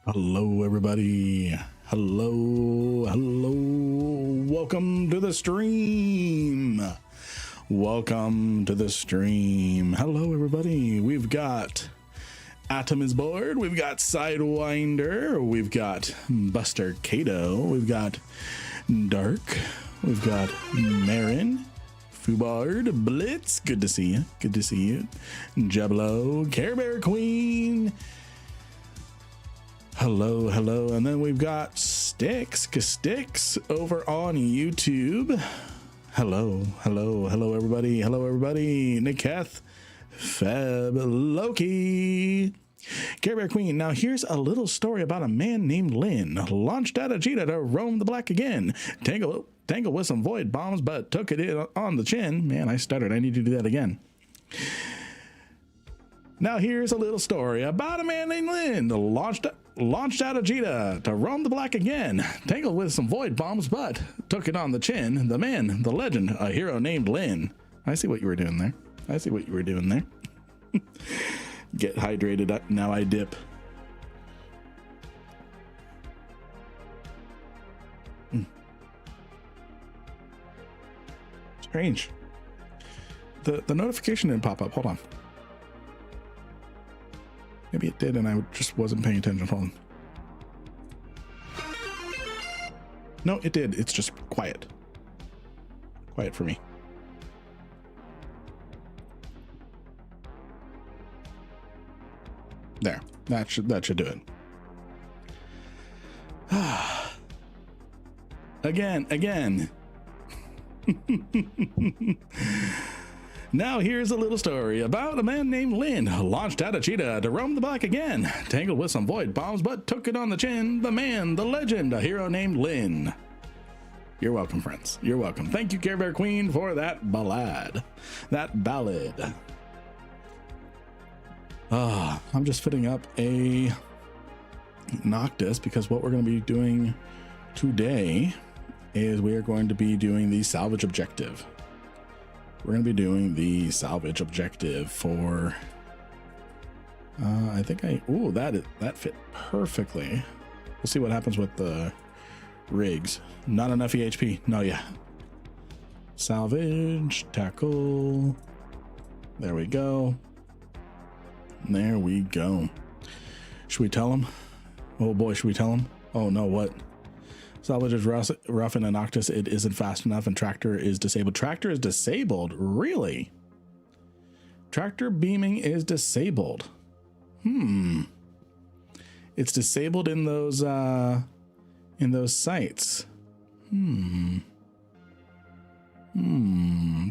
Hello, everybody. Hello. Welcome to the stream. Welcome to the stream. Hello, everybody. We've got Atom is bored. We've got Sidewinder. We've got Buster Cato. We've got Dark. We've got Marin. Fubard, Blitz. Good to see you. Good to see you. Jablo, Care Bear Queen. Hello. And then we've got Sticks over on YouTube. Hello, everybody. Hello, everybody. Niketh, Feb, Loki, Care Bear Queen. Now, here's a little story about a man named Lynn. Launched out of Jita to roam the black again. Tangle with some void bombs, but took it in on the chin. Man, I stuttered. I need to do that again. Now, here's a little story about a man named Lynn. Launched out of Jita to roam the black again. Tangled with some void bombs, but took it on the chin. The man, the legend, a hero named Lynn. I see what you were doing there. Get hydrated. Now I dip. Strange. The notification didn't pop up. Hold on. Maybe it did and I just wasn't paying attention. Hold on. No, it did. It's just quiet. Quiet for me. There. That should do it. Again. Now here's a little story about a man named Lynn. Launched out of Cheetah to roam the black again. Tangled with some void bombs, but took it on the chin. The man, the legend, a hero named Lynn. You're welcome, friends. You're welcome. Thank you, Care Bear Queen, for that ballad. I'm just fitting up a Noctis because what we're going to be doing today is we are going to be doing the salvage objective. We're going to be doing the salvage objective for, I think that fit perfectly. We'll see what happens with the rigs. Not enough EHP. No, yeah. Salvage, tackle. There we go. Should we tell him? Oh boy, should we tell him? Oh no, what? Salvage is rough in a Noctis. It isn't fast enough, and tractor is disabled. Tractor is disabled? Really? Tractor beaming is disabled. It's disabled in those sites.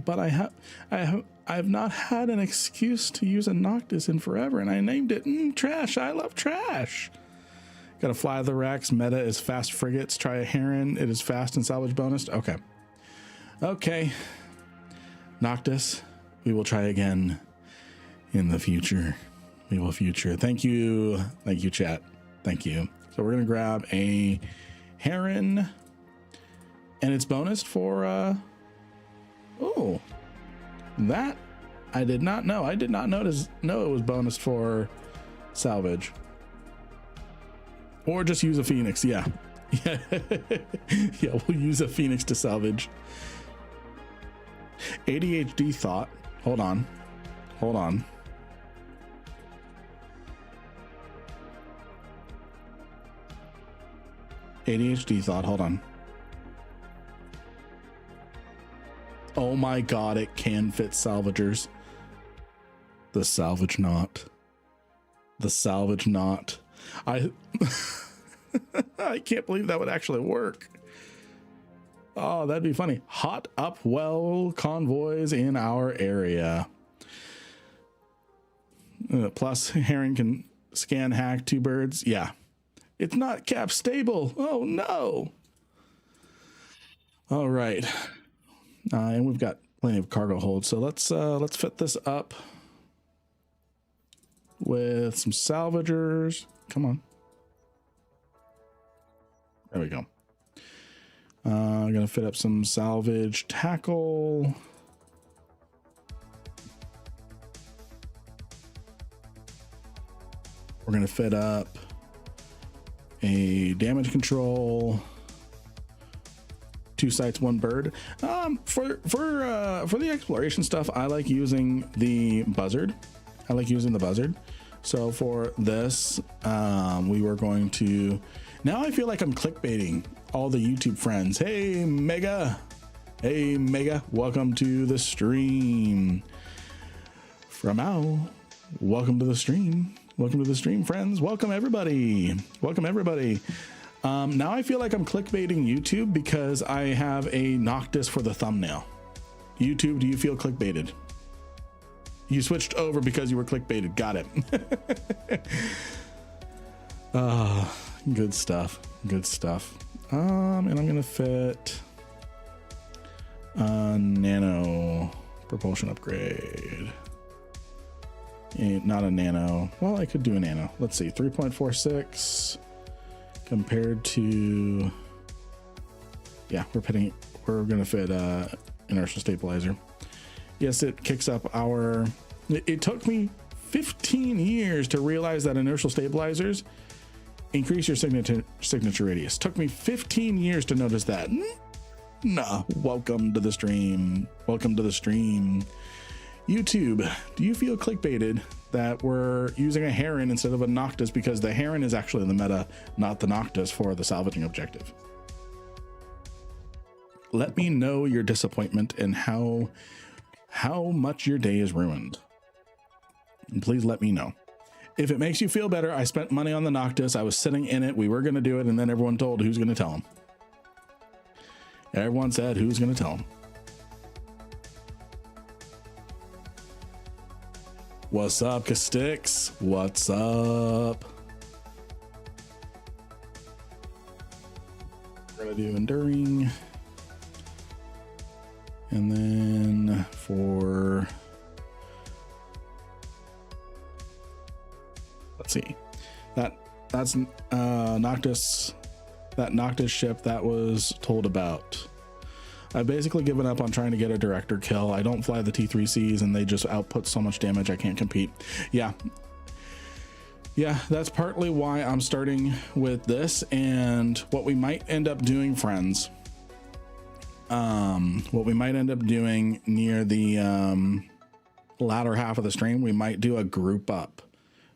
But I have not had an excuse to use a Noctis in forever, and I named it Trash. I love trash. Gotta fly the racks. Meta is fast frigates. Try a Heron. It is fast and salvage bonus. Okay. Noctis, we will try again in the future. Thank you, chat. Thank you. So we're gonna grab a Heron, and it's bonus for that I did not know. I did not know it was bonus for salvage. Or just use a Phoenix. Yeah, we'll use a Phoenix to salvage. ADHD thought. Hold on. ADHD thought. Hold on. Oh my god, it can fit salvagers. The salvage knot. I can't believe that would actually work. Oh, that'd be funny. Hot up well convoys in our area. Plus, Heron can scan hack 2 birds. Yeah. It's not cap stable. Oh no. All right. And we've got plenty of cargo hold. So let's fit this up with some salvagers. Come on. There we go. I'm gonna fit up some salvage tackle. We're gonna fit up a damage control, 2 sights, 1 bird. For the exploration stuff, I like using the buzzard. So for this, we were going to, now I feel like I'm clickbaiting all the YouTube friends. Hey Mega, welcome to the stream. From Ow, welcome to the stream. Welcome to the stream, friends. Welcome everybody. Now I feel like I'm clickbaiting YouTube because I have a Noctis for the thumbnail. YouTube, do you feel clickbaited? You switched over because you were clickbaited. Got it. Good stuff. And I'm gonna fit a nano propulsion upgrade. Not a nano. Well, I could do a nano. Let's see, 3.46 compared to, yeah, we're gonna fit inertial stabilizer. Yes, it kicks up our, it took me 15 years to realize that inertial stabilizers increase your signature radius. Took me 15 years to notice that. Nah, welcome to the stream. YouTube, do you feel clickbaited that we're using a Heron instead of a Noctis because the Heron is actually in the meta, not the Noctis for the salvaging objective? Let me know your disappointment and how much your day is ruined. And please let me know. If it makes you feel better, I spent money on the Noctis. I was sitting in it. We were going to do it. And then everyone told who's going to tell him. Everyone said who's going to tell him. What's up, Castix? What's up? We're going to do enduring. And then for, let's see, that's Noctis, that Noctis ship that was told about. I've basically given up on trying to get a director kill. I don't fly the T3Cs and they just output so much damage I can't compete. Yeah, that's partly why I'm starting with this. And what we might end up doing, friends, what we might end up doing near the latter half of the stream, we might do a group up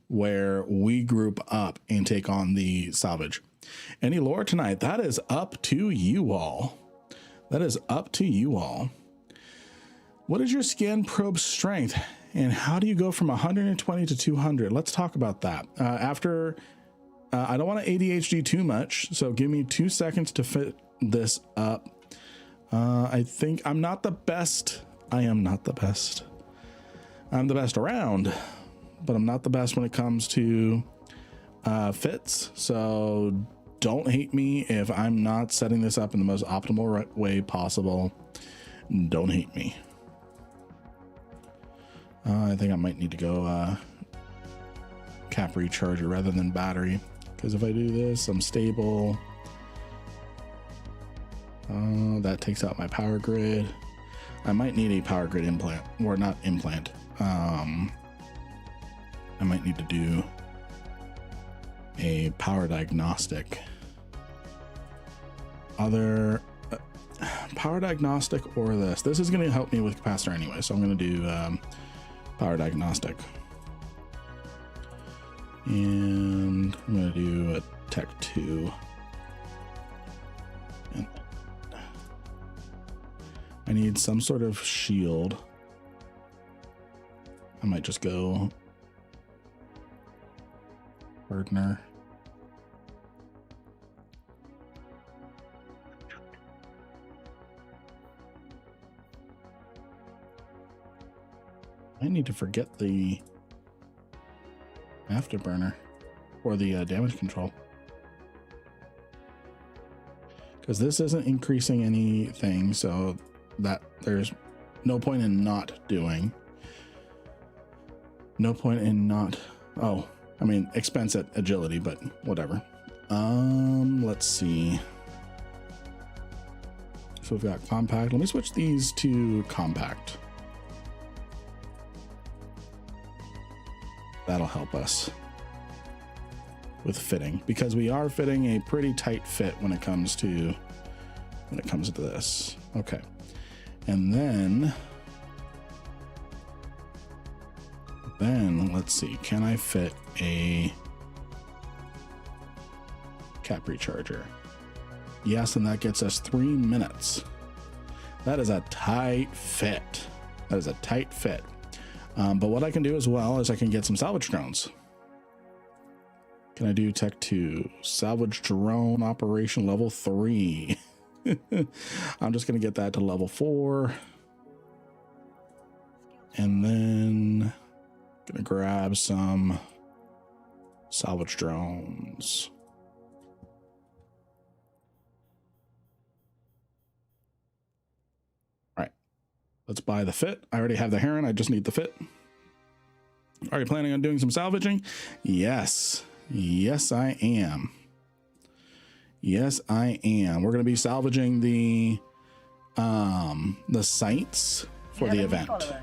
where we group up and take on the salvage. Any lore tonight? That is up to you all. What is your scan probe strength and how do you go from 120 to 200? Let's talk about that after. I don't want to ADHD too much, so give me 2 seconds to fit this up. I think I'm not the best. I'm the best around, but I'm not the best when it comes to fits. So don't hate me if I'm not setting this up in the most optimal way possible. Don't hate me. I think I might need to go cap recharger rather than battery, because if I do this, I'm stable. That takes out my power grid. I might need a power grid implant, or not implant. I might need to do a power diagnostic. Other power diagnostic or this. This is going to help me with capacitor anyway, so I'm going to do power diagnostic. And I'm going to do a Tech 2. And I need some sort of shield. I might just go Gardner. I need to forget the afterburner or the damage control, because this isn't increasing anything, so that there's no point in not doing. No point in not. Oh, I mean, expense at agility, but whatever. Let's see. So we've got compact. Let me switch these to compact. That'll help us. with fitting, because we are fitting a pretty tight fit when it comes to this. Okay. And then let's see, can I fit a cap recharger? Yes, and that gets us 3 minutes. That is a tight fit. That is a tight fit. But what I can do as well is I can get some salvage drones. Can I do Tech 2? Salvage drone operation level 3. I'm just going to get that to level 4. And then going to grab some salvage drones. All right, let's buy the fit. I already have the heron. I just need the fit. Are you planning on doing some salvaging? Yes. Yes, I am. Yes, I am. We're going to be salvaging the sites for the event.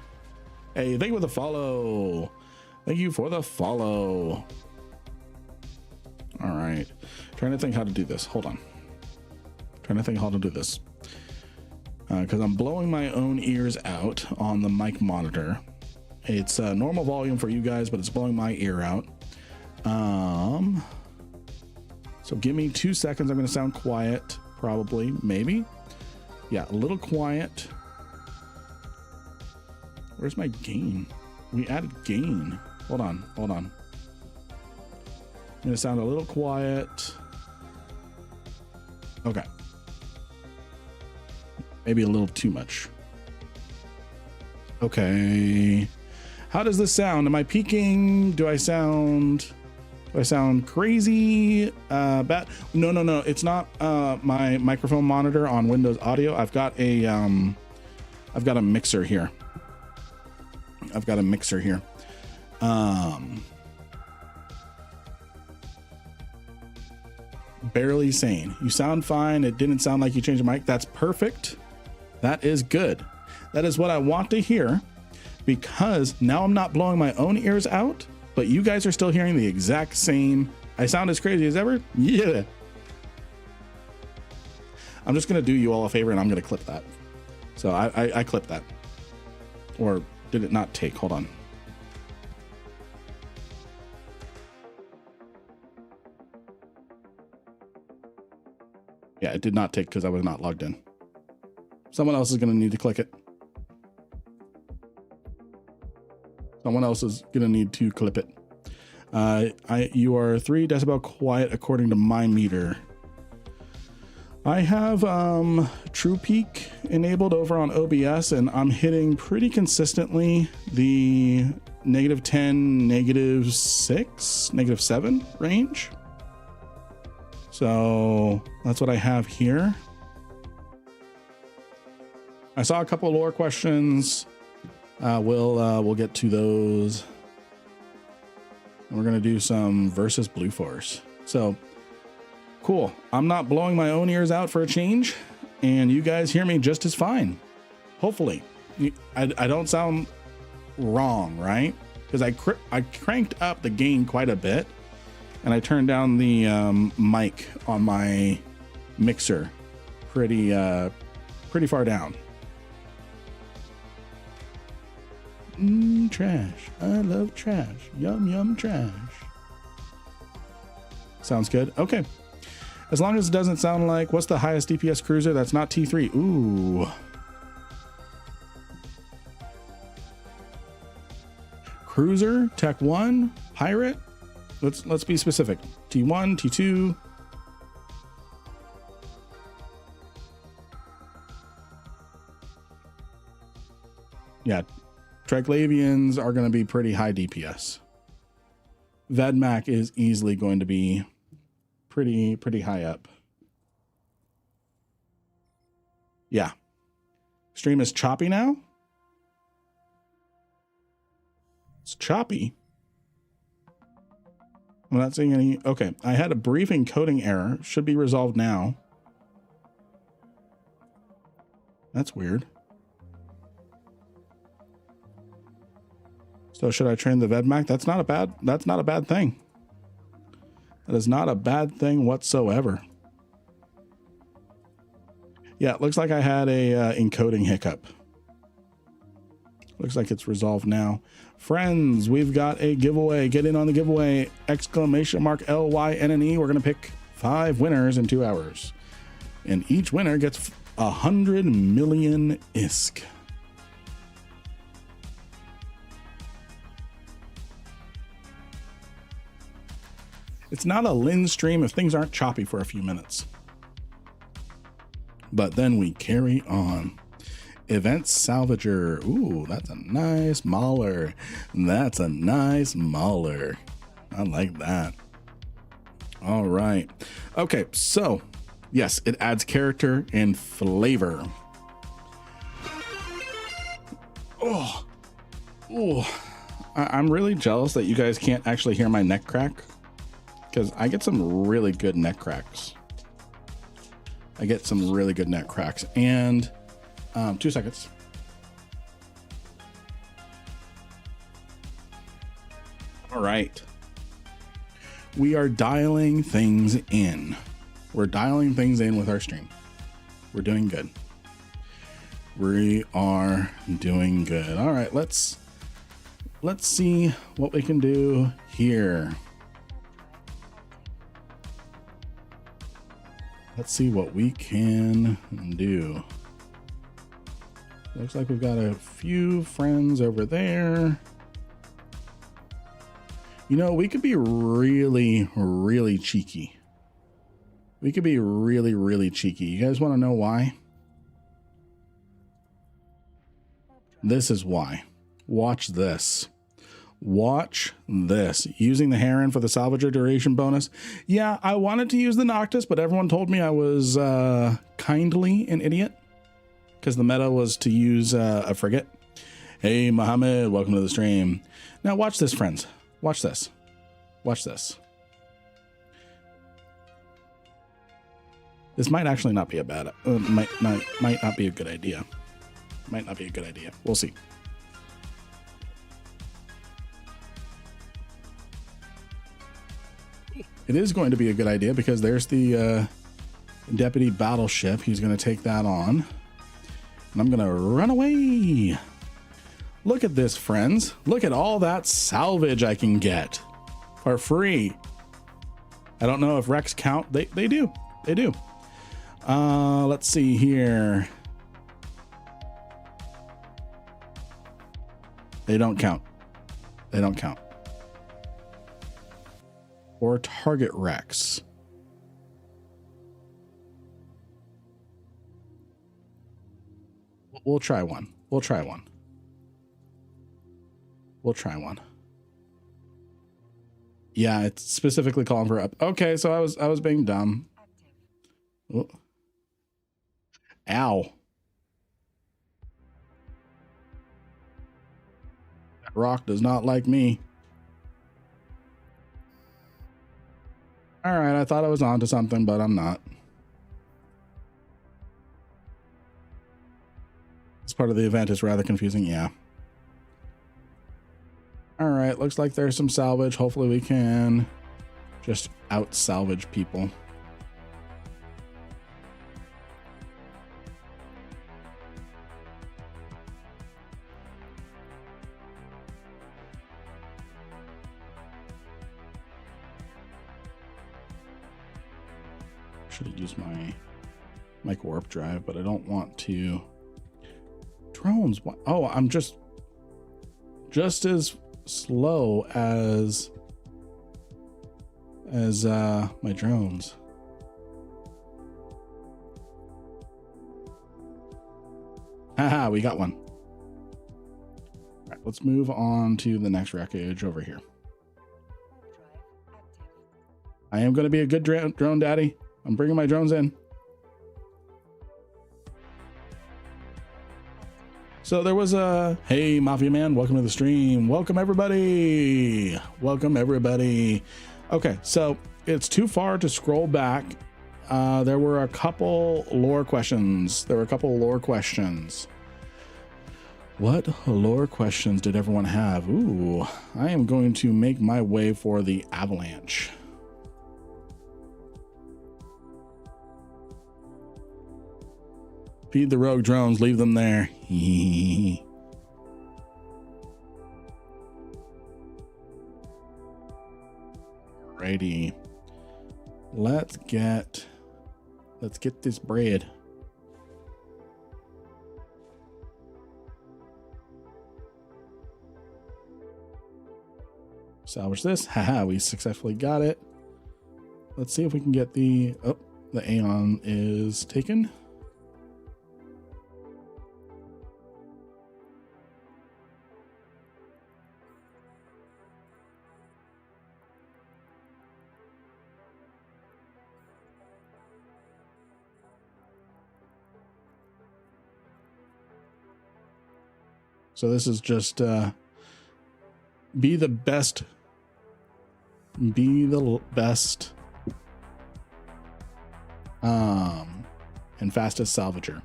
Hey, thank you for the follow. Thank you for the follow. All right. Trying to think how to do this. Hold on. Trying to think how to do this. Because I'm blowing my own ears out on the mic monitor. It's normal volume for you guys, but it's blowing my ear out. So give me 2 seconds. I'm going to sound quiet, probably, maybe. Yeah, a little quiet. Where's my gain? We added gain. Hold on. I'm going to sound a little quiet. Okay. Maybe a little too much. Okay. How does this sound? Am I peaking? Do I sound crazy? Bad? No. It's not my microphone monitor on Windows Audio. I've got a mixer here. Barely sane. You sound fine. It didn't sound like you changed the mic. That's perfect. That is good. That is what I want to hear, because now I'm not blowing my own ears out, but you guys are still hearing the exact same. I sound as crazy as ever. Yeah. I'm just going to do you all a favor and I'm going to clip that. So I clipped that. Or did it not take? Hold on. Yeah, it did not take because I was not logged in. Someone else is going to need to click it. Someone else is going to need to clip it. You are 3 decibel quiet according to my meter. I have True Peak enabled over on OBS, and I'm hitting pretty consistently the -10, -6, -7 range. So that's what I have here. I saw a couple of lore questions. We'll get to those. We're gonna do some versus Blue Force. So cool. I'm not blowing my own ears out for a change, and you guys hear me just as fine. Hopefully, I don't sound wrong, right? Because I cranked up the gain quite a bit, and I turned down the mic on my mixer pretty far down. Trash. I love trash. Yum, yum, trash. Sounds good. Okay. As long as it doesn't sound like, what's the highest DPS cruiser that's not T3? Ooh. Cruiser, Tech 1, Pirate. Let's be specific. T1, T2. Yeah. Triglavians are going to be pretty high DPS. Vedmak is easily going to be pretty high up. Yeah. Stream is choppy now. It's choppy. I'm not seeing any. Okay. I had a brief encoding error. Should be resolved now. That's weird. So should I train the Vedmak? That's not a bad thing. That is not a bad thing whatsoever. Yeah, it looks like I had a encoding hiccup. Looks like it's resolved now. Friends, we've got a giveaway. Get in on the giveaway. Exclamation mark LYNNE. We're going to pick 5 winners in 2 hours. And each winner gets 100 million ISK. It's not a Lin stream if things aren't choppy for a few minutes. But then we carry on. Event Salvager. Ooh, that's a nice mauler. That's a nice mauler. I like that. All right. Okay, so yes, it adds character and flavor. Oh, I'm really jealous that you guys can't actually hear my neck crack, because I get some really good neck cracks. I get some really good neck cracks. And 2 seconds. All right. We are dialing things in. We're dialing things in with our stream. We're doing good. We are doing good. All right, let's see what we can do here. Let's see what we can do. Looks like we've got a few friends over there. You know, we could be really, really cheeky. We could be really, really cheeky. You guys want to know why? This is why. Watch this. Watch this. Using the Heron for the Salvager duration bonus. Yeah, I wanted to use the Noctis, but everyone told me I was kindly an idiot, because the meta was to use a frigate. Hey, Mohammed, welcome to the stream. Now watch this, friends. Watch this. Watch this. This might actually not be a bad, might not be a good idea. Might not be a good idea. We'll see. It is going to be a good idea because there's the deputy battleship. He's going to take that on. And I'm going to run away. Look at this, friends. Look at all that salvage I can get for free. I don't know if wrecks count. They do. They do. Let's see here. They don't count. They don't count. Or target wrecks. We'll try one. We'll try one. We'll try one. Yeah, it's specifically calling for up. Okay, so I was being dumb. Oh. Ow. That rock does not like me. All right, I thought I was onto something, but I'm not. This part of the event is rather confusing. Yeah. All right, looks like there's some salvage. Hopefully we can just out salvage people. Should have used my mic warp drive, but I don't want to. Drones. Oh, I'm just as slow as my drones. Haha, we got one. All right, let's move on to the next wreckage over here. I am going to be a good drone daddy. I'm bringing my drones in. So there was a, hey, Mafia Man, welcome to the stream. Welcome everybody. Welcome everybody. Okay, so it's too far to scroll back. There were a couple lore questions. What lore questions did everyone have? Ooh, I am going to make my way for the avalanche. Feed the rogue drones, leave them there. Righty. Let's get this bread. Salvage this. Haha, we successfully got it. Let's see if we can get the Aeon is taken. So this is just be the best and fastest salvager.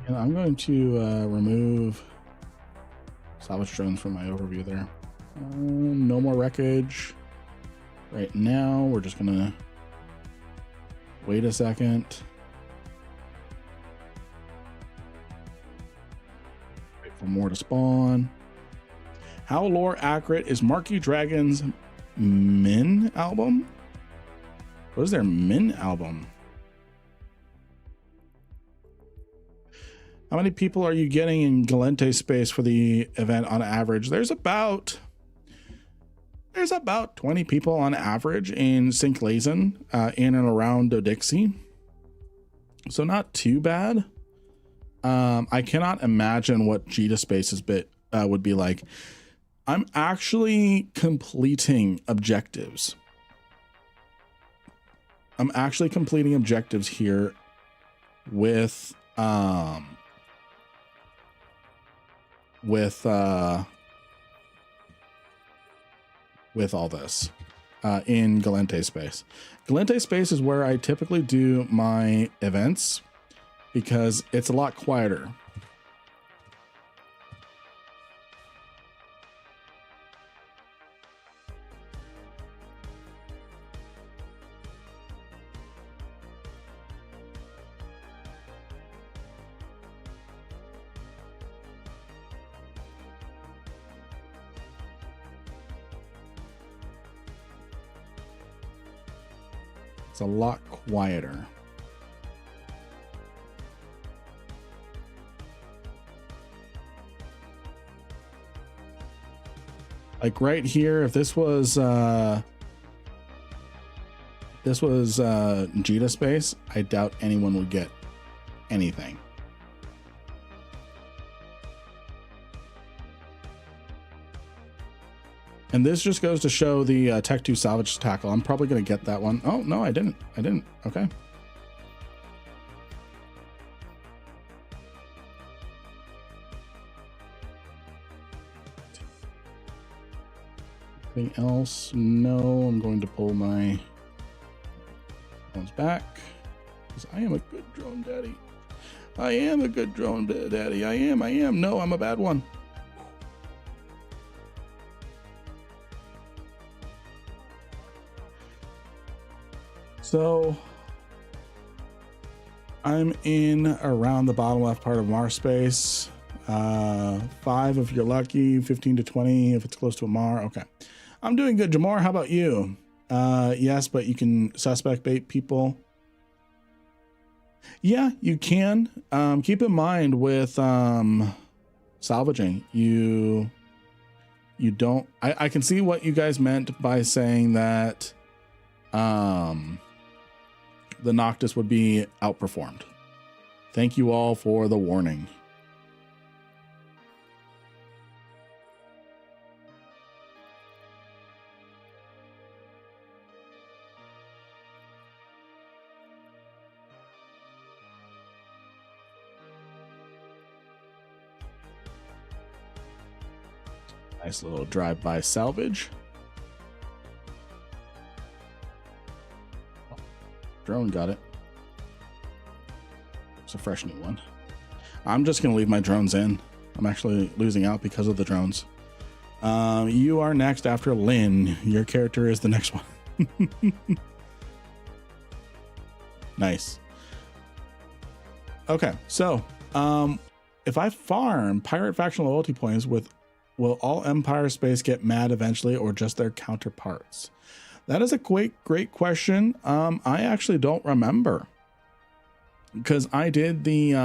And I'm going to remove salvage drones from my overview there. No more wreckage right now. We're just gonna wait a second. Wait for more to spawn. How lore accurate is Marquee Dragon's Min album? What is their Min album? How many people are you getting in Galente space for the event on average? There's about 20 people on average in St. Lazen, in and around Dodixie. So not too bad. I cannot imagine what Jita space's bit would be like. I'm actually completing objectives. I'm actually completing objectives here with all this in Galente space. Galente space is where I typically do my events because it's a lot quieter. It's a lot quieter. Like right here, if this was Jita space, I doubt anyone would get anything. And this just goes to show the Tech 2 salvage tackle. I'm probably going to get that one. Oh, no, I didn't. Okay. Anything else? No, I'm going to pull my drones back because I am a good drone daddy. I am a good drone daddy. I am. No, I'm a bad one. So I'm in around the bottom left part of Mars space. 5 if you're lucky, 15 to 20 if it's close to a Mar. Okay. I'm doing good. Jamar, how about you? Yes, but you can suspect bait people. Yeah, you can. Keep in mind with salvaging, you don't. I can see what you guys meant by saying that the Noctis would be outperformed. Thank you all for the warning. Nice little drive-by salvage. Drone got it. It's a fresh new one. I'm just going to leave my drones in. I'm actually losing out because of the drones. You are next after Lynn. Your character is the next one. Nice. Okay, so if I farm pirate faction loyalty points will all Empire space get mad eventually, or just their counterparts? That is a great question. I actually don't remember, because I did the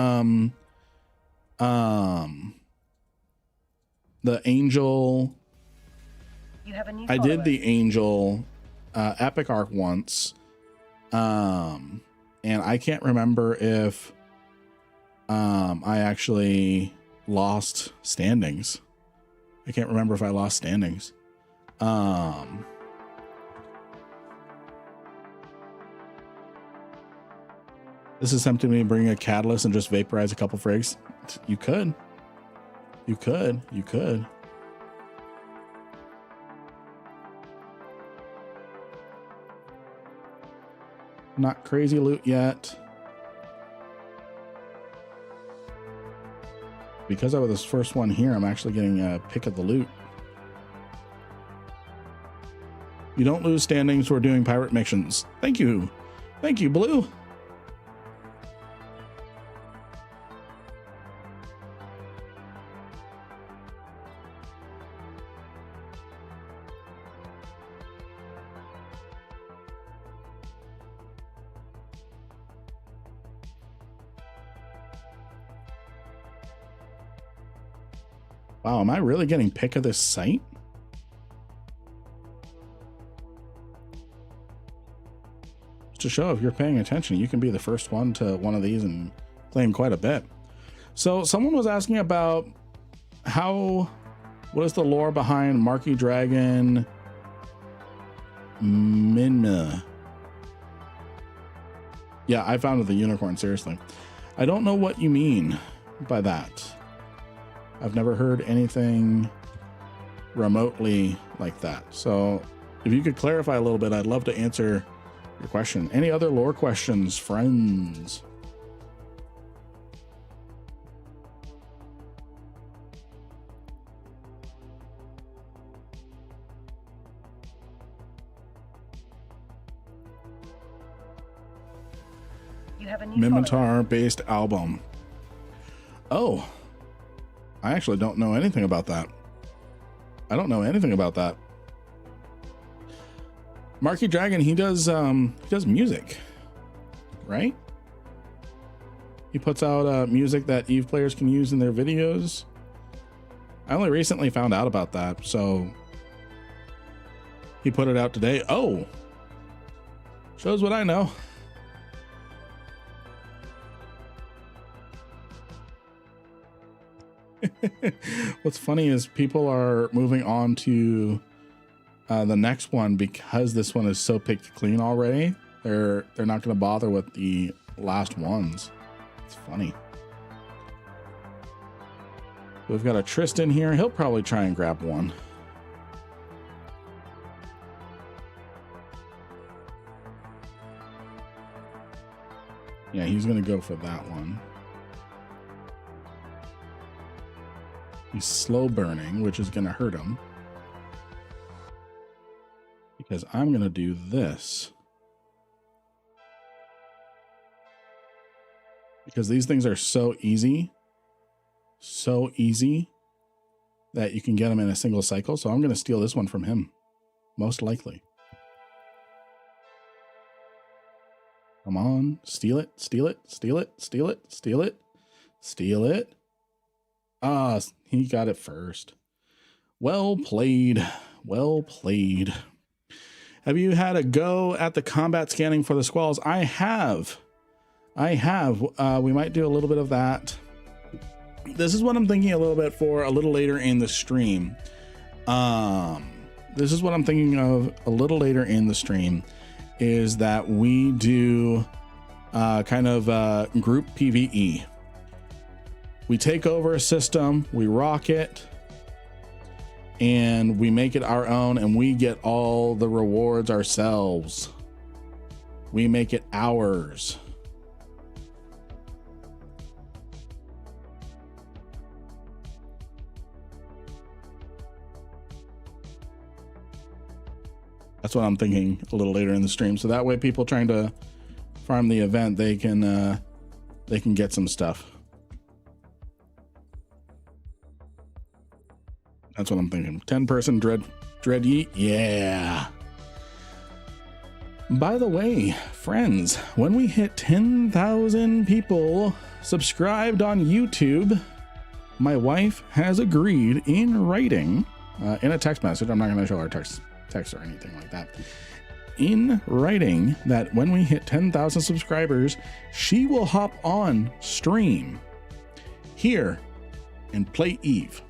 angel. I did the angel epic arc once, and I can't remember if I actually lost standings. I can't remember if I lost standings. This is tempting me to bring a catalyst and just vaporize a couple frigs. You could. You could. You could. Not crazy loot yet. Because I was this first one here, I'm actually getting a pick of the loot. You don't lose standings for doing pirate missions. Thank you. Thank you, Blue. Wow, am I really getting pick of this site? Just to show if you're paying attention, you can be the first one to one of these and claim quite a bit. So someone was asking about what is the lore behind Marquee Dragon Minma? Yeah, I founded the unicorn, seriously. I don't know what you mean by that. I've never heard anything remotely like that. So if you could clarify a little bit, I'd love to answer your question. Any other lore questions, friends? You have a new Mimitar-based album. Oh. I actually don't know anything about that. I don't know anything about that. Marquee Dragon, he does music, right? He puts out music that EVE players can use in their videos. I only recently found out about that, so he put it out today. Oh, shows what I know. What's funny is people are moving on to the next one because this one is so picked clean already. They're not going to bother with the last ones. It's funny. We've got a Tristan here. He'll probably try and grab one. Yeah, he's going to go for that one. He's slow burning, which is going to hurt him. Because I'm going to do this. Because these things are so easy that you can get them in a single cycle. So I'm going to steal this one from him, most likely. Come on, steal it, steal it, steal it, steal it, steal it, steal it. Ah, he got it first. Well played. Well played. Have you had a go at the combat scanning for the squalls? I have. We might do a little bit of that. This is what I'm thinking a little bit for a little later in the stream. This is what I'm thinking of a little later in the stream, is that we do kind of group PvE. We take over a system, we rock it, and we make it our own, and we get all the rewards ourselves. We make it ours. That's what I'm thinking a little later in the stream. So that way people trying to farm the event, they can get some stuff. That's what I'm thinking. 10-person dread yeet. Yeah. By the way, friends, when we hit 10,000 people subscribed on YouTube, my wife has agreed in writing, in a text message. I'm not going to show our text or anything like that. In writing that when we hit 10,000 subscribers, she will hop on stream here and play EVE.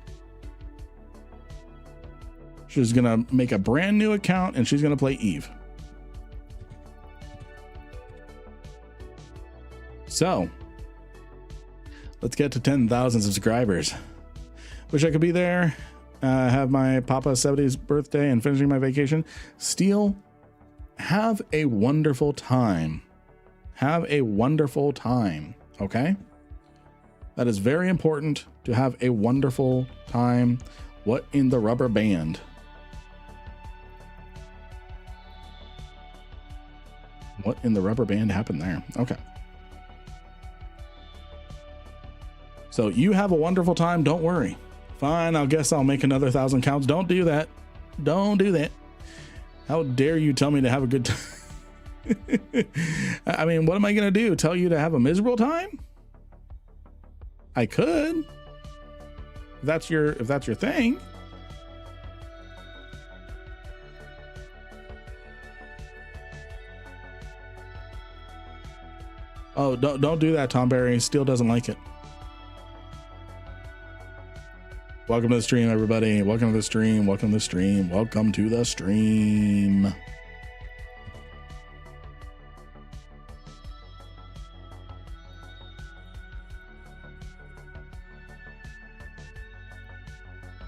She's gonna make a brand new account and she's gonna play EVE. So let's get to 10,000 subscribers. Wish I could be there. Have my Papa's 70th birthday and finishing my vacation. Steel, have a wonderful time. Have a wonderful time. Okay? That is very important, to have a wonderful time. What in the rubber band? What in the rubber band happened there? Okay. So you have a wonderful time. Don't worry. Fine. I guess I'll make another 1,000 counts. Don't do that. Don't do that. How dare you tell me to have a good time? I mean, what am I going to do? Tell you to have a miserable time? I could. If that's your thing. Oh, don't do that, Tom Barry. Steel doesn't like it. Welcome to the stream, everybody. Welcome to the stream. Welcome to the stream. Welcome to the stream.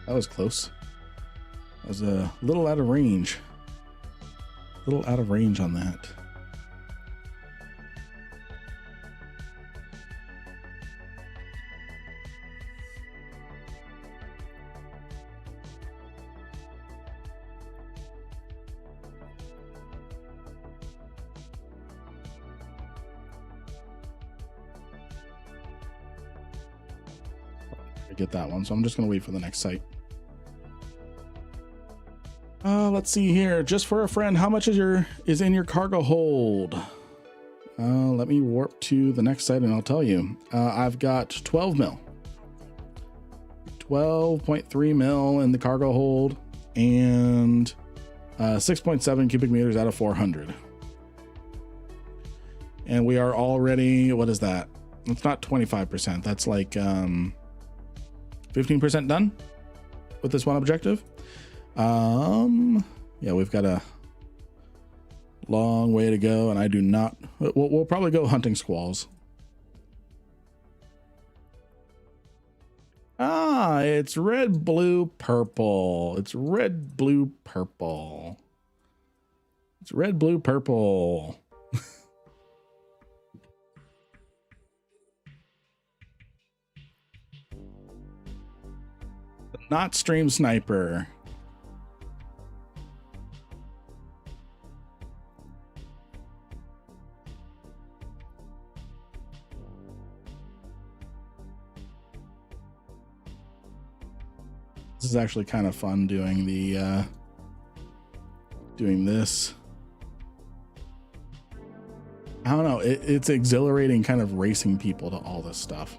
That was close. I was a little out of range. A little out of range on that. Get that one, so I'm just gonna wait for the next site. Let's see here. Just for a friend, how much is in your cargo hold? Let me warp to the next site and I'll tell you. I've got 12 mil, 12.3 mil in the cargo hold, and 6.7 cubic meters out of 400. And we are already, what is that? It's not 25%. That's like 15% done with this one objective. Yeah, we've got a long way to go, and I do not. We'll probably go hunting squalls. Ah, it's red, blue, purple. It's red, blue, purple. It's red, blue, purple. Not stream sniper. This is actually kind of fun doing the doing this. I don't know, it's exhilarating kind of racing people to all this stuff.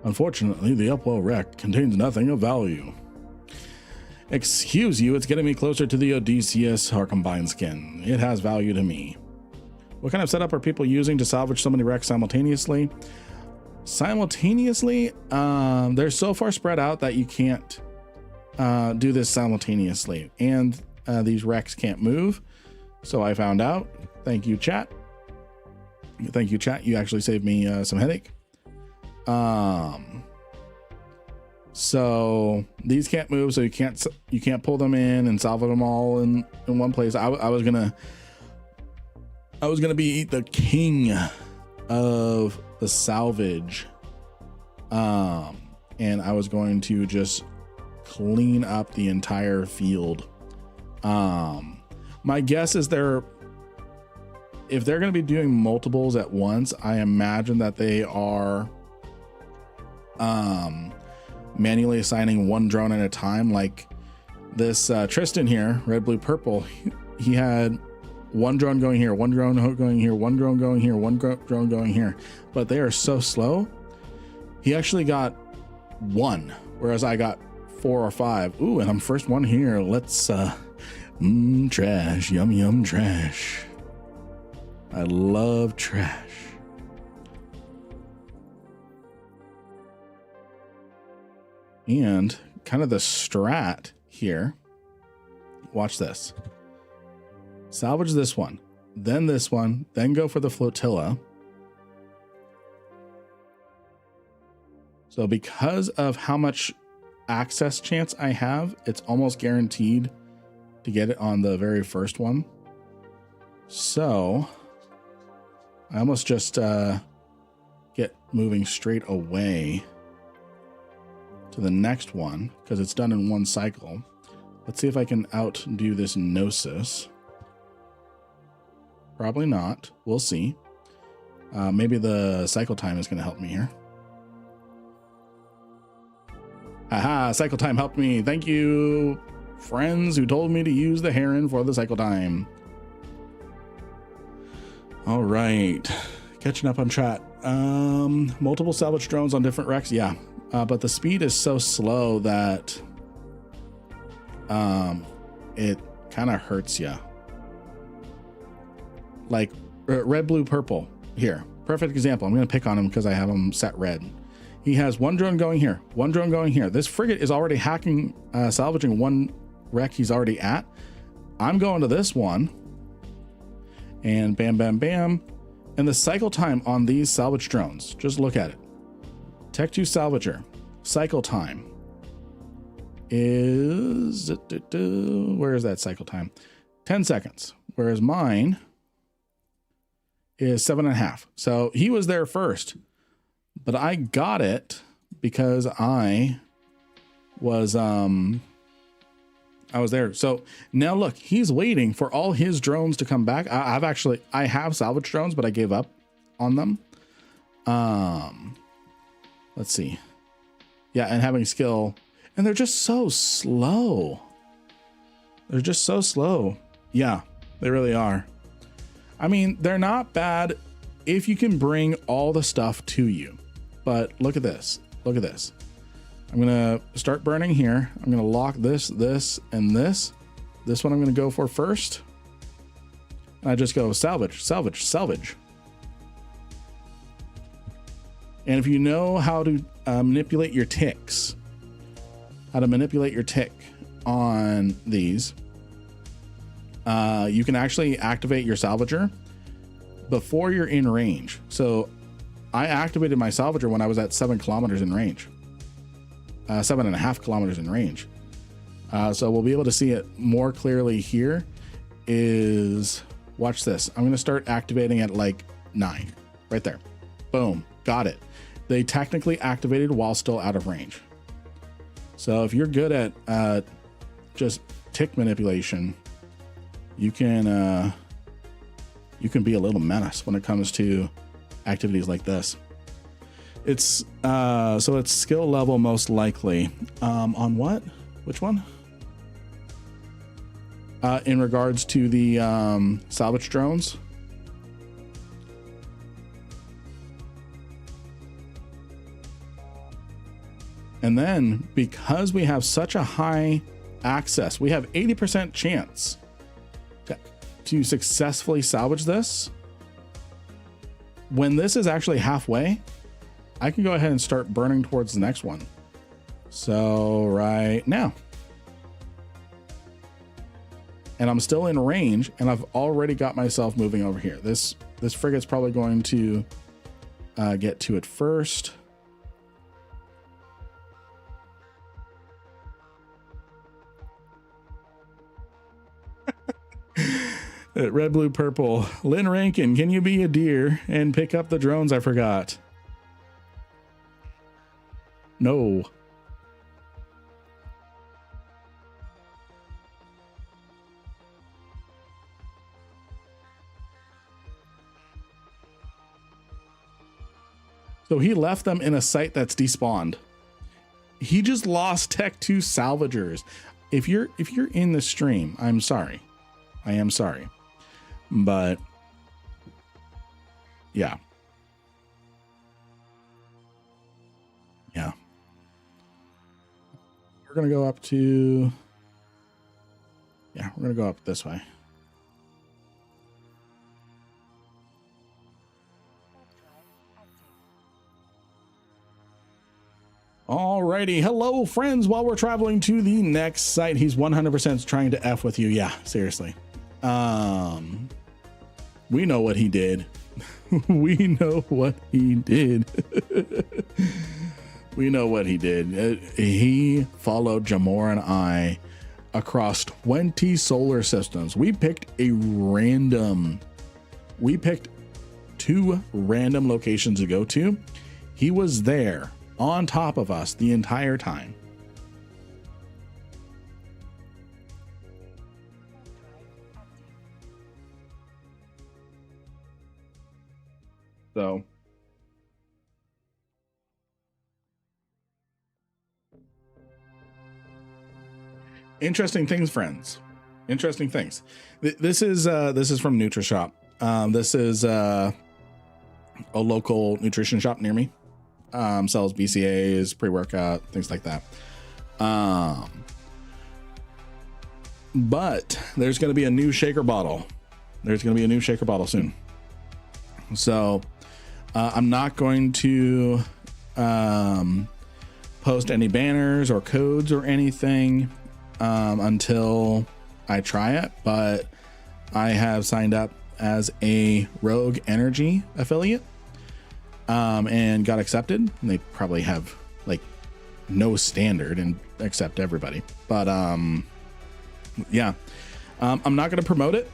Unfortunately, the Upwell wreck contains nothing of value. Excuse you, it's getting me closer to the Odysseus Arkombine skin. It has value to me. What kind of setup are people using to salvage so many wrecks simultaneously? They're so far spread out that you can't do this simultaneously. And these wrecks can't move. So I found out. Thank you, chat. Thank you, chat. You actually saved me some headache. So these can't move, so you can't pull them in and salvage them all in one place. I was gonna be the king of the salvage, and I was going to just clean up the entire field. My guess is if they're going to be doing multiples at once, I imagine that they are manually assigning one drone at a time. Like this Tristan here, red, blue, purple, he had one drone going here, one drone going here, one drone going here, one drone going here, but they are so slow. He actually got one, whereas I got 4 or 5. Ooh, and I'm first one here. Let's trash, yum yum trash. I love trash. And kind of the strat here. Watch this. Salvage this one, then go for the flotilla. So because of how much access chance I have, it's almost guaranteed to get it on the very first one. So I almost just get moving straight away to the next one because it's done in one cycle. Let's see if I can outdo this Gnosis. Probably not. We'll see. Maybe the cycle time is going to help me here. Aha, cycle time helped me. Thank you, friends who told me to use the Heron for the cycle time. All right. Catching up on chat. Multiple salvage drones on different wrecks. Yeah. But the speed is so slow that it kind of hurts you. Like red, blue, purple here. Perfect example. I'm going to pick on him because I have him set red. He has one drone going here, one drone going here. This frigate is already hacking, salvaging one wreck he's already at. I'm going to this one and bam, bam, bam. And the cycle time on these salvage drones, just look at it. Tech 2 Salvager cycle time is, where is that cycle time? 10 seconds. Whereas mine is 7.5. So he was there first, but I got it because I was there. So now look, he's waiting for all his drones to come back. I have salvage drones, but I gave up on them. Let's see. Yeah, and having skill, and they're just so slow. They're just so slow. Yeah, they really are. I mean, they're not bad if you can bring all the stuff to you. But look at this. Look at this. I'm going to start burning here. I'm going to lock this, this, and this. This one I'm going to go for first. And I just go salvage, salvage, salvage. And if you know how to manipulate your ticks, how to manipulate your tick on these, you can actually activate your salvager before you're in range. So I activated my salvager when I was at 7 kilometers in range, 7.5 kilometers in range. So we'll be able to see it more clearly here is, watch this. I'm going to start activating at like 9 right there. Boom. Got it. They technically activated while still out of range. So if you're good at just tick manipulation, you can be a little menace when it comes to activities like this. It's so it's skill level most likely on what? Which one? In regards to the salvage drones. And then because we have such a high access, we have 80% chance to successfully salvage this. When this is actually halfway, I can go ahead and start burning towards the next one. So right now, and I'm still in range, and I've already got myself moving over here. This frigate's probably going to get to it first. Red, blue, purple. Lynn Rankin, can you be a deer and pick up the drones I forgot? No. So he left them in a site that's despawned. He just lost Tech 2 salvagers. If you're in the stream, I'm sorry. I am sorry. But yeah. Yeah. We're going to go up to, yeah, we're going to go up this way. Alrighty, hello friends. While we're traveling to the next site, he's 100% trying to F with you. Yeah, seriously. We know what he did. We know what he did. We know what he did. He followed Jamor and I across 20 solar systems. We picked 2 random locations to go to. He was there on top of us the entire time. So interesting things, friends. Interesting things. This is from NutriShop. This is a local nutrition shop near me. Sells BCAAs, pre-workout, things like that. But there's going to be a new shaker bottle. There's going to be a new shaker bottle soon. So I'm not going to post any banners or codes or anything until I try it. But I have signed up as a Rogue Energy affiliate. And got accepted. And they probably have like no standard and accept everybody. But yeah, I'm not going to promote it.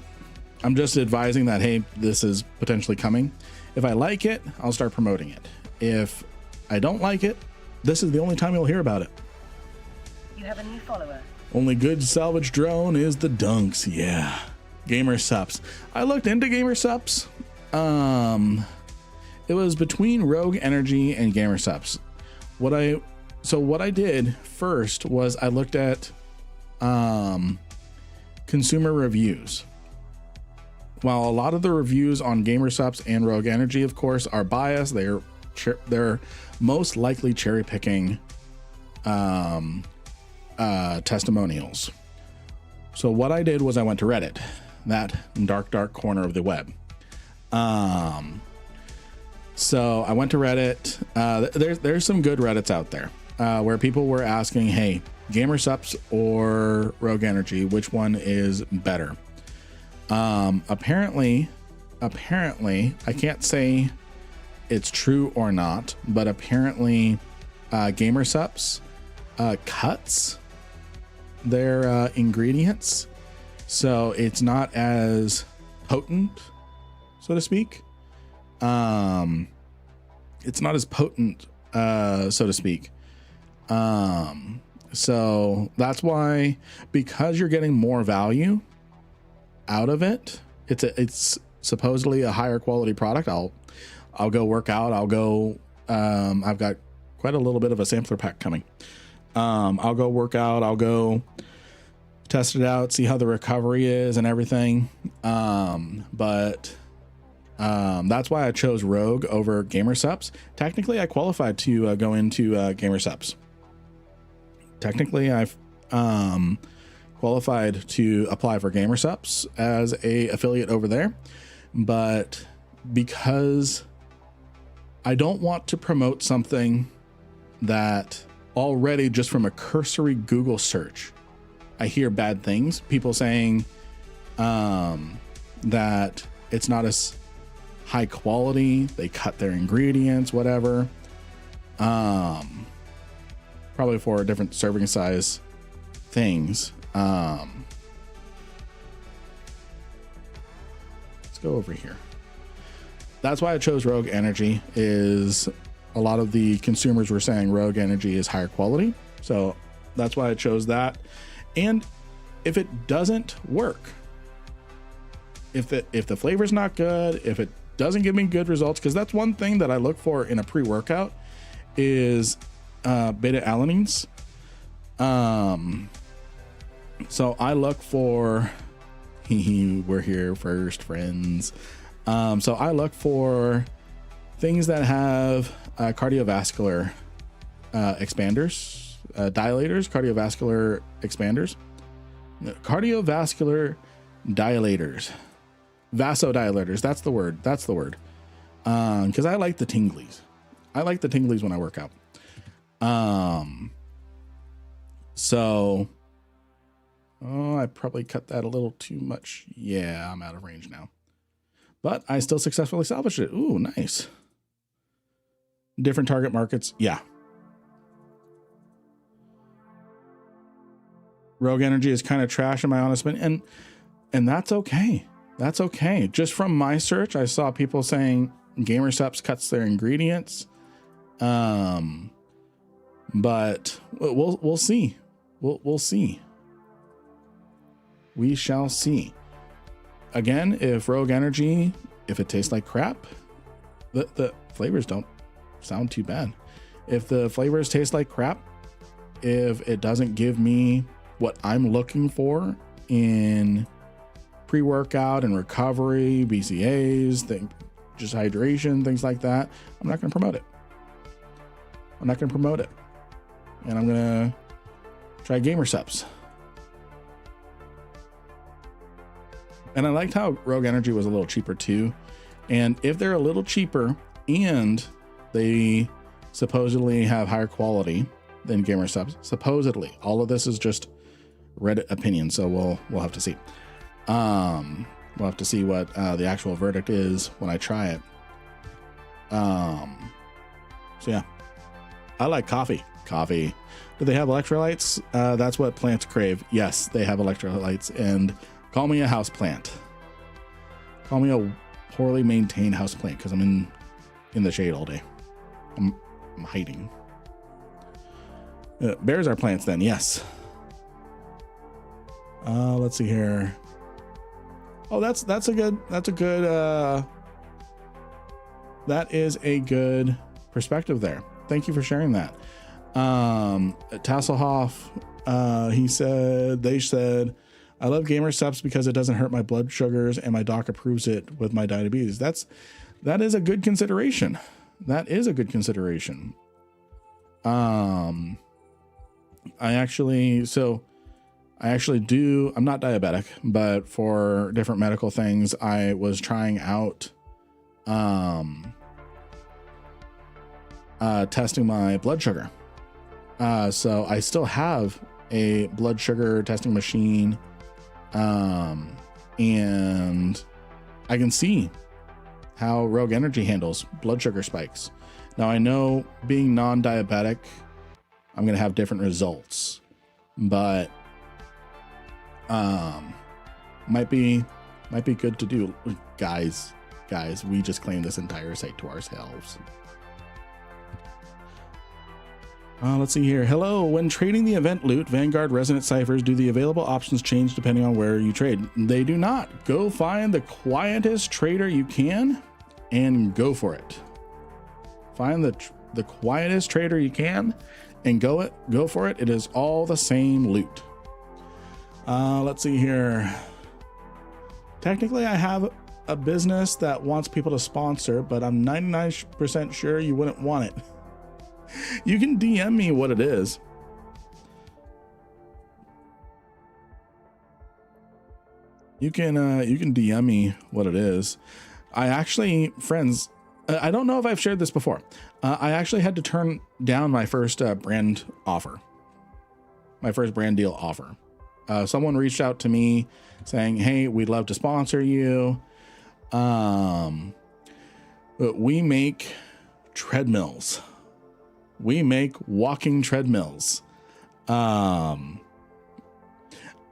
I'm just advising that, hey, this is potentially coming. If I like it, I'll start promoting it. If I don't like it, this is the only time you'll hear about it. You have a new follower. Only good salvage drone is the dunks. Yeah. Gamer Sups. I looked into Gamer Sups. It was between Rogue Energy and Gamer Sups. What I did first was I looked at consumer reviews. While a lot of the reviews on Gamer Sups and Rogue Energy, of course, are biased, they're most likely cherry picking testimonials. So what I did was I went to Reddit, that dark corner of the web. So I went to Reddit. There's some good Reddits out there where people were asking, hey, Gamer Sups or Rogue Energy, which one is better? Apparently, I can't say it's true or not, but apparently Gamer Sups cuts their ingredients, so it's not as potent, so to speak. It's not as potent, so to speak. So that's why, because you're getting more value out of it, it's supposedly a higher quality product. I'll go work out. I'll go, I've got quite a little bit of a sampler pack coming. I'll go work out. I'll go test it out, see how the recovery is and everything. But that's why I chose Rogue over Gamer Sups. Technically, I qualified to go into Gamer Sups. Technically, I've qualified to apply for Gamer Sups as a affiliate over there, but because I don't want to promote something that already, just from a cursory Google search, I hear bad things. People saying that it's not as high quality, they cut their ingredients, whatever. Probably for different serving size things. Let's go over here. That's why I chose Rogue Energy. Is a lot of the consumers were saying Rogue Energy is higher quality, so that's why I chose that. And if it doesn't work, if the flavor's not good, if it doesn't give me good results, because that's one thing that I look for in a pre-workout is beta alanines. So I look for we're here first, friends. So I look for things that have cardiovascular expanders, dilators, cardiovascular expanders, cardiovascular dilators, vasodilators. That's the word. Because I like the tinglies. I like the tinglies when I work out. So, I probably cut that a little too much. Yeah, I'm out of range now. But I still successfully salvaged it. Ooh, nice. Different target markets. Yeah. Rogue Energy is kind of trash in my honest opinion. And that's okay. That's okay. Just from my search, I saw people saying GamerSupps cuts their ingredients. But we'll see. We'll see. We shall see. Again, if Rogue Energy, if it tastes like crap, the flavors don't sound too bad. If the flavors taste like crap, if it doesn't give me what I'm looking for in pre-workout and recovery, BCAAs, just hydration, things like that, I'm not going to promote it. And I'm going to try GamerSupps. And I liked how Rogue Energy was a little cheaper too. And if they're a little cheaper and they supposedly have higher quality than GamerSupps, supposedly, all of this is just Reddit opinion. So we'll have to see. We'll have to see what the actual verdict is when I try it. So yeah, I like coffee. Do they have electrolytes? That's what plants crave. Yes, they have electrolytes. And call me a house plant. Call me a poorly maintained house plant, because I'm in the shade all day. I'm hiding. Bears are plants then, yes. Let's see here. Oh, that is a good perspective there. Thank you for sharing that. Tasselhoff, they said, I love GamerSupps because it doesn't hurt my blood sugars and my doc approves it with my diabetes. That is a good consideration. I'm not diabetic, but for different medical things, I was trying out, testing my blood sugar. So I still have a blood sugar testing machine. And I can see how Rogue Energy handles blood sugar spikes. Now I know being non-diabetic, I'm going to have different results, but, might be good to do. Guys, we just claimed this entire site to ourselves. Let's see here. Hello. When trading the event loot, Vanguard Resonant Ciphers, do the available options change depending on where you trade? They do not. Go find the quietest trader you can and go for it. Find the quietest trader you can and go for it. It is all the same loot. Let's see here. Technically, I have a business that wants people to sponsor, but I'm 99% sure you wouldn't want it. You can DM me what it is. You can DM me what it is. I actually, friends, I don't know if I've shared this before. I actually had to turn down my first brand offer. My first brand deal offer. Someone reached out to me saying, hey, we'd love to sponsor you. But we make treadmills. We make walking treadmills. To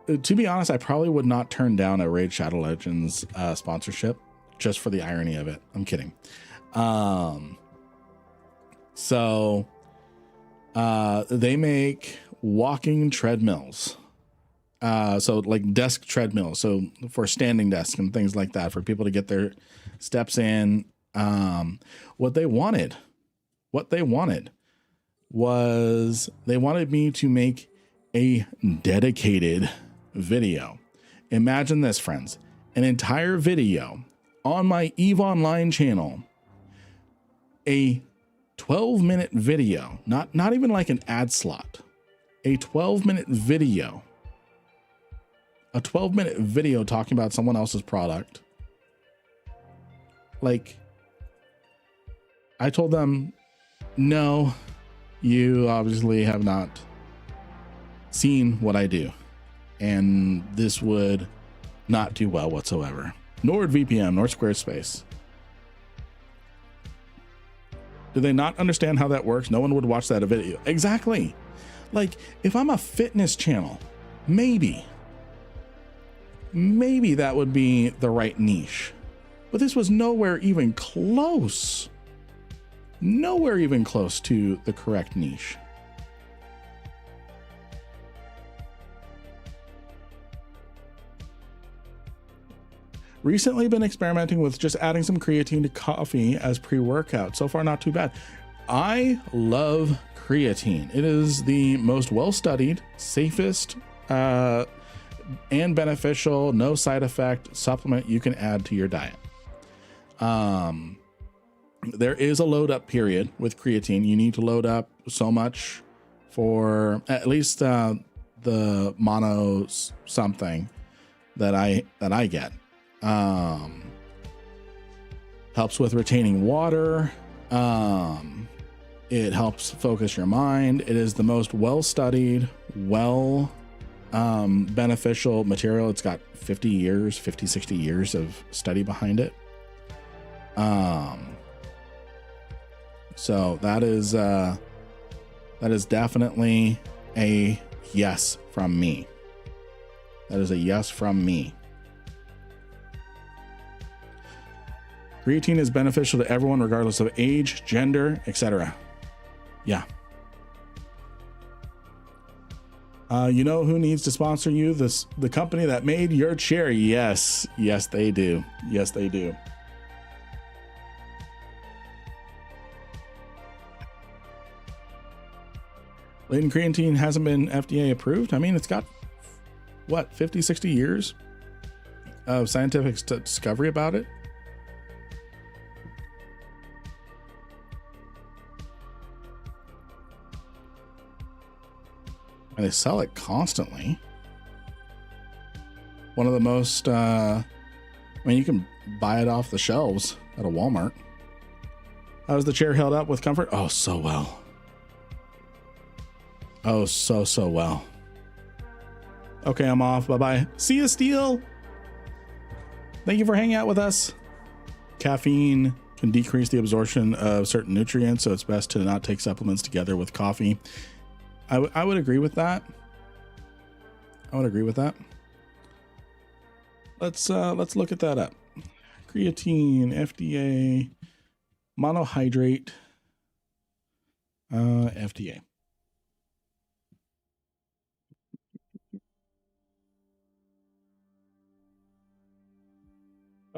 be honest, I probably would not turn down a Raid Shadow Legends sponsorship just for the irony of it. I'm kidding. So they make walking treadmills. So like desk treadmills, so for standing desks and things like that, for people to get their steps in. What they wanted was they wanted me to make a dedicated video. Imagine this, friends, an entire video on my EVE Online channel, a 12-minute video, not even like an ad slot, a 12-minute video. A 12-minute video talking about someone else's product. Like, I told them, no, you obviously have not seen what I do, and this would not do well whatsoever. NordVPN, nor Squarespace. Do they not understand how that works? No one would watch that video. Exactly. Like, if I'm a fitness channel, maybe that would be the right niche, but this was nowhere even close to the correct niche. Recently been experimenting with just adding some creatine to coffee as pre-workout. So far, not too bad. I love creatine. It is the most well-studied, safest, and beneficial, no side effect supplement you can add to your diet. There is a load up period with creatine. You need to load up so much for at least the mono something that I get. Helps with retaining water. It helps focus your mind. It is the most well-studied, beneficial material. It's got 60 years of study behind it. So that is definitely a yes from me. That is a yes from me. Creatine is beneficial to everyone regardless of age, gender, etc. Yeah. You know who needs to sponsor you? The company that made your chair. Yes, they do. Yes, they do. Latent creatine hasn't been FDA approved. I mean, it's got what, 50, 60 years of scientific discovery about it. And they sell it constantly. One of the most, I mean, you can buy it off the shelves at a Walmart. How's the chair held up with comfort? Oh, so well. Oh, so well. Okay, I'm off. Bye-bye. See you, Steel. Thank you for hanging out with us. Caffeine can decrease the absorption of certain nutrients, so it's best to not take supplements together with coffee. I would agree with that. Let's look at that up. Creatine, FDA, monohydrate, FDA.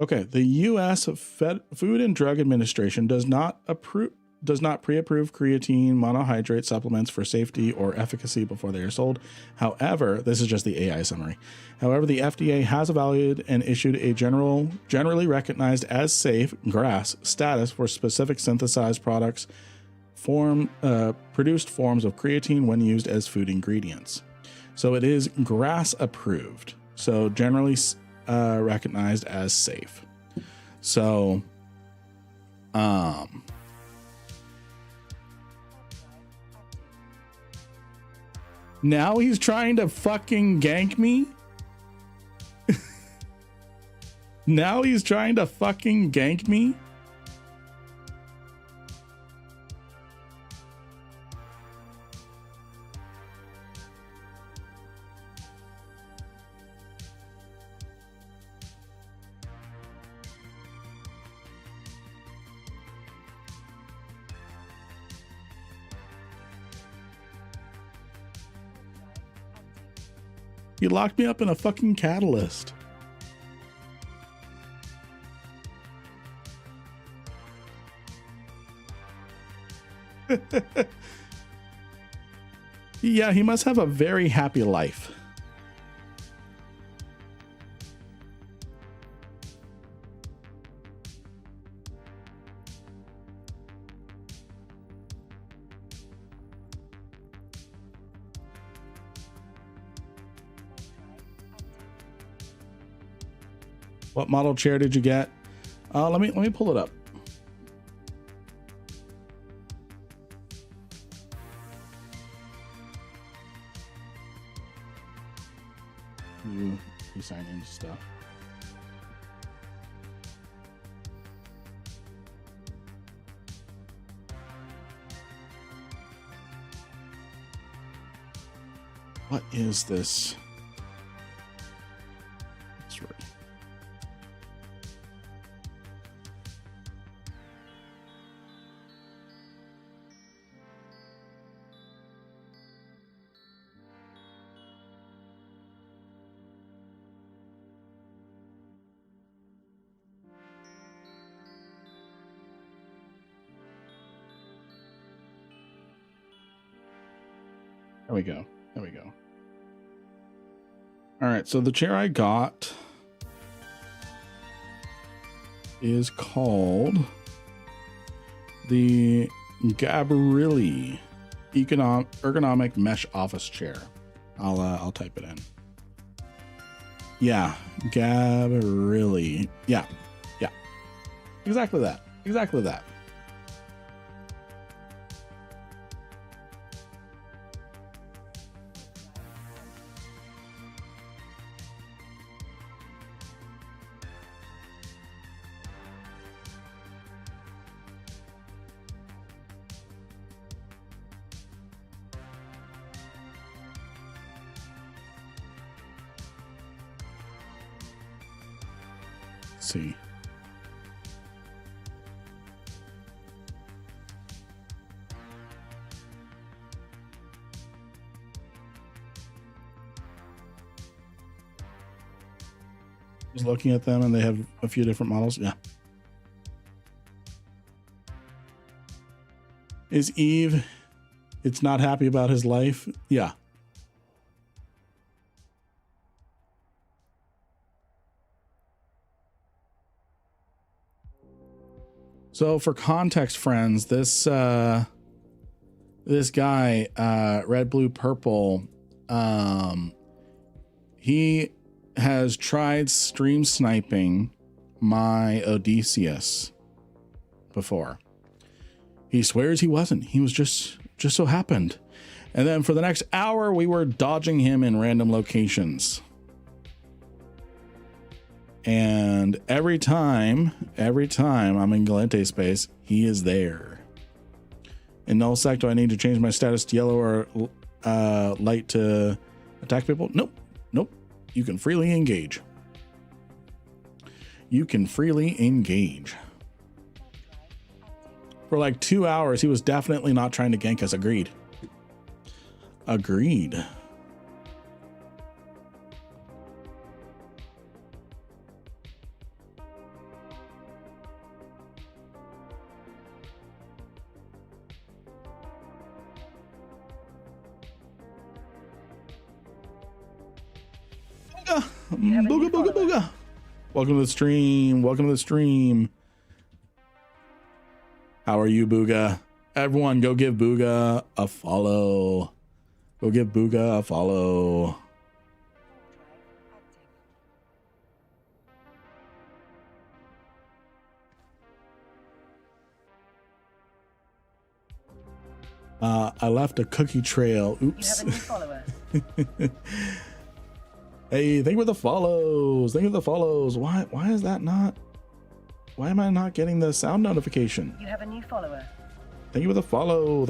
Okay, the U.S. Food and Drug Administration does not pre-approve creatine monohydrate supplements for safety or efficacy before they are sold. However, this is just the AI summary. However, the FDA has evaluated and issued a generally recognized as safe GRAS status for specific synthesized products, produced forms of creatine when used as food ingredients. So it is GRAS approved. So generally recognized as safe. So, now he's trying to fucking gank me. Now he's trying to fucking gank me. He locked me up in a fucking catalyst. Yeah, he must have a very happy life. What model chair did you get? Let me pull it up. You sign in stuff. What is this? That's right. There we go. There we go. All right. So the chair I got is called the Gabrielli ergonomic mesh office chair. I'll type it in. Yeah, Gabrielli. Yeah. Exactly that. Exactly that. See. Just looking at them and they have a few different models. Yeah. Is Eve, it's not happy about his life? Yeah. So for context, friends, this guy, red, blue, purple, he has tried stream sniping my Odysseus before. He swears he wasn't. He was just so happened. And then for the next hour, we were dodging him in random locations. And every time I'm in Galente space, he is there. In null sec, do I need to change my status to yellow or light to attack people? Nope. You can freely engage. For like 2 hours, he was definitely not trying to gank us. Agreed. Booga. Welcome to the stream. How are you, Booga? Everyone, go give Booga a follow. I left a cookie trail. Oops. You have a new follower. Hey, thank you for the follows. Why is that not? Why am I not getting the sound notification? You have a new follower. Thank you for the follow.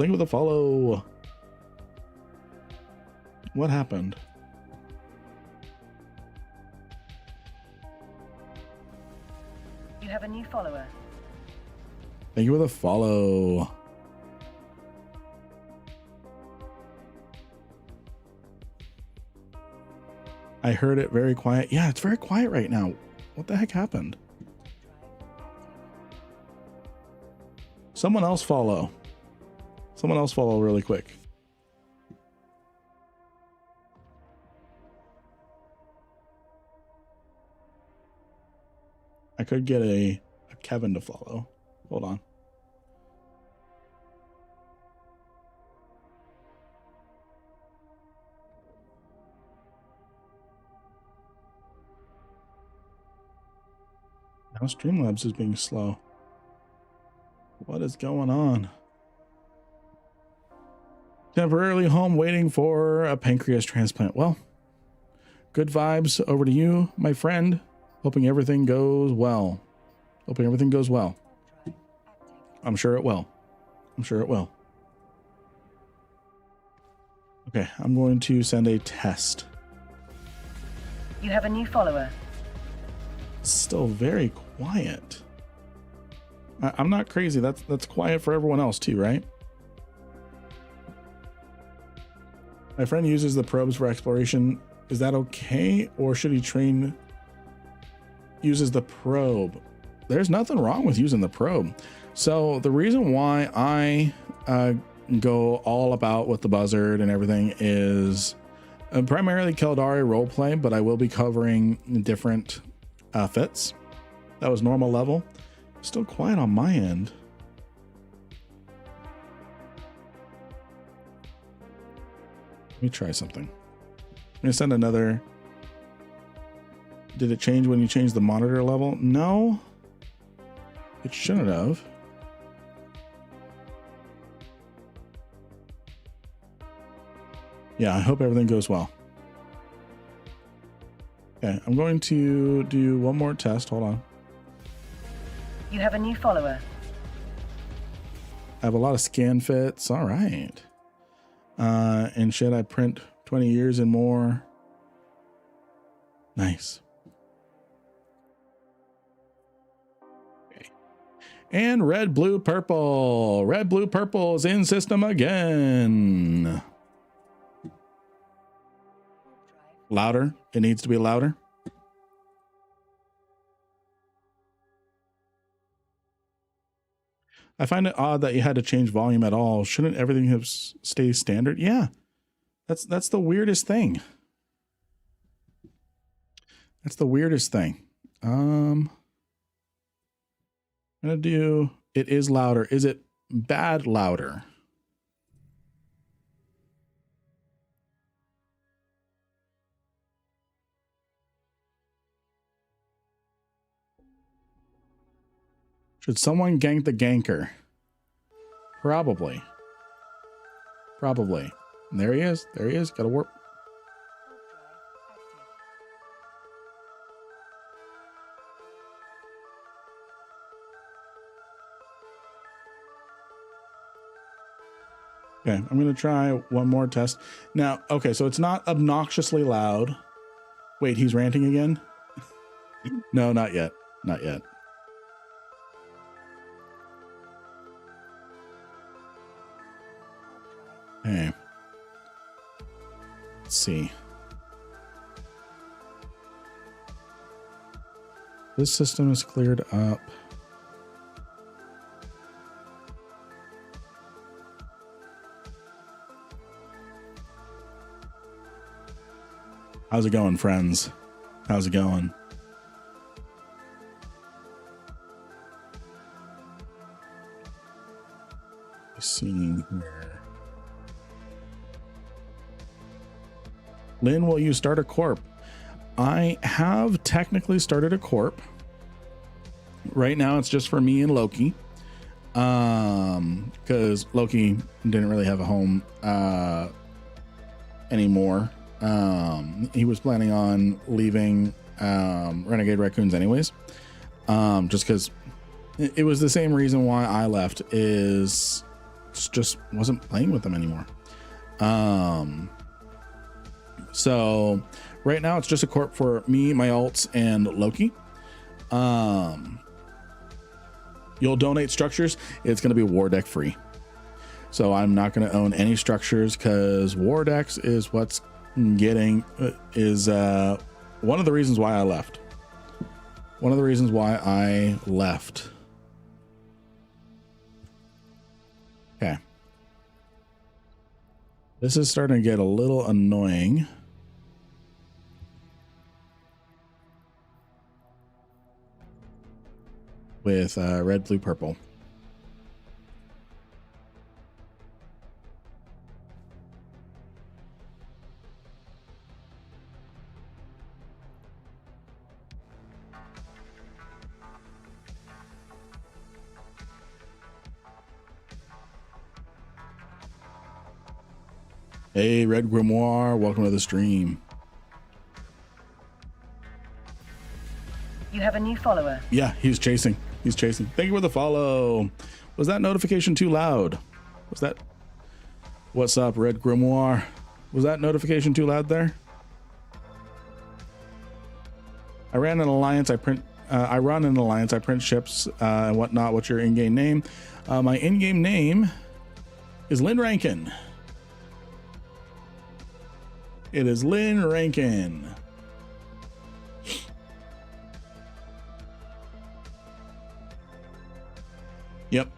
What happened? You have a new follower. Thank you for the follow. I heard it very quiet. Yeah, it's very quiet right now. What the heck happened? Someone else follow. Someone else follow really quick. I could get a Kevin to follow. Hold on. Now Streamlabs is being slow. What is going on? Temporarily home waiting for a pancreas transplant. Well, good vibes over to you, my friend. Hoping everything goes well. Hoping everything goes well. I'm sure it will. I'm sure it will. Okay, I'm going to send a test. You have a new follower. Still very quiet. I'm not crazy. That's quiet for everyone else too, right? My friend uses the probes for exploration. Is that okay? Or should he train... Uses the probe? There's nothing wrong with using the probe. So the reason why I go all about with the buzzard and everything is primarily Keldari roleplay, but I will be covering different fits. That was normal level. Still quiet on my end. Let me try something. I'm gonna send another. Did it change when you changed the monitor level? No, it shouldn't have. Yeah, I hope everything goes well. Okay, I'm going to do one more test. Hold on. You have a new follower. I have a lot of scan fits. All right. And should I print 20 years and more? Nice. Okay. And red, blue, purple. Red, blue, purple is in system again. Louder. It needs to be louder. I find it odd that you had to change volume at all. Shouldn't everything have stayed standard? Yeah, that's the weirdest thing. That's the weirdest thing. I'm gonna do. It is louder. Is it bad louder? Should someone gank the ganker? Probably. Probably. And there he is. There he is. Got to warp. Okay, I'm going to try one more test. Now, okay, so it's not obnoxiously loud. Wait, he's ranting again? No, not yet. Not yet. Hey, let's see. This system is cleared up. How's it going, friends? How's it going? Let's see here. Lynn, will you start a corp? I have technically started a corp. Right now it's just for me and Loki. Because Loki didn't really have a home anymore. He was planning on leaving Renegade Raccoons anyways. Just because it was the same reason why I left, is just wasn't playing with them anymore. So right now it's just a corp for me, my alts, and Loki. You'll donate structures. It's going to be war deck free. So I'm not going to own any structures because war decks is what's getting is one of the reasons why I left. One of the reasons why I left. Okay. This is starting to get a little annoying. With red, blue, purple. Hey, Red Grimoire, welcome to the stream. You have a new follower. Yeah, he's chasing. He's chasing. Thank you for the follow. Was that notification too loud? Was that... What's up, Red Grimoire? Was that notification too loud there? I ran an alliance. I run an alliance. I print ships and whatnot. What's your in-game name? My in-game name is Lynn Rankin. It is Lynn Rankin. Yep.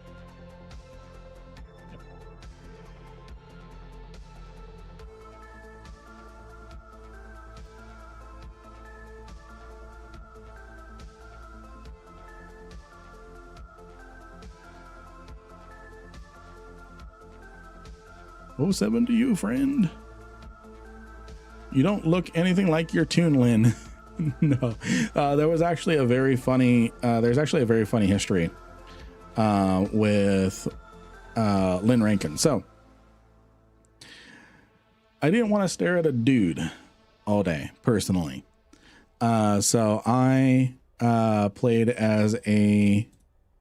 Oh, 07 to you, friend. You don't look anything like your tune, Lynn. No, there was actually a very funny. There's actually a very funny history with Lynn Rankin. So I didn't want to stare at a dude all day personally. So I played as a.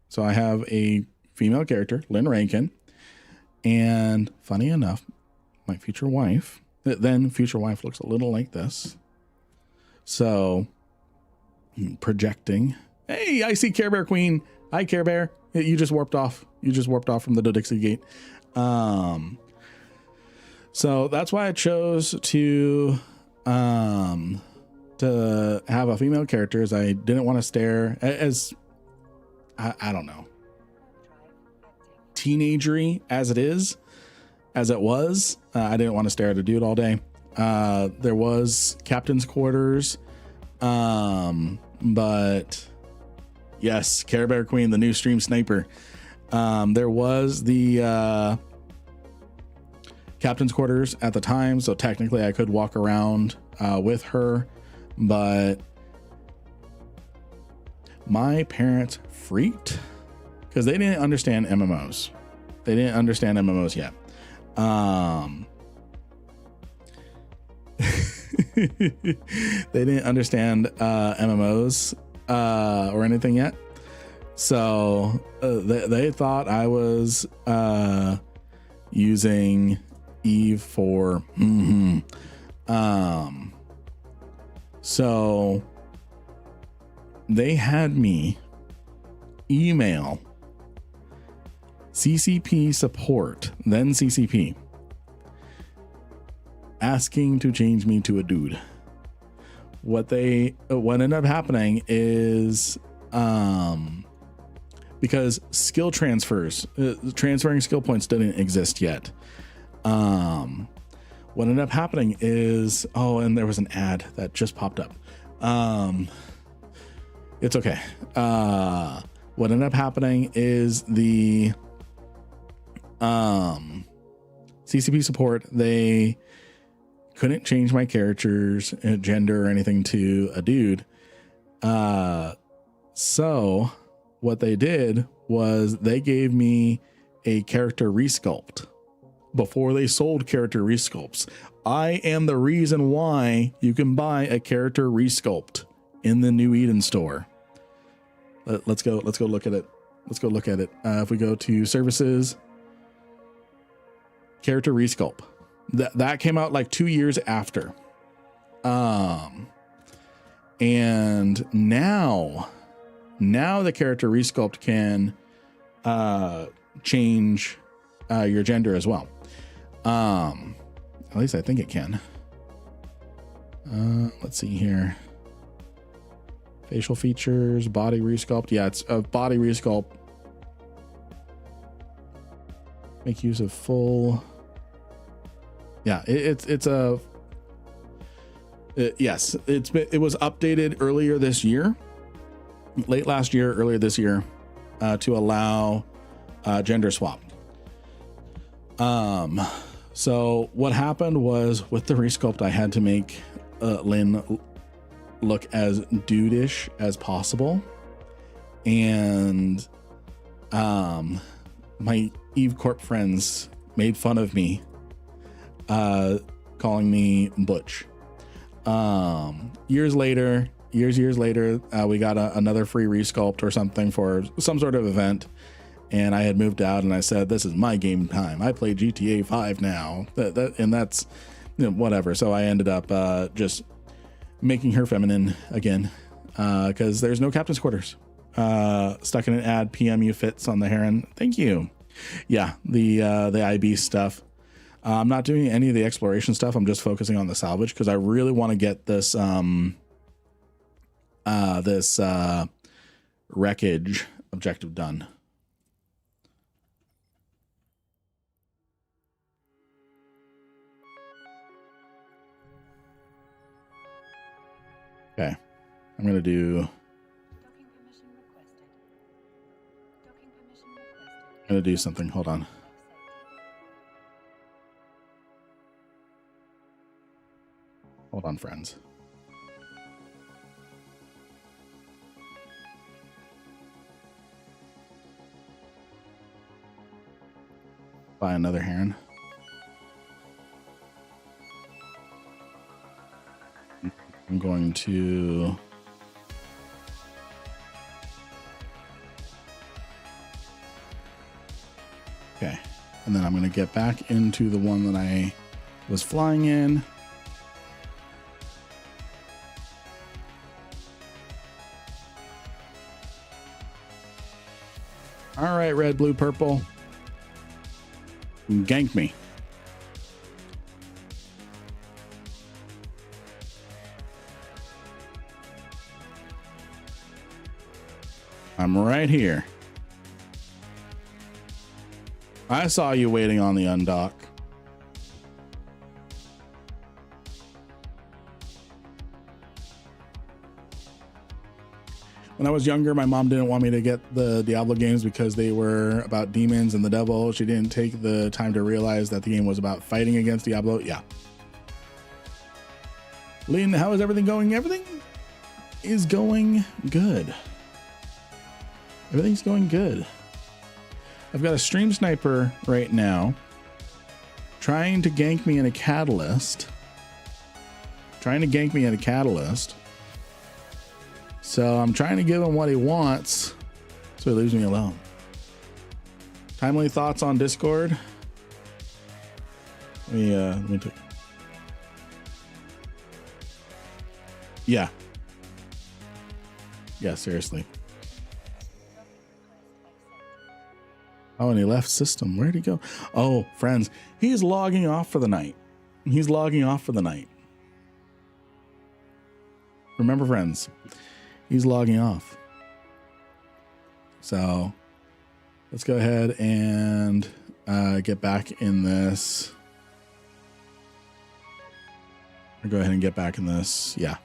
So I have a female character, Lynn Rankin, and funny enough, my future wife. Then future wife looks a little like this. So projecting. Hey, I see Care Bear Queen. Hi, Care Bear. You just warped off. You just warped off from the Dodixie Gate. So that's why I chose to have a female character, as I didn't want to stare as I don't know, teenagery as it is. As it was, I didn't want to stare at a dude all day. There was captain's quarters, but yes, Care Bear Queen, the new stream sniper. There was the captain's quarters at the time, so technically I could walk around with her, but my parents freaked because they didn't understand MMOs. They didn't understand MMOs yet. They didn't understand MMOs or anything yet, so they thought I was using EVE for so they had me email CCP support, then CCP, asking to change me to a dude. What ended up happening is because skill transfers, transferring skill points didn't exist yet. What ended up happening is, oh, and there was an ad that just popped up. It's okay. What ended up happening is the CCP support, they couldn't change my character's gender or anything to a dude. So what they did was they gave me a character resculpt before they sold character resculpts. I am the reason why you can buy a character resculpt in the New Eden store. Let's go look at it. Let's go look at it. If we go to services, character resculpt, that came out like 2 years after. And now the character resculpt can change your gender as well. At least I think it can. Let's see here. Facial features, body resculpt. Yeah, it's a body resculpt. Make use of full. Yeah, it was updated earlier this year, late last year, earlier this year, to allow gender swap. So what happened was with the resculpt, I had to make Lynn look as dude-ish as possible, and my Eve Corp friends made fun of me, calling me Butch. Years later, we got another free resculpt or something for some sort of event, and I had moved out, and I said, "This is my game time. I play GTA 5 now." And that's, you know, whatever. So I ended up just making her feminine again, because there's no captain's quarters. Stuck in an ad. PMU fits on the Heron. Thank you. Yeah, the IB stuff. I'm not doing any of the exploration stuff. I'm just focusing on the salvage because I really want to get this wreckage objective done. Okay, I'm gonna do. I'm gonna do something. Hold on. Hold on, friends. Buy another Heron. I'm going to. Okay. And then I'm going to get back into the one that I was flying in. All right, red, blue, purple. Gank me. I'm right here. I saw you waiting on the undock. When I was younger, my mom didn't want me to get the Diablo games because they were about demons and the devil. She didn't take the time to realize that the game was about fighting against Diablo. Yeah. Lynn, how is everything going? Everything is going good. Everything's going good. I've got a stream sniper right now trying to gank me in a catalyst. So I'm trying to give him what he wants so he leaves me alone. Timely thoughts on Discord. Let me take. Yeah. Yeah, seriously. Oh, and he left system. Where'd he go? Oh, friends, he's logging off for the night. Remember, friends, he's logging off. So let's go ahead and get back in this. Or go ahead and get back in this. Yeah.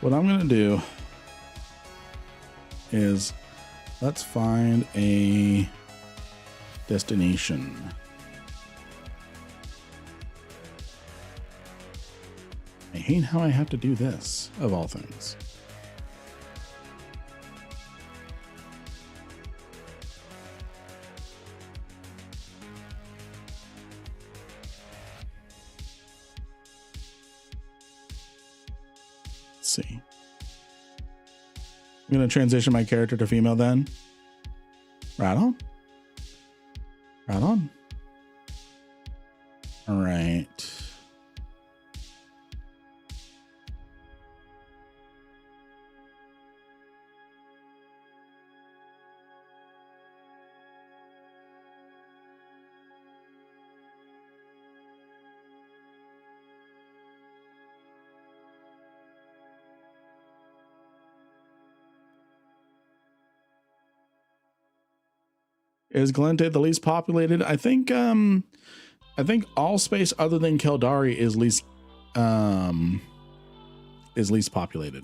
What I'm going to do is let's find a destination. I hate how I have to do this, of all things. See. I'm going to transition my character to female then. Right on. Right on. All right. Is Galente the least populated? I think all space other than Keldari is least populated.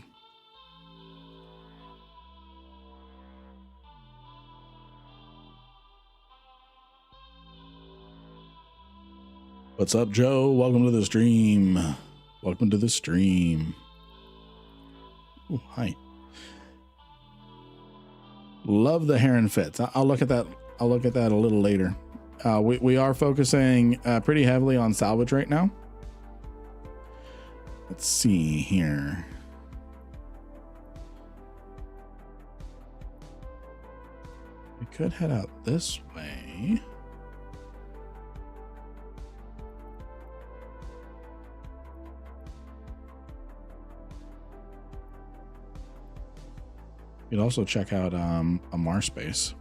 What's up, Joe? Welcome to the stream. Welcome to the stream. Oh, hi. Love the Heron fits. I'll look at that. I'll look at that a little later. We are focusing pretty heavily on salvage right now. Let's see here. We could head out this way. You could also check out a Mars space.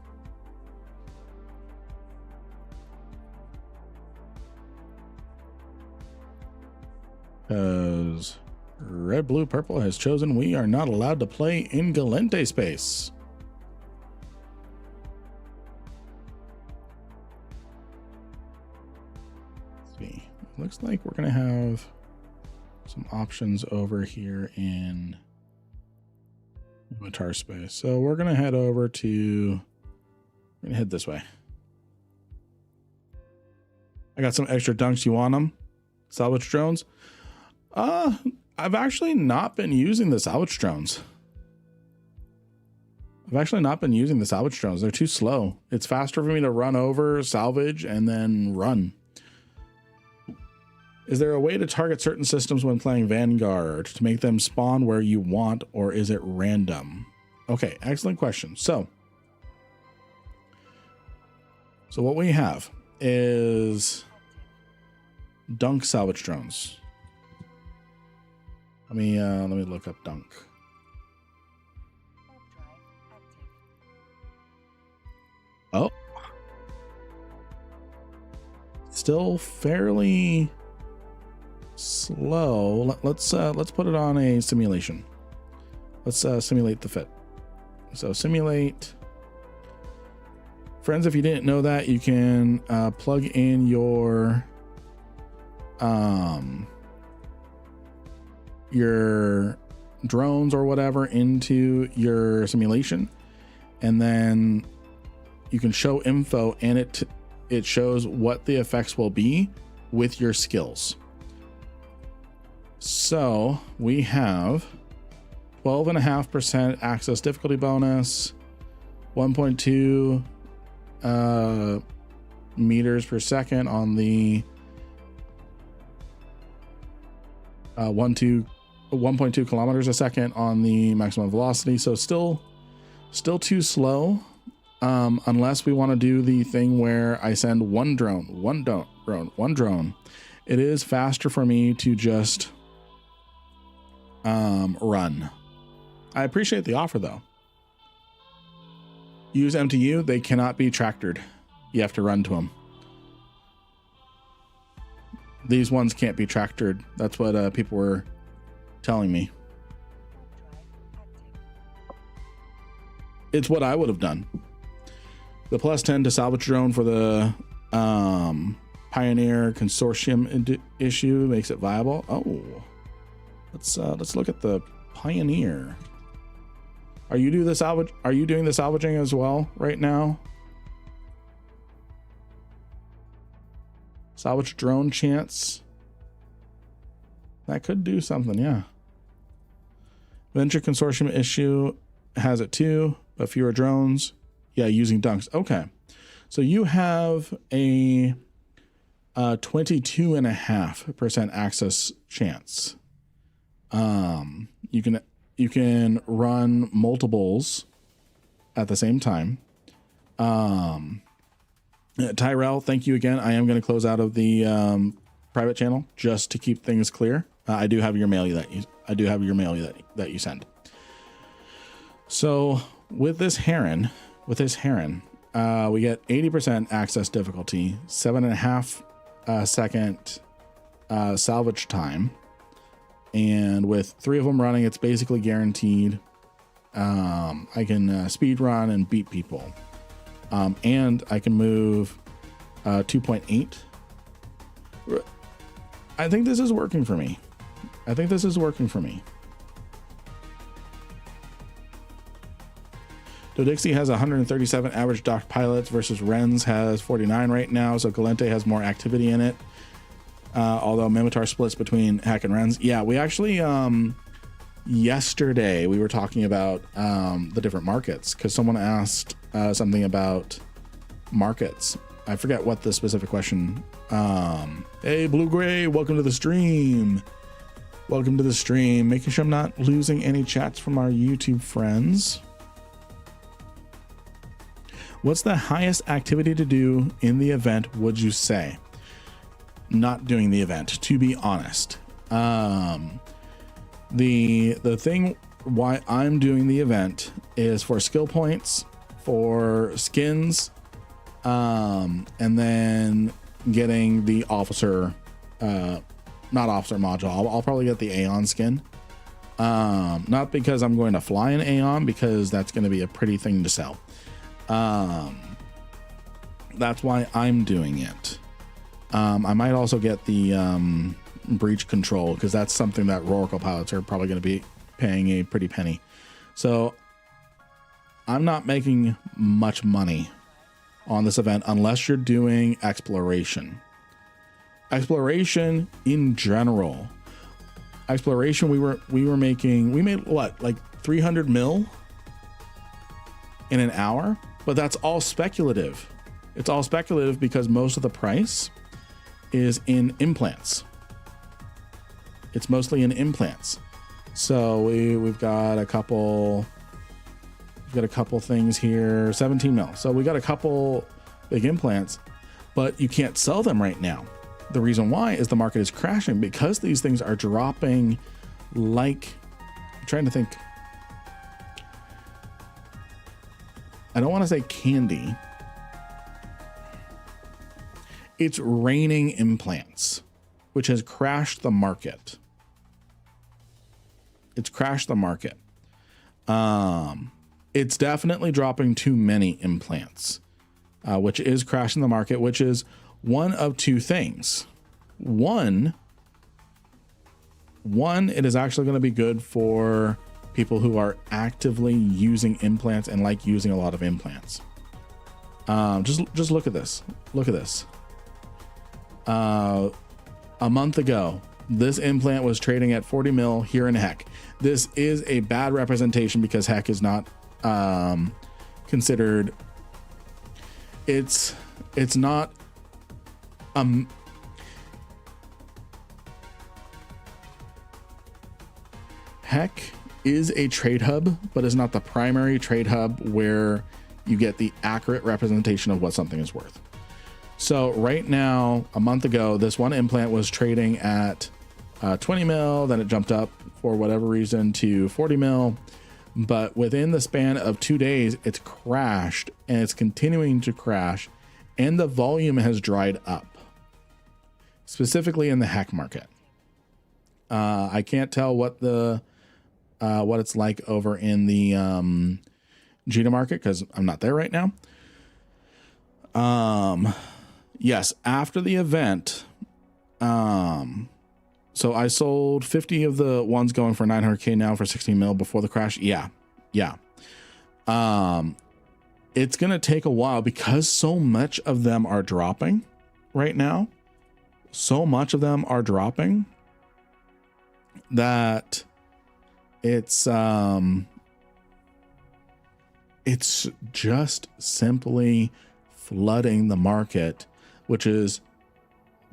Because Red, Blue, Purple has chosen we are not allowed to play in Galente space. Let's see. Looks like we're going to have some options over here in Matar space. So we're going to head over to, we're going to head this way. I got some extra dunks. You want them? Salvage drones? I've actually not been using the salvage drones. They're too slow. It's faster for me to run over, salvage, and then run. Is there a way to target certain systems when playing Vanguard to make them spawn where you want, or is it random? Okay, excellent question. So what we have is dunk salvage drones. Let me look up dunk. Oh, still fairly slow. Let's put it on a simulation. Let's simulate the fit. So simulate. Friends, if you didn't know that, you can plug in your drones or whatever into your simulation, and then you can show info, and it shows what the effects will be with your skills. So we have 12.5% access difficulty bonus, 1.2 meters per second on the 1.2 kilometers a second on the maximum velocity. So still too slow, unless we want to do the thing where I send one drone. It is faster for me to just run. I appreciate the offer though. Use MTU, they cannot be tractored. You have to run to them. These ones can't be tractored. That's what people were telling me. It's what I would have done. The +10 to salvage drone for the Pioneer Consortium issue makes it viable. Oh, let's look at the Pioneer. Are you doing the salvaging as well right now? Salvage drone chance. That could do something, yeah. Venture Consortium issue has it too, but fewer drones. Yeah, using dunks. Okay. So you have a 22.5% access chance. You can run multiples at the same time. Tyrell, thank you again. I am going to close out of the private channel just to keep things clear. I do have your mail that you send. So with this heron, we get 80% access difficulty, 7.5 second salvage time, and with 3 of them running, it's basically guaranteed. I can speed run and beat people, and I can move 2.8. I think this is working for me. Dodixie has 137 average docked pilots versus Ren's has 49 right now. So Galente has more activity in it. Although Mimitar splits between Heck and Ren's. Yeah, we actually, yesterday we were talking about the different markets because someone asked something about markets. I forget what the specific question. Hey, Blue Gray, welcome to the stream. Making sure I'm not losing any chats from our YouTube friends. What's the highest activity to do in the event, would you say? Not doing the event, to be honest. The thing why I'm doing the event is for skill points, for skins, and then getting the officer, not officer module. I'll probably get the Aeon skin. Not because I'm going to fly an Aeon, because that's going to be a pretty thing to sell. That's why I'm doing it. I might also get the breach control, because that's something that Roracle pilots are probably going to be paying a pretty penny. So I'm not making much money on this event unless you're doing exploration. Exploration in general. Exploration, we made what, like 300 mil in an hour? But that's all speculative. It's all speculative because most of the price is in implants. It's mostly in implants. So we've got a couple things here, 17 mil. So we got a couple big implants, but you can't sell them right now. The reason why is the market is crashing because these things are dropping like, I'm trying to think. I don't want to say candy. It's raining implants, which has crashed the market. It's crashed the market. It's definitely dropping too many implants, which is crashing the market, which is one of two things. One, it is actually going to be good for people who are actively using implants and like using a lot of implants. Just look at this. Look at this. A month ago, this implant was trading at 40 mil here in Heck. This is a bad representation because Heck is not considered. It's not. Heck is a trade hub, but is not the primary trade hub where you get the accurate representation of what something is worth. So right now, a month ago, this one implant was trading at 20 mil, then it jumped up for whatever reason to 40 mil. But within the span of 2 days, it's crashed and it's continuing to crash, and the volume has dried up, specifically in the Heck market. I can't tell what it's like over in the Gita market because I'm not there right now. Yes, after the event, so I sold 50 of the ones going for 900K now for 16 mil before the crash. Yeah. It's going to take a while because so much of them are dropping right now. So much of them are dropping that it's just simply flooding the market, which is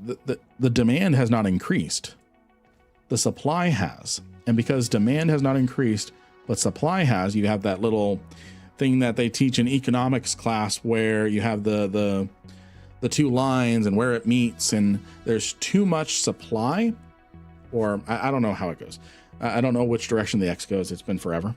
the demand has not increased. The supply has. And because demand has not increased, but supply has, you have that little thing that they teach in economics class where you have the the two lines and where it meets, and there's too much supply, or I don't know how it goes. I don't know which direction the X goes. It's been forever.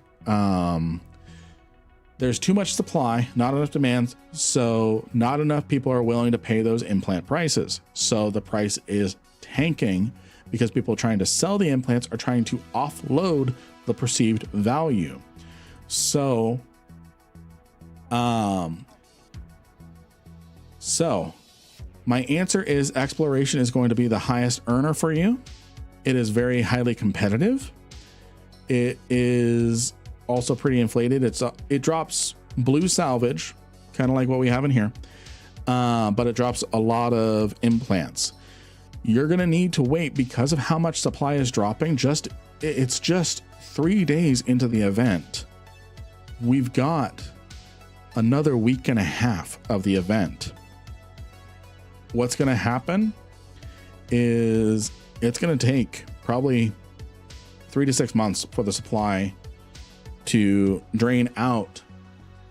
There's too much supply, not enough demand, so not enough people are willing to pay those implant prices. So the price is tanking because people trying to sell the implants are trying to offload the perceived value. So my answer is exploration is going to be the highest earner for you. It is very highly competitive. It is also pretty inflated. It drops blue salvage, kind of like what we have in here, but it drops a lot of implants. You're going to need to wait because of how much supply is dropping. It's just 3 days into the event. We've got another week and a half of the event. What's going to happen is it's going to take probably 3 to 6 months for the supply to drain out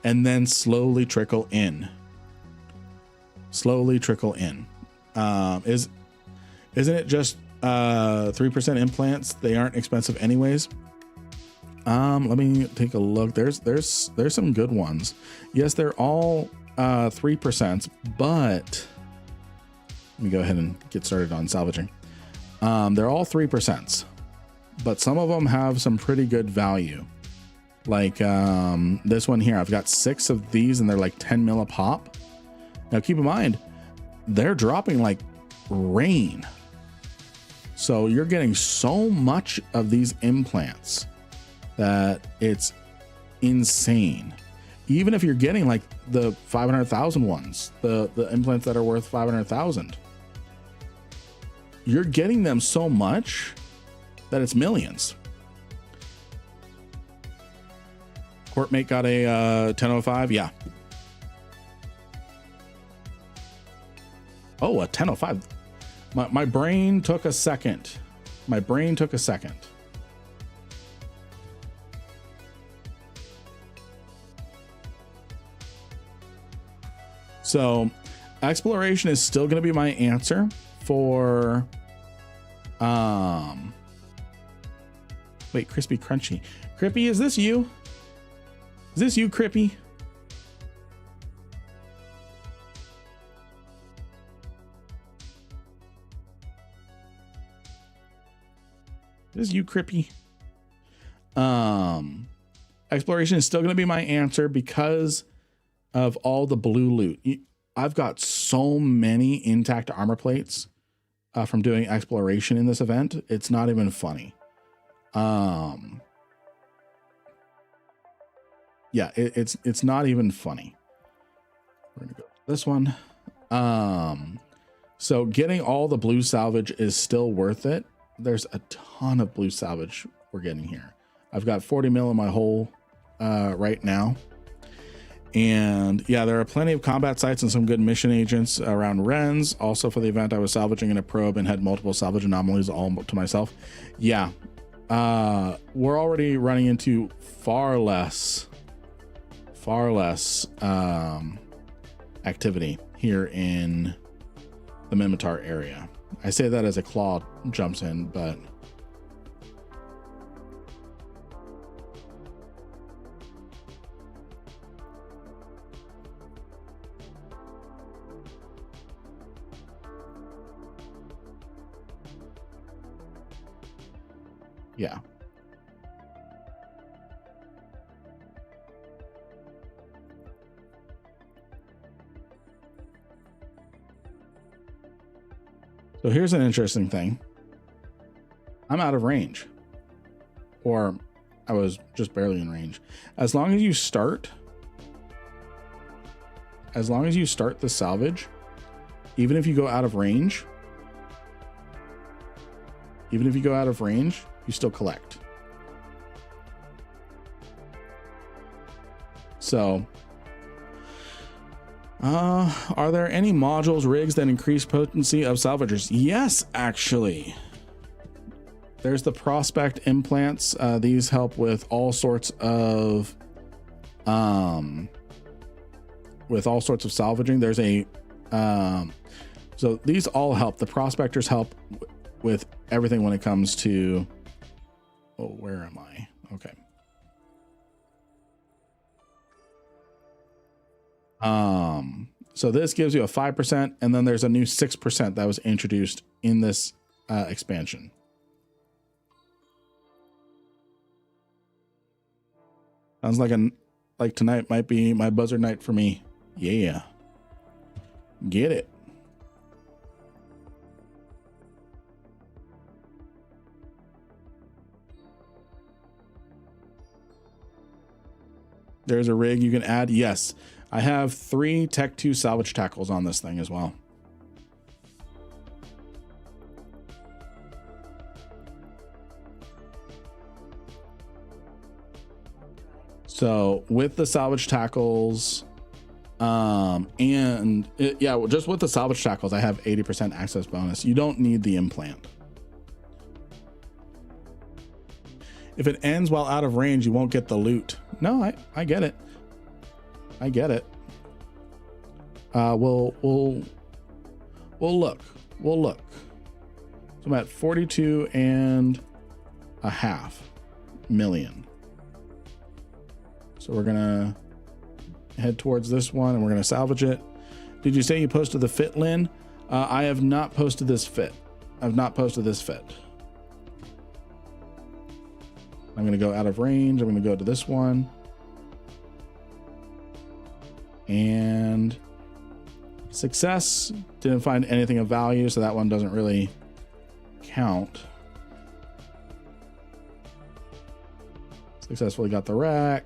and then slowly trickle in. Isn't it just 3% implants? They aren't expensive anyways. Let me take a look. There's some good ones. Yes, they're all 3%, but let me go ahead and get started on salvaging. They're all 3%, but some of them have some pretty good value. Like this one here, I've got 6 of these and they're like 10 mil a pop. Now keep in mind, they're dropping like rain. So you're getting so much of these implants that it's insane. Even if you're getting like the 500,000 ones, the implants that are worth 500,000, you're getting them so much that it's millions. Courtmate got a 1005. Yeah. Oh, a 1005. My brain took a second. So exploration is still going to be my answer for, wait, crispy crunchy. Crippy, is this you? Is this you, Crippy? This is you, Crippy. Exploration is still going to be my answer because of all the blue loot. I've got so many intact armor plates from doing exploration in this event. It's not even funny. Yeah, it's not even funny. We're gonna go to this one. So getting all the blue salvage is still worth it. There's a ton of blue salvage we're getting here. I've got 40 mil in my hole right now. And yeah, there are plenty of combat sites and some good mission agents around Rennes. Also for the event, I was salvaging in a probe and had multiple salvage anomalies all to myself. Yeah, we're already running into far less activity here in the Minmatar area. I say that as a claw jumps in, but yeah. So here's an interesting thing. I'm out of range, or I was just barely in range. As long as you start the salvage, even if you go out of range, you still collect. So, are there any modules, rigs that increase potency of salvagers? Yes, actually. There's the prospect implants. These help with all sorts of salvaging. There's a So these all help. The prospectors help with everything when it comes to, oh, where am I? Okay. So this gives you a 5%, and then there's a new 6% that was introduced in this expansion. Sounds like tonight might be my buzzer night for me. Yeah. Get it. There's a rig you can add. Yes. I have 3 Tech 2 salvage tackles on this thing as well. So with the salvage tackles, just with the salvage tackles, I have 80% access bonus. You don't need the implant. If it ends while out of range, you won't get the loot. No, I get it. I get it. We'll look. So I'm at 42.5 million. So we're gonna head towards this one and we're gonna salvage it. Did you say you posted the fit, Lynn? I have not posted this fit. I've not posted this fit. I'm gonna go out of range. I'm gonna go to this one. And success, didn't find anything of value, so that one doesn't really count. Successfully got the rack.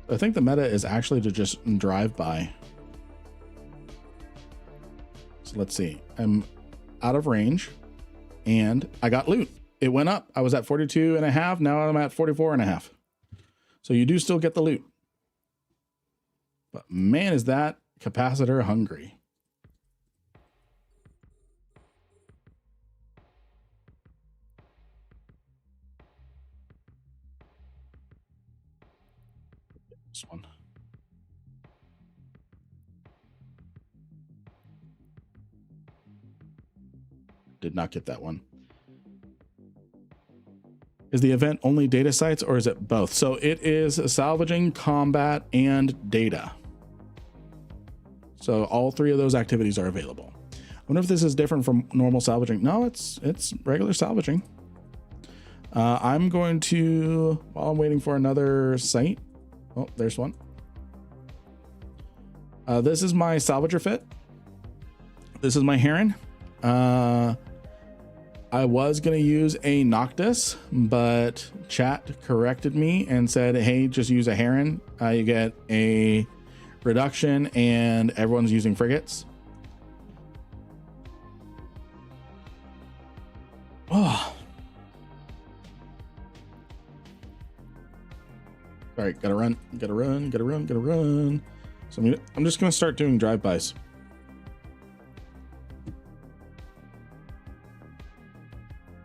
I think the meta is actually to just drive by. So let's see. I'm out of range and I got loot. It went up. I was at 42.5. Now I'm at 44.5. So you do still get the loot. But man, is that capacitor hungry. This one. Did not get that one. Is the event only data sites or is it both? So it is salvaging, combat, and data. So all 3 of those activities are available. I wonder if this is different from normal salvaging. No, it's regular salvaging. I'm going to, while I'm waiting for another site. Oh, there's one. This is my salvager fit. This is my heron. I was going to use a Noctis, but chat corrected me and said, hey, just use a heron. You get a reduction and everyone's using frigates. Oh. All right, gotta run. So I'm just going to start doing drive-bys.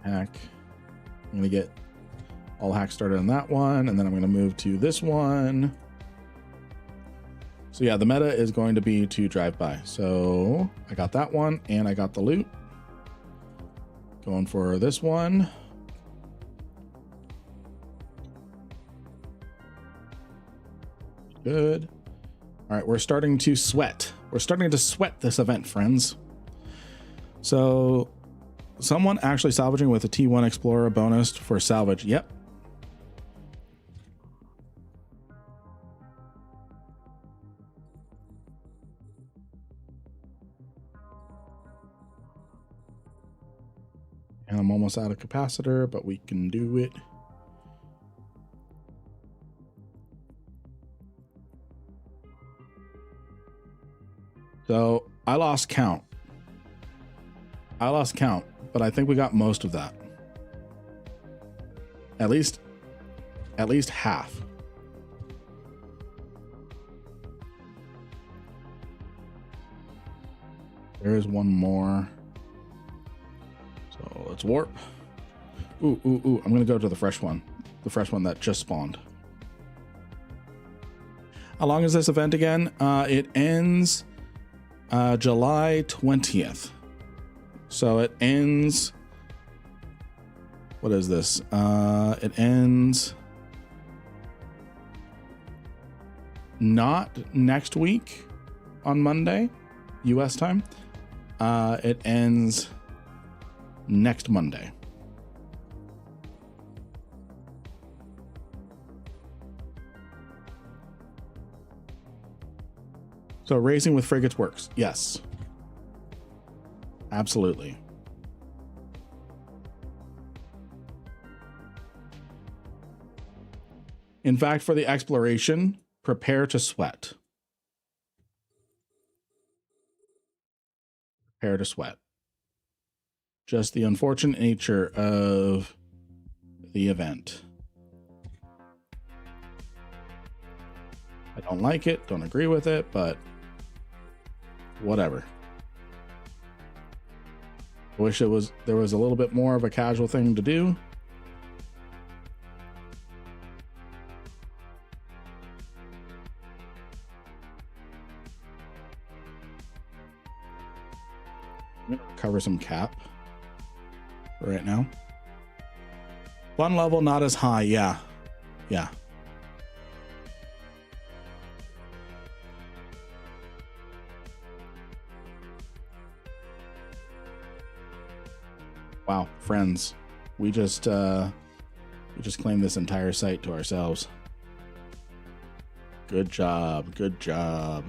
Hack. I'm going to get all hack started on that one, and then I'm going to move to this one. So yeah, the meta is going to be to drive by. So I got that one and I got the loot. Going for this one. Good. All right, we're starting to sweat. We're starting to sweat this event, friends. So someone actually salvaging with a T1 Explorer bonus for salvage. Yep. And I'm almost out of capacitor, but we can do it. So I lost count. But I think we got most of that. At least half. There is one more. So let's warp. Ooh. I'm gonna go to the fresh one. The fresh one that just spawned. How long is this event again? It ends July 20th. So it ends, what is this? It ends not next week on Monday, US time. It ends next Monday. So racing with frigates works. Yes. Absolutely. In fact, for the exploration, prepare to sweat. Prepare to sweat. Just the unfortunate nature of the event. I don't like it, don't agree with it, but whatever. I wish there was a little bit more of a casual thing to do. I'm gonna recover some cap for right now. Fun level not as high. Yeah. Wow, friends, we just claimed this entire site to ourselves. Good job, good job.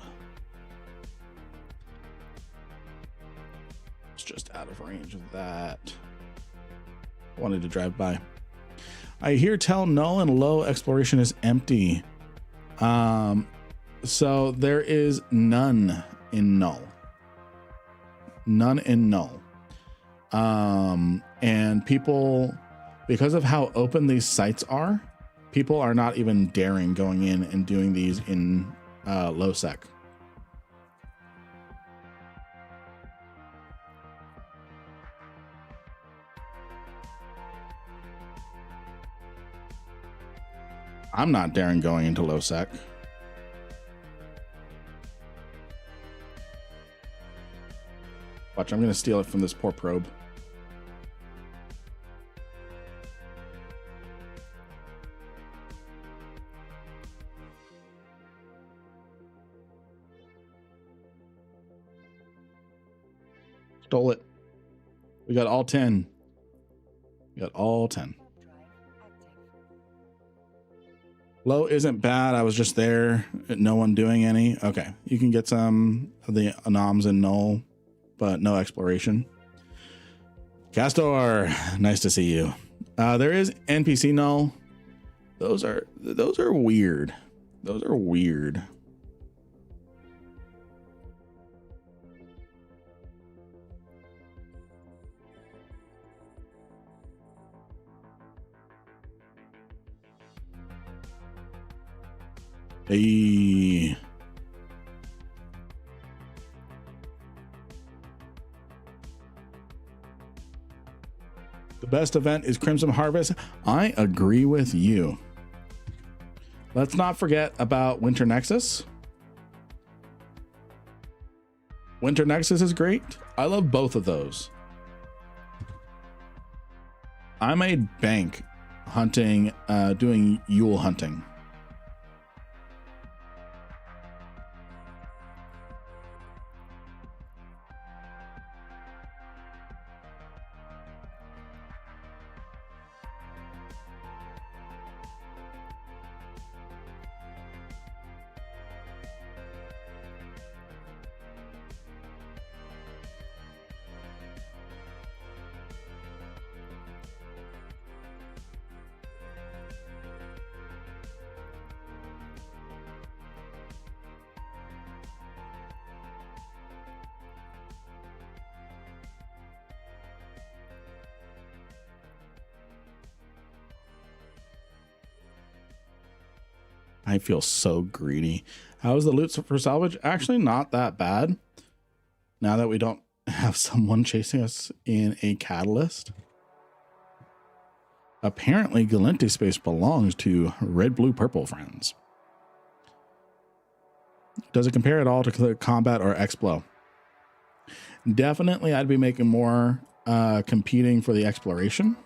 It's just out of range of that. Wanted to drive by. I hear tell null and low exploration is empty. So there is none in null. None in null. And people, because of how open these sites are, people are not even daring going in and doing these in low sec. I'm not daring going into low sec. Watch, I'm going to steal it from this poor probe. Stole it. We got all 10. We got all 10. Low isn't bad. I was just there. No one doing any. Okay. You can get some of the anoms in null, but no exploration. Castor, nice to see you. There is NPC null. Those are weird. Those are weird. Hey. The best event is Crimson Harvest. I agree with you. Let's not forget about Winter Nexus. Winter Nexus is great. I love both of those. I made bank hunting, doing Yule hunting. I feel so greedy. How is the loot for salvage? Actually, not that bad. Now that we don't have someone chasing us in a catalyst. Apparently, Galenti space belongs to red, blue, purple friends. Does it compare at all to combat or X-Blow? Definitely, I'd be making more competing for the exploration.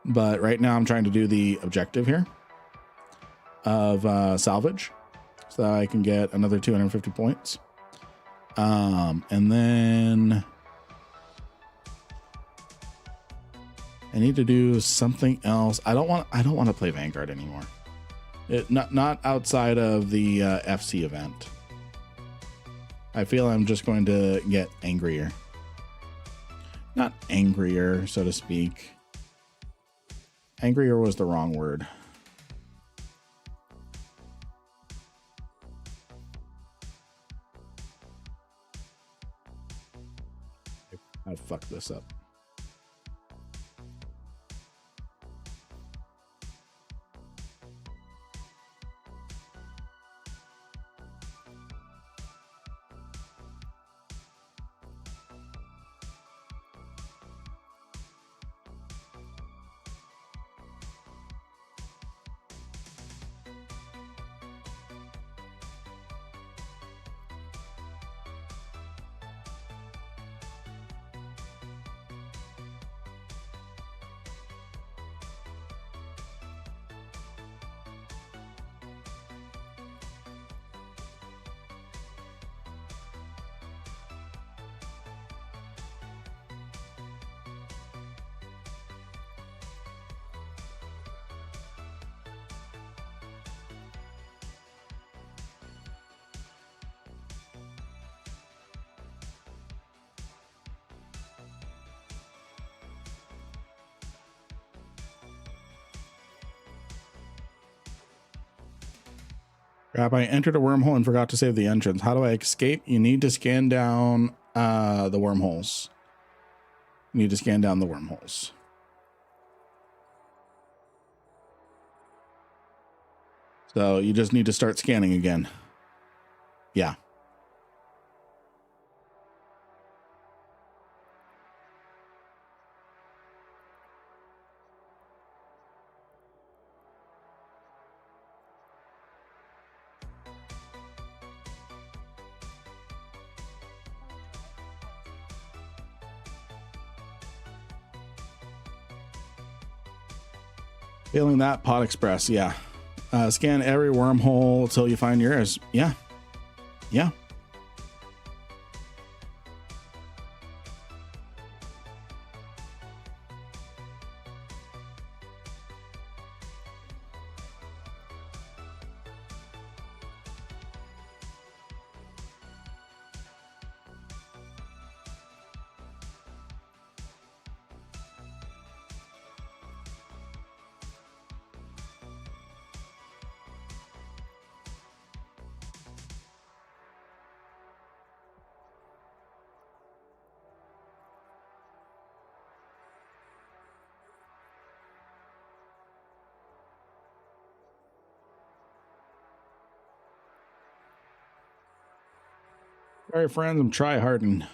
But right now I'm trying to do the objective here of salvage so that I can get another 250 points. And then I need to do something else. I don't want to play Vanguard anymore. Not outside of the FC event. I feel I'm just going to get angrier. Not angrier, so to speak. Angrier was the wrong word. I fucked this up. Crap, I entered a wormhole and forgot to save the entrance. How do I escape? You need to scan down the wormholes. You need to scan down the wormholes. So you just need to start scanning again. Yeah. Failing that, Pod Express, yeah. Scan every wormhole till you find yours. Yeah. Yeah. All right, friends, I'm try-harding.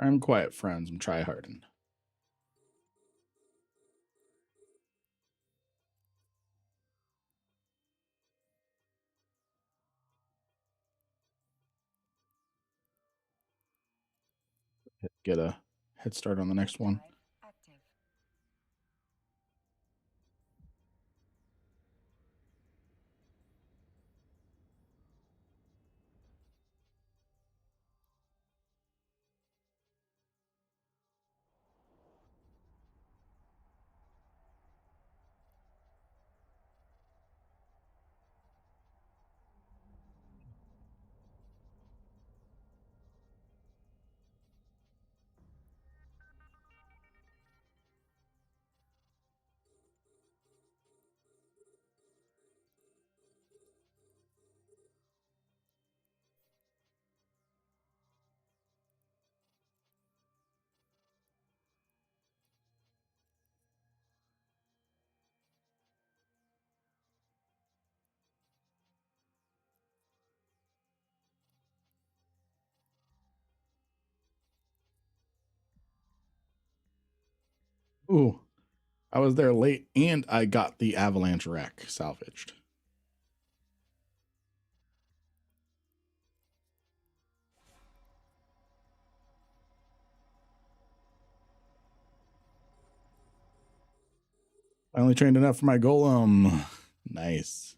I'm quiet, friends. I'm try-harding. Get a head start on the next one. Ooh, I was there late and I got the avalanche wreck salvaged. I only trained enough for my golem. Nice.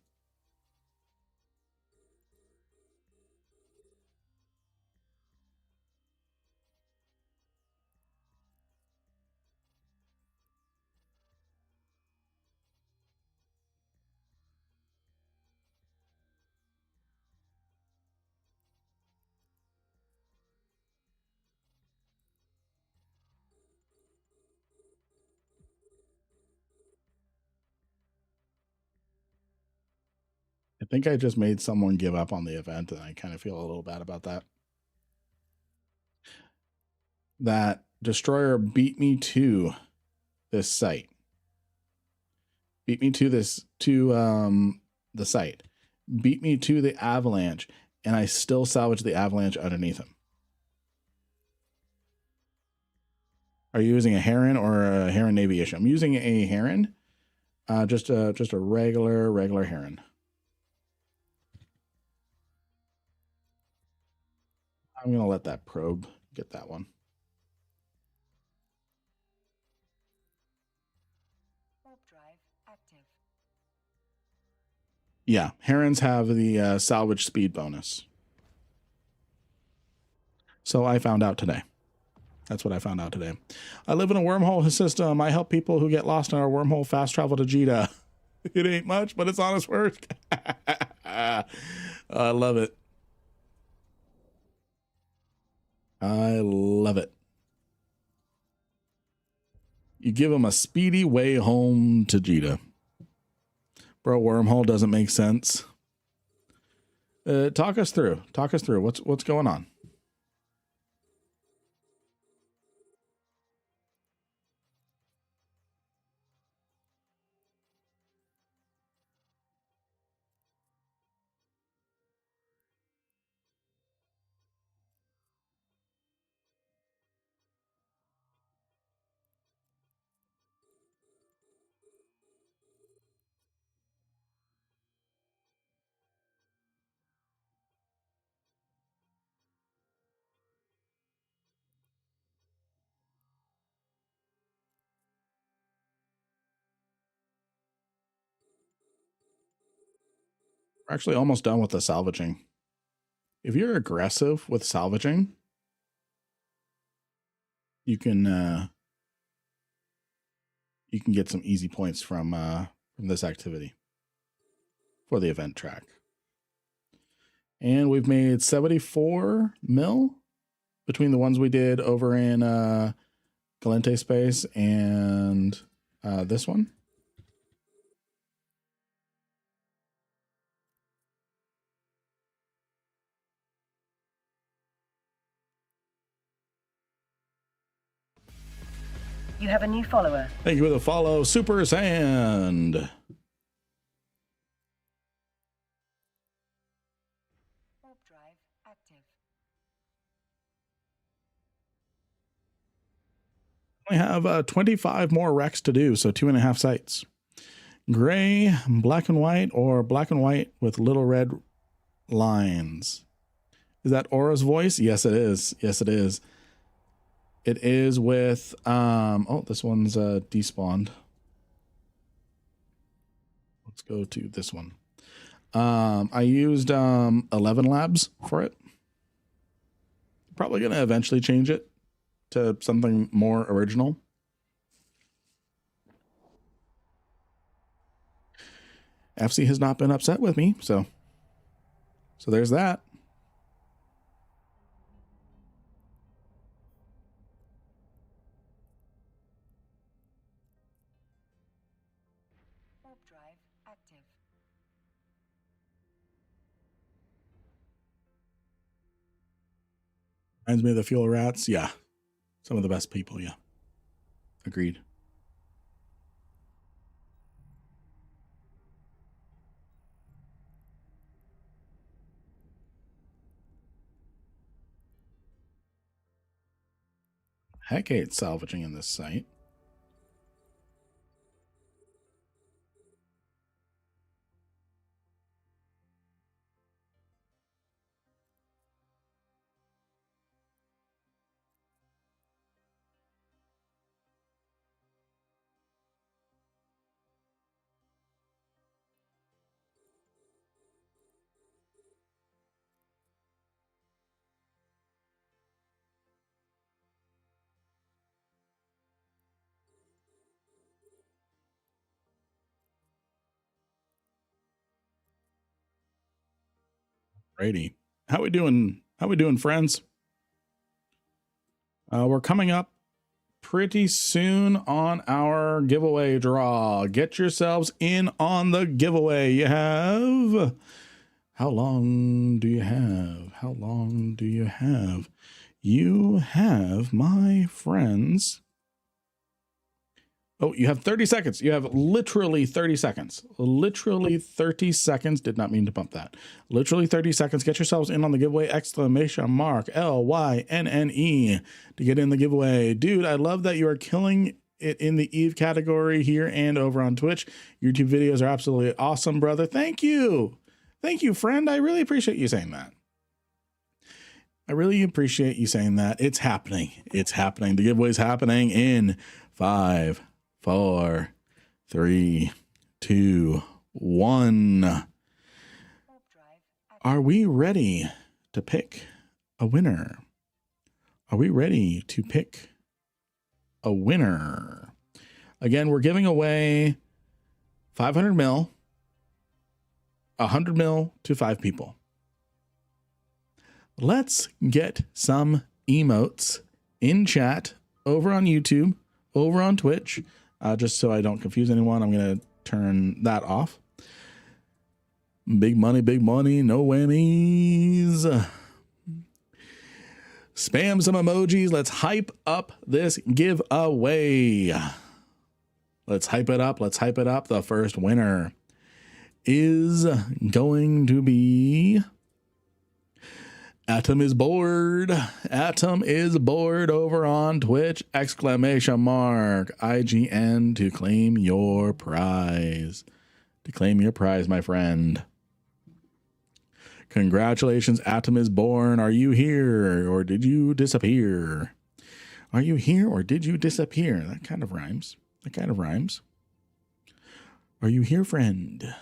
I think I just made someone give up on the event, and I kind of feel a little bad about that. That destroyer beat me to this site. Beat me to the site. Beat me to the avalanche, and I still salvaged the avalanche underneath him. Are you using a heron or a heron navy issue? I'm using a heron, just a regular heron. I'm gonna let that probe get that one. Warp drive active. Yeah, herons have the salvage speed bonus. So I found out today. That's what I found out today. I live in a wormhole system. I help people who get lost in our wormhole fast travel to Jita. It ain't much, but it's honest work. I love it. I love it. You give them a speedy way home to Jita. Bro, wormhole doesn't make sense. Talk us through. What's going on? We're actually almost done with the salvaging. If you're aggressive with salvaging, you can get some easy points from this activity for the event track. And we've made 74 mil between the ones we did over in Galente Space and this one. You have a new follower. Thank you for the follow, Super Sand. Warp drive active. We have 25 more wrecks to do, so 2.5 sites. Gray, black and white, or black and white with little red lines. Is that Aura's voice? Yes, it is. Yes, it is. It is with, oh, this one's despawned. Let's go to this one. I used 11 labs for it. Probably going to eventually change it to something more original. FC has not been upset with me, so there's that. Warp drive active. Reminds me of the Fuel Rats. Yeah. Some of the best people. Yeah. Agreed. Heck, it's salvaging in this site. Alrighty. How we doing? How we doing, friends? We're coming up pretty soon on our giveaway draw. Get yourselves in on the giveaway. You have... How long do you have? How long do you have? You have, my friends... Oh, you have 30 seconds. You have literally 30 seconds. Literally 30 seconds. Did not mean to bump that. Literally 30 seconds. Get yourselves in on the giveaway. Exclamation mark LYNNE to get in the giveaway. Dude, I love that you are killing it in the EVE category here and over on Twitch. YouTube videos are absolutely awesome, brother. Thank you. Thank you, friend. I really appreciate you saying that. I really appreciate you saying that. It's happening. It's happening. The giveaway is happening in 5, 4, 3, 2, 1. Are we ready to pick a winner? Are we ready to pick a winner? Again, we're giving away 500 mil, 100 mil to 5 people. Let's get some emotes in chat over on YouTube, over on Twitch. Just so I don't confuse anyone, I'm going to turn that off. Big money, no whammies. Spam some emojis. Let's hype up this giveaway. Let's hype it up. Let's hype it up. The first winner is going to be... Atom is bored. Atom is bored over on Twitch. Exclamation mark IGN to claim your prize. To claim your prize, my friend. Congratulations, Atom is born. Are you here or did you disappear? Are you here or did you disappear? That kind of rhymes. That kind of rhymes. Are you here, friend?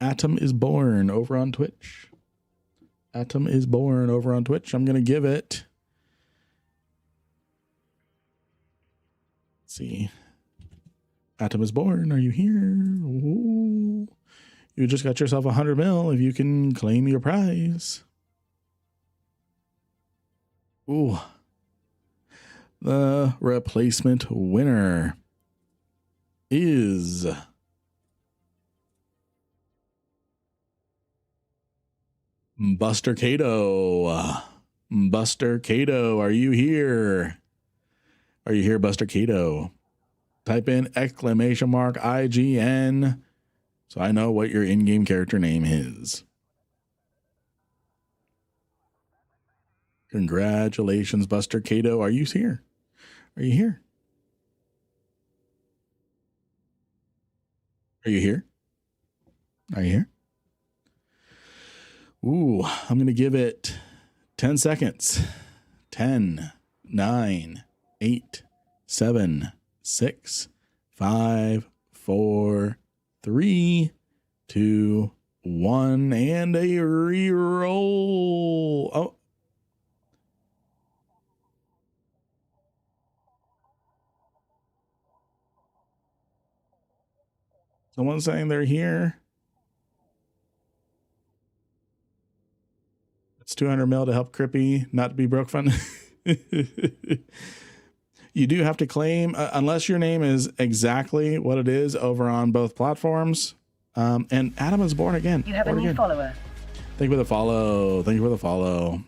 Atom is born over on Twitch. Atom is born over on Twitch. I'm going to give it. Let's see. Atom is born. Are you here? Ooh. You just got yourself 100 mil if you can claim your prize. Ooh. The replacement winner is... Buster Cato. Buster Cato, are you here? Are you here, Buster Cato? Type in exclamation mark IGN so I know what your in-game character name is. Congratulations, Buster Cato. Are you here? Are you here? Are you here? Are you here? Ooh, I'm going to give it 10 seconds. 10, 9, 8, 7, 6, 5, 4, 3, 2, 1, and a re-roll. Oh. Someone's saying they're here. It's 200 mil to help Crippy not to be broke fun. You do have to claim, unless your name is exactly what it is over on both platforms. And Adam is born again. You have a new follower. Thank you for the follow. Thank you for the follow.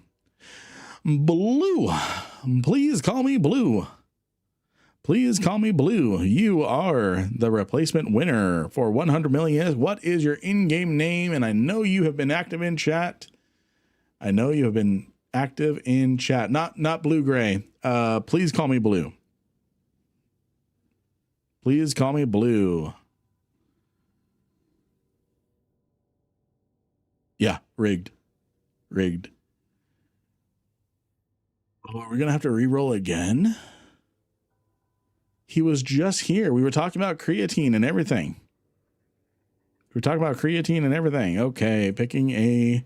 Blue. Please call me Blue. Please call me Blue. You are the replacement winner for 100 million. What is your in-game name? And I know you have been active in chat. I know you have been active in chat. Not Blue Gray. Please call me Blue. Please call me Blue. Yeah, rigged. Rigged. Oh, we're going to have to re-roll again? He was just here. We were talking about creatine and everything. We were talking about creatine and everything. Okay, picking a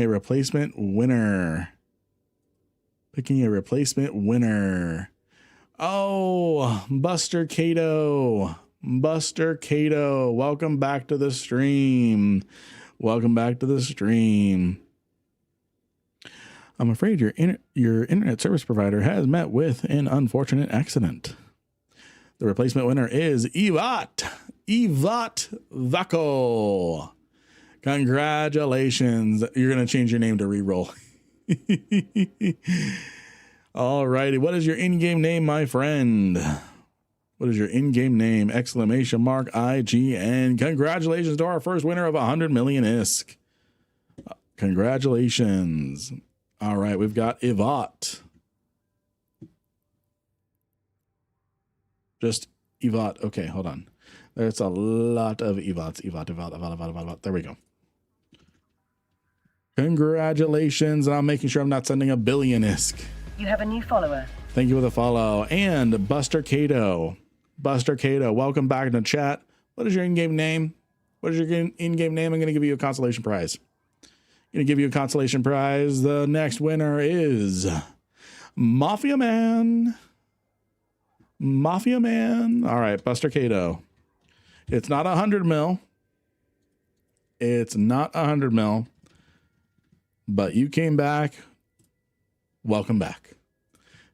replacement winner. Picking a replacement winner. Oh, Buster Cato. Buster Cato, welcome back to the stream. Welcome back to the stream. I'm afraid your internet service provider has met with an unfortunate accident. The replacement winner is EVE Vaco. Congratulations. You're going to change your name to Reroll. All righty. What is your in-game name, my friend? What is your in-game name? Exclamation mark IGN. Congratulations to our first winner of 100 million ISK. Congratulations. All right. We've got EVE. Just EVE. Okay, hold on. There's a lot of EVE. There we go. Congratulations. And I'm making sure I'm not sending a billion ISK. You have a new follower. Thank you for the follow. And Buster Cato. Buster Cato, welcome back to chat. What is your in-game name? What is your in-game name? I'm going to give you a consolation prize. I'm going to give you a consolation prize. The next winner is Mafia Man. Mafia Man. All right, Buster Cato. It's not 100 mil. It's not 100 mil. But you came back. Welcome back.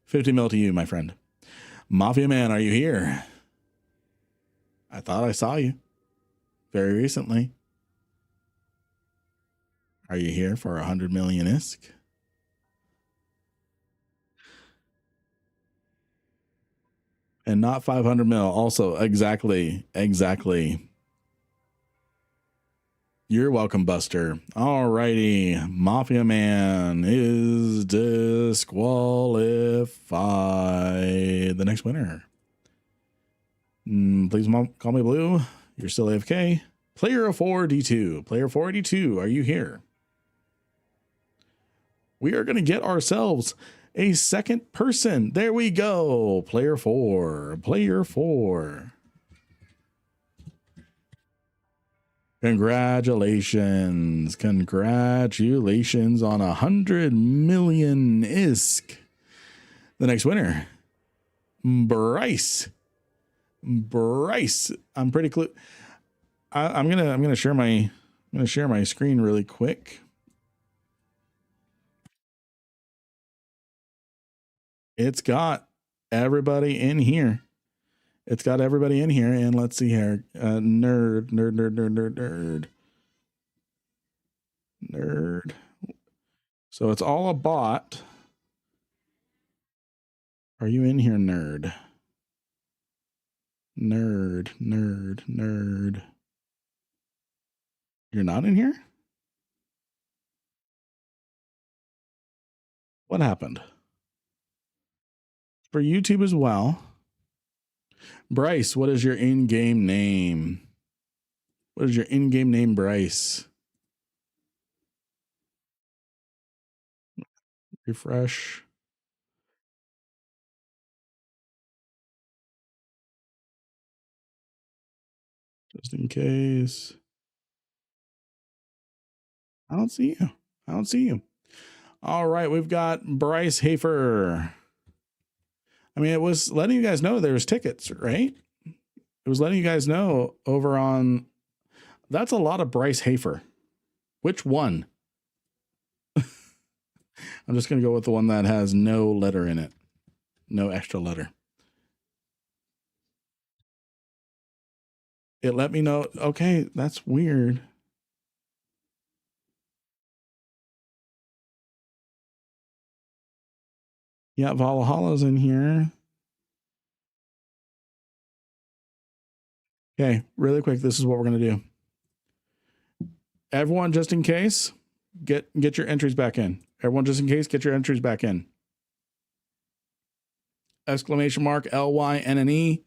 50 mil to you, my friend. Mafia Man, are you here? I thought I saw you very recently. Are you here for 100 million ISK? And not 500 mil. Also, exactly. You're welcome, Buster. All righty. Mafia Man is disqualified. The next winner. Please call me Blue. You're still AFK. Player 4D2. Player 4D2, are you here? We are going to get ourselves a second person. There we go. Player 4. Player 4. Congratulations. Congratulations on 100 million ISK. The next winner, Bryce. I'm pretty close. I'm gonna share my screen really quick. It's got everybody in here. And let's see here. Nerd. So it's all a bot. Are you in here, nerd? Nerd. You're not in here? What happened? For YouTube as well. Bryce, what is your in-game name? What is your in-game name, Bryce? Refresh. Just in case. I don't see you. All right, we've got Bryce Hafer. I mean, it was letting you guys know there was tickets, right? It was letting you guys know over on. That's a lot of Bryce Hafer. Which one? I'm just going to go with the one that has no letter in it. No extra letter. It let me know. Okay, that's weird. Yeah, Valhalla's in here. Okay, really quick, this is what we're going to do. Everyone, just in case, get your entries back in. Everyone, just in case, get your entries back in. Exclamation mark LYNNE.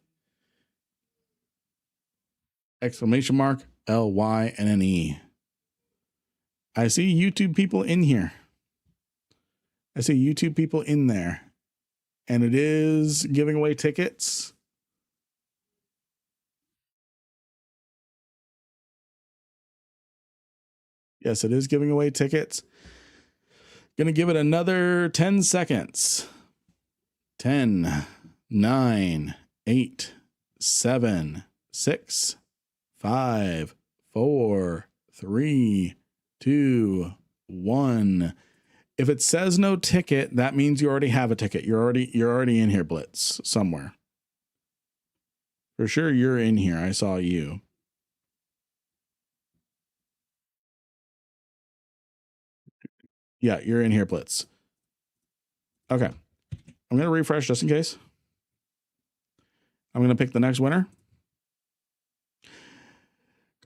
Exclamation mark LYNNE. I see YouTube people in here. I see YouTube people in there. And it is giving away tickets. Yes, it is giving away tickets. Going to give it another 10 seconds. 10, 9, 8, 7, 6, 5, 4, 3, 2, 1. If it says no ticket, that means you already have a ticket. You're already in here, Blitz, somewhere. For sure you're in here. I saw you. Yeah, you're in here, Blitz. Okay. I'm going to refresh just in case. I'm going to pick the next winner.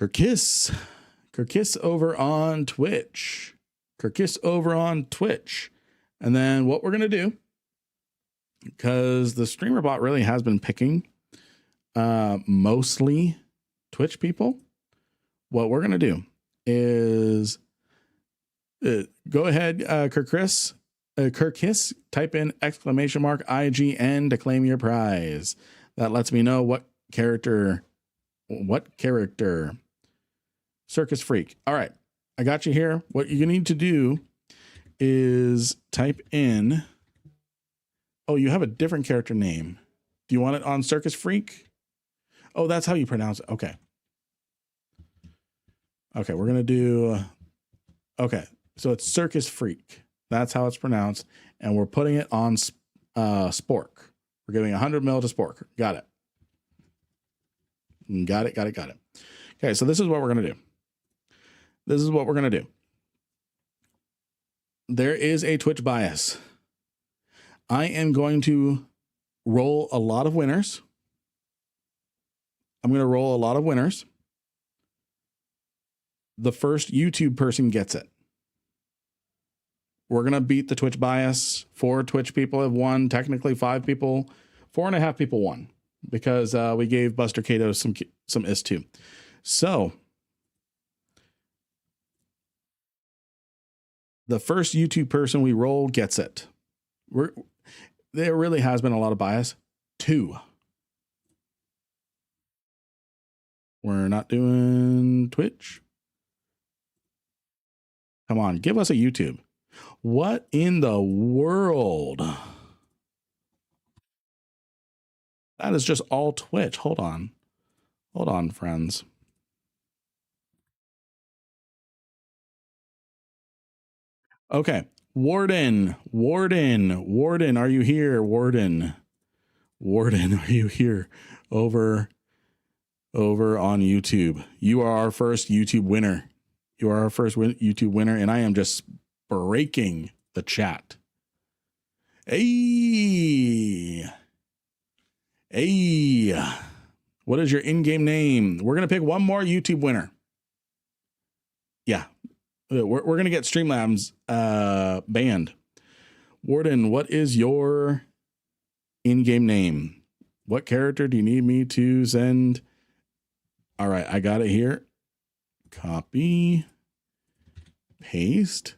Kirkis over on Twitch. And then what we're going to do, because the streamer bot really has been picking mostly Twitch people, what we're going to do is go ahead, Kirkis, type in !IGN to claim your prize. That lets me know what character. Circus Freak. All right, I got you here. What you need to do is type in. Oh, you have a different character name. Do you want it on Circus Freak? Oh, that's how you pronounce it. Okay. Okay, we're gonna do. Okay, so it's Circus Freak. That's how it's pronounced, and we're putting it on Spork. We're giving 100 mil to Spork. Got it. Got it. Okay, so this is what we're gonna do. There is a Twitch bias. I am going to roll a lot of winners. The first YouTube person gets it. We're going to beat the Twitch bias. 4 Twitch people have won. Technically 5 people, 4.5 people won because we gave Buster Cato some IS2. So the first YouTube person we roll gets it. There really has been a lot of bias. 2. We're not doing Twitch. Come on, give us a YouTube. What in the world? That is just all Twitch. Hold on, friends. Okay, Warden, are you here? Warden, are you here? Over on YouTube. You are our first YouTube winner. And I am just breaking the chat. Hey, what is your in-game name? We're gonna pick one more YouTube winner. Yeah, we're gonna get Streamlabs banned. Warden, what is your in-game name? What character do you need me to send? All right, I got it here. Copy, paste.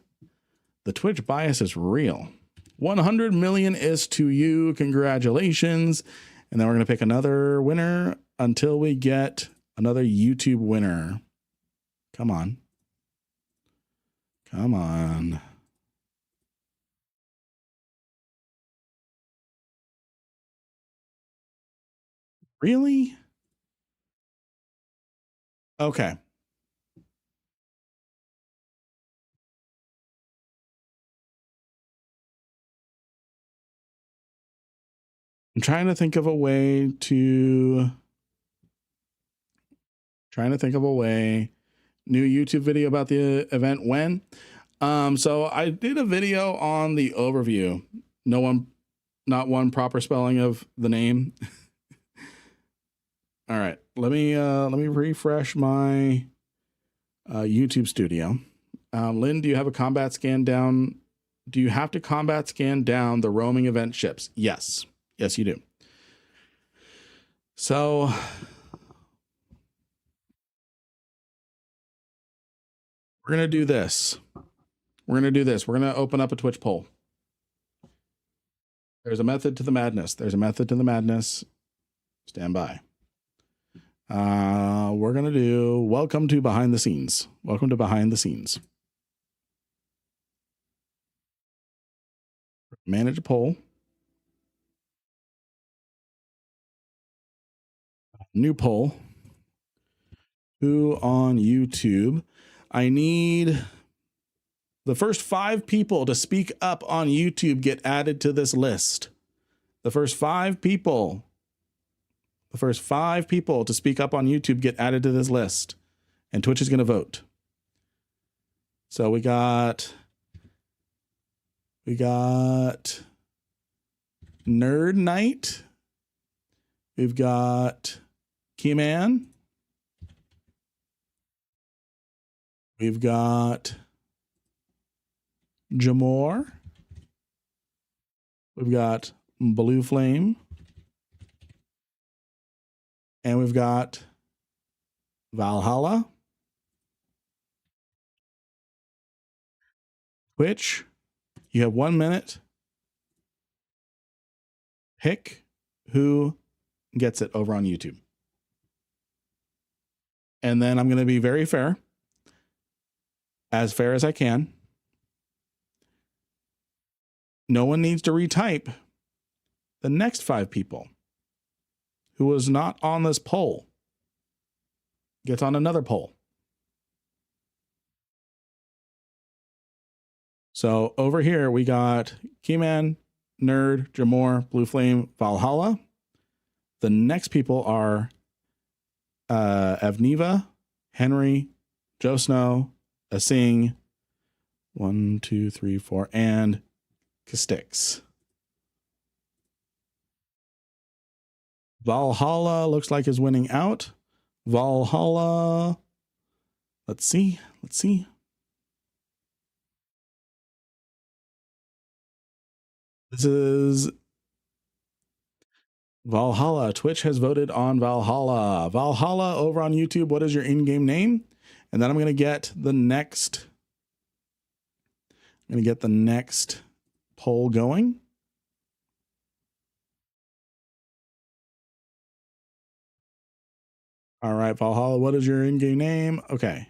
The Twitch bias is real. 100 million is to you. Congratulations. And then we're going to pick another winner until we get another YouTube winner. Come on. Really? Okay. I'm trying to think of a way new YouTube video about the event when. So I did a video on the overview. Not one proper spelling of the name. All right, let me refresh my YouTube studio. Lynn, do you have a combat scan down? Do you have to combat scan down the roaming event ships? Yes, you do. So we're gonna do this. We're gonna open up a Twitch poll. There's a method to the madness. Stand by. We're going to do welcome to behind the scenes. Manage a poll. New poll. Who on YouTube? I need the first 5 people to speak up on YouTube get added to this list. The first 5 people. The first 5 people to speak up on YouTube get added to this list. And Twitch is going to vote. So we got Nerd Knight. We've got Keyman. We've got Jamor. We've got Blue Flame. And we've got Valhalla. Twitch, you have 1 minute. Pick who gets it over on YouTube. And then I'm going to be very fair as I can. No one needs to retype the next 5 people who was not on this poll. Gets on another poll. So over here, we got Keyman, Nerd, Jamor, Blue Flame, Valhalla. The next people are Avniva, Henry, Joe Snow, Asing, 1, 2, 3, 4, and Kastix. Valhalla looks like is winning out. Valhalla. Let's see. This is Valhalla. Twitch has voted on Valhalla. Valhalla over on YouTube. What is your in-game name? And then I'm going to get the next. Poll going. All right, Valhalla. What is your in-game name? Okay.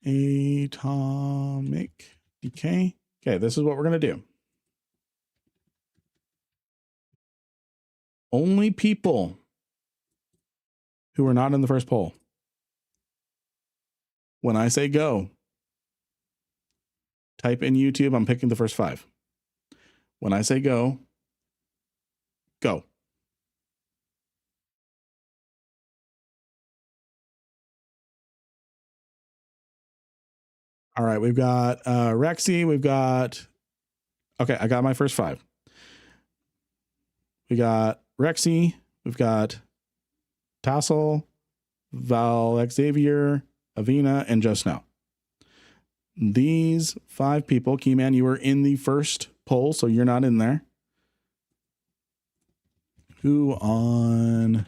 Atomic Decay. Okay, this is what we're going to do. Only people who are not in the first poll. When I say go, type in YouTube. I'm picking the first 5. When I say go, go. All right, we've got Rexy. We've got, okay, I got my first 5. We got Rexy. We've got Tassel, Val Xavier, Avina, and Joe Snow. These 5 people, Keyman, you were in the first poll, so you're not in there. Who on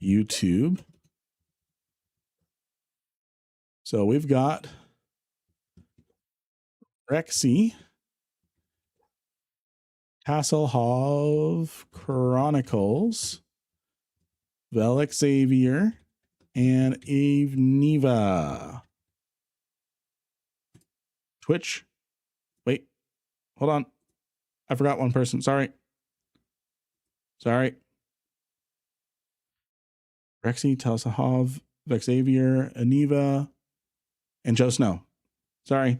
YouTube? So we've got Rexy, Hasselhoff Chronicles, Vel Xavier, and Eve Neva. Twitch. Wait, hold on. I forgot one person. Sorry. Rexy, Hasselhoff, Xavier, Aniva, and Joe Snow. Sorry.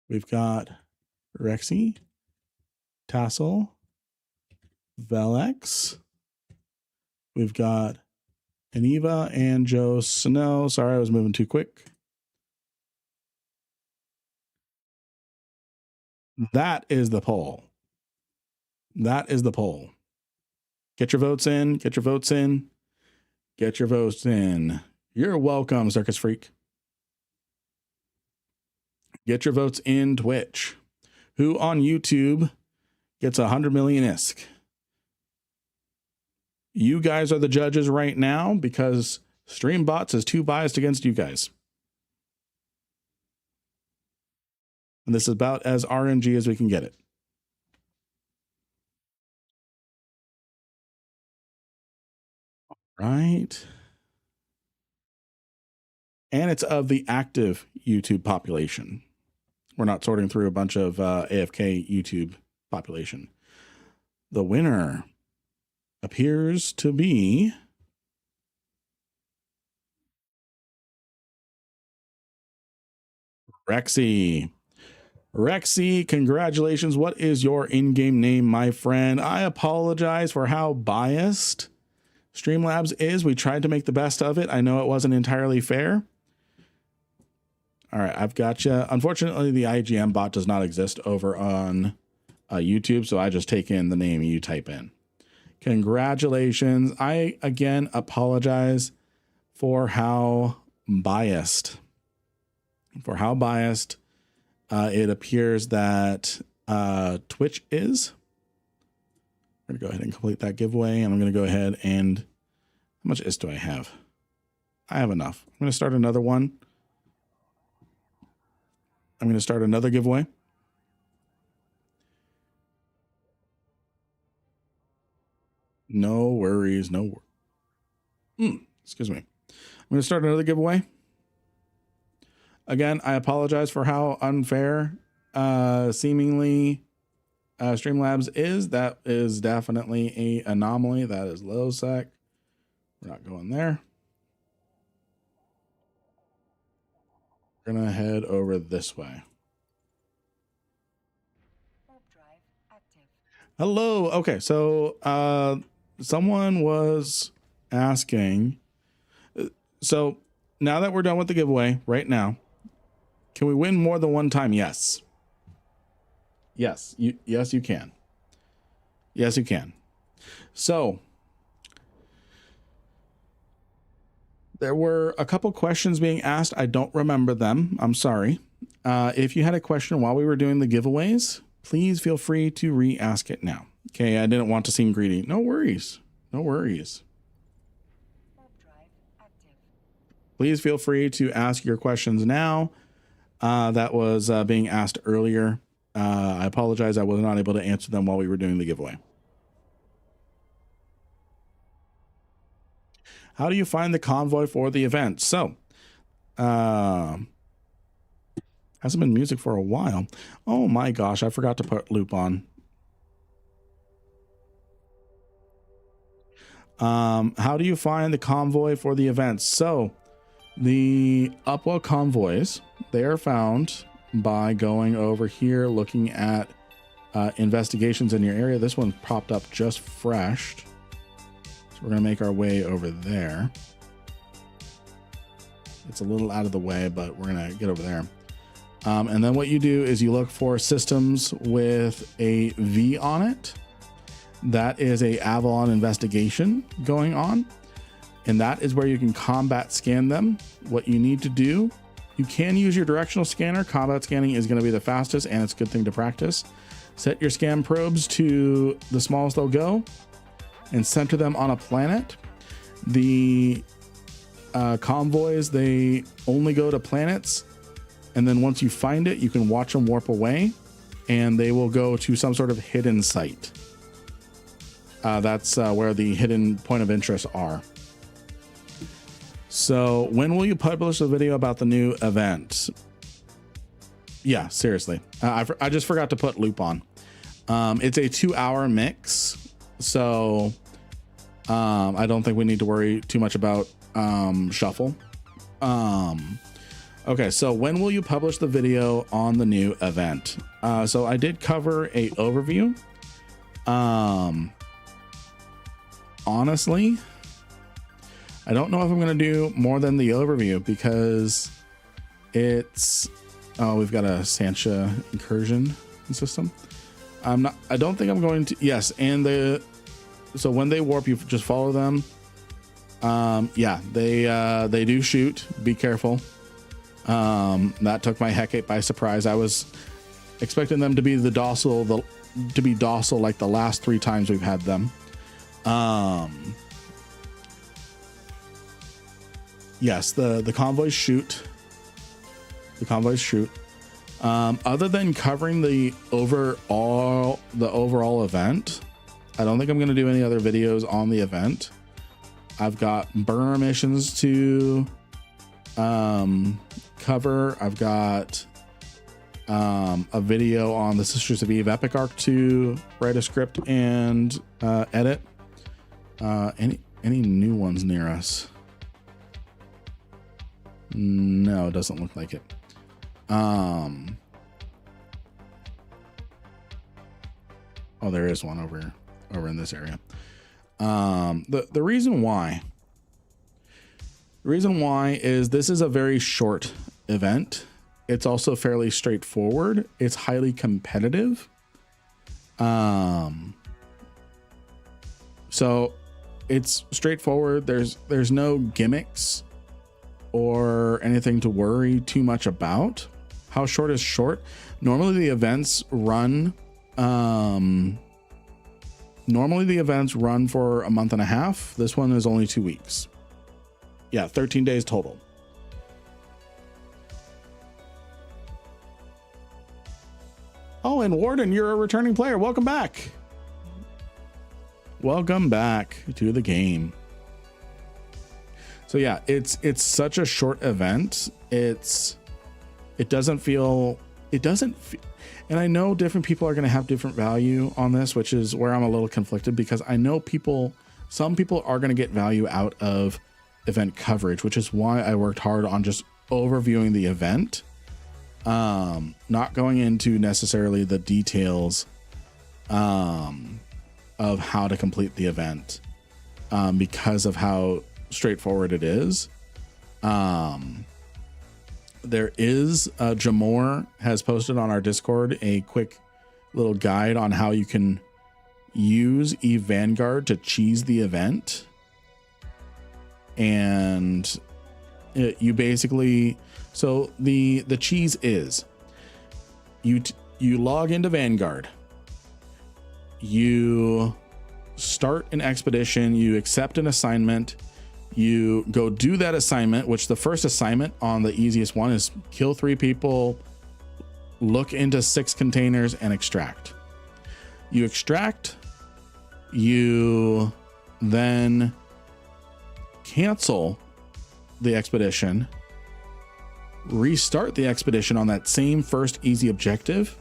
We've got Rexy, Tassel, Velex. We've got Aniva and Joe Snow. Sorry, I was moving too quick. That is the poll. Get your votes in. You're welcome, Circus Freak. Get your votes in Twitch. Who on YouTube gets 100 million ISK? You guys are the judges right now because StreamBots is too biased against you guys. And this is about as RNG as we can get it. Right. And it's of the active YouTube population. We're not sorting through a bunch of AFK YouTube population. The winner appears to be Rexy. Rexy, congratulations. What is your in-game name, my friend? I apologize for how biased Streamlabs is. We tried to make the best of it. I know it wasn't entirely fair. All right, I've got you. Unfortunately, the IGM bot does not exist over on YouTube, so I just take in the name you type in. Congratulations. I, again, apologize for how biased. It appears that Twitch is. I'm going to go ahead and complete that giveaway, and I'm going to go ahead and... How much is do I have? I have enough. I'm going to start another one. I'm going to start another giveaway. No worries. Excuse me. I'm going to start another giveaway. Again, I apologize for how unfair seemingly Streamlabs is. That is definitely an anomaly. That is low sec. We're not going there. We're going to head over this way. Hello. Okay, so someone was asking. So now that we're done with the giveaway right now, can we win more than one time? Yes. Yes, you can. Yes, you can. So there were a couple questions being asked. I don't remember them. I'm sorry. If you had a question while we were doing the giveaways, please feel free to re-ask it now. Okay, I didn't want to seem greedy. No worries. No worries. Please feel free to ask your questions now. That was being asked earlier. I apologize. I was not able to answer them while we were doing the giveaway. How do you find the convoy for the event? So, hasn't been music for a while. Oh my gosh, I forgot to put loop on. How do you find the convoy for the events? So, the Upwell convoys, they are found by going over here, looking at investigations in your area. This one popped up just fresh. So we're going to make our way over there. It's a little out of the way, but we're going to get over there. And then what you do is you look for systems with a V on it. That is a Avalon investigation going on. And that is where you can combat scan them. What you need to do, you can use your directional scanner. Combat scanning is going to be the fastest, and it's a good thing to practice. Set your scan probes to the smallest they'll go and center them on a planet. The convoys, they only go to planets. And then once you find it, you can watch them warp away and they will go to some sort of hidden site. That's where the hidden point of interest are. So when will you publish a video about the new event? Yeah, seriously. I just forgot to put loop on. It's a 2-hour mix. So I don't think we need to worry too much about shuffle. Okay, so when will you publish the video on the new event? So I did cover a overview. Honestly, I don't know if I'm going to do more than the overview because it's, oh, we've got a Sancha incursion system. I don't think I'm going to, yes. And so when they warp, you just follow them. Yeah, they do shoot. Be careful. That took my Hecate by surprise. I was expecting them to be docile like the last 3 times we've had them. Yes, the convoys shoot. The convoys shoot. Other than covering the overall event, I don't think I'm going to do any other videos on the event. I've got burner missions to cover. I've got a video on the Sisters of Eve Epic Arc to write a script and edit. Any new ones near us? No, it doesn't look like it. Oh, there is one over in this area. The reason why is this is a very short event. It's also fairly straightforward. It's highly competitive. So it's straightforward. There's no gimmicks or anything to worry too much about. How short is short? Normally the events run for a month and a half. This one is only 2 weeks. Yeah, 13 days total. Oh, and Warden, you're a returning player. Welcome back. Welcome back to the game. So yeah, it's such a short event. It doesn't feel, and I know different people are going to have different value on this, which is where I'm a little conflicted, because I know some people are going to get value out of event coverage, which is why I worked hard on just overviewing the event. Not going into necessarily the details of how to complete the event, because of how straightforward it is. There is Jamor has posted on our Discord a quick little guide on how you can use EVE Vanguard to cheese the event. And you basically, so the cheese is you log into Vanguard, you start an expedition, you accept an assignment, you go do that assignment, which the first assignment on the easiest one is kill 3 people, look into 6 containers, and extract. You extract, you then cancel the expedition, restart the expedition on that same first easy objective,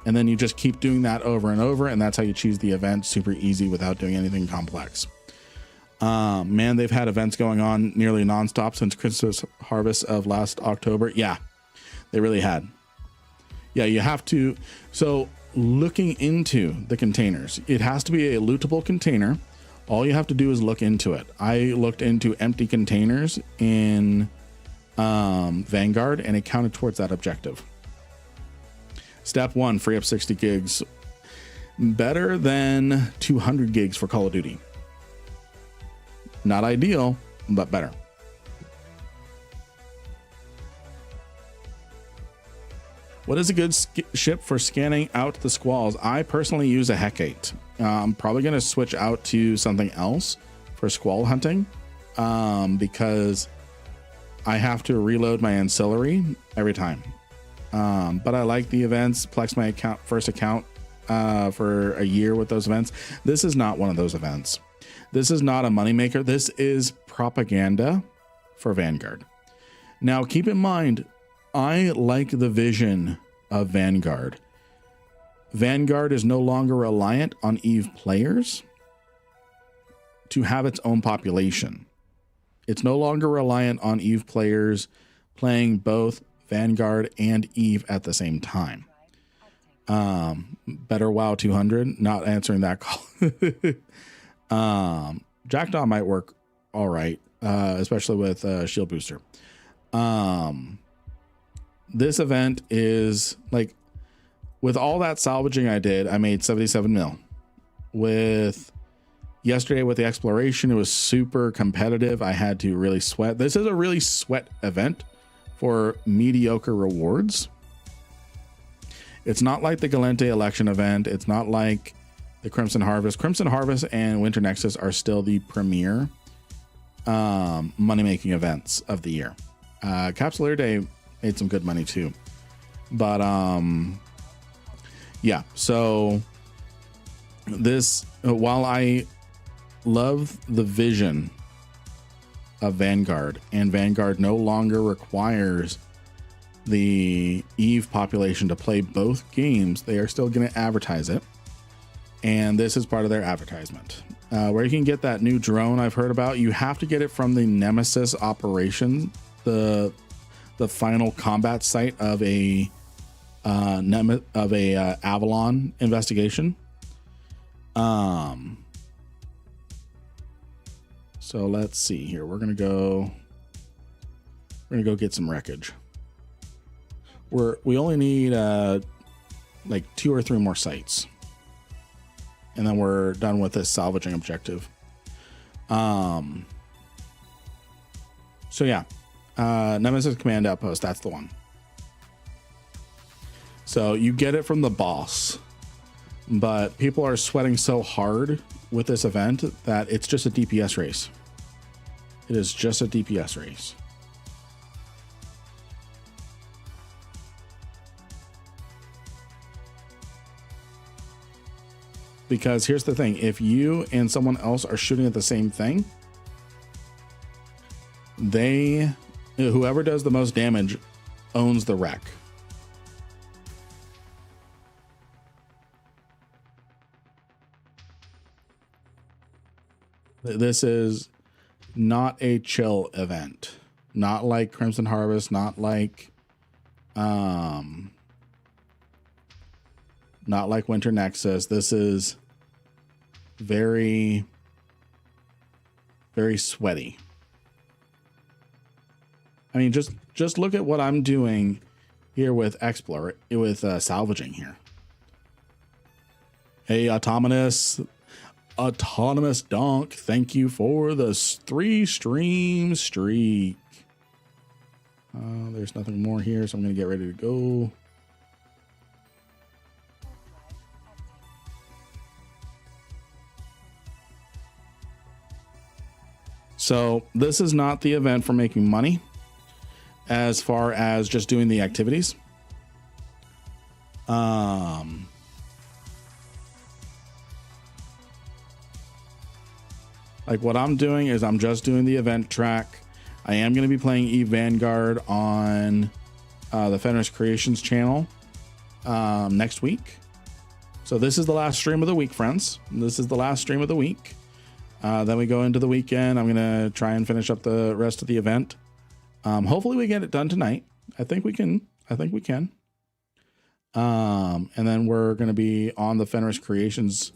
and then you just keep doing that over and over, and that's how you choose the event. Super easy without doing anything complex. Man, they've had events going on nearly nonstop since Christmas harvest of last October. Yeah, they really had. Yeah, you have to. So looking into the containers, it has to be a lootable container. All you have to do is look into it. I looked into empty containers in Vanguard, and it counted towards that objective. Step 1, free up 60 gigs. Better than 200 gigs for Call of Duty. Not ideal, but better. What is a good ship for scanning out the squalls? I personally use a Hecate. I'm probably going to switch out to something else for squall hunting, because I have to reload my ancillary every time. But I like the events. Plex my first account for a year with those events. This is not one of those events. This is not a moneymaker. This is propaganda for Vanguard. Now, keep in mind, I like the vision of Vanguard. Vanguard is no longer reliant on EVE players to have its own population. It's no longer reliant on EVE players playing both Vanguard and EVE at the same time. Better WoW 200, not answering that call. Jackdaw might work all right, especially with shield booster. This event is like, with all that salvaging I did, I made 77 mil. With yesterday with the exploration, it was super competitive. I had to really sweat. This is a really sweat event for mediocre rewards. It's not like the Galente election event. It's not like the Crimson Harvest. Crimson Harvest and Winter Nexus are still the premier money-making events of the year. Capsuleer Day made some good money too. But yeah, so this, while I love the vision of Vanguard, and Vanguard no longer requires the EVE population to play both games, they are still going to advertise it, and this is part of their advertisement. where you can get that new drone I've heard about. You have to get it from the Nemesis operation, the final combat site of a Avalon investigation. So let's see here. We're gonna go get some wreckage. We only need like 2 or 3 more sites, and then we're done with this salvaging objective. So yeah, Nemesis Command Outpost, that's the one. So you get it from the boss, but people are sweating so hard with this event that it's just a DPS race. It is just a DPS race. Because here's the thing, if you and someone else are shooting at the same thing, whoever does the most damage owns the wreck. This is not a chill event, not like Crimson Harvest, not like Winter Nexus. This is very, very sweaty. I mean, just look at what I'm doing here with salvaging here. Hey, Autonomous Donk, thank you for the 3 stream streak. There's nothing more here, so I'm gonna get ready to go. So this is not the event for making money as far as just doing the activities. Like what I'm doing is I'm just doing the event track. I am going to be playing EVE Vanguard on the Fenris Creations channel next week. So this is the last stream of the week, friends. This is the last stream of the week. Then we go into the weekend. I'm going to try and finish up the rest of the event. Hopefully we get it done tonight. I think we can. And then we're going to be on the Fenris Creations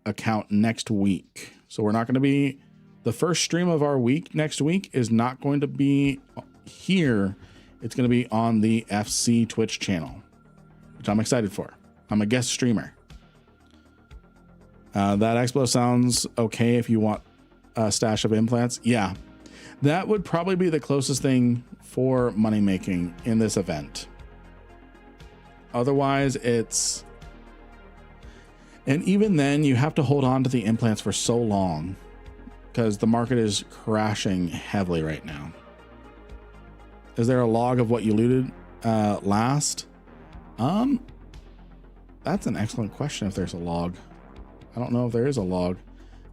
account next week. So we're not going to be, the first stream of our week next week is not going to be here. It's going to be on the FC Twitch channel, which I'm excited for. I'm a guest streamer. That Expo sounds okay if you want a stash of implants. Yeah, that would probably be the closest thing for money making in this event. Otherwise, it's... And even then, you have to hold on to the implants for so long because the market is crashing heavily right now. Is there a log of what you looted last? That's an excellent question if there's a log. I don't know if there is a log.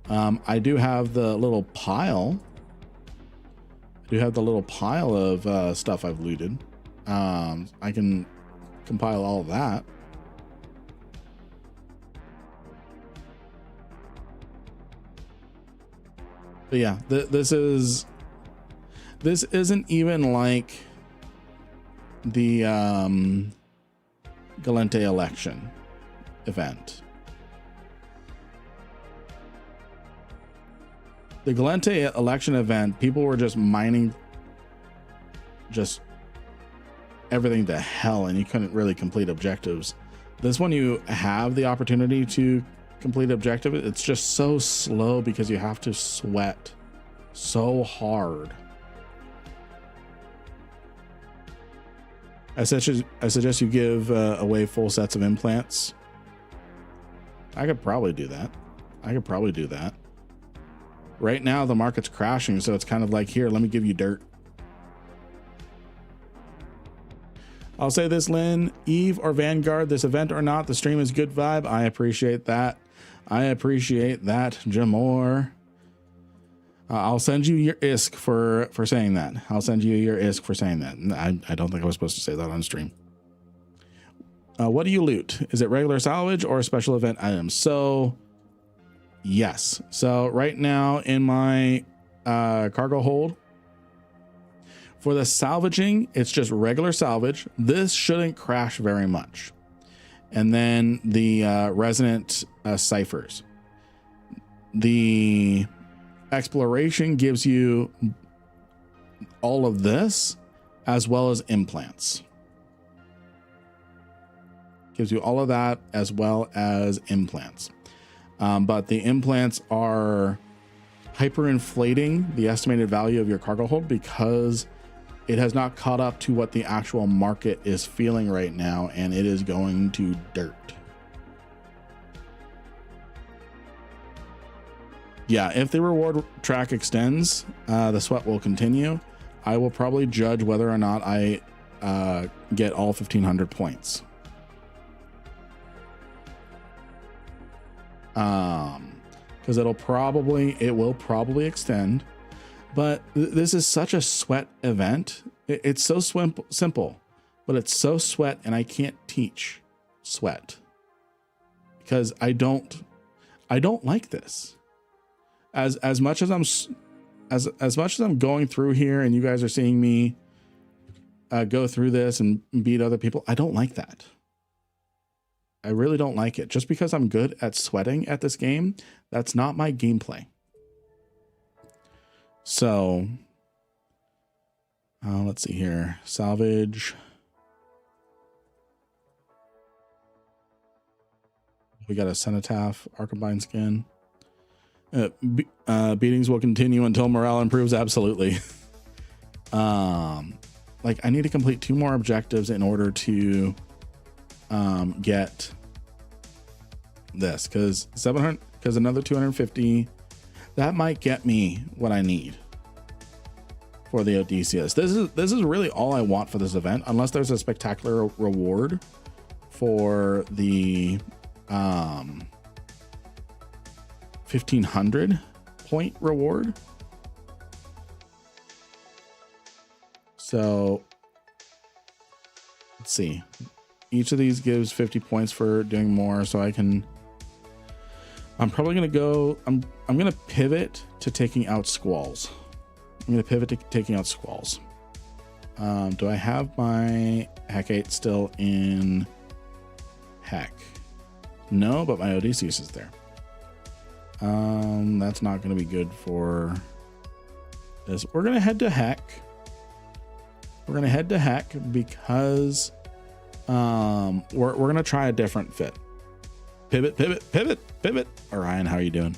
I do have the little pile. I do have the little pile of stuff I've looted. I can compile all of that. But yeah, this isn't even like the Galente election event. The Galente election event, people were just mining just everything to hell and you couldn't really complete objectives. This one you have the opportunity to complete objective. It's just so slow because you have to sweat so hard. I suggest you give away full sets of implants. I could probably do that. Right now the market's crashing, so it's kind of like, here, let me give you dirt. I'll say this, Lynn, EVE or Vanguard, this event or not, the stream is good vibe. I appreciate that. Jamor. I'll send you your ISK for saying that. I don't think I was supposed to say that on stream. What do you loot? Is it regular salvage or special event items? So Yes. So right now in my cargo hold, for the salvaging, it's just regular salvage. This shouldn't crash very much. And then the resonant ciphers. The exploration gives you all of this as well as implants. Gives you all of that as well as implants. But the implants are hyperinflating the estimated value of your cargo hold because it has not caught up to what the actual market is feeling right now, and it is going to dirt. Yeah, if the reward track extends, the sweat will continue. I will probably judge whether or not I get all 1,500 points. Because it will probably extend, but this is such a sweat event. It's so simple, but it's so sweat, and I can't teach sweat because I don't like this. As much as I'm going through here, and you guys are seeing me go through this and beat other people, I don't like that. I really don't like it. Just because I'm good at sweating at this game, that's not my gameplay. So, let's see here. Salvage. We got a Cenotaph, Arkombine skin. Beatings will continue until morale improves. Absolutely. Like I need to complete 2 more objectives in order to get this, because another 250 that might get me what I need for the Odysseus. This is really all I want for this event, unless there's a spectacular reward for the 1,500 point reward. So let's see. Each of these gives 50 points for doing more, so I'm probably gonna go. I'm gonna pivot to taking out squalls. Do I have my Hecate still in Heck? No, but my Odysseus is there. That's not gonna be good for this. We're gonna head to Heck. Because we're gonna try a different fit. Pivot. Orion, how are you doing?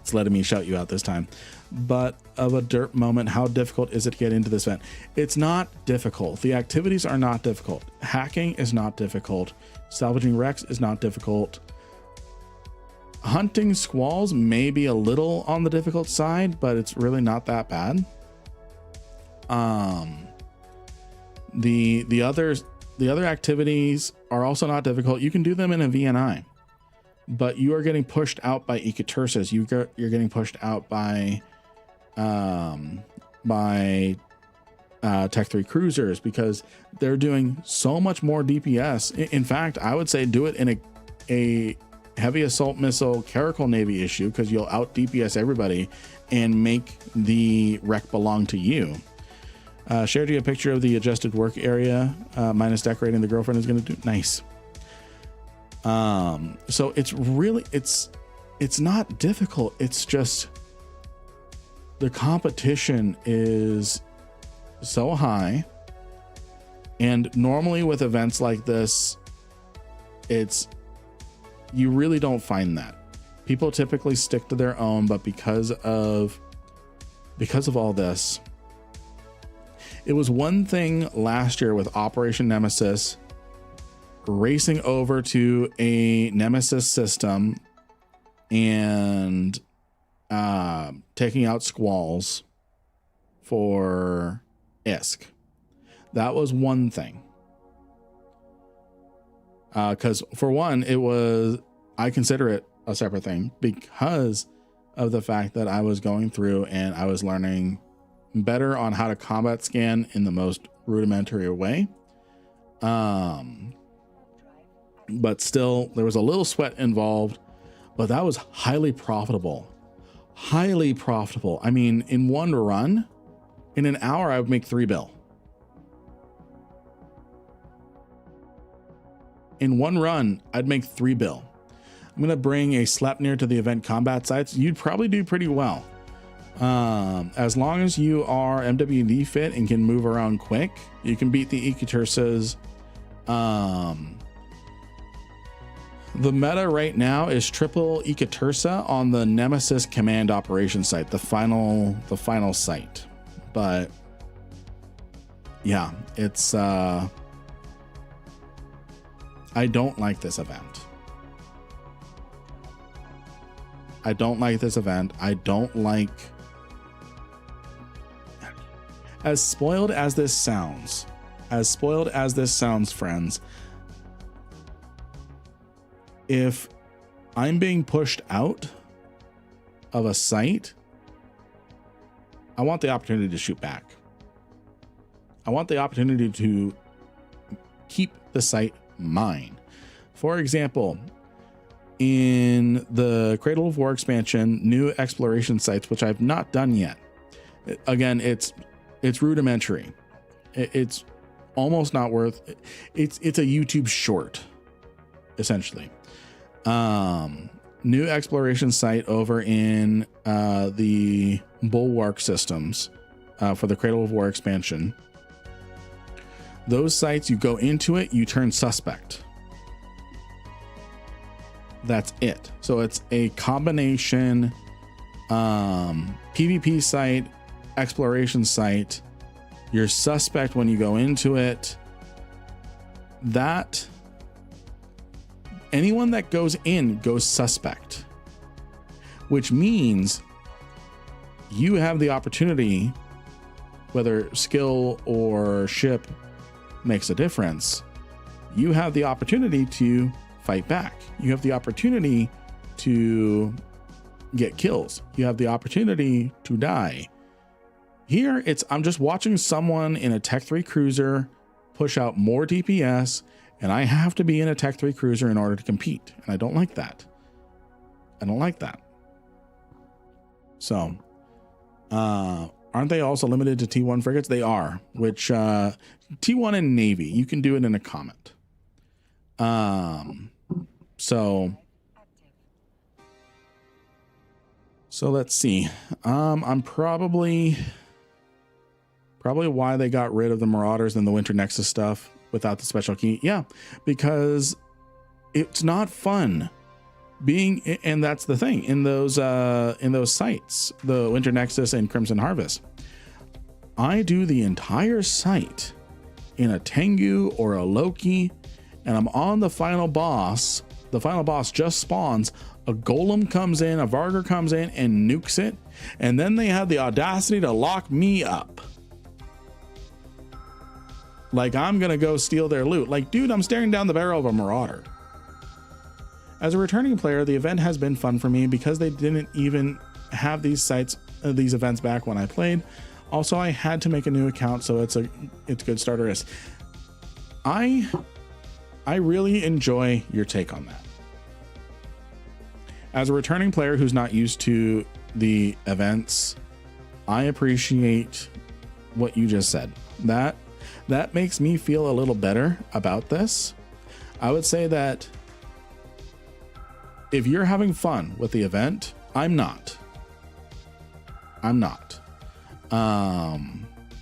It's letting me shout you out this time. But of a dirt moment, how difficult is it to get into this event? It's not difficult. The activities are not difficult. Hacking is not difficult. Salvaging wrecks is not difficult. Hunting squalls may be a little on the difficult side, but it's really not that bad. The other activities are also not difficult. You can do them in a VNI, but you are getting pushed out by Ecotursus. You're getting pushed out by Tech 3 cruisers, because they're doing so much more DPS. In fact, I would say do it in a heavy assault missile Caracal Navy issue, because you'll out DPS everybody and make the wreck belong to you. Shared you a picture of the adjusted work area minus decorating the girlfriend is going to do. Nice. So it's really, it's not difficult. It's just the competition is so high. And normally with events like this, you really don't find that. People typically stick to their own, but because of all this, it was one thing last year with Operation Nemesis racing over to a Nemesis system and taking out squalls for ISK. That was one thing. Because for one, I consider it a separate thing because of the fact that I was going through and I was learning better on how to combat scan in the most rudimentary way. but still there was a little sweat involved, but that was highly profitable. Highly profitable. I mean, in one run, in an hour, I would make 3 bill. In one run, I'd make 3 bill. I'm going to bring a Sleipnir to the event combat sites. You'd probably do pretty well. As long as you are MWD fit and can move around quick, you can beat the Ikatersas. The meta right now is triple Ikatersa on the Nemesis command operation site, the final site. But yeah, it's I don't like this event. I don't like this event. I don't like, as spoiled as this sounds, friends, if I'm being pushed out of a site, I want the opportunity to shoot back. I want the opportunity to keep the site mine. For example, in the Cradle of War expansion, new exploration sites, which I've not done yet. Again, it's rudimentary. It's almost not worth it. It's a YouTube short, essentially. New exploration site over in the Bulwark systems for the Cradle of War expansion. Those sites, you go into it, you turn suspect. That's it. So it's a combination PvP site, exploration site. You're suspect when you go into it. That anyone that goes in goes suspect, which means you have the opportunity, whether skill or ship makes a difference, you have the opportunity to fight back. You have the opportunity to get kills. You have the opportunity to die. Here, I'm just watching someone in a Tech 3 cruiser push out more DPS, and I have to be in a Tech 3 cruiser in order to compete. And I don't like that. I don't like that. So, aren't they also limited to T1 frigates? They are, which T1 and Navy, you can do it in a comment. So let's see. I'm probably why they got rid of the Marauders and the Winter Nexus stuff without the special key. Yeah, because it's not fun being, and that's the thing in those sites, the Winter Nexus and Crimson Harvest. I do the entire site in a Tengu or a Loki, and I'm on the final boss. The final boss just spawns. A golem comes in, a Vargur comes in and nukes it, and then they have the audacity to lock me up. Like I'm gonna go steal their loot. Like, dude, I'm staring down the barrel of a Marauder. As a returning player, the event has been fun for me because they didn't even have these sites, these events back when I played. Also, I had to make a new account, so it's good starter risk. I really enjoy your take on that. As a returning player who's not used to the events, I appreciate what you just said. That makes me feel a little better about this. I would say that if you're having fun with the event, I'm not.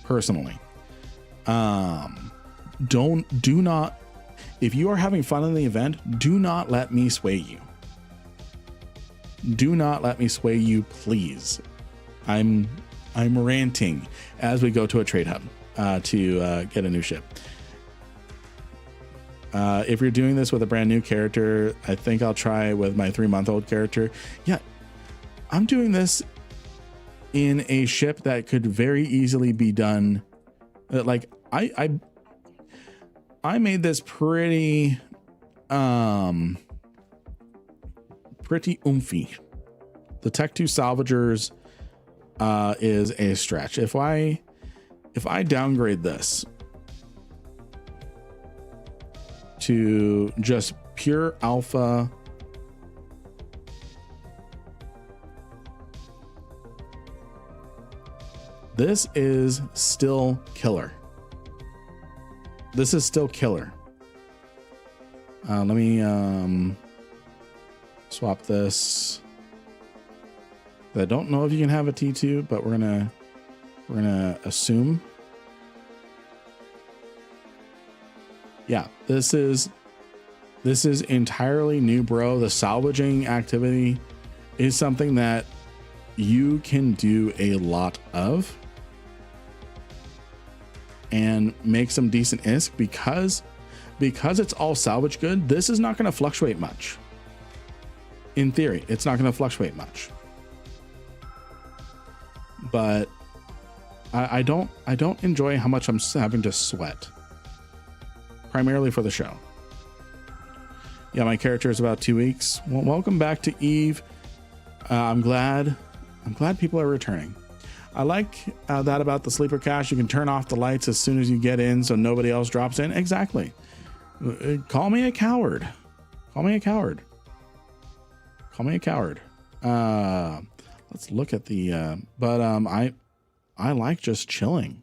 Personally. Do not, if you are having fun in the event, do not let me sway you. Do not let me sway you, please. I'm ranting as we go to a trade hub to get a new ship. If you're doing this with a brand new character, I think I'll try with my 3-month-old character. Yeah, I'm doing this in a ship that could very easily be done. Like I made this pretty oomphy. The Tech 2 Salvagers is a stretch. If I downgrade this to just pure alpha. This is still killer. This is still killer. Let me swap this. I don't know if you can have a T2, but we're gonna assume. Yeah, this is entirely new, bro. The salvaging activity is something that you can do a lot of and make some decent ISK because it's all salvage good. This is not going to fluctuate much. In theory, it's not going to fluctuate much. But I don't enjoy how much I'm having to sweat. Primarily for the show. Yeah, my character is about 2 weeks. Well, welcome back to EVE. I'm glad people are returning. I like that about the sleeper cache. You can turn off the lights as soon as you get in so nobody else drops in. Exactly. Call me a coward. Call me a coward. Call me a coward. Let's look at the I like just chilling.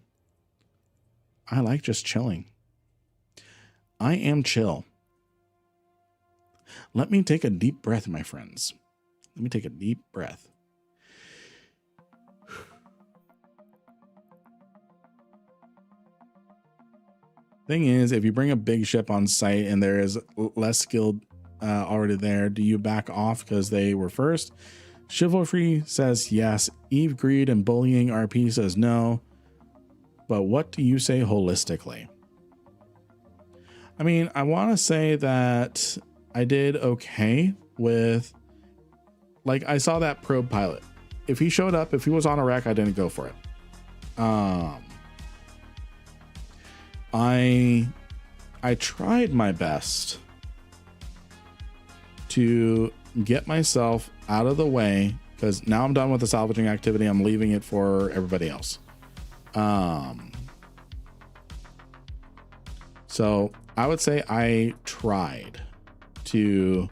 I like just chilling. I am chill. Let me take a deep breath, my friends. Let me take a deep breath. Thing is, if you bring a big ship on site and there is less skilled already there, do you back off because they were first? Chivalry says yes. Eve Greed and Bullying RP says no. But what do you say holistically? I mean, I want to say that I did okay with, like, I saw that probe pilot. If he showed up, if he was on a wreck, I didn't go for it. I tried my best to get myself out of the way because now I'm done with the salvaging activity. I'm leaving it for everybody else. So I would say I tried to,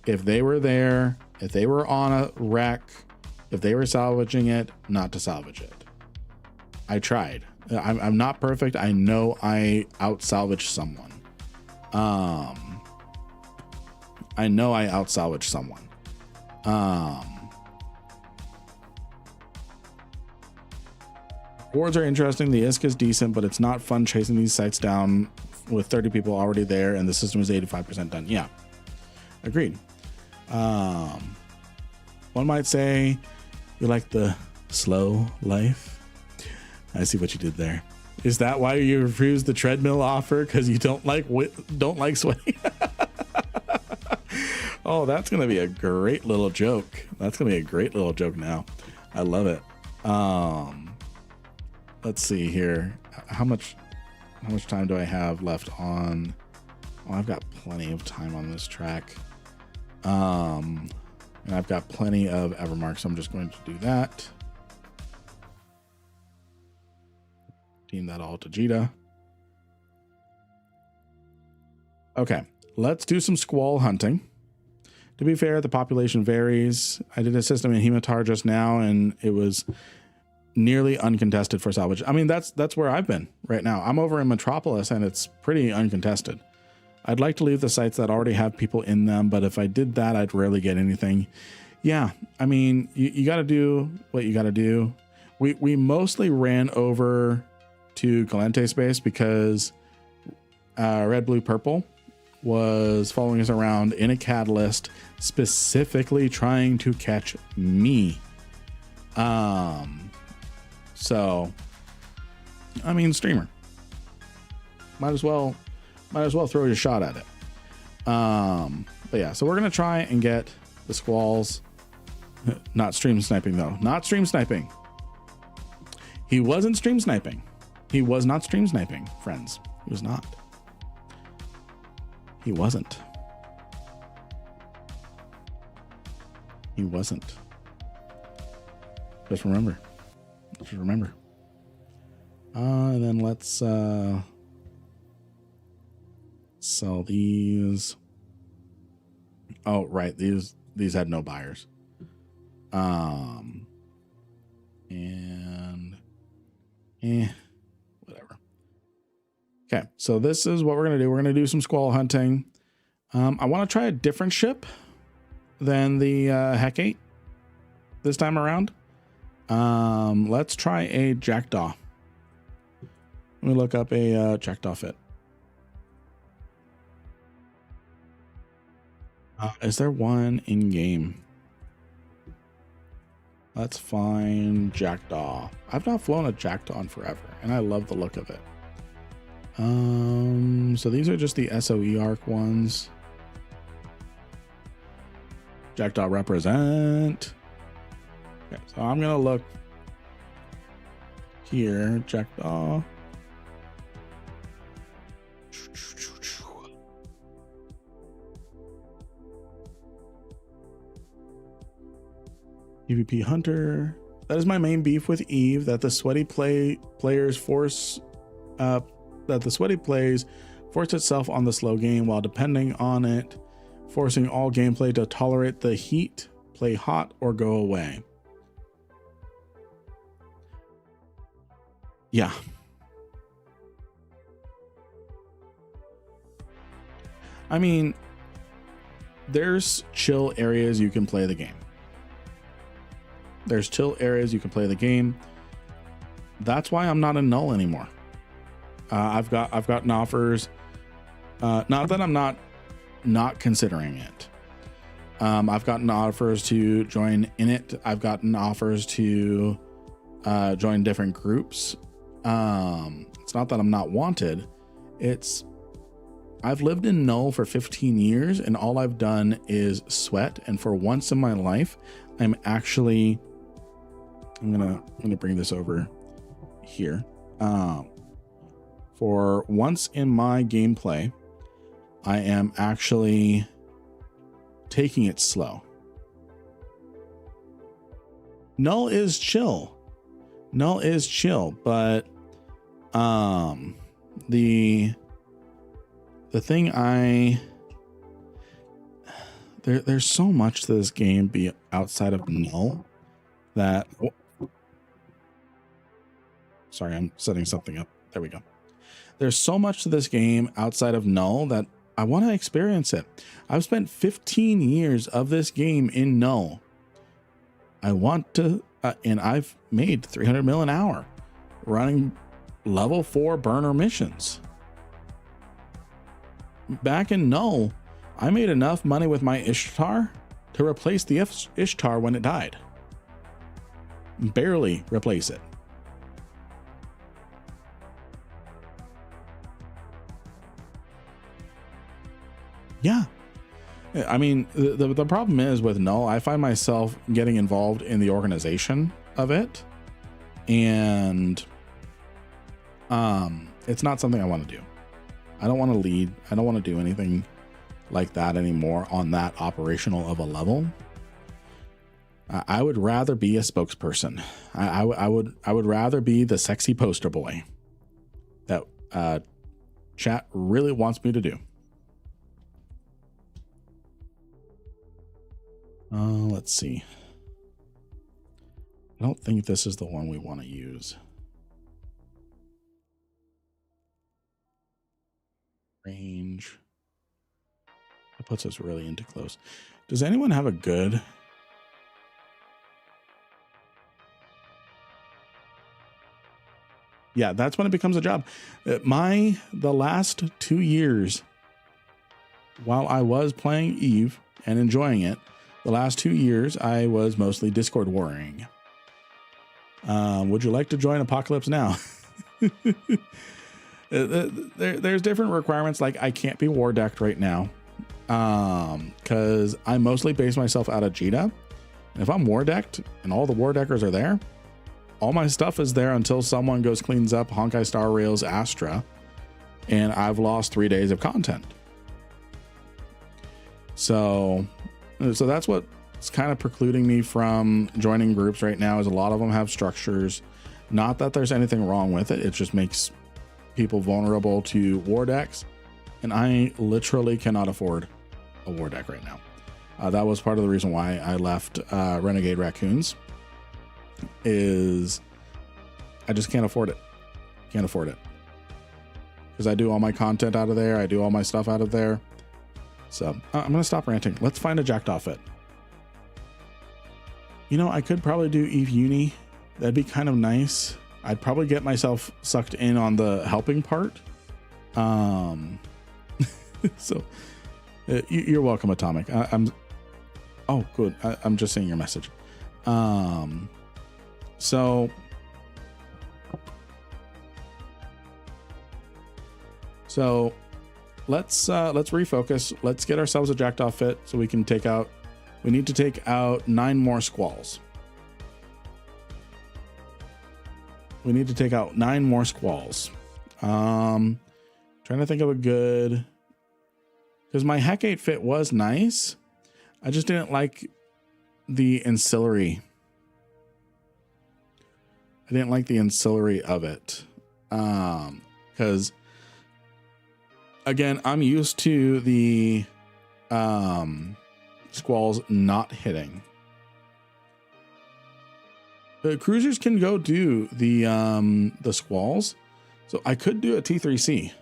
if they were there, if they were on a wreck, if they were salvaging it, not to salvage it. I tried. I'm not perfect. I know I out salvaged someone. I know I out salvaged someone. Boards are interesting. The ISK is decent, but it's not fun chasing these sites down with 30 people already there and the system is 85% done. Yeah, agreed. One might say you like the slow life. I see what you did there. Is that why you refused the treadmill offer? Because you don't like sweating? Oh, that's gonna be a great little joke. That's gonna be a great little joke now. I love it. Let's see here. How much time do I have left on? Oh, I've got plenty of time on this track. And I've got plenty of Evermark, so I'm just going to do that. Team that all to Jita. Okay, let's do some squall hunting. To be fair, the population varies. I did a system in Hematar just now, and it was nearly uncontested for salvage. I mean, that's where I've been right now. I'm over in Metropolis, and it's pretty uncontested. I'd like to leave the sites that already have people in them, but if I did that, I'd rarely get anything. Yeah, I mean, you got to do what you got to do. We mostly ran over to Calente space because Red, Blue, Purple was following us around in a catalyst, specifically trying to catch me. So, I mean, streamer. Might as well throw your shot at it. But yeah, so we're gonna try and get the squalls. Not stream sniping though. Not stream sniping. He wasn't stream sniping. He was not stream sniping, friends. He was not. He wasn't. He wasn't. Just remember. Just remember. And then let's sell these. Oh, right. These had no buyers. And whatever. Okay, so this is what we're gonna do. We're gonna do some squall hunting. I want to try a different ship than the Hecate this time around. Let's try a Jackdaw. Let me look up a Jackdaw fit. Is there one in game? Let's find Jackdaw. I've not flown a Jackdaw in forever, and I love the look of it. So these are just the SOE arc ones. Jackdaw represent. Okay, so I'm gonna look here. Jackdaw. PvP Hunter. That is my main beef with EVE, that the sweaty players force itself on the slow game while depending on it, forcing all gameplay to tolerate the heat, play hot, or go away. Yeah. I mean, there's chill areas you can play the game. There's chill areas you can play the game. That's why I'm not in null anymore. I've gotten offers. Not that I'm not considering it. I've gotten offers to join in it. I've gotten offers to join different groups. It's not that I'm not wanted. I've lived in null for 15 years and all I've done is sweat. And for once in my life, I'm gonna bring this over here. For once in my gameplay, I am actually taking it slow. Null is chill. Null is chill, but the thing there's so much to this game be outside of null that sorry, I'm setting something up. There we go. There's so much to this game outside of null that I want to experience it. I've spent 15 years of this game in null. I want to, and I've made 300 mil an hour running level 4 burner missions. Back in null, I made enough money with my Ishtar to replace the Ishtar when it died. Barely replace it. Yeah. I mean, the problem is with null, I find myself getting involved in the organization of it. And it's not something I want to do. I don't want to lead. I don't want to do anything like that anymore on that operational of a level. I would rather be a spokesperson. I would rather be the sexy poster boy that chat really wants me to do. Let's see. I don't think this is the one we want to use. Range. That puts us really into close. Does anyone have a good? Yeah, that's when it becomes a job. The last 2 years, while I was playing EVE and enjoying it, the last 2 years I was mostly Discord warring. Would you like to join Apocalypse Now? There's different requirements. Like I can't be war decked right now because I mostly base myself out of Jita. And if I'm war decked and all the war deckers are there, all my stuff is there until someone goes cleans up Honkai Star Rail's Astra, and I've lost 3 days of content. So that's what's kind of precluding me from joining groups right now. Is a lot of them have structures. Not that there's anything wrong with it. It just makes people vulnerable to war decks, and I literally cannot afford a war deck right now. That was part of the reason why I left Renegade Raccoons, is I just can't afford it. Can't afford it. Because I do all my content out of there. I do all my stuff out of there. So I'm going to stop ranting. Let's find a jackdaw fit. You know, I could probably do EVE Uni. That'd be kind of nice. I'd probably get myself sucked in on the helping part. So you're welcome, Atomic. Oh, good. I'm just seeing your message. So let's refocus. Let's get ourselves a jackdaw fit so we can take out, we need to take out 9 more squalls. We need to take out 9 more squalls. Trying to think of a good, because my Hecate fit was nice. I just didn't like the ancillary. I didn't like the ancillary of it. Because again, I'm used to the squalls not hitting. The cruisers can go do the squalls, so I could do a T3C.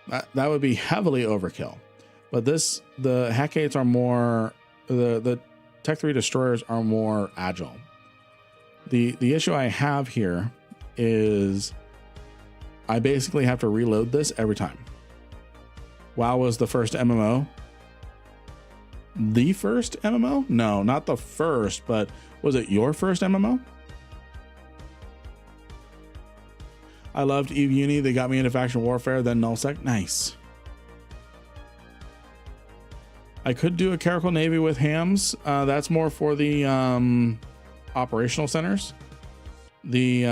That would be heavily overkill. But the Hecates are more, the Tech 3 destroyers are more agile. The issue I have here is I basically have to reload this every time. WoW was the first MMO. The first MMO? No, not the first, but was it your first MMO? I loved EVE Uni. They got me into faction warfare, then nullsec. Nice. I could do a Caracal Navy with hams. That's more for the operational centers. The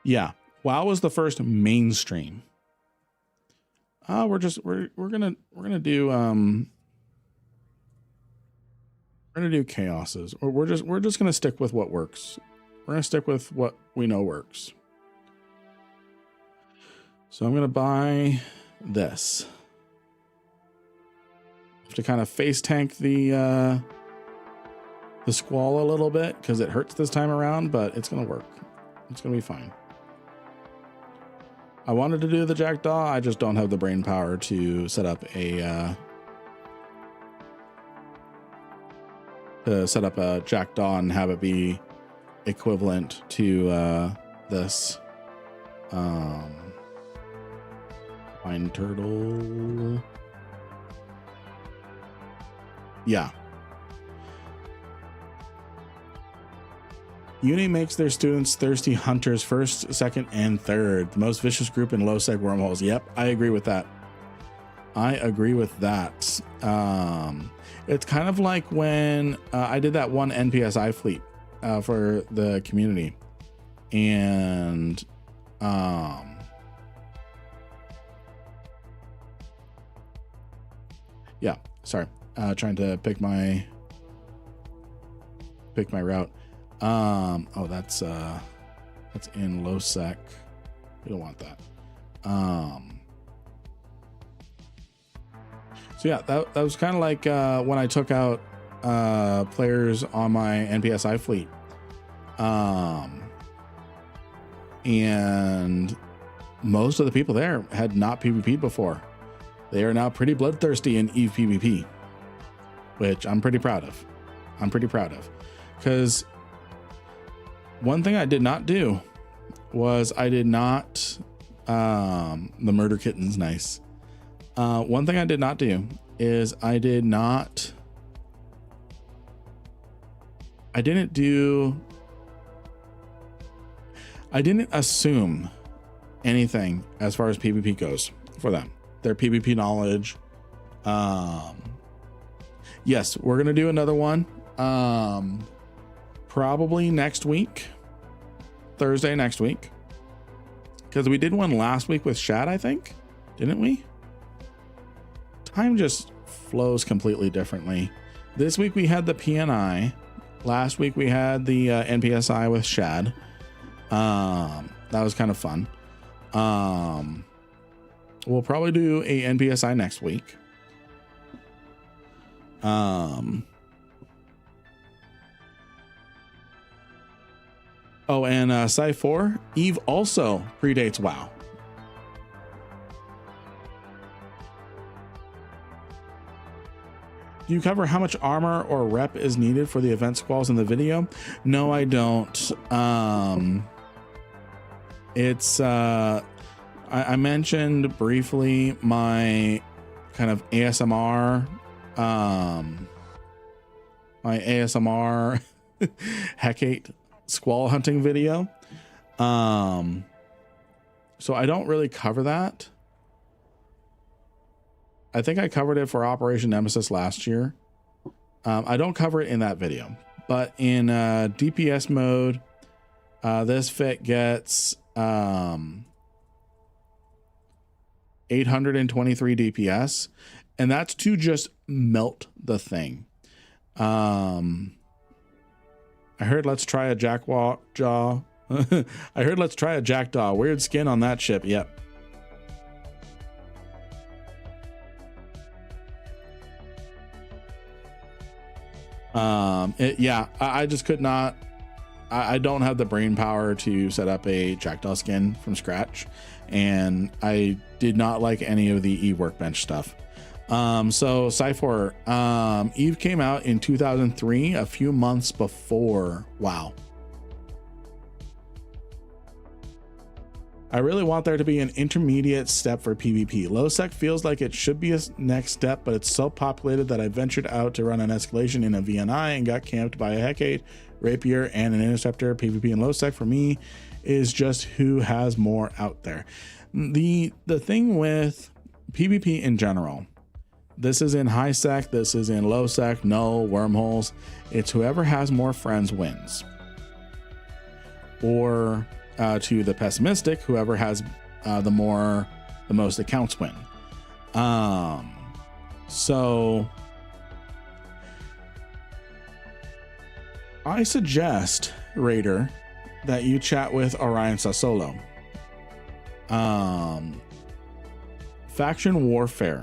yeah, WoW was the first mainstream. We're gonna do chaoses, or we're just gonna stick with what works. We're gonna stick with what we know works. So I'm gonna buy this. Have to kind of face tank the squall a little bit because it hurts this time around, but it's gonna work. It's gonna be fine. I wanted to do the jackdaw. I just don't have the brain power to set up a jackdaw and have it be equivalent to this pine turtle. Yeah. Uni makes their students thirsty hunters first, second, and third. The most vicious group in low seg wormholes. Yep, I agree with that. I agree with that. It's kind of like when I did that one NPSI fleet for the community. And yeah, sorry. Trying to pick my route. Oh, that's in low sec. We don't want that. So yeah, that was kind of like when I took out players on my NPSI fleet. And most of the people there had not PvP'd before. They are now pretty bloodthirsty in EVE PvP, which I'm pretty proud of. Because one thing I did not do was I did not, the murder kitten's nice. One thing I did not do is I didn't assume anything as far as PvP goes for them. Their PvP knowledge. Yes, we're going to do another one. Probably next week, Thursday next week, because we did one last week with Shad, I think, didn't we? Time just flows completely differently. This week we had the PNI. Last week we had the NPSI with Shad. That was kind of fun. We'll probably do a NPSI next week. Oh, and Sci 4 EVE also predates WoW. Do you cover how much armor or rep is needed for the event squalls in the video? No, I don't. It's I mentioned briefly my kind of ASMR, my ASMR Hecate squall hunting video. So I don't really cover that. I think I covered it for Operation Nemesis last year. I don't cover it in that video, but in DPS mode, this fit gets 823 DPS, and that's to just melt the thing. I heard let's try a jackdaw. I heard let's try a jackdaw. Weird skin on that ship. Yep. Yeah, I just could not. I don't have the brain power to set up a jackdaw skin from scratch, and I did not like any of the EVE workbench stuff. So Sci4, EVE came out in 2003, a few months before WoW. I really want there to be an intermediate step for PvP. Low sec feels like it should be a next step, but it's so populated that I ventured out to run an escalation in a VNI and got camped by a Hecate, Rapier, and an Interceptor. PvP and low sec for me is just who has more out there. The thing with PvP in general, this is in high sec, this is in low sec, no wormholes. It's whoever has more friends wins. Or to the pessimistic, whoever has the most accounts win. So I suggest, Raider, that you chat with Orion Sasolo. Faction warfare,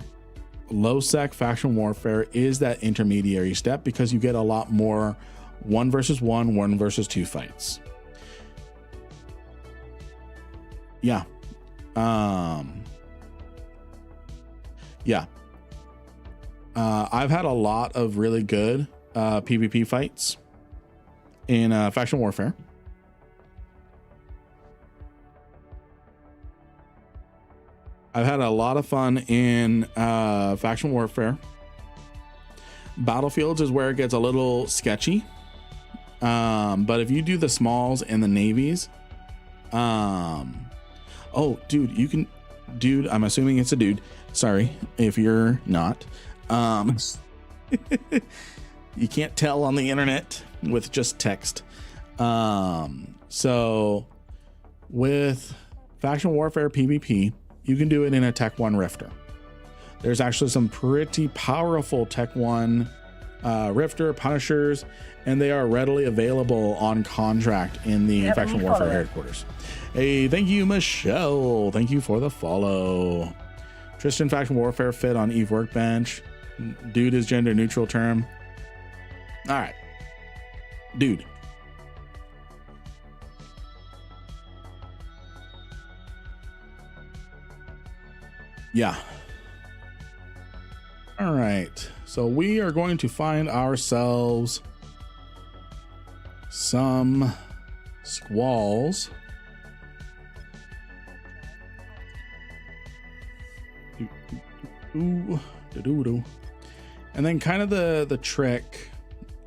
low sec faction warfare is that intermediary step because you get a lot more 1 versus 1, 1 versus 2 fights. Yeah. Yeah. I've had a lot of really good PvP fights in faction warfare. I've had a lot of fun in faction warfare. Battlefields is where it gets a little sketchy. But if you do the smalls and the navies, oh, dude, you can, dude, I'm assuming it's a dude. Sorry if you're not. You can't tell on the internet with just text. So with faction warfare PvP, you can do it in a Tech 1 Rifter. There's actually some pretty powerful Tech 1 Rifter Punishers, and they are readily available on contract in the faction warfare headquarters. Hey, thank you, Michelle. Thank you for the follow. Tristan faction warfare fit on EVE workbench. Dude is gender neutral term. All right, dude. Yeah. All right. So we are going to find ourselves some squalls. And then kind of the trick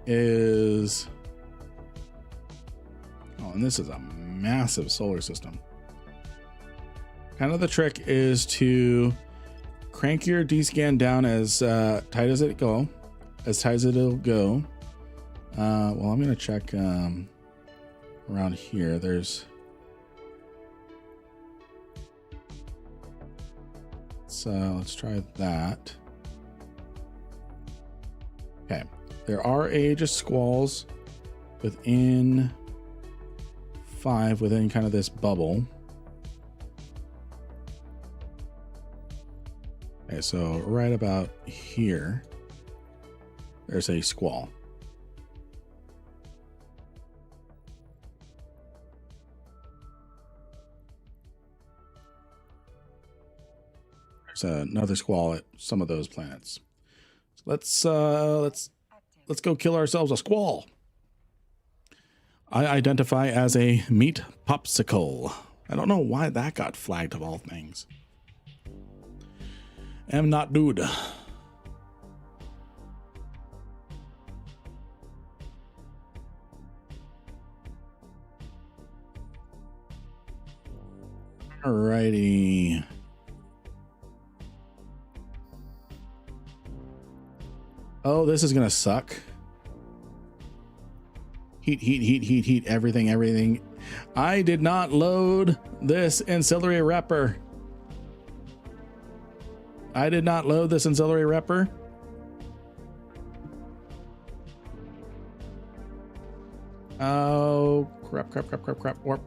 is, oh, and this is a massive solar system. Kind of the trick is to crank your D-scan down as tight as it'll go. Well, I'm gonna check around here. Let's try that. Okay, there are Aegis squalls within 5 within kind of this bubble. Okay, so right about here, there's a squall. There's another squall at some of those planets. So let's go kill ourselves a squall. I identify as a meat popsicle. I don't know why that got flagged of all things. Am not dude. Alrighty. Oh, this is gonna suck. Heat, everything. I did not load this ancillary wrapper. Oh, crap. Warp.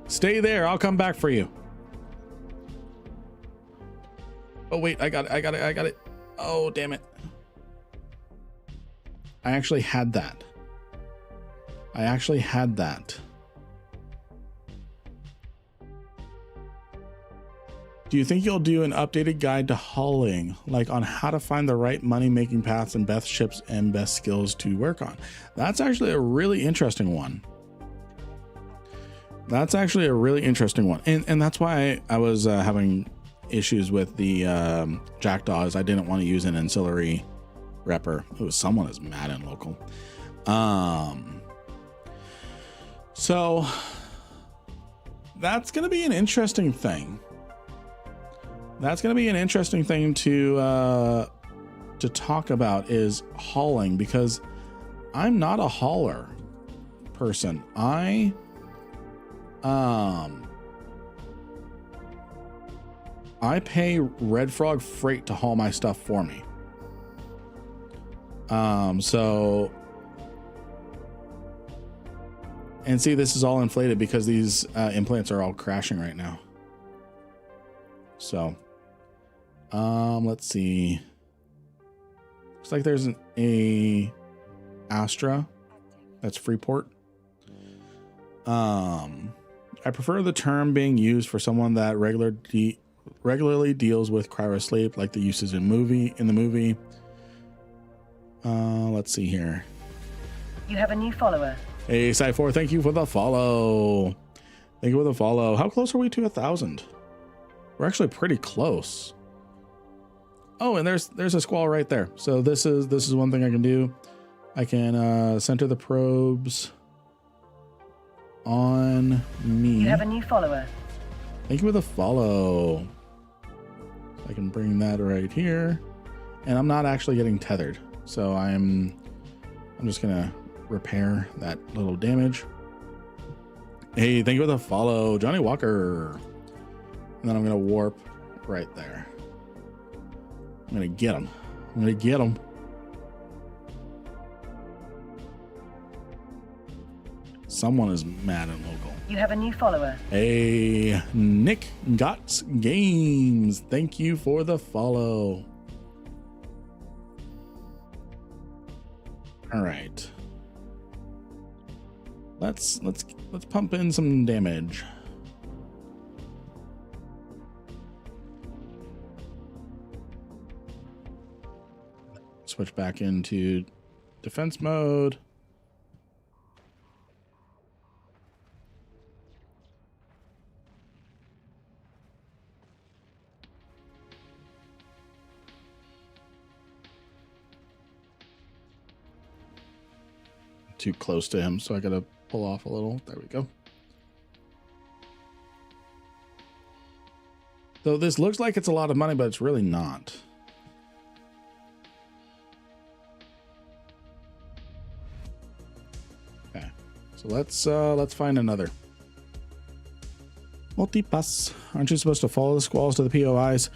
Stay there. I'll come back for you. Oh, wait. I got it. Oh, damn it. I actually had that. Do you think you'll do an updated guide to hauling, like on how to find the right money-making paths and best ships and best skills to work on? That's actually a really interesting one. And that's why I was having issues with the Jackdaws. I didn't want to use an ancillary repper. It was someone is mad and local. So that's going to be an interesting thing. To talk about is hauling, because I'm not a hauler person. I pay Red Frog Freight to haul my stuff for me. And see, this is all inflated because these implants are all crashing right now. So, let's see. Looks like there's a Astra. That's Freeport. I prefer the term being used for someone that regularly deals with cryosleep, like the uses in the movie. Let's see here. You have a new follower. Hey, Sci4, thank you for the follow. How close are we to 1,000? We're actually pretty close. Oh, and there's a squall right there. So this is one thing I can do. I can center the probes on me. You have a new follower. Thank you for the follow. I can bring that right here, and I'm not actually getting tethered, so I'm just gonna repair that little damage. Hey, thank you for the follow, Johnny Walker. And then I'm gonna warp right there. I'm gonna get him. Someone is mad and local. You have a new follower. Hey, Nick Gots Games. Thank you for the follow. All right. Let's pump in some damage. Switch back into defense mode. Too close to him, so I gotta pull off a little. There we go. So this looks like it's a lot of money, but it's really not. Okay, so let's find another. Multipass. Aren't you supposed to follow the squalls to the POIs?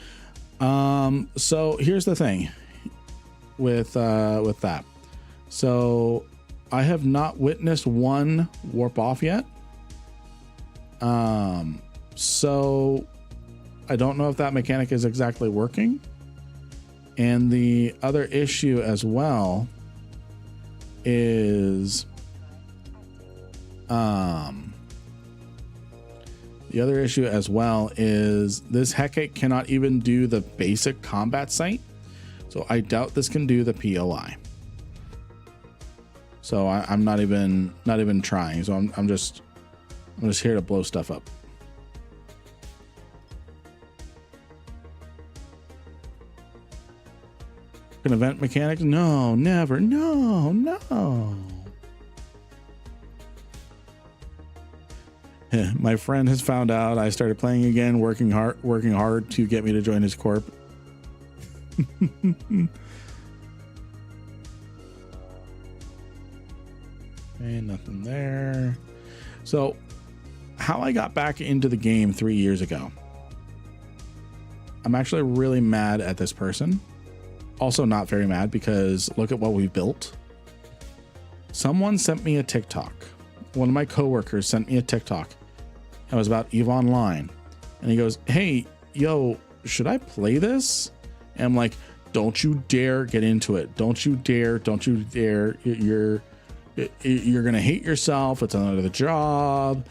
So here's the thing. with that. So I have not witnessed one warp off yet. So I don't know if that mechanic is exactly working. And the other issue as well is this Hecate cannot even do the basic combat sight. So I doubt this can do the POI. So I'm not even trying. So I'm just here to blow stuff up. An event mechanics? No, never. No. My friend has found out I started playing again, working hard to get me to join his corp. Okay, nothing there. So how I got back into the game 3 years ago. I'm actually really mad at this person. Also not very mad because look at what we built. Someone sent me a TikTok. One of my coworkers sent me a TikTok. It was about EVE Online. And he goes, hey, yo, should I play this? And I'm like, don't you dare get into it. Don't you dare. You're going to hate yourself. It's another job.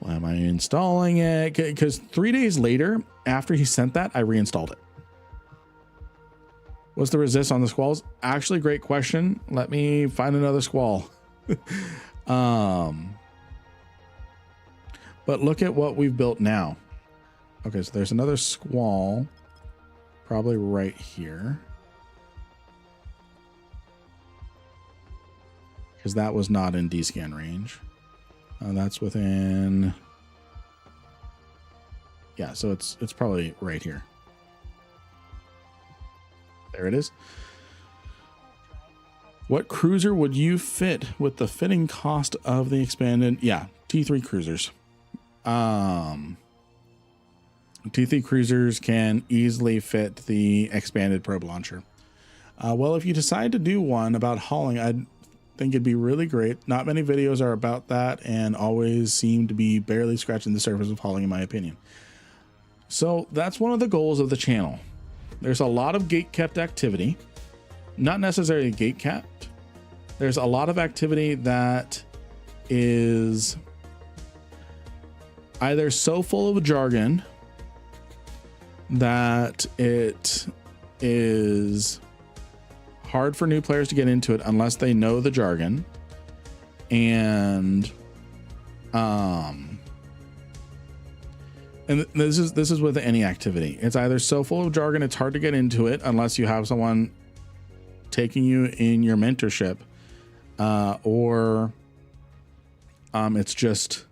Why am I installing it? Because 3 days later, after he sent that, I reinstalled it. What's the resist on the squalls? Actually, great question. Let me find another squall. But look at what we've built now. Okay, so there's another squall, probably right here. Because that was not in D-scan range. That's within... Yeah, so it's probably right here. There it is. What cruiser would you fit with the fitting cost of the expanded? Yeah, T3 cruisers. T3 cruisers can easily fit the expanded probe launcher. Well, if you decide to do one about hauling, I think it'd be really great. Not many videos are about that and always seem to be barely scratching the surface of hauling, in my opinion. So that's one of the goals of the channel. There's a lot of gate kept activity, not necessarily gate kept. There's a lot of activity that is either so full of jargon that it is hard for new players to get into it unless they know the jargon. And this is with any activity. It's either so full of jargon it's hard to get into it unless you have someone taking you in your mentorship, or it's just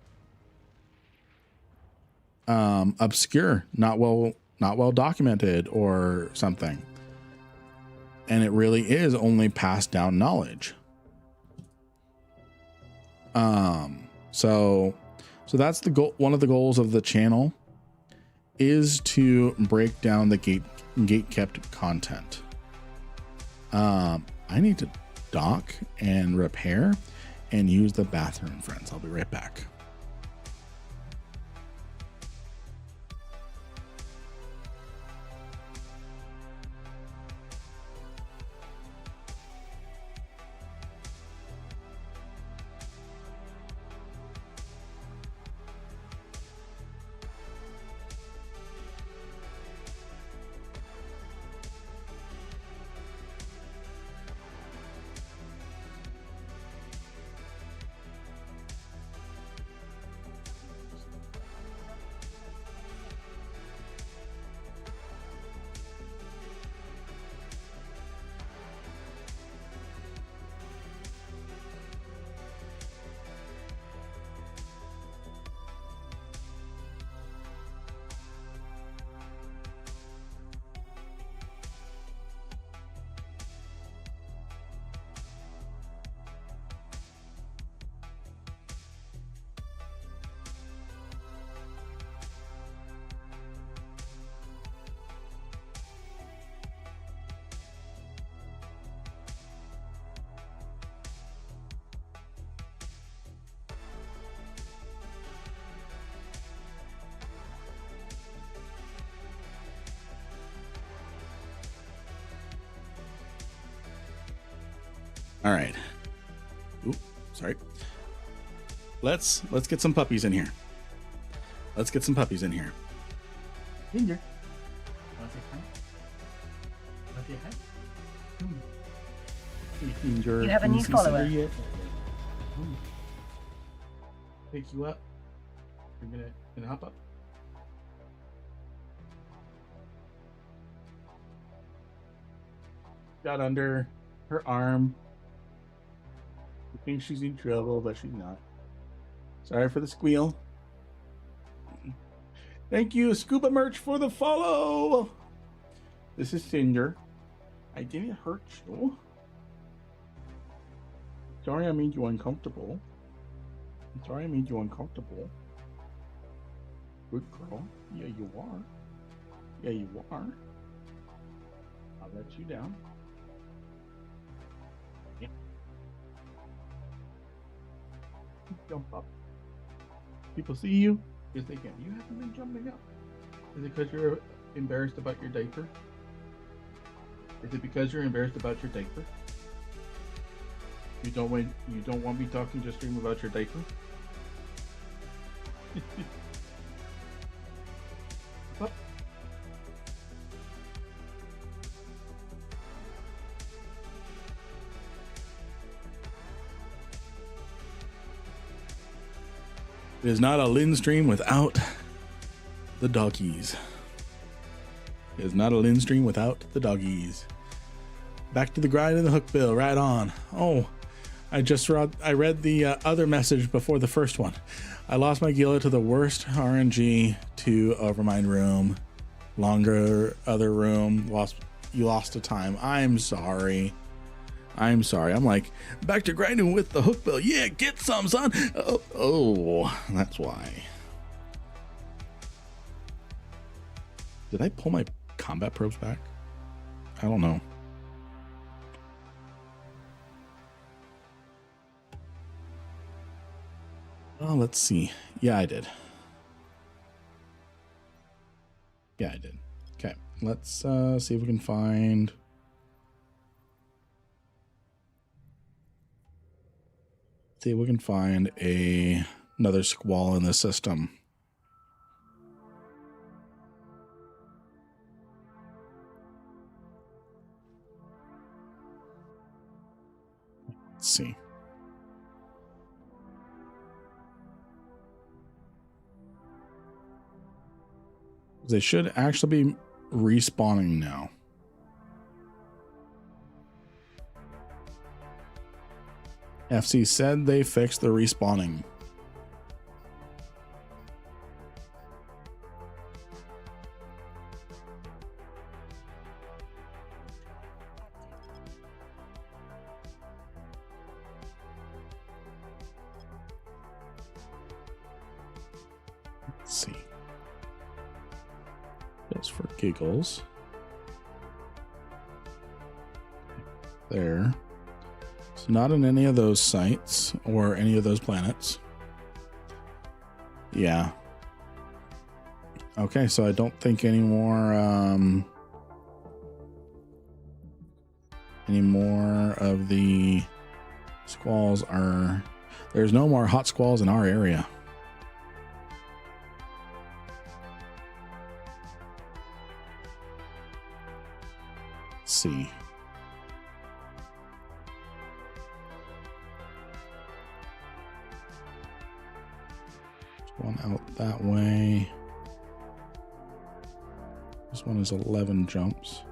obscure, not well documented or something. And it really is only passed down knowledge. So that's the goal. One of the goals of the channel is to break down the gate kept content. I need to dock and repair and use the bathroom, friends. I'll be right back. All right. Oop, sorry. Let's get some puppies in here. Let's get some puppies in here. Ginger. Want to say hi? Want to say hi? Hey, Ginger. You have a Can new see follower. Cinder yet? Pick you up. You're gonna hop up. Got under her arm. I think she's in trouble, but she's not. Sorry for the squeal. Thank you, Scuba Merch, for the follow. This is Cinder. I didn't hurt you. Sorry I made you uncomfortable. I'm sorry I made you uncomfortable. Good girl. Yeah, you are. Yeah, you are. I'll let you down. Yeah. Jump up. People see you? Yes, they can. You haven't been jumping up. Is it because you're embarrassed about your diaper? Is it because you're embarrassed about your diaper? You don't want me talking to stream about your diaper? Up. It is not a Lin stream without the doggies. It is not a Lin stream without the doggies. Back to the grind and the hook bill, right on. Oh, I read the other message before the first one. I lost my Gila to the worst RNG to Overmind room. Longer other room. You lost a time. I'm sorry. I'm sorry. I'm like, back to grinding with the hook bill. Yeah, get some, son. Oh, that's why. Did I pull my combat probes back? I don't know. Oh, let's see. Yeah, I did. Yeah, I did. Okay, let's see if we can find... See if we can find another squall in the system. Let's see. They should actually be respawning now. FC said they fixed the respawning. Let's see. Just for giggles. There. It's not in any of those sites or any of those planets. Yeah. Okay, so I don't think any more of the squalls are... There's no more hot squalls in our area. Let's see. One out that way. This one is 11 jumps.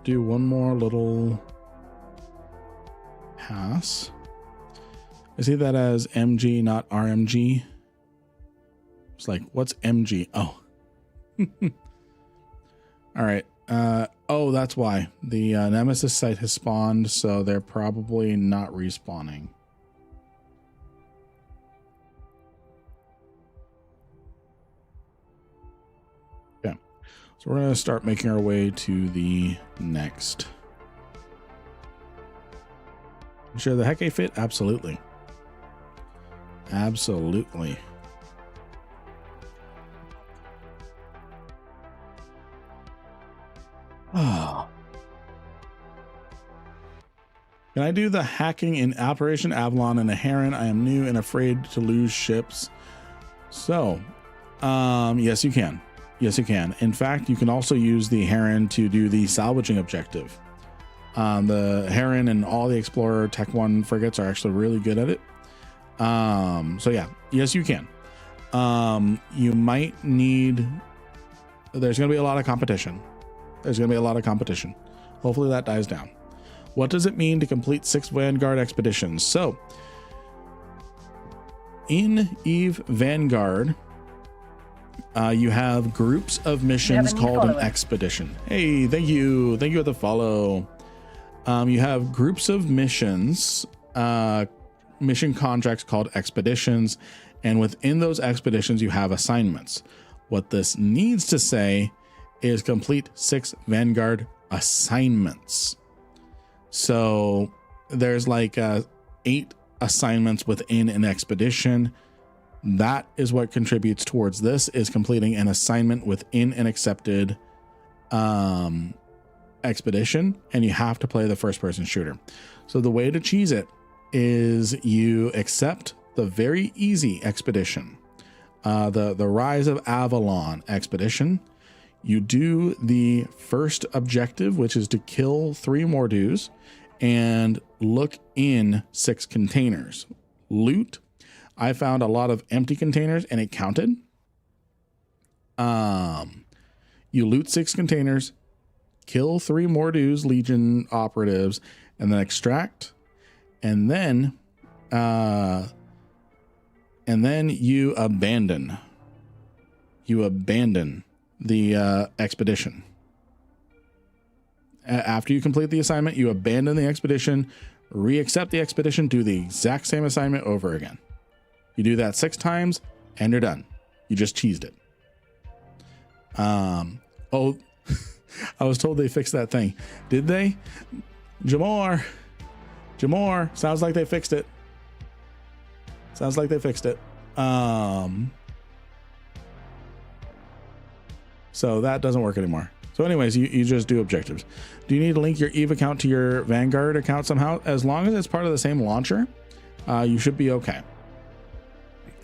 Do one more little pass. I see that as MG, not RMG. It's like, what's MG? Oh. All right. Oh, that's why. The Nemesis site has spawned, so they're probably not respawning. Okay. So we're going to start making our way to the next. Sure the heck a fit? Absolutely. Absolutely. Can I do the hacking in Operation Avalon and a Heron? I am new and afraid to lose ships. So, yes, you can. Yes, you can. In fact, you can also use the Heron to do the salvaging objective. The Heron and all the Explorer Tech 1 frigates are actually really good at it. So yeah, yes, you can. You might need, there's going to be a lot of competition. Hopefully that dies down. What does it mean to complete 6 Vanguard expeditions? So in EVE Vanguard, you have groups of missions called an expedition. Hey, thank you for the follow. You have groups of missions, mission contracts called expeditions, and within those expeditions you have assignments. What this needs to say is complete 6 Vanguard assignments. So there's like 8 assignments within an expedition. That is what contributes towards this, is completing an assignment within an accepted expedition, and you have to play the first person shooter. So the way to cheese it is you accept the very easy expedition, the Rise of Avalon expedition. You do the first objective, which is to kill 3 Mordu's and look in 6 containers. Loot. I found a lot of empty containers and it counted. You loot 6 containers, kill 3 Mordu's Legion operatives, and then extract. And then you abandon. The expedition. After you complete the assignment, you abandon the expedition, re-accept the expedition, do the exact same assignment over again. You do that 6 times and you're done. You just cheesed it. Oh, I was told they fixed that thing. Did they? Jamor, sounds like they fixed it. So that doesn't work anymore. So anyways, you just do objectives. Do you need to link your EVE account to your Vanguard account somehow? As long as it's part of the same launcher, you should be okay.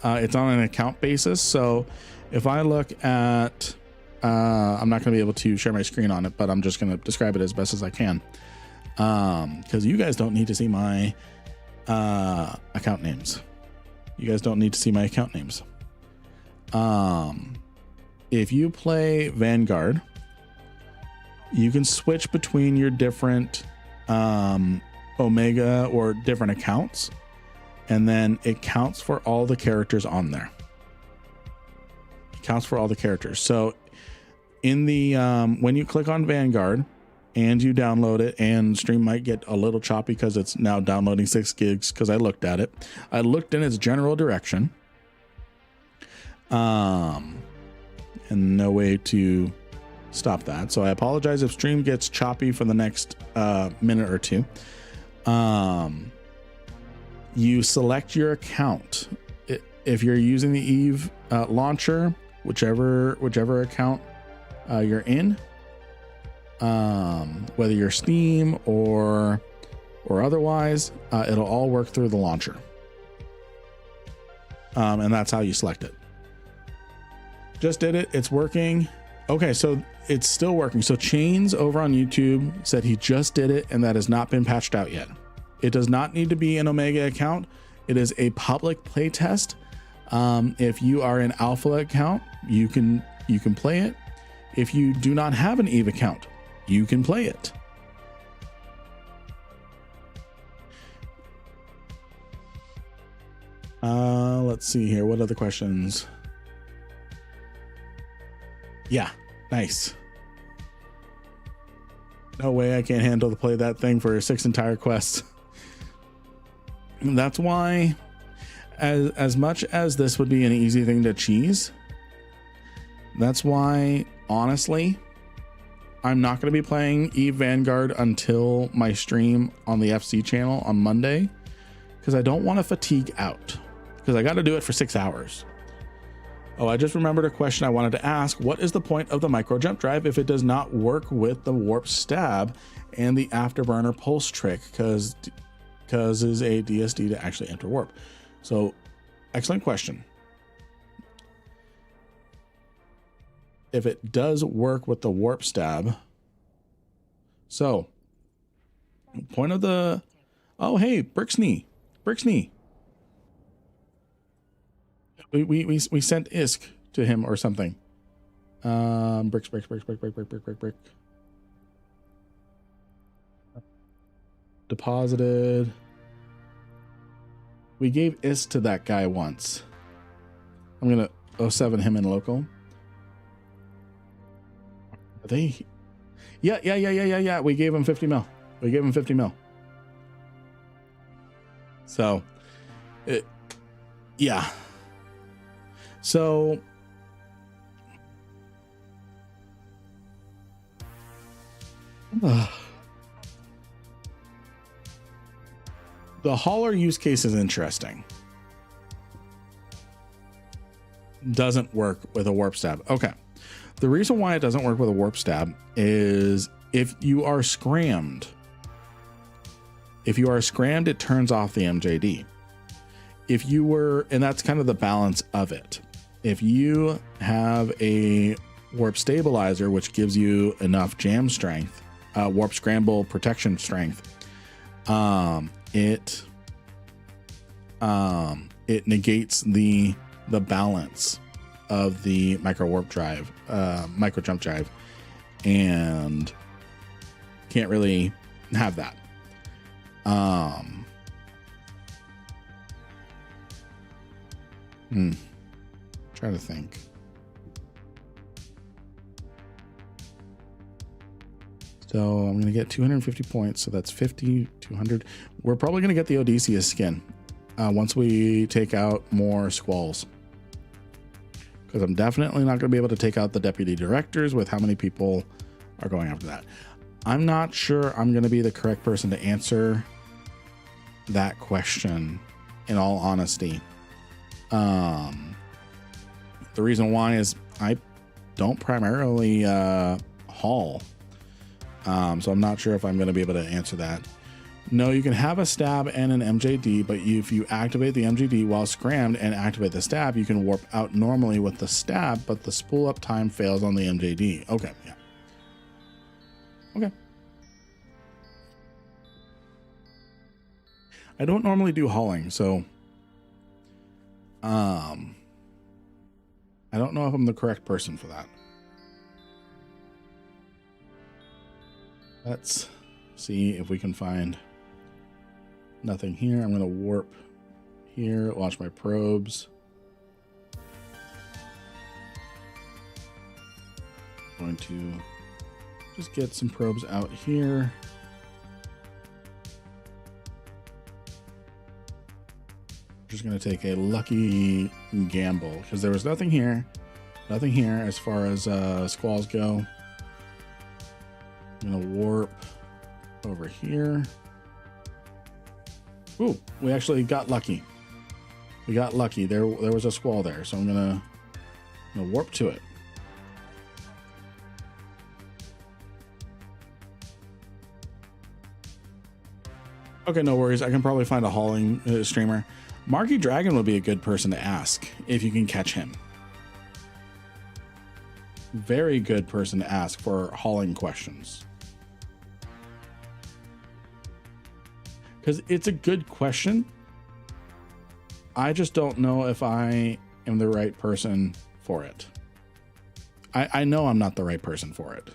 It's on an account basis. So if I look at, I'm not going to be able to share my screen on it, but I'm just going to describe it as best as I can. Because you guys don't need to see my account names. If you play Vanguard, you can switch between your different Omega or different accounts, and then it counts for all the characters on there. So in the when you click on Vanguard and you download it, and stream might get a little choppy because it's now downloading 6 gigs because I looked at it. I looked in its general direction. And no way to stop that. So I apologize if stream gets choppy for the next minute or 2. You select your account. If you're using the EVE launcher, whichever account you're in, whether you're Steam or otherwise, it'll all work through the launcher. And that's how you select it. Just did it. It's working. Okay, so it's still working. So Chains over on YouTube said he just did it, and that has not been patched out yet. It does not need to be an Omega account. It is a public playtest. If you are an Alpha account, you can play it. If you do not have an EVE account, you can play it. Let's see here. What other questions? Yeah, nice. No way I can't handle to play that thing for 6 entire quests. That's why, as much as this would be an easy thing to cheese, that's why, honestly, I'm not going to be playing EVE Vanguard until my stream on the FC channel on Monday, because I don't want to fatigue out, because I got to do it for 6 hours. Oh, I just remembered a question I wanted to ask. What is the point of the micro jump drive if it does not work with the warp stab and the afterburner pulse trick? Because is a DSD to actually enter warp. So excellent question. If it does work with the warp stab, so point of the, oh hey, Brixney. We sent ISK to him or something. Brick. Deposited. We gave ISK to that guy once. I'm gonna 07 him in local. Are they? Yeah. We gave him 50 mil. So, yeah. So, the hauler use case is interesting. Doesn't work with a warp stab. Okay. The reason why it doesn't work with a warp stab is if you are scrammed. If you are scrammed, it turns off the MJD. If you were, and that's kind of the balance of it. If you have a warp stabilizer, which gives you enough jam strength, warp scramble protection strength, it negates the balance of the micro warp drive, micro jump drive, and can't really have that. Try to think. So I'm going to get 250 points. So that's 50, 200. We're probably going to get the Odysseus skin once we take out more squalls. Because I'm definitely not going to be able to take out the deputy directors with how many people are going after that. I'm not sure I'm going to be the correct person to answer that question, in all honesty. The reason why is I don't primarily haul. So I'm not sure if I'm going to be able to answer that. No, you can have a stab and an MJD, but if you activate the MJD while scrammed and activate the stab, you can warp out normally with the stab, but the spool up time fails on the MJD. Okay, yeah. Okay. I don't normally do hauling, so I don't know if I'm the correct person for that. Let's see if we can find nothing here. I'm going to warp here, launch my probes. Going to just get some probes out here. Just going to take a lucky gamble because there was nothing here as far as squalls go. I'm going to warp over here. Ooh, we actually got lucky. There was a squall there, so I'm gonna warp to it. Okay, no worries. I can probably find a hauling streamer. Marky Dragon would be a good person to ask if you can catch him. Very good person to ask for hauling questions. Because it's a good question. I just don't know if I am the right person for it. I know I'm not the right person for it.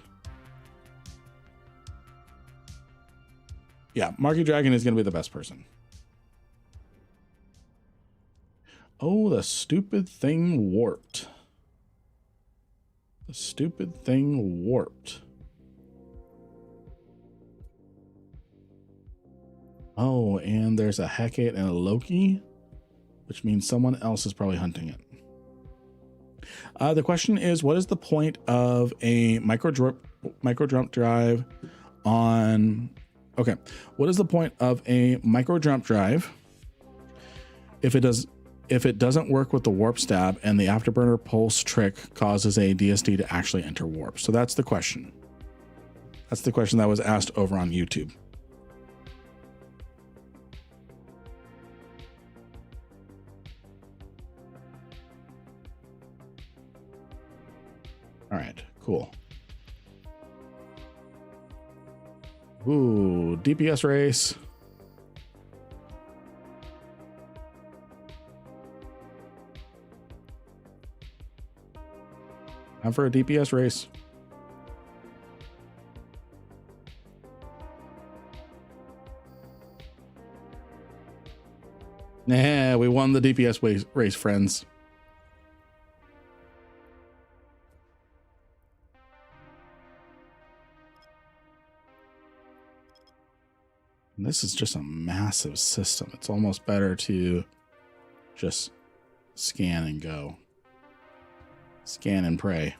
Yeah, Marky Dragon is going to be the best person. Oh, the stupid thing warped. The stupid thing warped. Oh, and there's a Hecate and a Loki, which means someone else is probably hunting it. The question is, what is the point of a micro jump drive on... Okay, what is the point of a micro jump drive if it if it doesn't work with the warp stab and the afterburner pulse trick causes a DSD to actually enter warp. So that's the question. That's the question that was asked over on YouTube. All right, cool. Ooh, DPS race. Time for a DPS race. Nah, we won the DPS race, friends. And this is just a massive system. It's almost better to just scan and go. Scan and pray.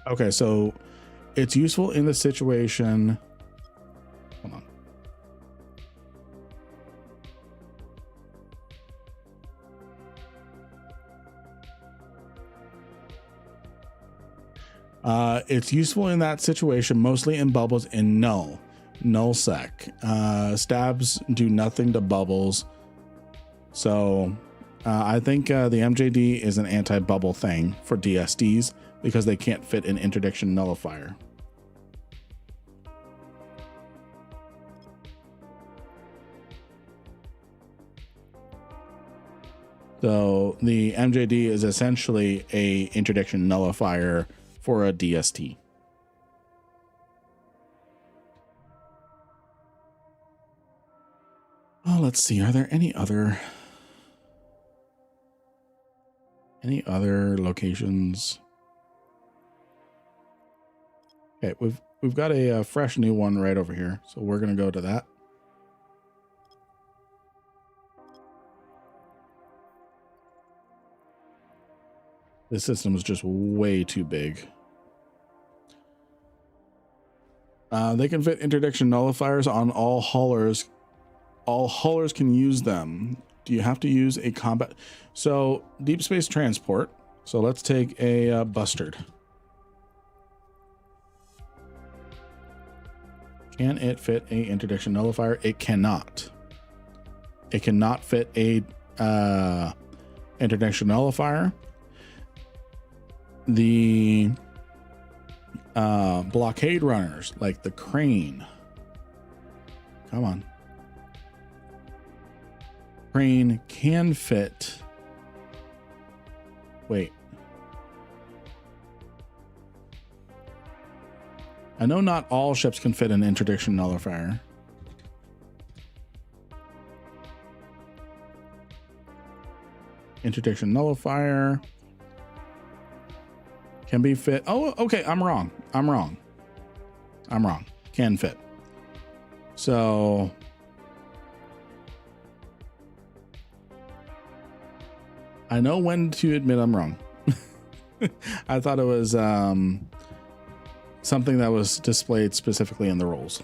Okay, so it's useful in the situation. Hold on. It's useful in that situation, mostly in bubbles in null sec. Stabs do nothing to bubbles. So I think the MJD is an anti-bubble thing for DSDs because they can't fit an interdiction nullifier. So the MJD is essentially a interdiction nullifier for a DST. Oh, let's see. Are there any other locations? Okay, we've got a fresh new one right over here, so we're gonna go to that. This system is just way too big. They can fit interdiction nullifiers on all haulers. All haulers can use them. Do you have to use a combat? So deep space transport. So let's take a bustard. Can it fit a interdiction nullifier? It cannot. It cannot fit a interdiction nullifier. The blockade runners like the crane. Come on. Crane can fit. Wait. I know not all ships can fit an interdiction nullifier. Interdiction nullifier can be fit. Oh, okay. I'm wrong. Can fit. So I know when to admit I'm wrong. I thought it was something that was displayed specifically in the rules.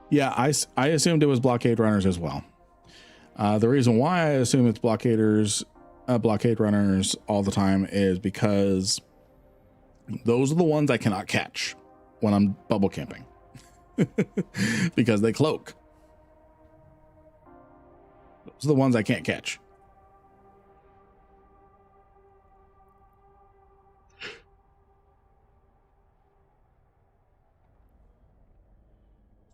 Yeah, I assumed it was blockade runners as well. The reason why I assume it's blockade runners all the time is because those are the ones I cannot catch when I'm bubble camping. Because they cloak. Those are the ones I can't catch.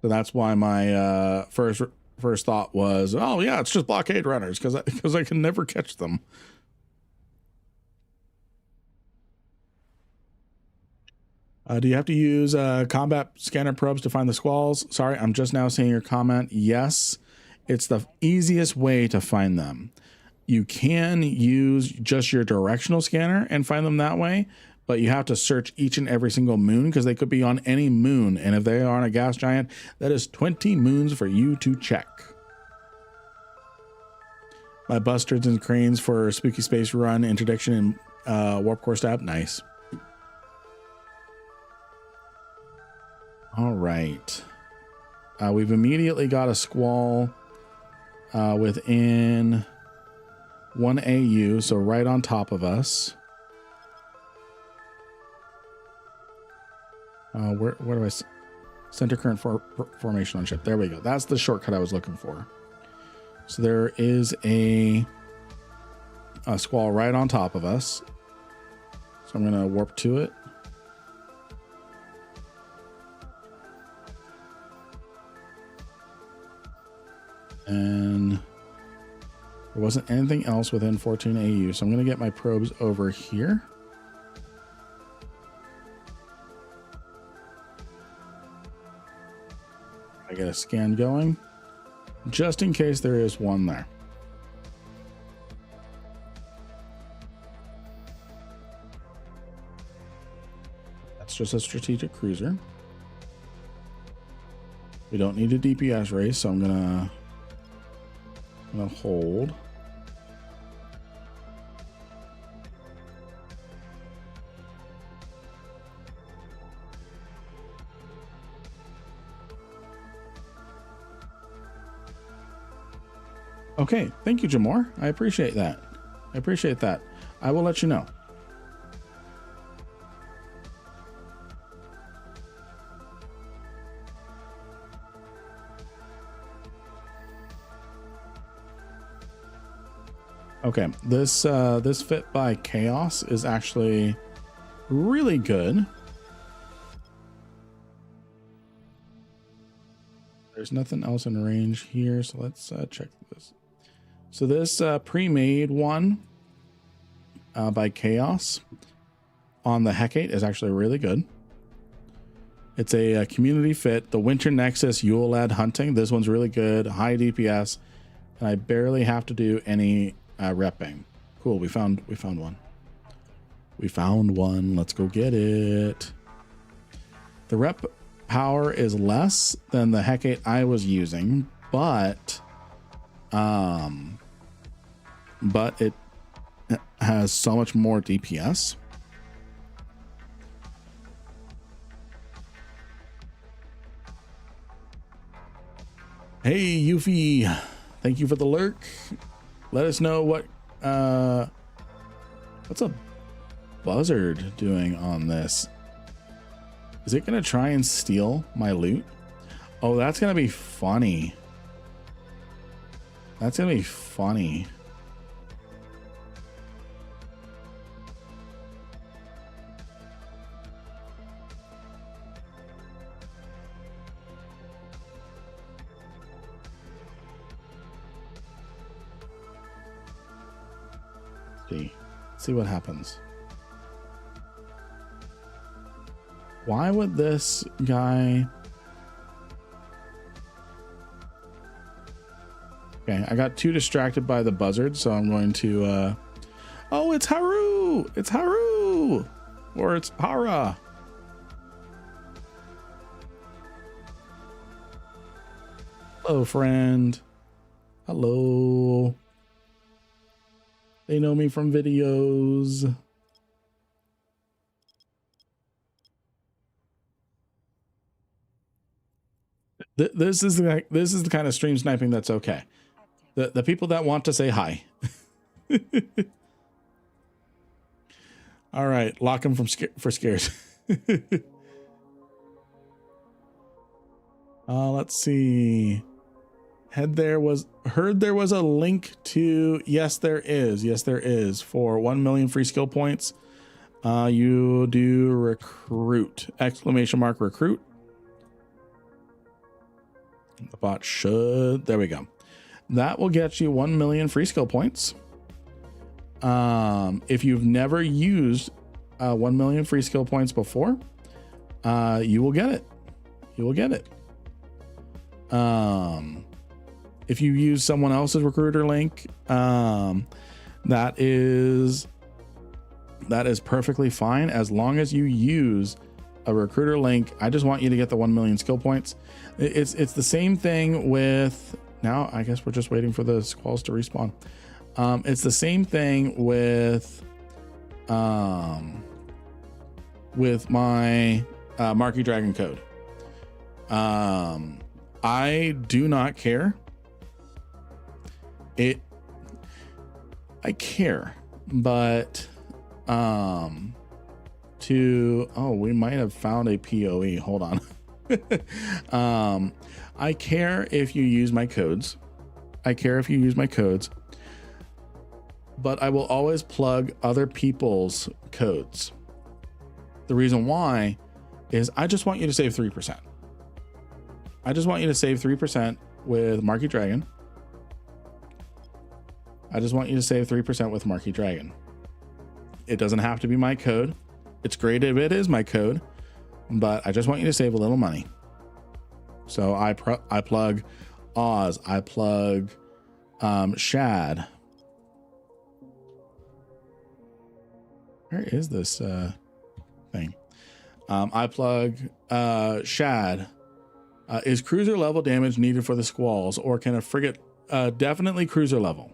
So that's why my first thought was, oh yeah, it's just blockade runners because I can never catch them. Do you have to use combat scanner probes to find the squalls? Sorry, I'm just now seeing your comment. Yes, it's the easiest way to find them. You can use just your directional scanner and find them that way, but you have to search each and every single moon because they could be on any moon. And if they are on a gas giant, that is 20 moons for you to check. My bustards and cranes for spooky space run, interdiction, and warp core stab. Nice. All right. We've immediately got a squall within 1 AU, so right on top of us. Where do I center current formation on ship? There we go. That's the shortcut I was looking for. So there is a squall right on top of us. So I'm going to warp to it. And there wasn't anything else within 14 AU. So I'm going to get my probes over here. I get a scan going just in case there is one there. That's just a strategic cruiser. We don't need a DPS race, so I'm gonna hold. Okay, thank you, Jamor. I appreciate that. I will let you know. Okay, this fit by chaos is actually really good. There's nothing else in range here, so let's check this. So this pre-made one by Chaos on the Hecate is actually really good. It's a community fit. The Winter Nexus Yule Lad Hunting. This one's really good. High DPS, and I barely have to do any repping. Cool. We found one. We found one. Let's go get it. The rep power is less than the Hecate I was using, but it has so much more DPS. Hey Yuffie, thank you for the lurk. Let us know what's a buzzard doing on this. Is it gonna try and steal my loot? Oh, that's gonna be funny. That's gonna be funny. Let's see what happens. Why would this guy... Okay, I got too distracted by the buzzard, so I'm going to oh, it's Haru! It's Haru! Or it's Hara. Hello, friend. Hello. They know me from videos. This is the kind of stream sniping that's okay. The people that want to say hi. All right, lock them for scares. Let's see. Heard there was a link to, yes there is for 1 million free skill points. You do recruit, !recruit. The bot should, there we go. That will get you 1 million free skill points. If you've never used 1 million free skill points before, you will get it. If you use someone else's recruiter link, that is perfectly fine, as long as you use a recruiter link. I just want you to get the 1 million skill points. It's the same thing with, now I guess we're just waiting for the squalls to respawn. It's the same thing with my Marky Dragon code. I do not care. I care, but we might have found a POE. Hold on. I care if you use my codes. But I will always plug other people's codes. The reason why is I just want you to save 3%. I just want you to save 3% with Marky Dragon. I just want you to save 3% with Marky Dragon. It doesn't have to be my code. It's great if it is my code, but I just want you to save a little money. So I plug Oz, I plug Shad. Where is this thing? I plug Shad. Is cruiser level damage needed for the squalls, or can a frigate definitely cruiser level?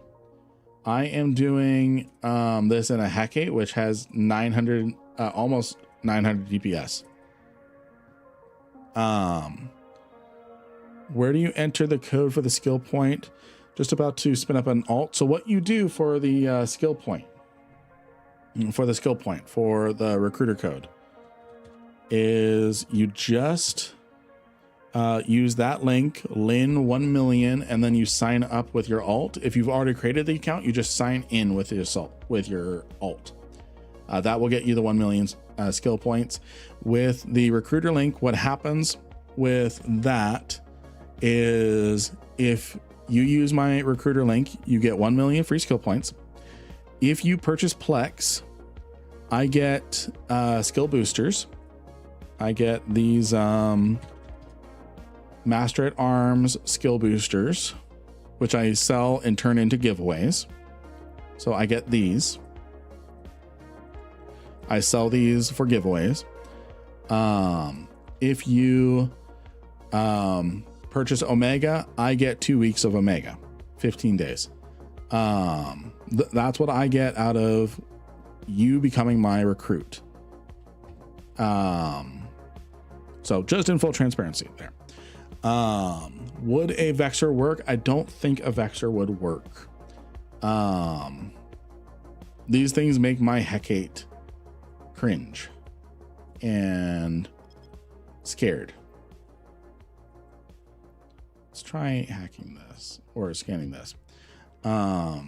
I am doing this in a Hecate, which has 900, almost 900 DPS. Where do you enter the code for the skill point? Just about to spin up an alt. So what you do for the skill point, for the recruiter code, is you just use that link, Lin 1 million, and then you sign up with your alt. If you've already created the account, you just sign in with your alt. That will get you the 1 million skill points. With the recruiter link, what happens with that is if you use my recruiter link, you get 1 million free skill points. If you purchase Plex, I get skill boosters. I get these Master at Arms skill boosters, which I sell and turn into giveaways. So I get these. I sell these for giveaways. If you purchase Omega, I get 2 weeks of Omega, 15 days. That's what I get out of you becoming my recruit. So just in full transparency there. Would a Vexor work? I don't think a Vexor would work. These things make my Hecate cringe and scared. Let's try hacking this or scanning this. Would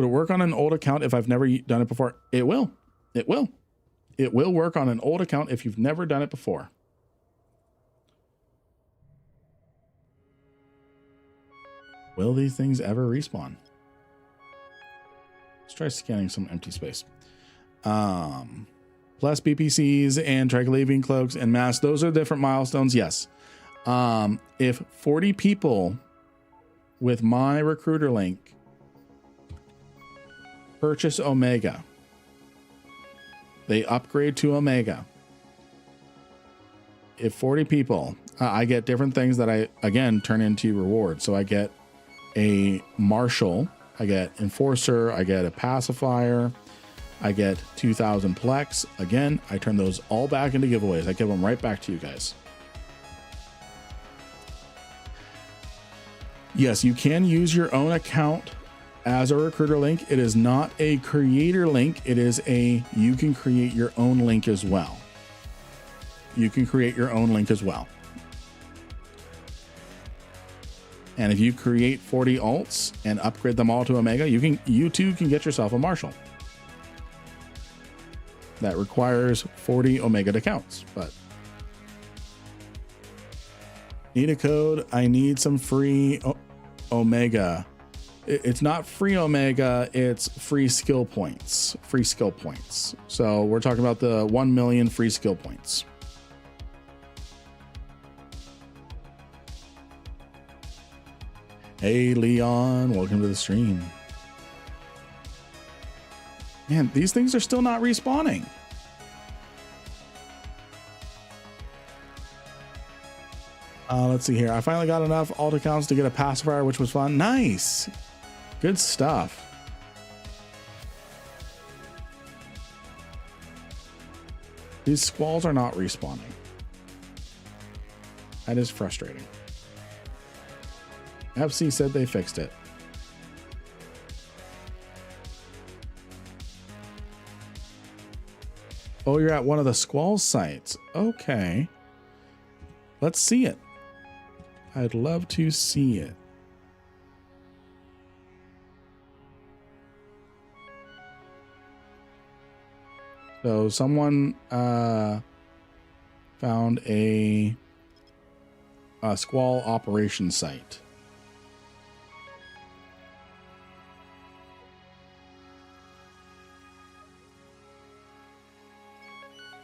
it work on an old account if I've never done it before? It will. It will. It will work on an old account if you've never done it before. Will these things ever respawn? Let's try scanning some empty space. Plus BPCs and Triglavian cloaks and masks. Those are different milestones. Yes. If 40 people with my recruiter link purchase Omega, they upgrade to Omega. If 40 people, I get different things that I, again, turn into rewards. So I get a Marshal, I get Enforcer, I get a Pacifier, I get 2,000 Plex. Again, I turn those all back into giveaways. I give them right back to you guys. Yes, you can use your own account as a recruiter link. It is not a creator link. It is you can create your own link as well. You can create your own link as well. And if you create 40 alts and upgrade them all to Omega, you too can get yourself a Marshal. That requires 40 Omega accounts, but need a code. I need some free Omega. It's not free Omega, it's free skill points. Free skill points. So we're talking about the 1 million free skill points. Hey, Leon, welcome to the stream. Man, these things are still not respawning. Let's see here. I finally got enough alt accounts to get a pacifier, which was fun. Nice. Good stuff. These squalls are not respawning. That is frustrating. FC said they fixed it. Oh, you're at one of the squall sites. Okay. Let's see it. I'd love to see it. So someone found a squall operation site.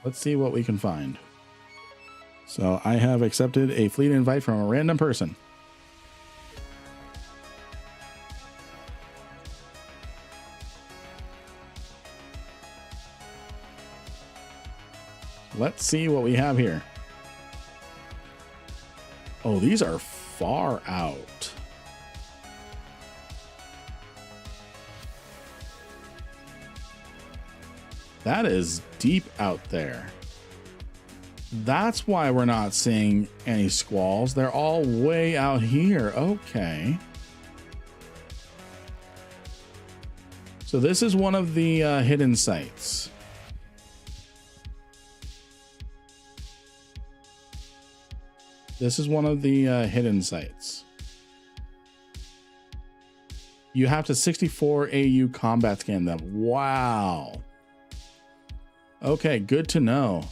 Let's see what we can find. So I have accepted a fleet invite from a random person. Let's see what we have here. Oh, these are far out. That is deep out there. That's why we're not seeing any squalls. They're all way out here. Okay. So this is one of the hidden sites. This is one of the hidden sites. You have to 64 AU combat scan them. Wow. Okay, good to know.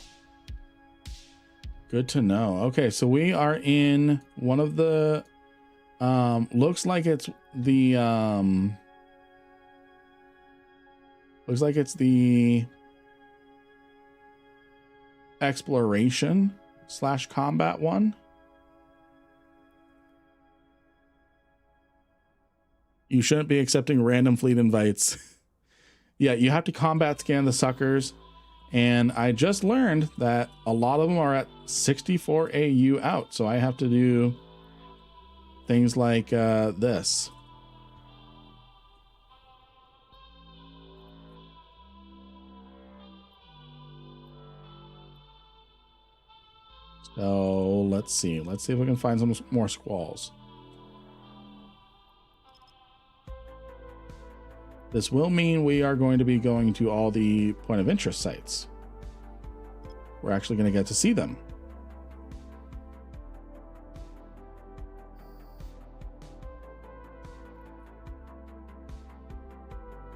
Good to know. Okay, so we are in one of the looks like it's the exploration / combat one. You shouldn't be accepting random fleet invites. Yeah, you have to combat scan the suckers. And I just learned that a lot of them are at 64 AU out. So I have to do things like this. So let's see. Let's see if we can find some more squalls. This will mean we are going to be going to all the point of interest sites. We're actually going to get to see them.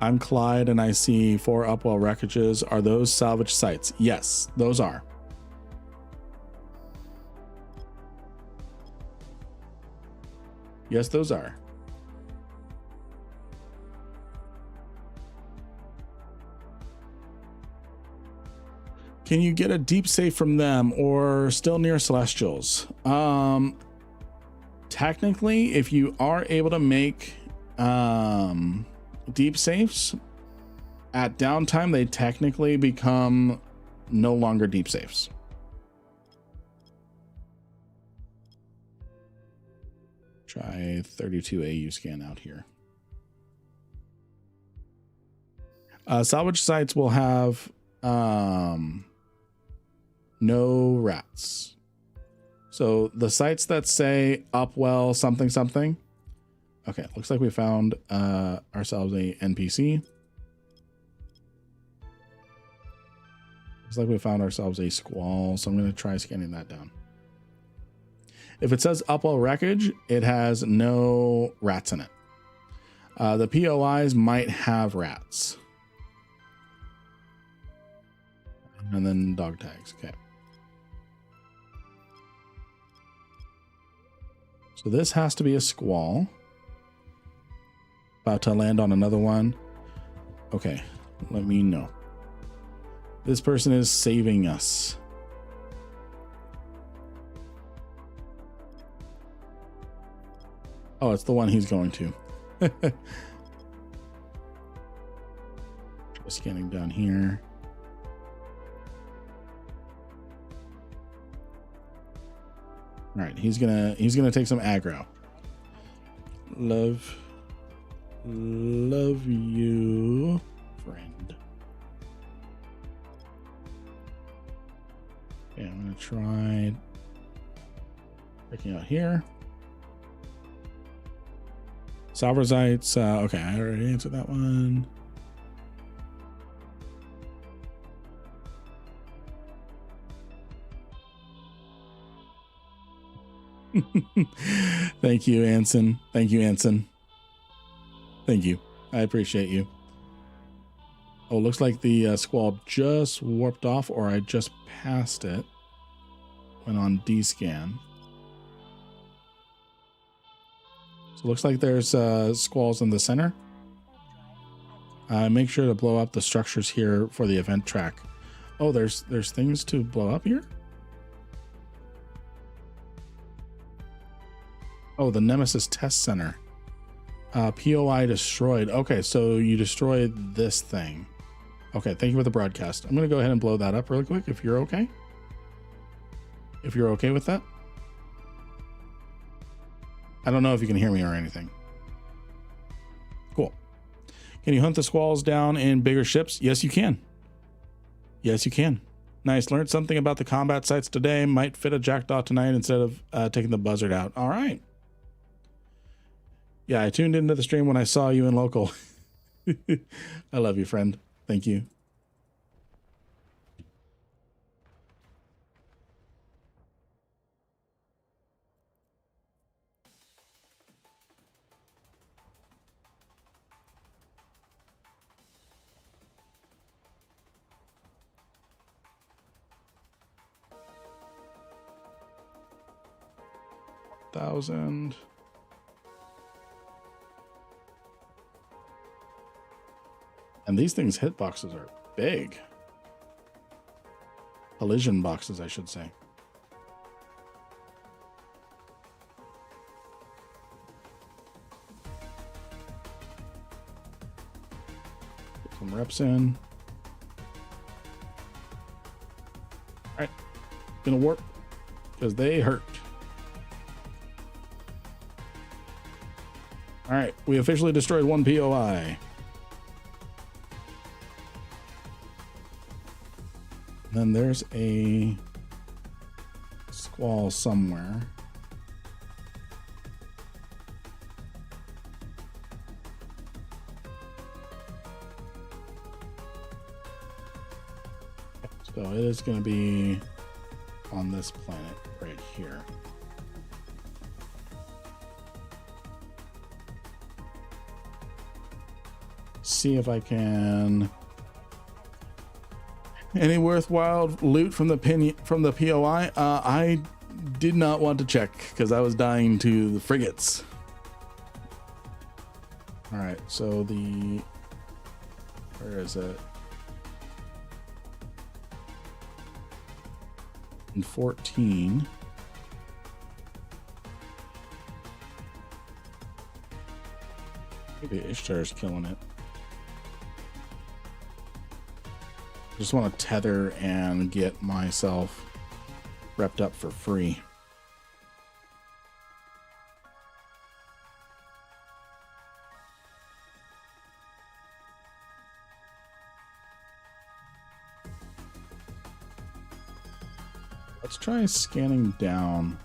I'm Clyde and I see 4 Upwell wreckages. Are those salvage sites? Yes, those are. Yes, those are. Can you get a deep safe from them or still near Celestials? Technically, if you are able to make deep safes at downtime, they technically become no longer deep safes. Try 32 AU scan out here. Salvage sites will have no rats. So the sites that say Upwell something something. Okay, looks like we found ourselves a NPC. Looks like we found ourselves a squall, so I'm going to try scanning that down. If it says Upwell wreckage, it has no rats in it. The POIs might have rats. And then dog tags. Okay. So this has to be a squall. About to land on another one. Okay, let me know. This person is saving us. Oh, it's the one he's going to. Try scanning down here. All right, he's gonna take some aggro. Love you, friend. Okay, I'm gonna try checking out here. Salvarzites. Okay, I already answered that one. Thank you, Anson. Thank you, Anson. Thank you. I appreciate you. Oh, looks like the squall just warped off, or I just passed it. Went on D-scan. So looks like there's squalls in the center. Make sure to blow up the structures here for the event track. Oh, there's things to blow up here? Oh, the Nemesis Test Center. POI destroyed. Okay, so you destroyed this thing. Okay, thank you for the broadcast. I'm going to go ahead and blow that up really quick if you're okay. If you're okay with that. I don't know if you can hear me or anything. Cool. Can you hunt the squalls down in bigger ships? Yes, you can. Yes, you can. Nice. Learned something about the combat sites today. Might fit a jackdaw tonight instead of taking the buzzard out. All right. Yeah, I tuned into the stream when I saw you in local. I love you, friend. Thank you. $1,000. And these things' hitboxes are big. Collision boxes, I should say. Get some reps in. All right, gonna warp because they hurt. All right, we officially destroyed one POI. Then there's a squall somewhere. So it is going to be on this planet right here. See if I can... Any worthwhile loot from the POI? I did not want to check because I was dying to the frigates. All right, so where is it? In 14. Maybe Ishtar's killing it. Just want to tether and get myself repped up for free. Let's try scanning down.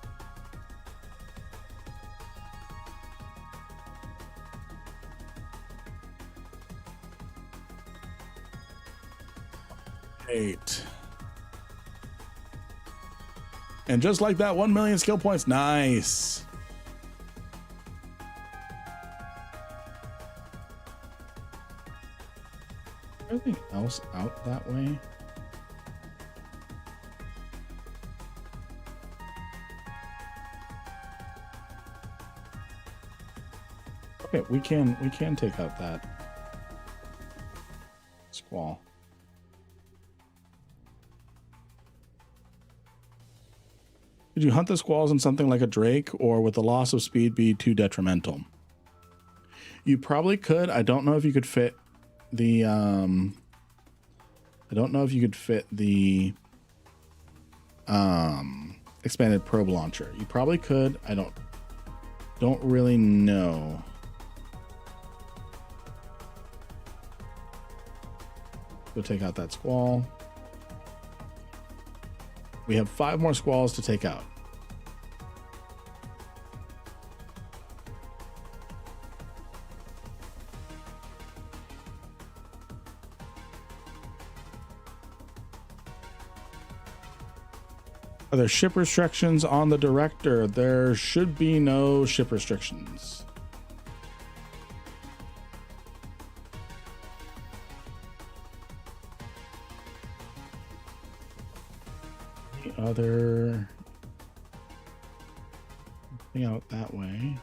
And just like that, 1 million skill points. Nice. Anything else out that way? Okay, we can take out that squall. Could you hunt the squalls in something like a Drake, or would the loss of speed be too detrimental? You probably could. I don't know if you could fit the expanded probe launcher. You probably could. I don't really know. Go take out that squall. We have 5 more squalls to take out. Are there ship restrictions on the director? There should be no ship restrictions. The other thing out that way.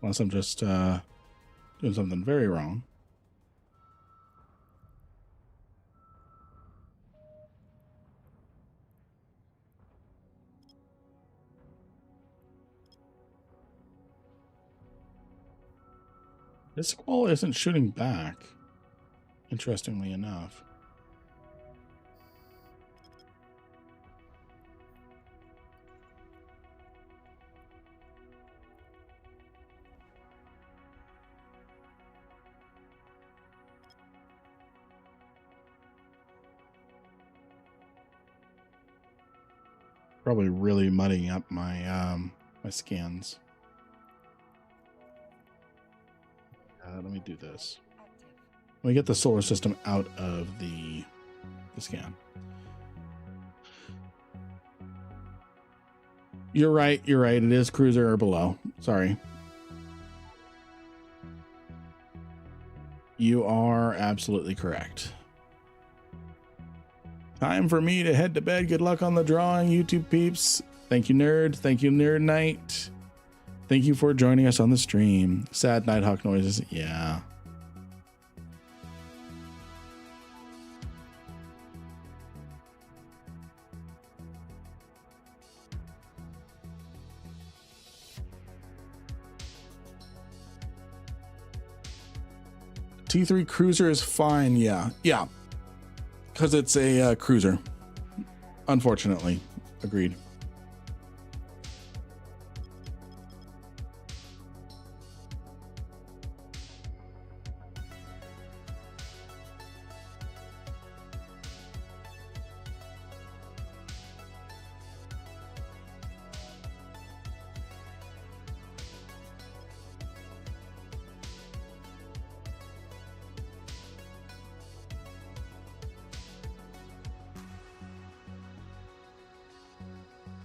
Unless I'm just doing something very wrong. This squall isn't shooting back, interestingly enough. Probably really muddying up my my skins. Let me do this. Let me get the solar system out of the scan. You're right. You're right. It is cruiser or below. Sorry. You are absolutely correct. Time for me to head to bed. Good luck on the drawing, YouTube peeps. Thank you, Nerd. Thank you, Nerd Knight. Thank you for joining us on the stream. Sad Nighthawk noises. Yeah. T3 cruiser is fine. Yeah. Yeah. Because it's a cruiser. Unfortunately. Agreed.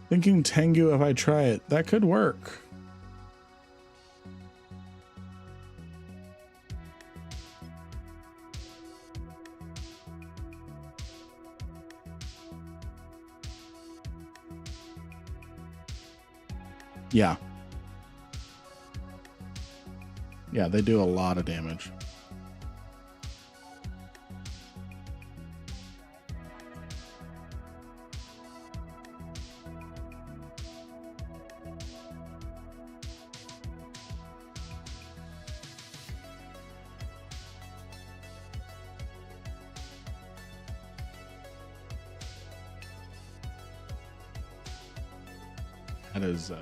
Thinking Tengu if I try it. That could work. Yeah. Yeah, they do a lot of damage. That is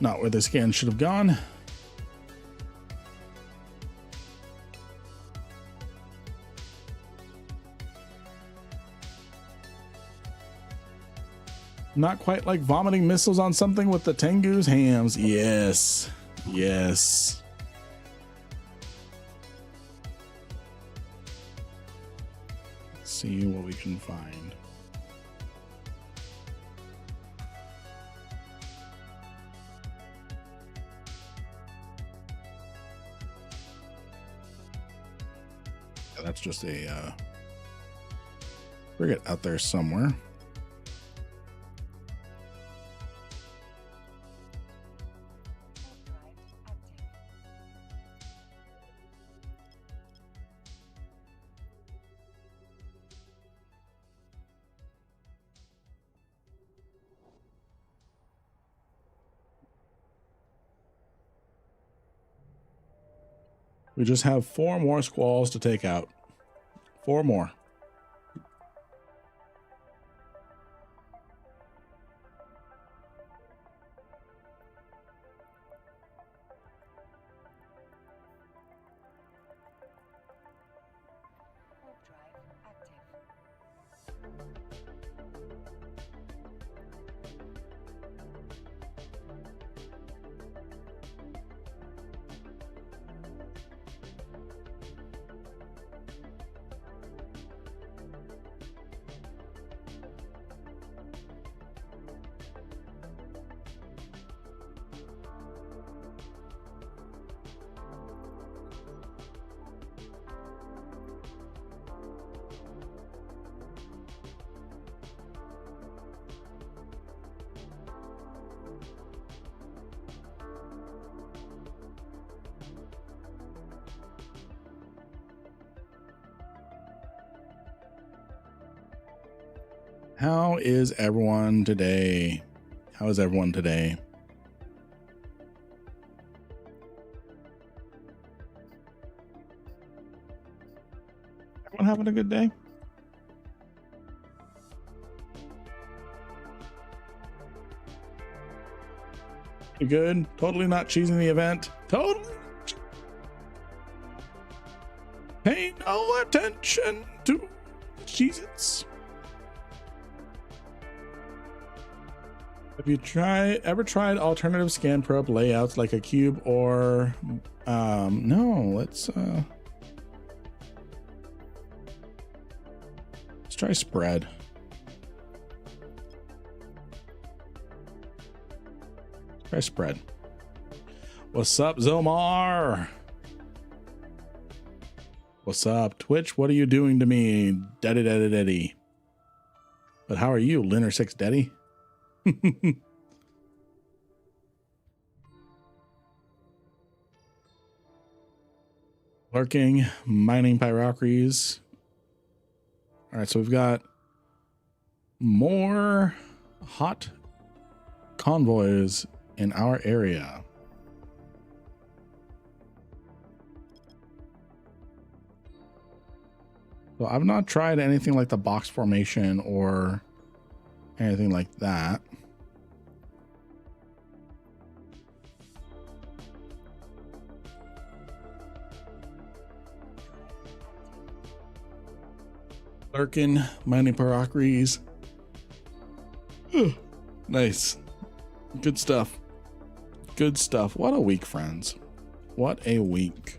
not where the scan should have gone. Not quite like vomiting missiles on something with the Tengu's hams. Yes. Yes. Let's see what we can find. That's just a frigate out there somewhere. We just have 4 more squalls to take out. 4 more. Warp drive active. How is everyone today? How is everyone today? Everyone having a good day? You good? Totally not cheesing the event. Totally. Pay no attention to the Cheez-Its. Have you ever tried alternative scan probe layouts like a cube or no, let's try spread. Try spread. What's up, Zomar? What's up, Twitch? What are you doing to me? Daddy. But how are you, Linner 6 Daddy? Lurking, mining pyrocrates. All right, so we've got more hot convoys in our area. So I've not tried anything like the box formation or anything like that. Lurking, mining pyrocrates. Nice. Good stuff. Good stuff. What a week, friends. What a week.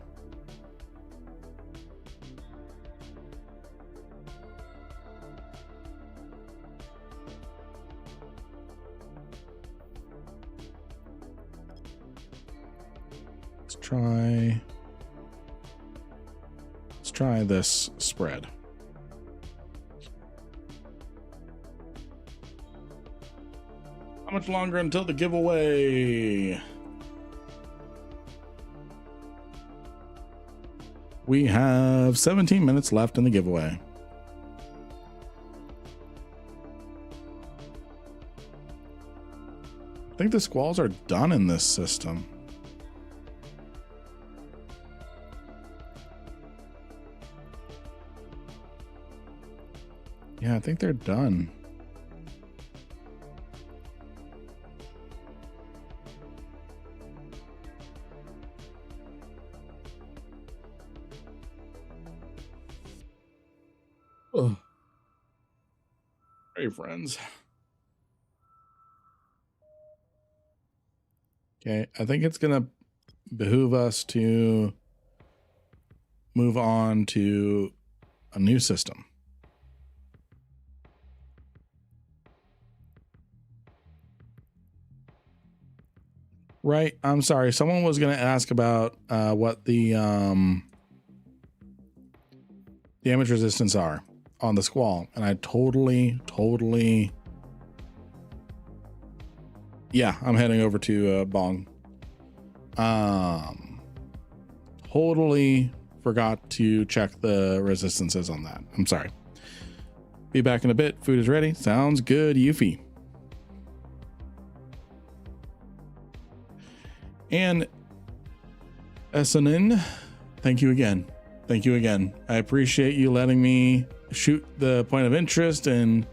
Let's try this spread. How much longer until the giveaway? We have 17 minutes left in the giveaway. I think the squalls are done in this system. Yeah, I think they're done. Oh. Hey, friends. Okay, I think it's gonna behoove us to move on to a new system. Right, I'm sorry. Someone was gonna ask about what the damage resistance are on the squall, and I totally yeah, I'm heading over to Bong. Totally forgot to check the resistances on that. I'm sorry. Be back in a bit. Food is ready. Sounds good, Yuffie. And Essenen, thank you again. Thank you again. I appreciate you letting me shoot the point of interest and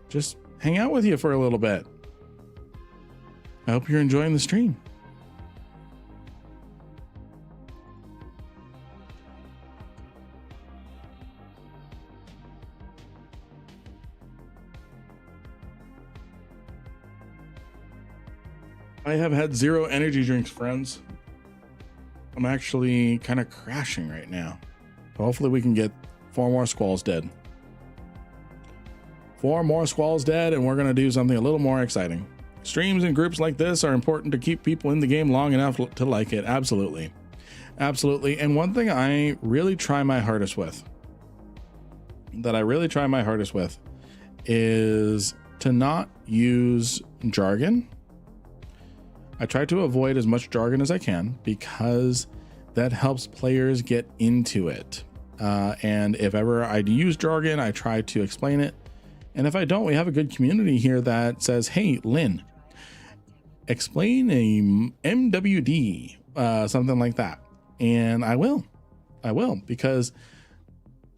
just hang out with you for a little bit. I hope you're enjoying the stream. I have had 0 energy drinks, friends. I'm actually kind of crashing right now. Hopefully we can get 4 more squalls dead. 4 more squalls dead, and we're going to do something a little more exciting. Streams and groups like this are important to keep people in the game long enough to like it. Absolutely. Absolutely. And one thing I really try my hardest with, is to not use jargon. I try to avoid as much jargon as I can because that helps players get into it. And if ever I use jargon, I try to explain it. And if I don't, we have a good community here that says, hey, Lynn, explain a MWD, something like that. And I will, because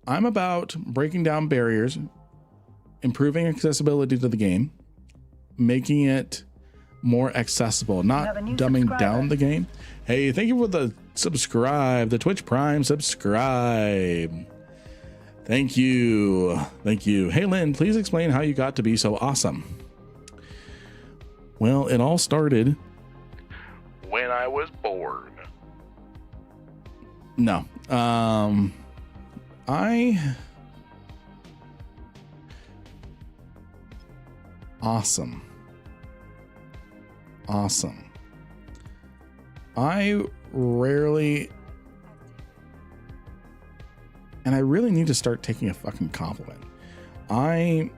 I'm about breaking down barriers, improving accessibility to the game, making it more accessible, not dumbing down the game. Hey, thank you for the subscribe, the Twitch Prime subscribe. Thank you. Hey, Lynn, please explain how you got to be so awesome. Well, it all started when I was bored. No. Awesome. I rarely, and I really need to start taking a fucking compliment. I'm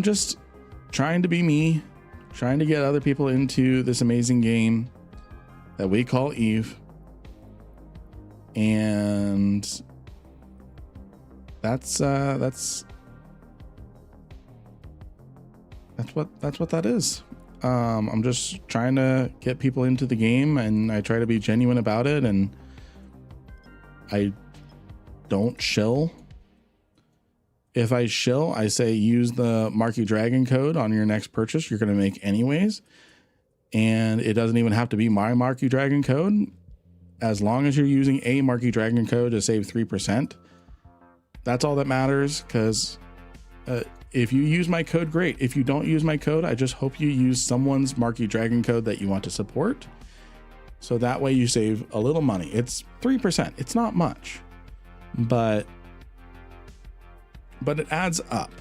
just trying to be me, trying to get other people into this amazing game that we call EVE. And that's what that is. I'm just trying to get people into the game, and I try to be genuine about it, and I don't shill. If I shill, I say use the Marky Dragon code on your next purchase you're going to make anyways, and it doesn't even have to be my Marky Dragon code. As long as you're using a Marky Dragon code to save 3%, that's all that matters, because if you use my code, great. If you don't use my code, I just hope you use someone's Marky Dragon code that you want to support. So that way you save a little money. It's 3%. It's not much, but it adds up.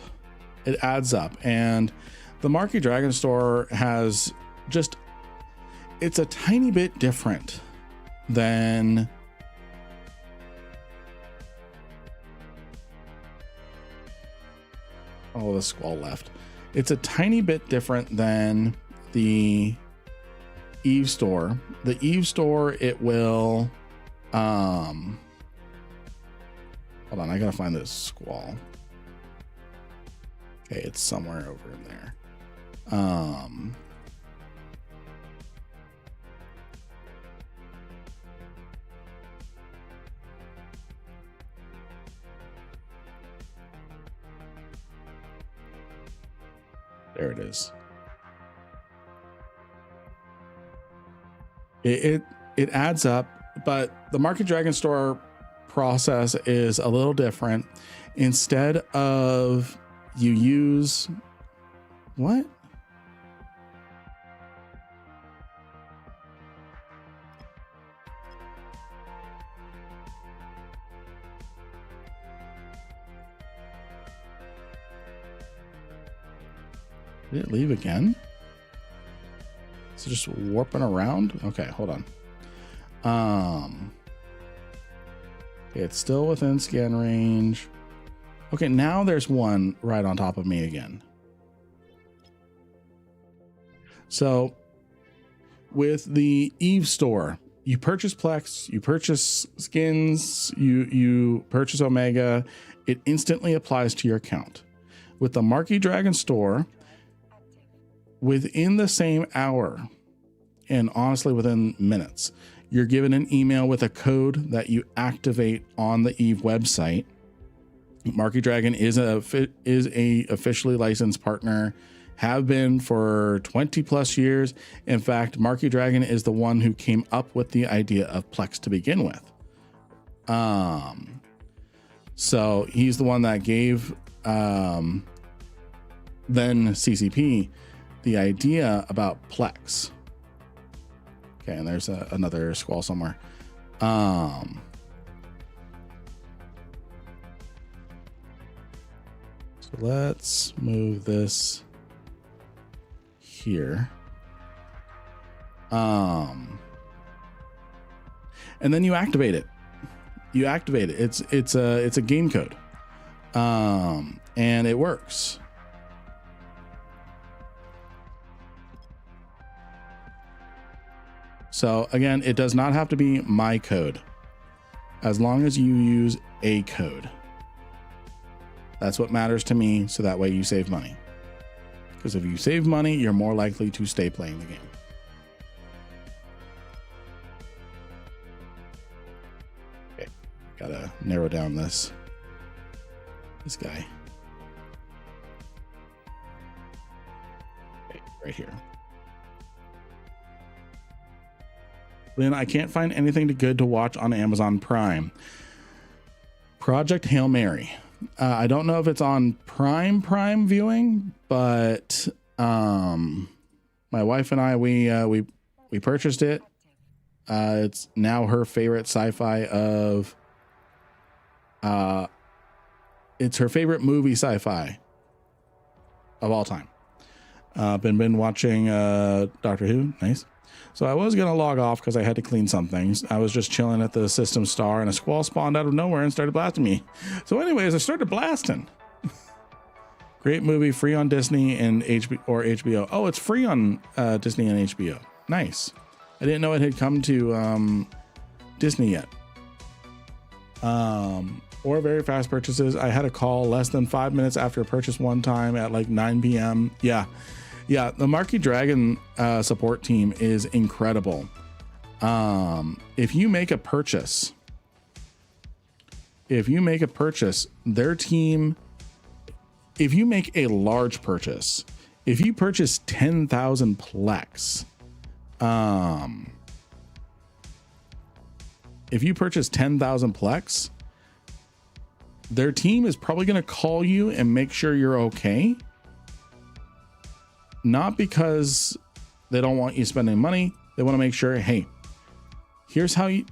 It adds up. And the Marky Dragon store has just, it's a tiny bit different than the squall left. It's a tiny bit different than the EVE store. The EVE store, it will hold on, I gotta find this squall. Okay, it's somewhere over in there. There it is. It adds up, but the Marky Dragon store process is a little different. Instead of you use what? Did it leave again? Is it just warping around? Okay, hold on. It's still within scan range. Okay, now there's one right on top of me again. So with the EVE store, you purchase Plex, you purchase skins, you purchase Omega, it instantly applies to your account. With the Marky Dragon store, within the same hour, and honestly within minutes, You're given an email with a code that you activate on the EVE website. Marky Dragon is a officially licensed partner, have been for 20 plus years. In fact, Marky Dragon is the one who came up with the idea of Plex to begin with. So he's the one that gave then CCP the idea about Plex. Okay, and there's another squall somewhere. So let's move this here. And then you activate it. It's a game code. And it works. So again, it does not have to be my code, as long as you use a code. That's what matters to me, so that way you save money. Because if you save money, you're more likely to stay playing the game. Okay, gotta narrow down this guy. Okay, right here. Lynn, I can't find anything good to watch on Amazon Prime. Project Hail Mary. I don't know if it's on Prime viewing, but my wife and I we purchased it. It's now her favorite sci-fi of. It's her favorite movie sci-fi of all time. Been watching Doctor Who. Nice. So I was going to log off because I had to clean some things. I was just chilling at the system star and a squall spawned out of nowhere and started blasting me. So anyways, I started blasting. Great movie, free on Disney and HBO. Oh, it's free on Disney and HBO. Nice. I didn't know it had come to Disney yet. Or very fast purchases. I had a call less than 5 minutes after a purchase one time at like 9 p.m. Yeah, the Marky Dragon support team is incredible. If you make a purchase, their team, if you make a large purchase, if you purchase 10,000 Plex, if you purchase 10,000 Plex, their team is probably going to call you and make sure you're okay. Not because they don't want you spending money. They want to make sure, hey, here's how to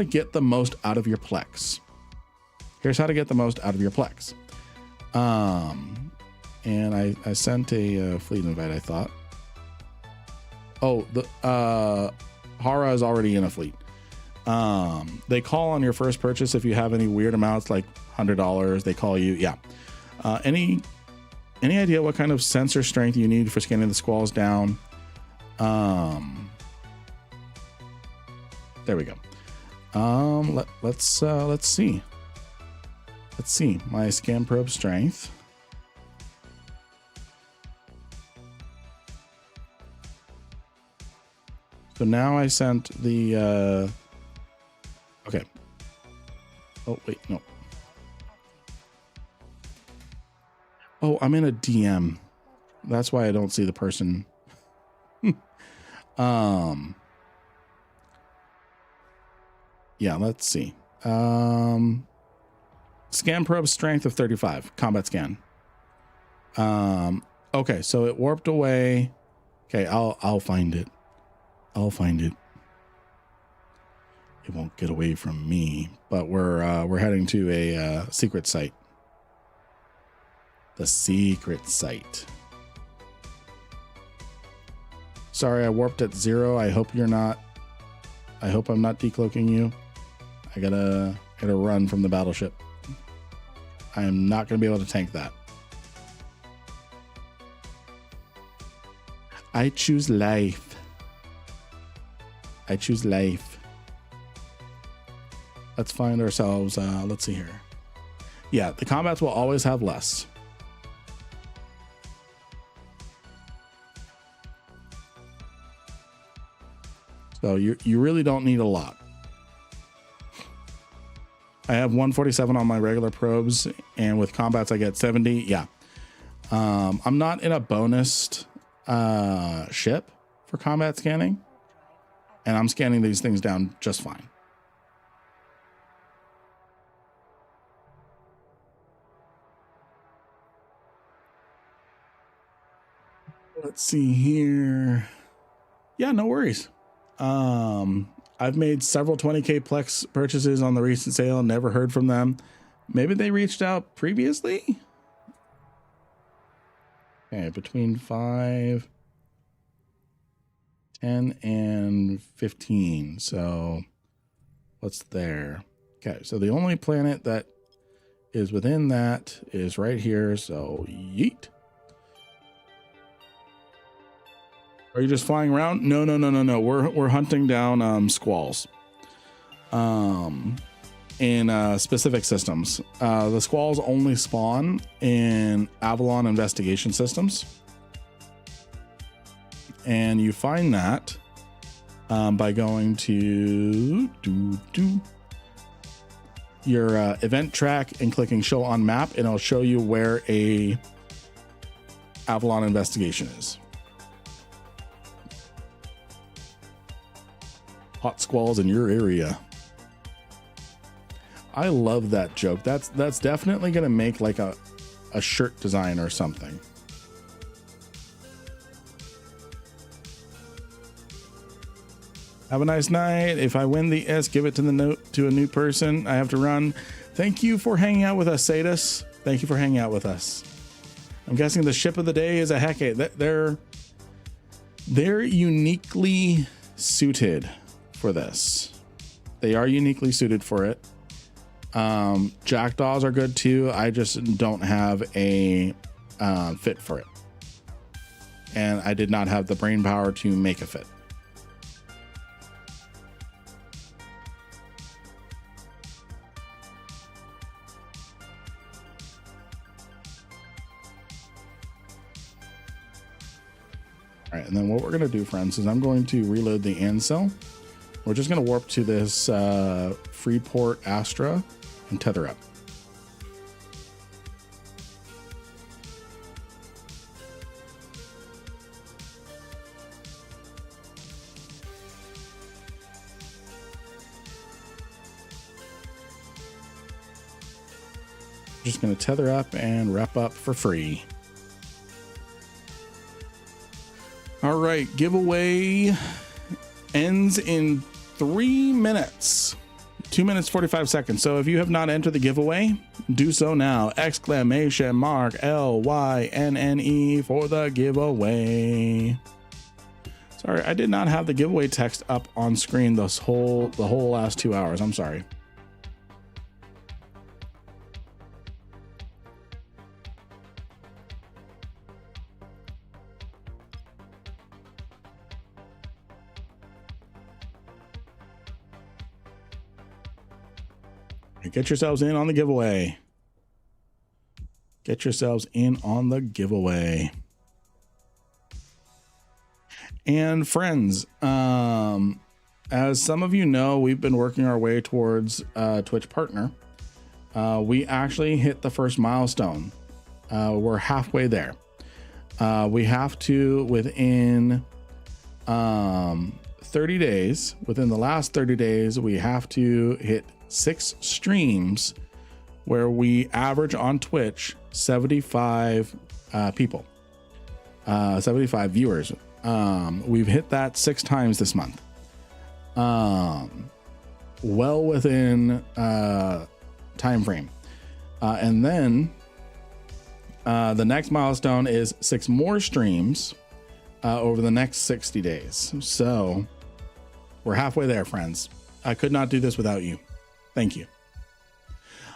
get the most out of your Plex. Here's how to get the most out of your Plex. And I sent a fleet invite, I thought. Oh, the Hara is already in a fleet. They call on your first purchase if you have any weird amounts like $100. They call you. Yeah. Any idea what kind of sensor strength you need for scanning the squalls down? There we go. Let's see. Let's see my scan probe strength. So now I sent the okay. Oh wait, no. Oh, I'm in a DM. That's why I don't see the person. Yeah, let's see. Scan probe strength of 35, combat scan. Okay, so it warped away. Okay, I'll find it. I'll find it. It won't get away from me, but we're heading to a secret site. The secret site. Sorry, I warped at 0. I hope I'm not decloaking you. I gotta run from the battleship. I am not gonna be able to tank that. I choose life. I choose life. Let's find ourselves, let's see here. Yeah, the combats will always have less. So you really don't need a lot. I have 147 on my regular probes, and with combats I get 70. Yeah. I'm not in a bonused ship for combat scanning, and I'm scanning these things down just fine. Let's see here. Yeah, no worries. I've made several 20K Plex purchases on the recent sale. Never heard from them. Maybe they reached out previously. Okay, between 5, 10, and 15. So what's there? Okay, so the only planet that is within that is right here. So yeet. Are you just flying around? No. We're hunting down squalls in specific systems. The squalls only spawn in Avalon investigation systems, and you find that by going to your event track and clicking show on map, and it'll show you where a Avalon investigation is. Hot squalls in your area. I love that joke. That's definitely gonna make like a shirt design or something. Have a nice night. If I win the S, give it to a new person. I have to run. Thank you for hanging out with us, Sadus. Thank you for hanging out with us. I'm guessing the ship of the day is a Hecate. They're uniquely suited for this. They are uniquely suited for it. Jackdaws are good too. I just don't have a fit for it, and I did not have the brain power to make a fit. All right, and then what we're going to do, friends, is I'm going to reload the Ancel. We're just going to warp to this Freeport Astra and tether up. Just going to tether up and wrap up for free. All right, giveaway ends in 3 minutes, 2 minutes 45 seconds. So if you have not entered the giveaway, do so now. Exclamation mark LYNNE for the giveaway. Sorry, I did not have the giveaway text up on screen the whole last 2 hours. I'm sorry. Get yourselves in on the giveaway. Get yourselves in on the giveaway. And friends, as some of you know, we've been working our way towards Twitch partner. We actually hit the first milestone. We're halfway there. We have to, within 30 days, within the last 30 days, we have to hit 6 streams where we average on Twitch 75 people, 75 viewers. We've hit that 6 times this month. Well within time frame. And then the next milestone is 6 more streams over the next 60 days. So we're halfway there, friends. I could not do this without you. Thank you.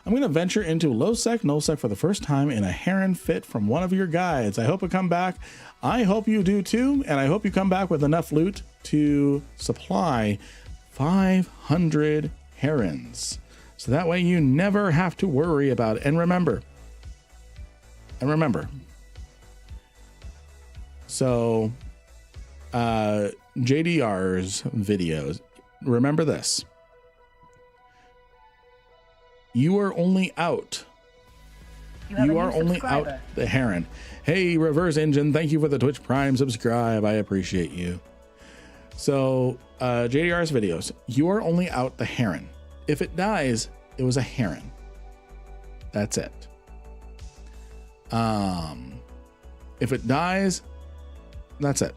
I'm going to venture into low sec, no sec for the first time in a Heron fit from one of your guides. I hope I come back. I hope you do too. And I hope you come back with enough loot to supply 500 Herons. So that way you never have to worry about it. And remember, so JDR's videos, remember this. You are only out. You are only out the heron. Hey, Reverse Engine, thank you for the Twitch Prime subscribe. I appreciate you. So, JDR's videos, you are only out the heron. If it dies, it was a heron. That's it. If it dies, that's it.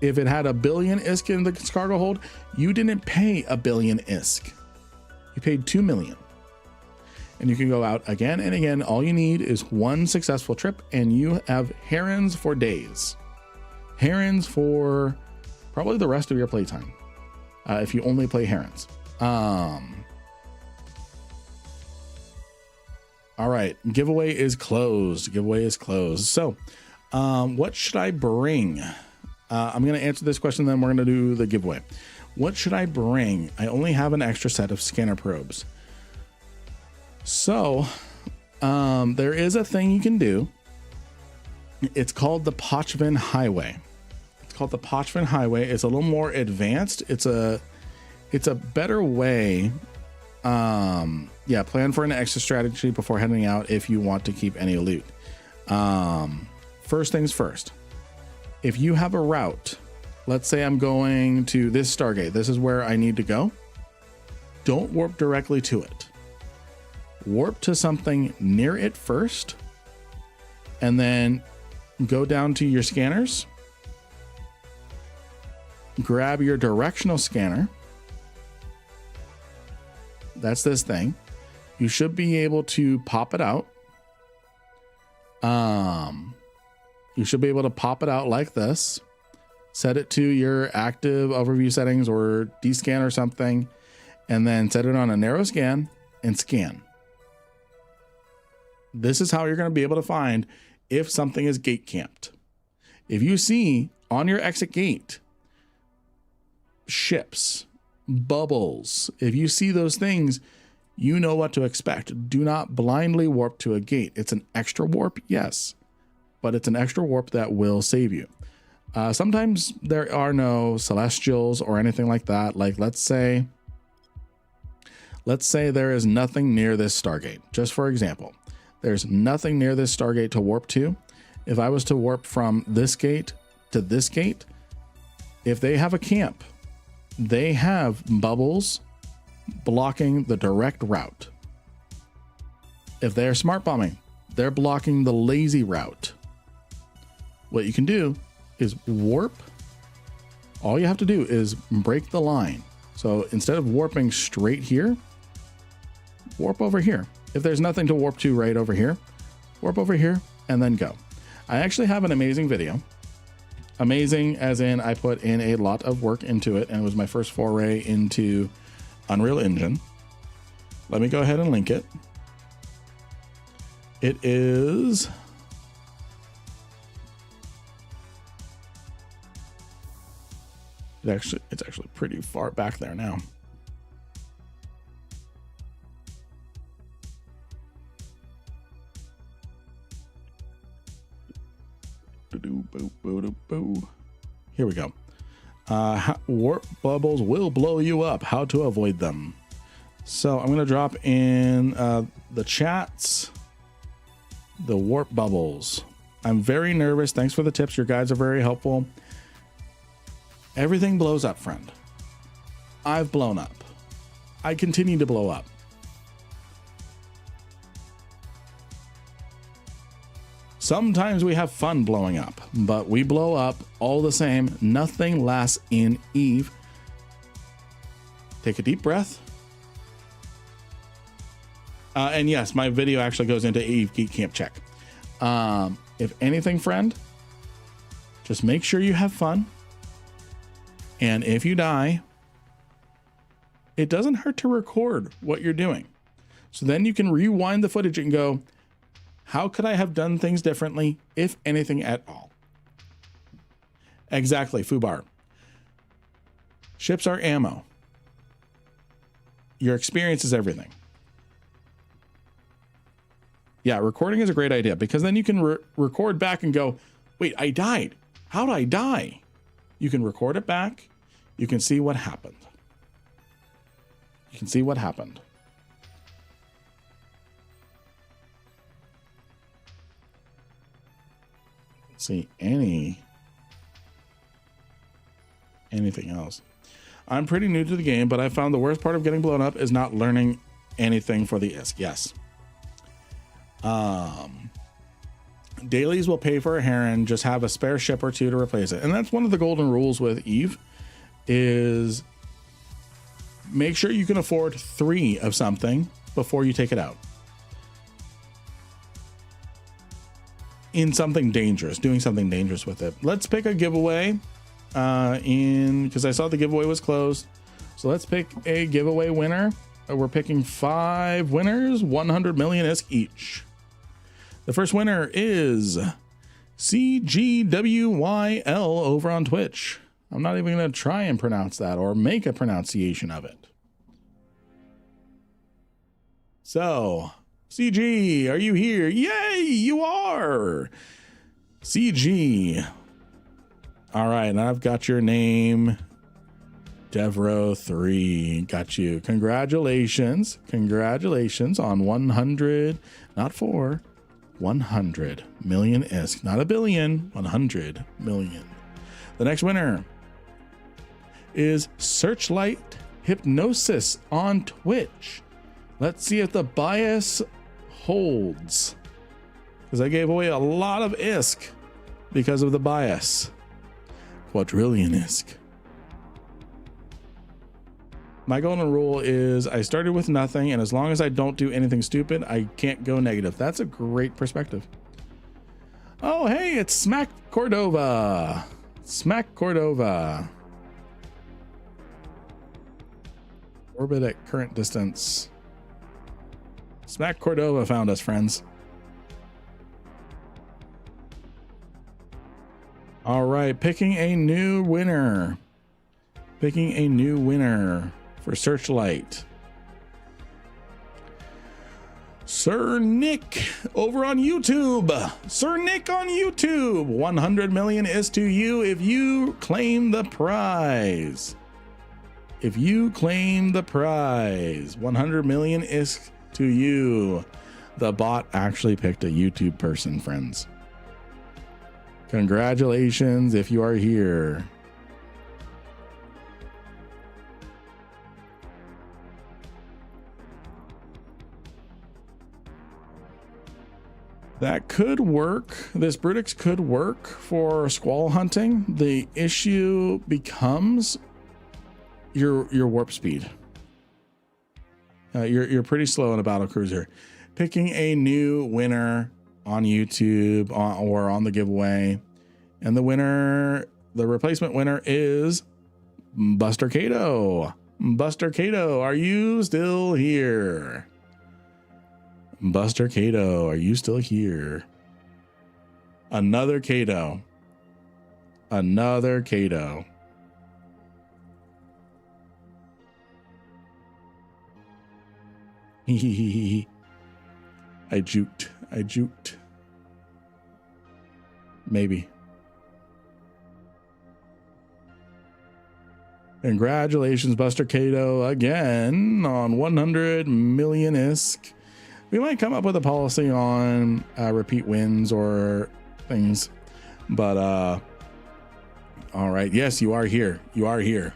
If it had 1 billion ISK in the cargo hold, you didn't pay 1 billion ISK. You paid 2 million. And you can go out again and again. All you need is 1 successful trip and you have herons for days. Herons for probably the rest of your playtime. If you only play herons. All right, giveaway is closed. Giveaway is closed. So, what should I bring? I'm going to answer this question, then we're going to do the giveaway. What should I bring? I only have an extra set of scanner probes. So, there is a thing you can do. It's called the Pochvin Highway. It's called the Pochvin Highway. It's a little more advanced. It's a better way. Yeah, plan for an exit strategy before heading out if you want to keep any loot. First things first, if you have a route, let's say I'm going to this Stargate, this is where I need to go. Don't warp directly to it. Warp to something near it first, and then go down to your scanners, grab your directional scanner. That's this thing. You should be able to pop it out. You should be able to pop it out like this. Set it to your active overview settings or descan or something, and then set it on a narrow scan and scan. This is how you're going to be able to find if something is gate camped. If you see on your exit gate ships, bubbles, if you see those things, you know what to expect. Do not blindly warp to a gate. It's an extra warp, yes, but it's an extra warp that will save you. Sometimes there are no celestials or anything like that. Like let's say there is nothing near this Stargate. Just for example, there's nothing near this Stargate to warp to. If I was to warp from this gate to this gate, if they have a camp, they have bubbles blocking the direct route. If they're smart bombing, they're blocking the lazy route. What you can do is warp. All you have to do is break the line. So instead of warping straight here, warp over here. If there's nothing to warp to right over here, warp over here and then go. I actually have an amazing video. Amazing as in I put in a lot of work into it, and it was my first foray into Unreal Engine. Let me go ahead and link it. It is it's actually pretty far back there now. Here we go. Warp bubbles will blow you up. How to avoid them. So I'm going to drop in the chats, the warp bubbles. I'm very nervous. Thanks for the tips. Your guides are very helpful. Everything blows up, friend. I've blown up. I continue to blow up. Sometimes we have fun blowing up, but we blow up all the same. Nothing lasts in EVE. Take a deep breath. And yes, my video actually goes into EVE Geek Camp Check. If anything, friend, just make sure you have fun. And if you die, it doesn't hurt to record what you're doing. So then you can rewind the footage and go, how could I have done things differently, if anything at all? Exactly, Fubar. Ships are ammo. Your experience is everything. Yeah, recording is a great idea because then you can record back and go, wait, I died. How did I die? You can record it back. You can see what happened. You can see what happened. See anything else. I'm pretty new to the game, but I found the worst part of getting blown up is not learning anything for the ISK. Yes. Dailies will pay for a Heron, just have a spare ship or two to replace it. And that's one of the golden rules with EVE is make sure you can afford 3 of something before you take it out. In something dangerous, doing something dangerous with it. Let's pick a giveaway because I saw the giveaway was closed. So let's pick a giveaway winner. We're picking 5 winners, 100 million ISK each. The first winner is CGWYL over on Twitch. I'm not even going to try and pronounce that or make a pronunciation of it. So, CG, are you here? Yay, you are. CG. All right, and I've got your name. Devro3. Got you. Congratulations. Congratulations on 100, not 4. 100 million ISK, not a billion, 100 million. The next winner is Searchlight Hypnosis on Twitch. Let's see if the bias holds, because I gave away a lot of ISK because of the bias. Quadrillion ISK. My golden rule is I started with nothing, and as long as I don't do anything stupid, I can't go negative. That's a great perspective. Oh, hey, it's Smack Cordova. Smack Cordova. Orbit at current distance. Smack Cordova found us, friends. All right, picking a new winner. Picking a new winner for Searchlight. Sir Nick over on YouTube. Sir Nick on YouTube. 100 million is to you if you claim the prize. If you claim the prize, 100 million is to you. The bot actually picked a YouTube person, friends. Congratulations if you are here. That could work. This Brutix could work for squall hunting. The issue becomes your warp speed. You're pretty slow in a battle cruiser. Picking a new winner on YouTube or on the giveaway, and the replacement winner is Buster Cato. Buster Cato, are you still here? Buster Cato, are you still here? Another Cato. Another Cato. I juked. Maybe. Congratulations, Buster Cato, again on 100 million ISK. We might come up with a policy on repeat wins or things, but all right. Yes, you are here. You are here.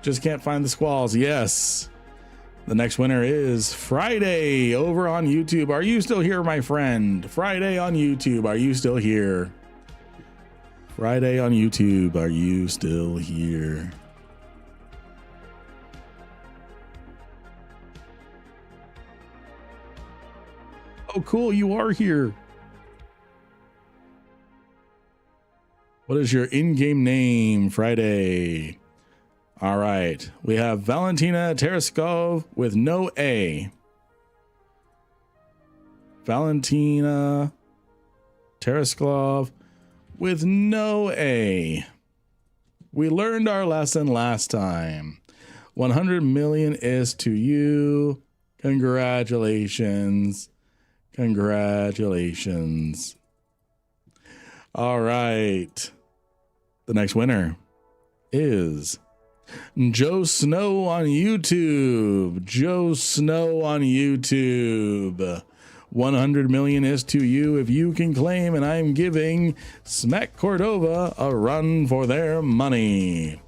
Just can't find the squalls. Yes. The next winner is Friday over on YouTube. Are you still here, my friend? Friday on YouTube. Are you still here? Friday on YouTube. Are you still here? Oh, cool. You are here. What is your in-game name, Friday? All right. We have Valentina Tereskov with no A. Valentina Tereskov with no A. We learned our lesson last time. 100 million is to you. Congratulations. Congratulations. All right. The next winner is Joe Snow on YouTube. Joe Snow on YouTube. 100 million is to you if you can claim, and I'm giving Smack Cordova a run for their money.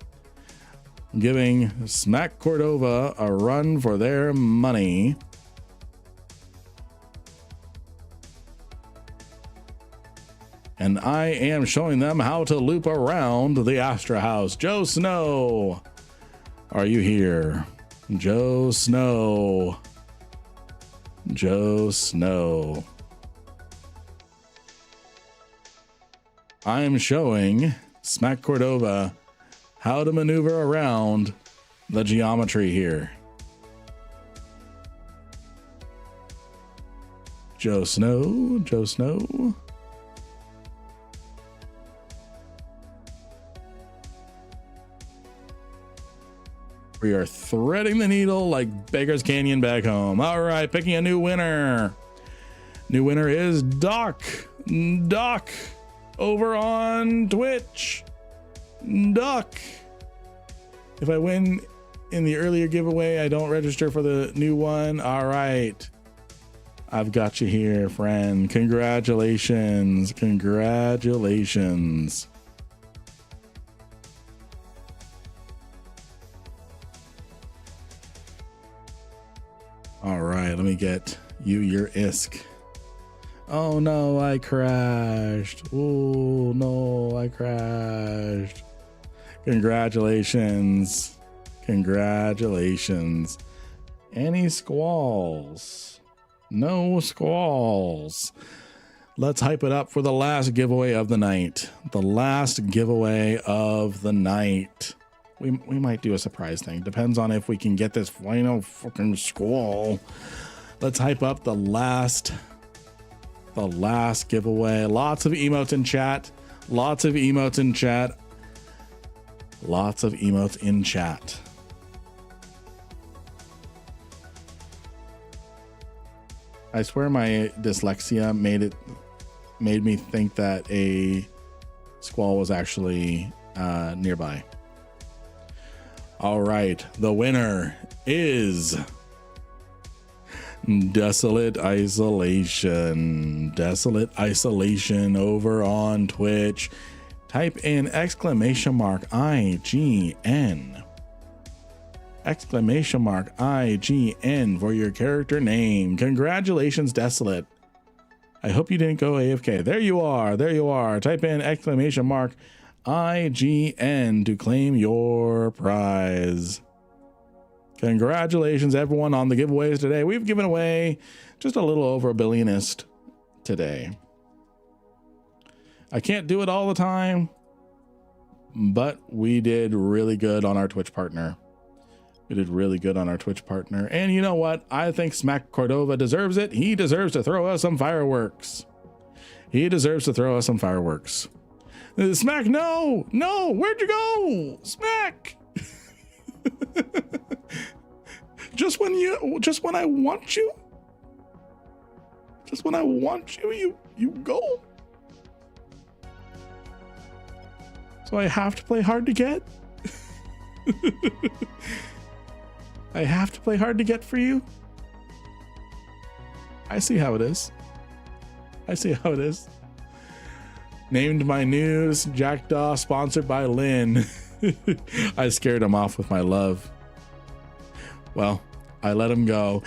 Giving Smack Cordova a run for their money. And I am showing them how to loop around the Astra House. Joe Snow, are you here? Joe Snow. Joe Snow. I am showing Smack Cordova how to maneuver around the geometry here. Joe Snow, Joe Snow. We are threading the needle like Baker's Canyon back home. All right, picking a new winner. New winner is Doc. Doc over on Twitch. Doc. If I win in the earlier giveaway, I don't register for the new one. All right. I've got you here, friend. Congratulations. Congratulations. All right, let me get you your ISK. Oh no, I crashed. Oh no, I crashed. Congratulations. Congratulations. Any squalls? No squalls. Let's hype it up for the last giveaway of the night. The last giveaway of the night. We might do a surprise thing. Depends on if we can get this final fucking squall. Let's hype up the last giveaway. Lots of emotes in chat. Lots of emotes in chat. Lots of emotes in chat. I swear my dyslexia made me think that a squall was actually nearby. All right, the winner is Desolate Isolation. Desolate Isolation over on Twitch. Type in !IGN. !IGN for your character name. Congratulations, Desolate. I hope you didn't go AFK. There you are. There you are. Type in !IGN to claim your prize. Congratulations, everyone, on the giveaways today. We've given away just a little over a billionist today. I can't do it all the time, but we did really good on our Twitch partner. We did really good on our Twitch partner. And you know what? I think Smack Cordova deserves it. He deserves to throw us some fireworks. He deserves to throw us some fireworks. Smack, no, where'd you go? Smack. just when I want you, you go. So I have to play hard to get. I have to play hard to get for you. I see how it is. I see how it is. Named my news Jackdaw, sponsored by Lynn. I scared him off with my love. Well, I let him go.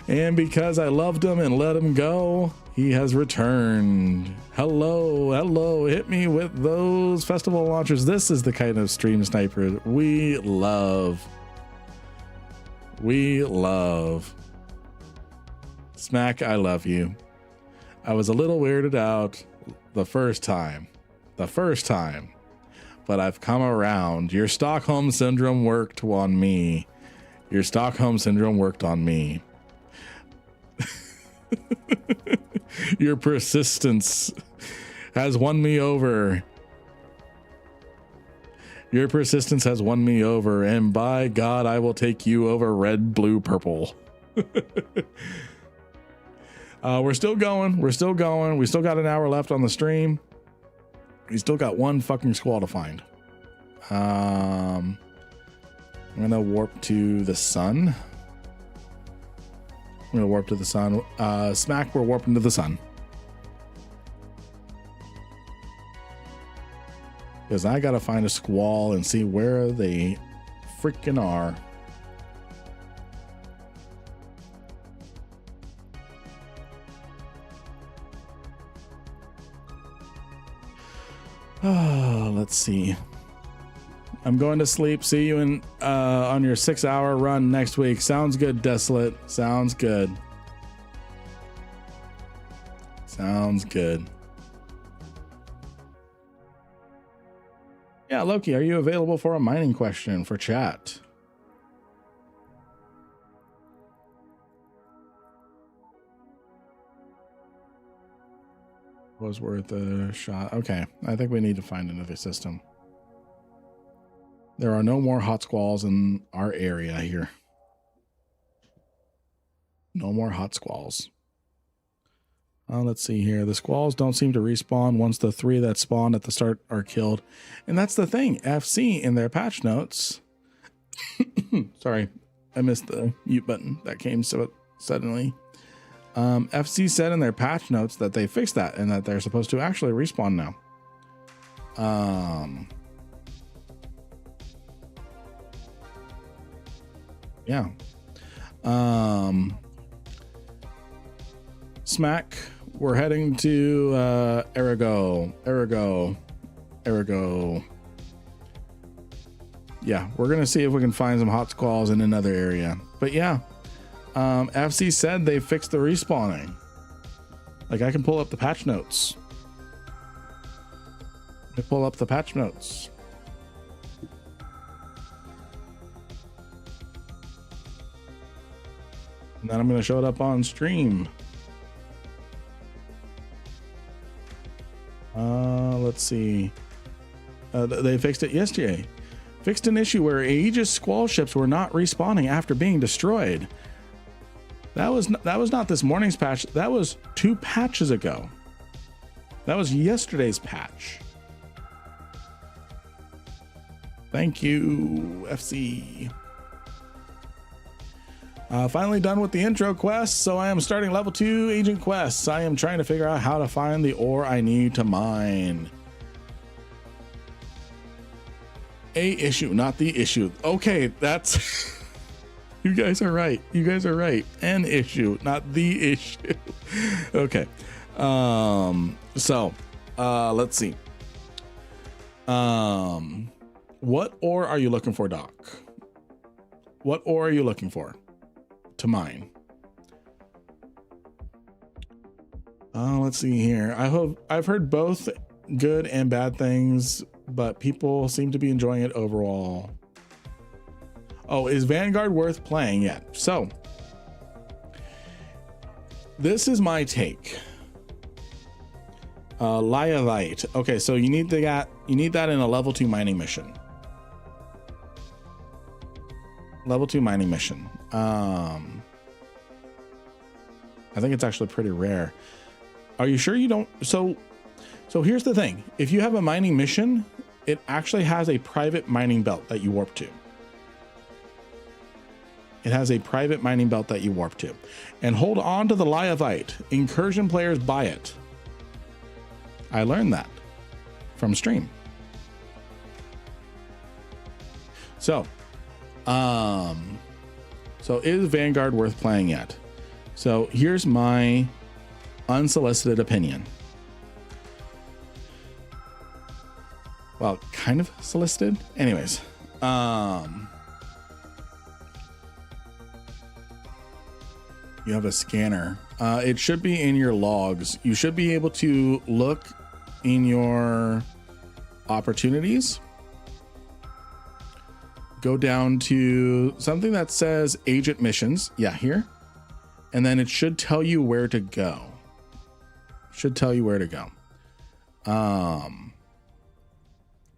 And because I loved him and let him go, he has returned. Hello. Hit me with those festival launchers. This is the kind of stream sniper we love. We love. Smack, I love you. I was a little weirded out the first time, but I've come around. Your Stockholm syndrome worked on me. Your Stockholm syndrome worked on me. Your persistence has won me over. Your persistence has won me over, and by God, I will take you over red, blue, purple. We're still going. We still got an hour left on the stream. We still got one fucking squall to find. I'm gonna warp to the sun. I'm gonna warp to the sun. Smack, we're warping to the sun. Because I gotta find a squall and see where they freaking are. Oh, let's see. I'm going to sleep. See you in on your 6-hour run next week. Sounds good, Desolate. Sounds good. Sounds good. Yeah, Loki, are you available for a mining question for chat? Was worth a shot. Okay, I think we need to find another system. There are no more hot squalls in our area here. No more hot squalls. Let's see here. The squalls don't seem to respawn once the 3 that spawned at the start are killed. And that's the thing. FC in their patch notes. Sorry, I missed the mute button. That came so suddenly. FC said in their patch notes that they fixed that and that they're supposed to actually respawn now. Yeah. Smack, we're heading to Erigo. Yeah, we're gonna see if we can find some hot squalls in another area. But yeah, FC said they fixed the respawning. Like, I can pull up the patch notes. Let me pull up the patch notes. And then I'm going to show it up on stream. Let's see. They fixed it yesterday. Fixed an issue where Aegis squall ships were not respawning after being destroyed. That was not this morning's patch. That was 2 patches ago. That was yesterday's patch. Thank you, FC. Finally done with the intro quest, so I am starting level 2 agent quests. I am trying to figure out how to find the ore I need to mine. A issue, not the issue. Okay, that's... You guys are right. You guys are right. An issue, not the issue. Okay. Let's see. What ore are you looking for, Doc? What ore are you looking for to mine? Let's see here. I've heard both good and bad things, but people seem to be enjoying it overall. Oh, is Vanguard worth playing yet? So this is my take. Lyavite. Okay, so you need that in a level 2 mining mission. Level 2 mining mission. I think it's actually pretty rare. Are you sure you don't? So here's the thing. If you have a mining mission, it actually has a private mining belt that you warp to. It has a private mining belt that you warp to. And hold on to the Lyavite. Incursion players buy it. I learned that from stream. So is Vanguard worth playing yet? So here's my unsolicited opinion. Well, kind of solicited. Anyways, you have a scanner. It should be in your logs. You should be able to look in your opportunities. Go down to something that says agent missions. Yeah, here. And then it should tell you where to go. Should tell you where to go.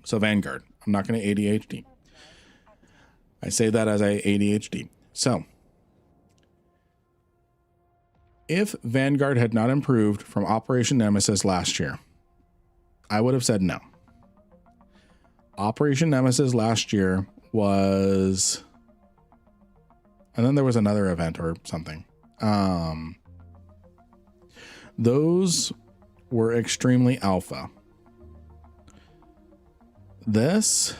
So Vanguard. I'm not going to ADHD. I say that as I ADHD. So if Vanguard had not improved from Operation Nemesis last year, I would have said no. Operation Nemesis last year was, and then there was another event or something. Those were extremely alpha. This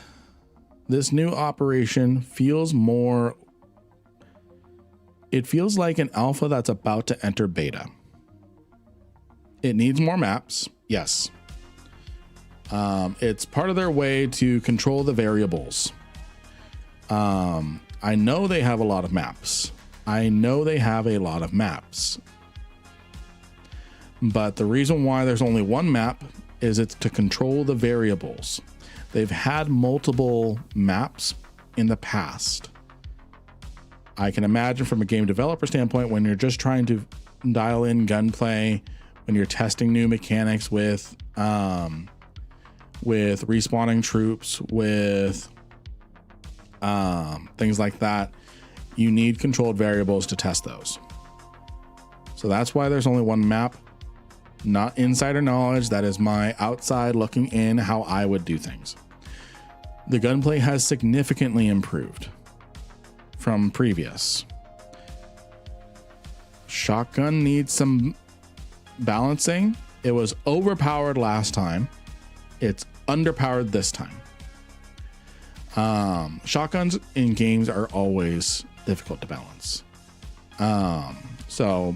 new operation feels more, it feels like an alpha that's about to enter beta. It needs more maps, yes. It's part of their way to control the variables. I know they have a lot of maps. But the reason why there's only one map is it's to control the variables. They've had multiple maps in the past. I can imagine from a game developer standpoint, when you're just trying to dial in gunplay, when you're testing new mechanics with respawning troops, with things like that, you need controlled variables to test those. So that's why there's only one map. Not insider knowledge. That is my outside looking in how I would do things. The gunplay has significantly improved from previous. Shotgun needs some balancing. It was overpowered last time. It's underpowered this time. Shotguns in games are always difficult to balance. So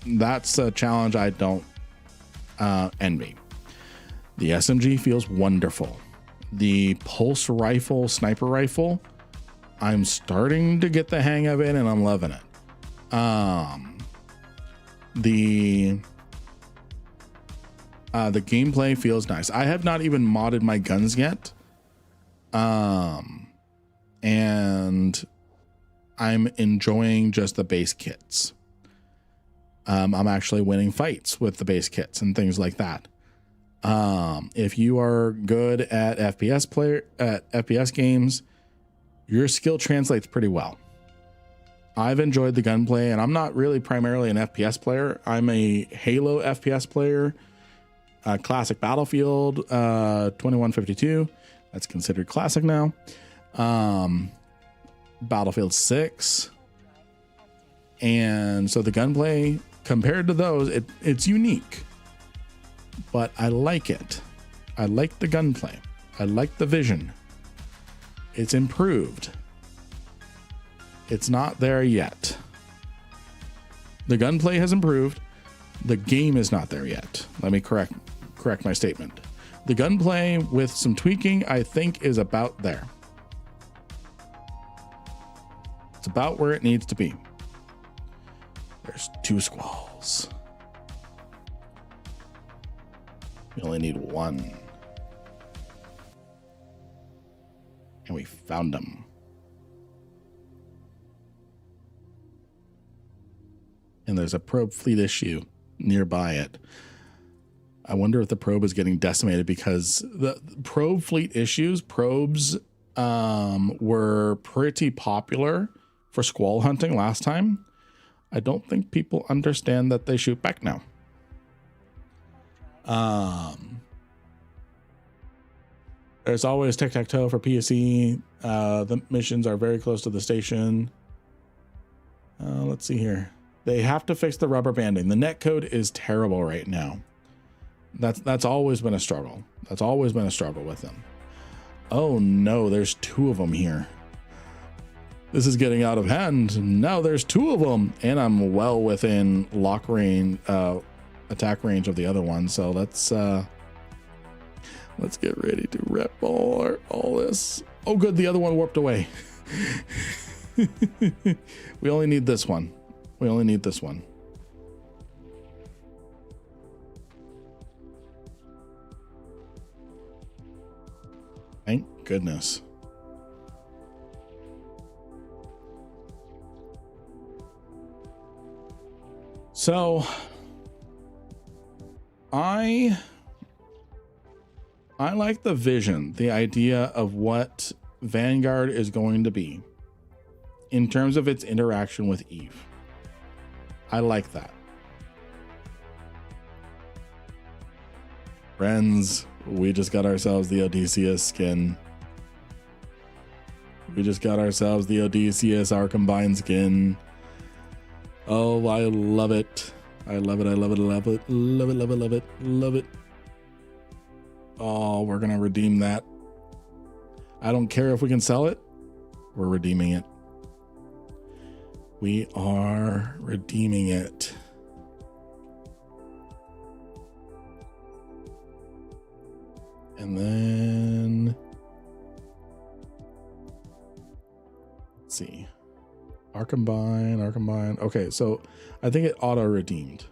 that's a challenge I don't envy. The SMG feels wonderful. The pulse rifle, sniper rifle, I'm starting to get the hang of it and I'm loving it. The gameplay feels nice. I have not even modded my guns yet. And I'm enjoying just the base kits. I'm actually winning fights with the base kits and things like that. If you are good at FPS games, your skill translates pretty well. I've enjoyed the gunplay, and I'm not really primarily an FPS player. I'm a Halo FPS player, classic Battlefield 2152. That's considered classic now. Battlefield 6. And so the gunplay, compared to those, it's unique. But I like it. I like the gunplay. I like the vision. It's improved. It's not there yet. The gunplay has improved. The game is not there yet. Let me correct my statement. The gunplay with some tweaking, I think, is about there. It's about where it needs to be. There's 2 squalls. We only need 1. And we found them. And there's a probe fleet issue nearby it. I wonder if the probe is getting decimated because the probe fleet issues, probes were pretty popular for squall hunting last time. I don't think people understand that they shoot back now. There's always tic-tac-toe for PSE. The missions are very close to the station. Let's see here. They have to fix the rubber banding. The netcode is terrible right now. That's always been a struggle. That's always been a struggle with them. Oh no, there's 2 of them here. This is getting out of hand. Now there's 2 of them, and I'm well within lock range, attack range of the other one. So let's get ready to rep all this. Oh, good, the other one warped away. We only need this one. We only need this one. Thank goodness. So I like the vision, the idea of what Vanguard is going to be in terms of its interaction with EVE. I like that. Friends, we just got ourselves the Odysseus skin. We just got ourselves the Odysseus Arkombine skin. Oh, I love it. I love it. I love it. I love it. Love it. Love it. Love it. Love it. Oh, we're going to redeem that. I don't care if we can sell it. We're redeeming it. We are redeeming it. And then let's see. Arkombine. Okay, so I think it auto redeemed.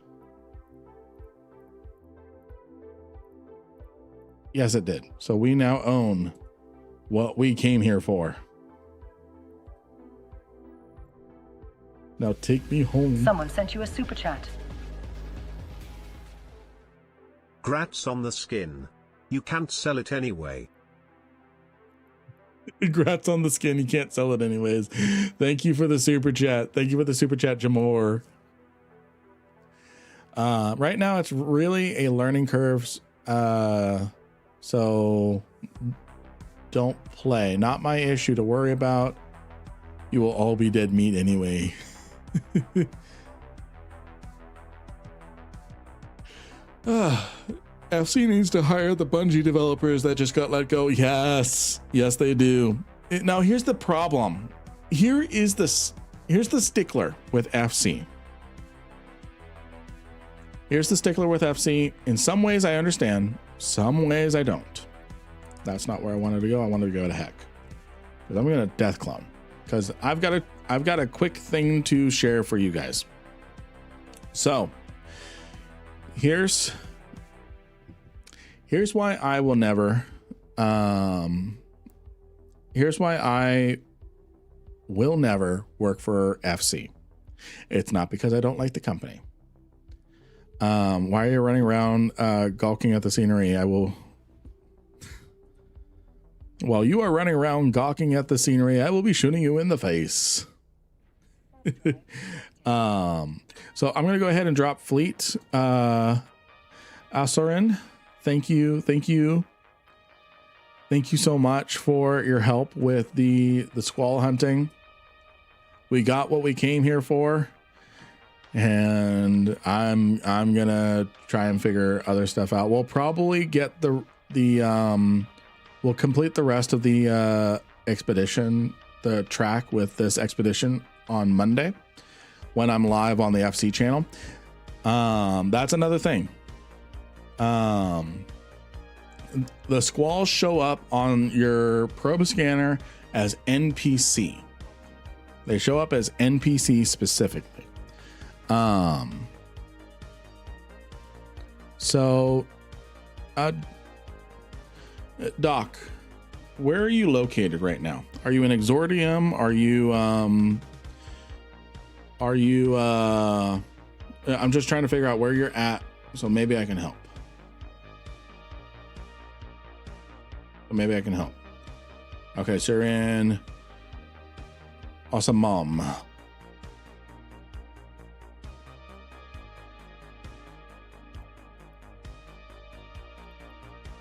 Yes, it did. So we now own what we came here for. Now take me home. Someone sent you a super chat. Grats on the skin. You can't sell it anyway. Congrats on the skin. You can't sell it anyways. Thank you for the super chat. Thank you for the super chat, Jamor. Right now it's really a learning curve. So don't play. Not my issue to worry about. You will all be dead meat anyway. FC needs to hire the Bungie developers that just got let go. Yes, they do. Now here's the problem. Here's the stickler with FC. Here's the stickler with FC. In some ways I understand, some ways I don't. That's not where I wanted to go. I wanted to go to heck. Because I'm gonna death clone. Because I've got a quick thing to share for you guys. So here's why I will never here's why I will never work for FC. It's not because I don't like the company. Why are you running around gawking at the scenery? While you are running around gawking at the scenery, I will be shooting you in the face. So I'm gonna go ahead and drop fleet. Asorin, thank you so much for your help with the squall hunting. We got what we came here for, and I'm gonna try and figure other stuff out. We'll probably get we'll complete the rest of the expedition, the track with this expedition on Monday when I'm live on the FC channel. That's another thing. The squalls show up on your probe scanner as NPC. They show up as NPC specifically. Doc, where are you located right now? Are you in Exordium? I'm just trying to figure out where you're at, so maybe I can help. Okay, so you're in Awesome Mom.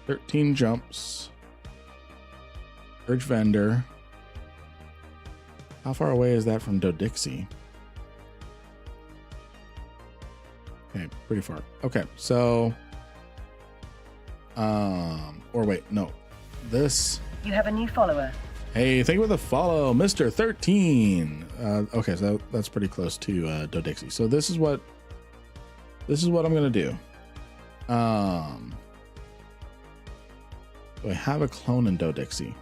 $13 jumps. Urge vendor. How far away is that from Dodixie? Okay, pretty far. Okay, so or wait, no. This. You have a new follower. Hey, thank you for the follow, Mr. 13. Okay, so that's pretty close to Dodixie. So this is what I'm gonna do. Do I have a clone in Dodixie?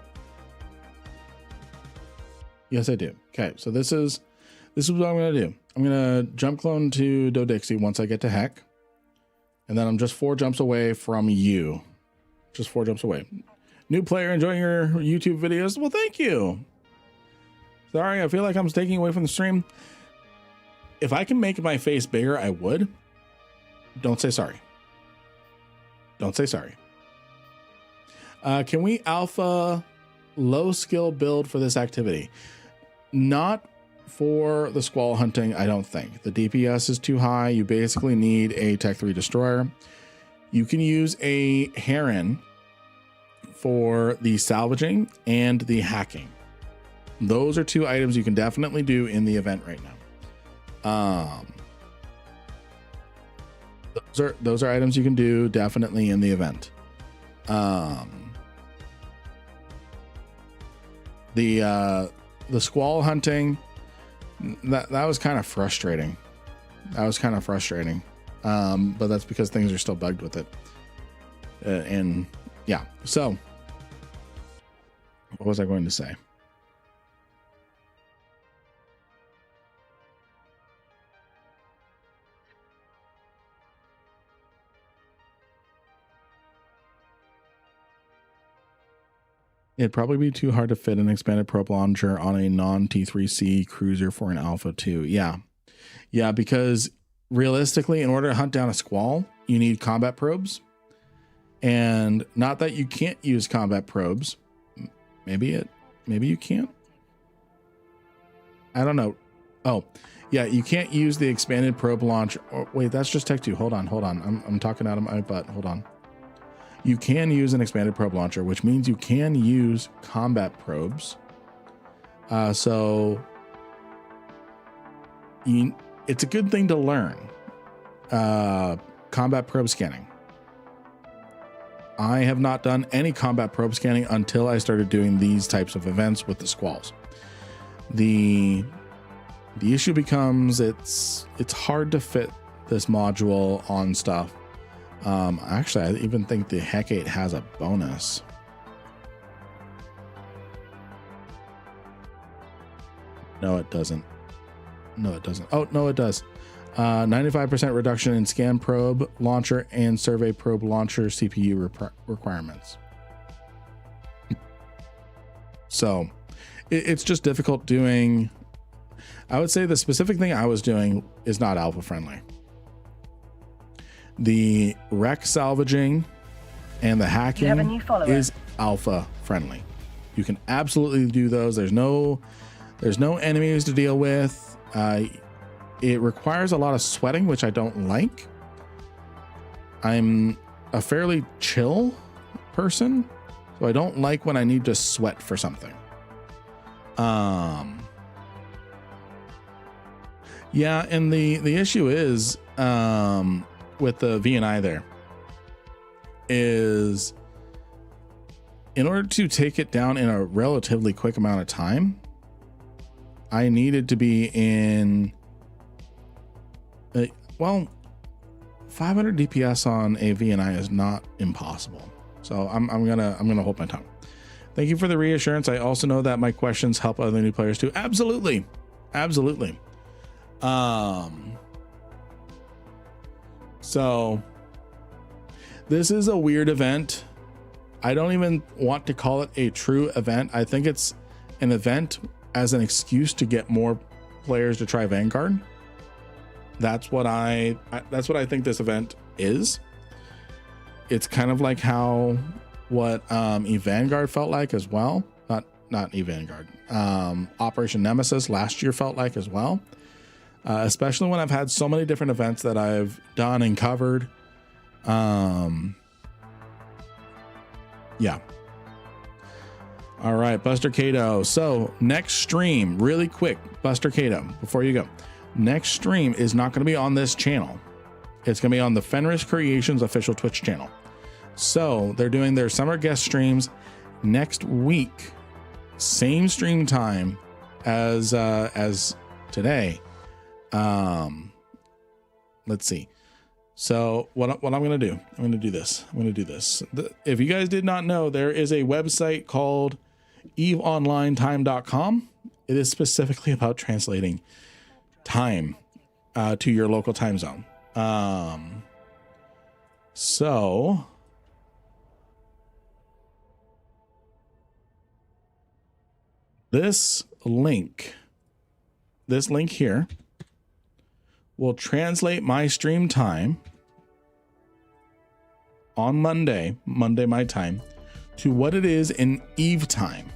Yes, I do. Okay, so this is what I'm gonna do. I'm gonna jump clone to Dodixie once I get to Heck, and then I'm just 4 jumps away from you. Just 4 jumps away. New player enjoying your YouTube videos? Well, thank you. Sorry, I feel like I'm taking away from the stream. If I can make my face bigger, I would. Don't say sorry. Don't say sorry. Can we alpha low skill build for this activity? Not for the squall hunting, I don't think. The DPS is too high. You basically need a Tech 3 destroyer. You can use a Heron for the salvaging and the hacking. Those are two items you can definitely do in the event right now. Those are items you can do definitely in the event. The squall hunting, that was kind of frustrating. But that's because things are still bugged with it. And yeah, so what was I going to say? It'd probably be too hard to fit an expanded probe launcher on a non-T3C cruiser for an Alpha 2. Yeah, because realistically, in order to hunt down a squall, you need combat probes. And not that you can't use combat probes. Maybe you can't. I don't know. Oh, yeah, you can't use the expanded probe launch. Oh, wait, that's just Tech 2. Hold on. I'm talking out of my butt. Hold on. You can use an expanded probe launcher, which means you can use combat probes. So it's a good thing to learn. Combat probe scanning. I have not done any combat probe scanning until I started doing these types of events with the squalls. The issue becomes it's hard to fit this module on stuff. Actually, I even think the Heck 8 has a bonus. No, it doesn't. Oh, no, it does. 95% reduction in scan probe launcher and survey probe launcher CPU requirements. So it's just difficult doing. I would say the specific thing I was doing is not alpha friendly. The wreck salvaging and the hacking is alpha friendly. You can absolutely do those. There's no enemies to deal with. It requires a lot of sweating, which I don't like. I'm a fairly chill person, so I don't like when I need to sweat for something. Yeah, and the issue is with the VNI there is in order to take it down in a relatively quick amount of time, I needed to be in 500 DPS on a VNI is not impossible. So I'm gonna hold my tongue. Thank you for the reassurance. I also know that my questions help other new players too. Absolutely. So this is a weird event. I don't even want to call it a true event. I think it's an event as an excuse to get more players to try Vanguard. That's what I think this event is. It's kind of like what EVE Vanguard felt like as well. Not EVE Vanguard. Operation Nemesis last year felt like as well. Especially when I've had so many different events that I've done and covered. Yeah. All right, Buster Cato. So next stream, really quick, Buster Cato, before you go. Next stream is not going to be on this channel. It's going to be on the Fenris Creations official Twitch channel. So they're doing their summer guest streams next week. Same stream time as today. Let's see. So what I'm going to do, I'm going to do this. If you guys did not know, there is a website called EVEOnlineTime.com. It is specifically about translating time to your local time zone. So this link here will translate my stream time on Monday my time, to what it is in EVE time.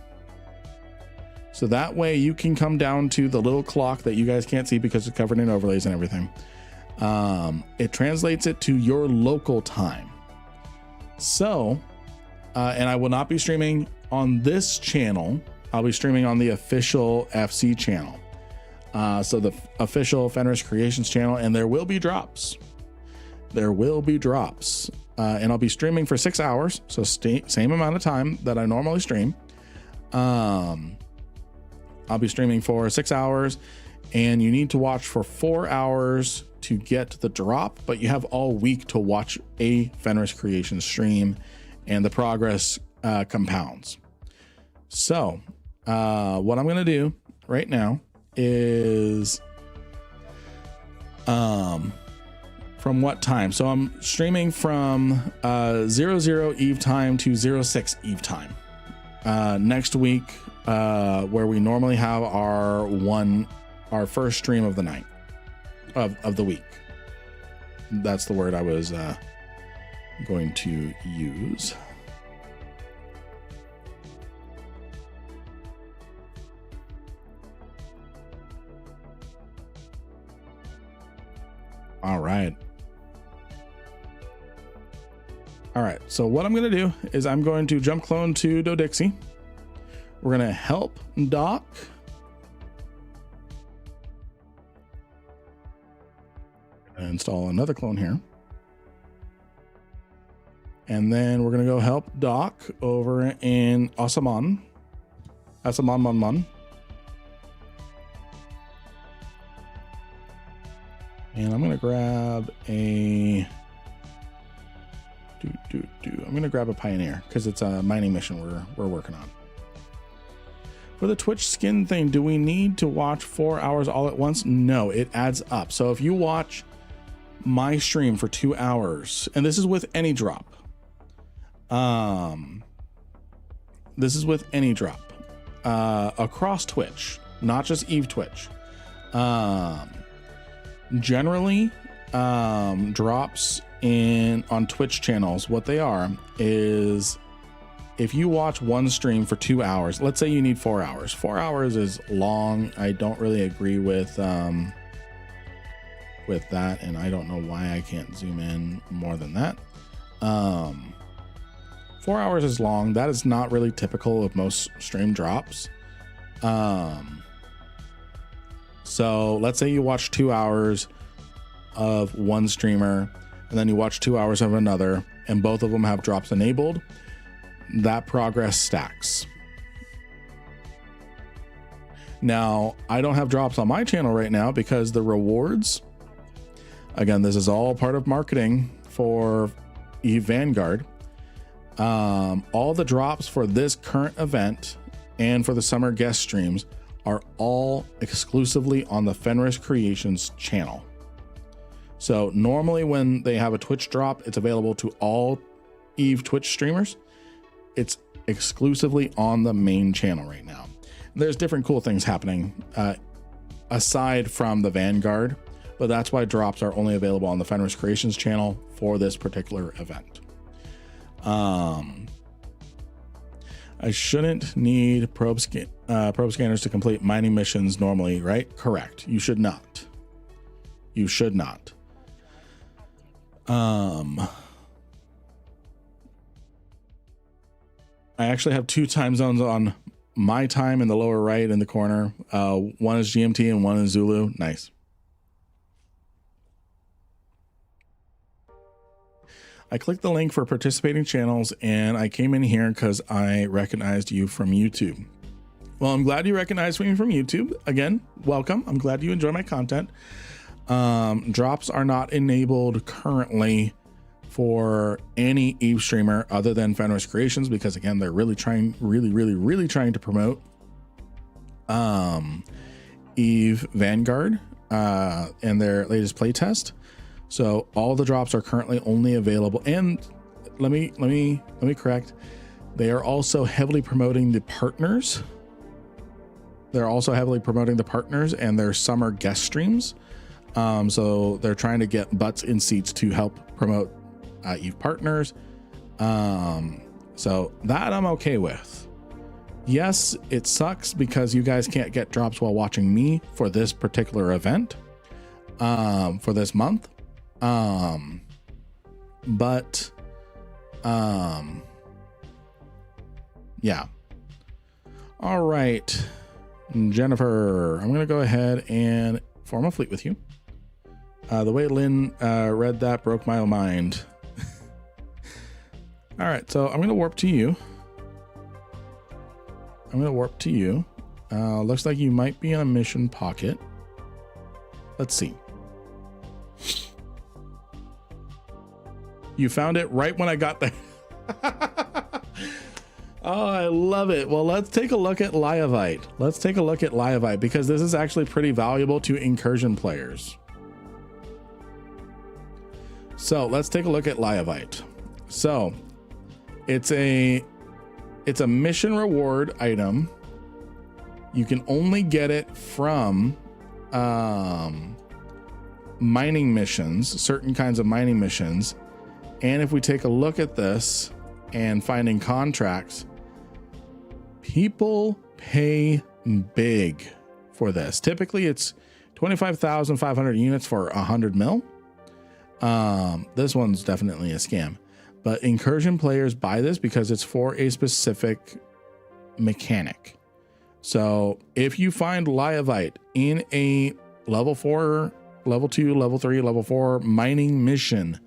So that way you can come down to the little clock that you guys can't see because it's covered in overlays and everything. It translates it to your local time. So, and I will not be streaming on this channel I'll be streaming on the official FC channel. So the official Fenris Creations channel, and there will be drops. There will be drops. And I'll be streaming for 6 hours. So same amount of time that I normally stream. I'll be streaming for 6 hours, and you need to watch for 4 hours to get the drop, but you have all week to watch a Fenris Creations stream, and the progress compounds. So what I'm going to do right now is from what time? So I'm streaming from 00 Eve time to 06 Eve time. Next week, where we normally have our first stream of the night of the week. That's the word I was going to use. All right. All right. So what I'm going to do is I'm going to jump clone to Dodixie. We're going to help Doc. Install another clone here. And then we're going to go help Doc over in Asaman. Asaman. And I'm going to grab a I'm going to grab a Pioneer because it's a mining mission we're working on. For the Twitch skin thing, do we need to watch 4 hours all at once? No, it adds up. So if you watch my stream for 2 hours, and this is with any drop. This is with any drop across Twitch, not just EVE Twitch. Generally, drops on Twitch channels, what they are is if you watch one stream for 2 hours, let's say you need 4 hours. 4 hours is long. I don't really agree with that, and I don't know why I can't zoom in more than that. 4 hours is long. That is not really typical of most stream drops. So let's say you watch 2 hours of one streamer, and then you watch 2 hours of another, and both of them have drops enabled. That progress stacks. Now, I don't have drops on my channel right now because the rewards, again, this is all part of marketing for EVE Vanguard. All the drops for this current event and for the summer guest streams are all exclusively on the Fenris Creations channel. So normally when they have a Twitch drop, it's available to all EVE Twitch streamers. It's exclusively on the main channel right now. There's different cool things happening aside from the Vanguard, but that's why drops are only available on the Fenris Creations channel for this particular event. I shouldn't need probe scanners to complete mining missions normally, right? Correct. You should not. You should not. I actually have 2 time zones on my time in the lower right in the corner. One is GMT and one is Zulu. Nice. I clicked the link for participating channels and I came in here because I recognized you from YouTube. Well, I'm glad you recognized me from YouTube. Again, welcome. I'm glad you enjoy my content. Drops are not enabled currently for any EVE streamer other than Fenris Creations because again, they're really trying to promote EVE Vanguard and their latest playtest. So all the drops are currently only available, and let me correct. They are also heavily promoting the partners. They're also heavily promoting the partners and their summer guest streams. So they're trying to get butts in seats to help promote EVE partners. So that I'm okay with. Yes, it sucks because you guys can't get drops while watching me for this particular event, for this month. Yeah. All right, Jennifer, I'm going to go ahead and form a fleet with you. The way Lynn read that broke my mind. All right, so I'm going to warp to you. Looks like you might be in a mission pocket. Let's see. You found it right when I got there. Oh, I love it. Well, let's take a look at Lyavite. Because this is actually pretty valuable to incursion players. So let's take a look at Lyavite. So it's a mission reward item. You can only get it from mining missions, certain kinds of mining missions. And if we take a look at this and finding contracts, people pay big for this. Typically it's 25,500 units for 100 mil. This one's definitely a scam, but incursion players buy this because it's for a specific mechanic. So if you find Lyavite in a level 4, level 2, level 3, level 4 mining mission,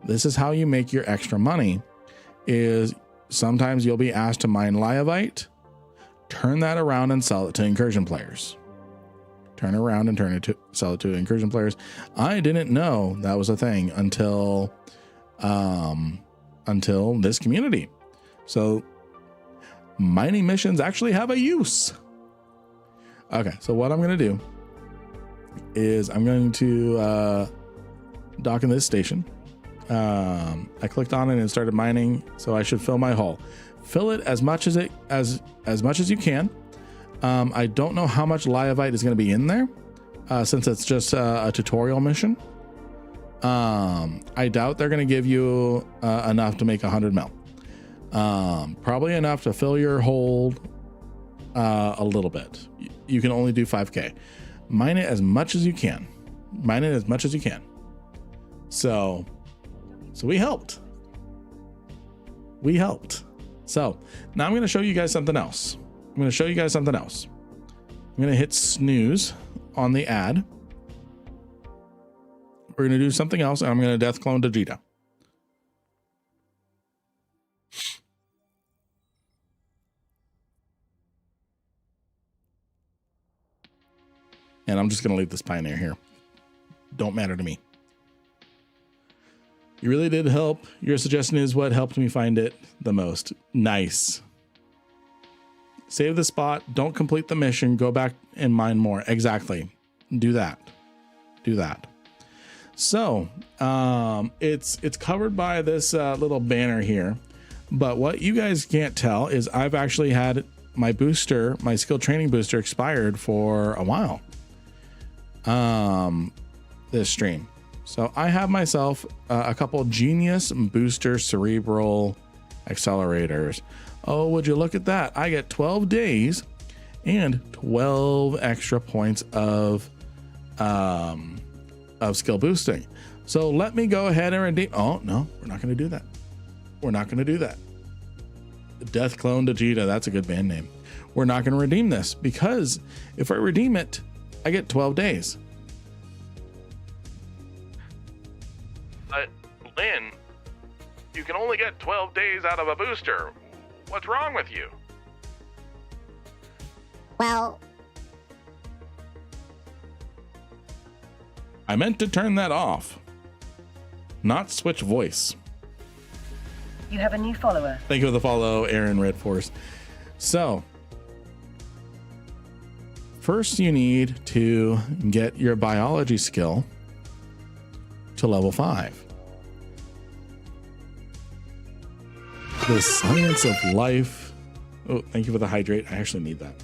this is how you make your extra money. Is sometimes you'll be asked to mine Lyavite, turn that around and sell it to incursion players. Sell it to incursion players. I didn't know that was a thing until this community. So mining missions actually have a use. Okay, so what I'm going to do is I'm going to dock in this station. I clicked on it and started mining, so I should fill my hull. Fill it as much as you can. I don't know how much Lyavite is going to be in there, since it's just a tutorial mission. I doubt they're going to give you enough to make 100 mil. Probably enough to fill your hold a little bit. You can only do 5k. Mine it as much as you can. So we helped. So now I'm going to show you guys something else. I'm going to hit snooze on the ad. We're going to do something else, and I'm going to death clone Vegeta. And I'm just going to leave this Pioneer here. Don't matter to me. You really did help. Your suggestion is what helped me find it the most. Nice. Save the spot. Don't complete the mission. Go back and mine more. Exactly. Do that. So it's covered by this little banner here. But what you guys can't tell is I've actually had my booster, my skill training booster, expired for a while. This stream. So I have myself a couple genius booster cerebral accelerators. Oh, would you look at that? I get 12 days and 12 extra points of skill boosting. So let me go ahead and redeem. Oh no, we're not going to do that. Death Clone Vegeta. That's a good band name. We're not going to redeem this because if I redeem it, I get 12 days. But Lynn, you can only get 12 days out of a booster. What's wrong with you? Well, I meant to turn that off, not switch voice. You have a new follower. Thank you for the follow, Aaron Red Force. So, first you need to get your biology skill to level 5. The science of life. Oh, thank you for the hydrate. I actually need that.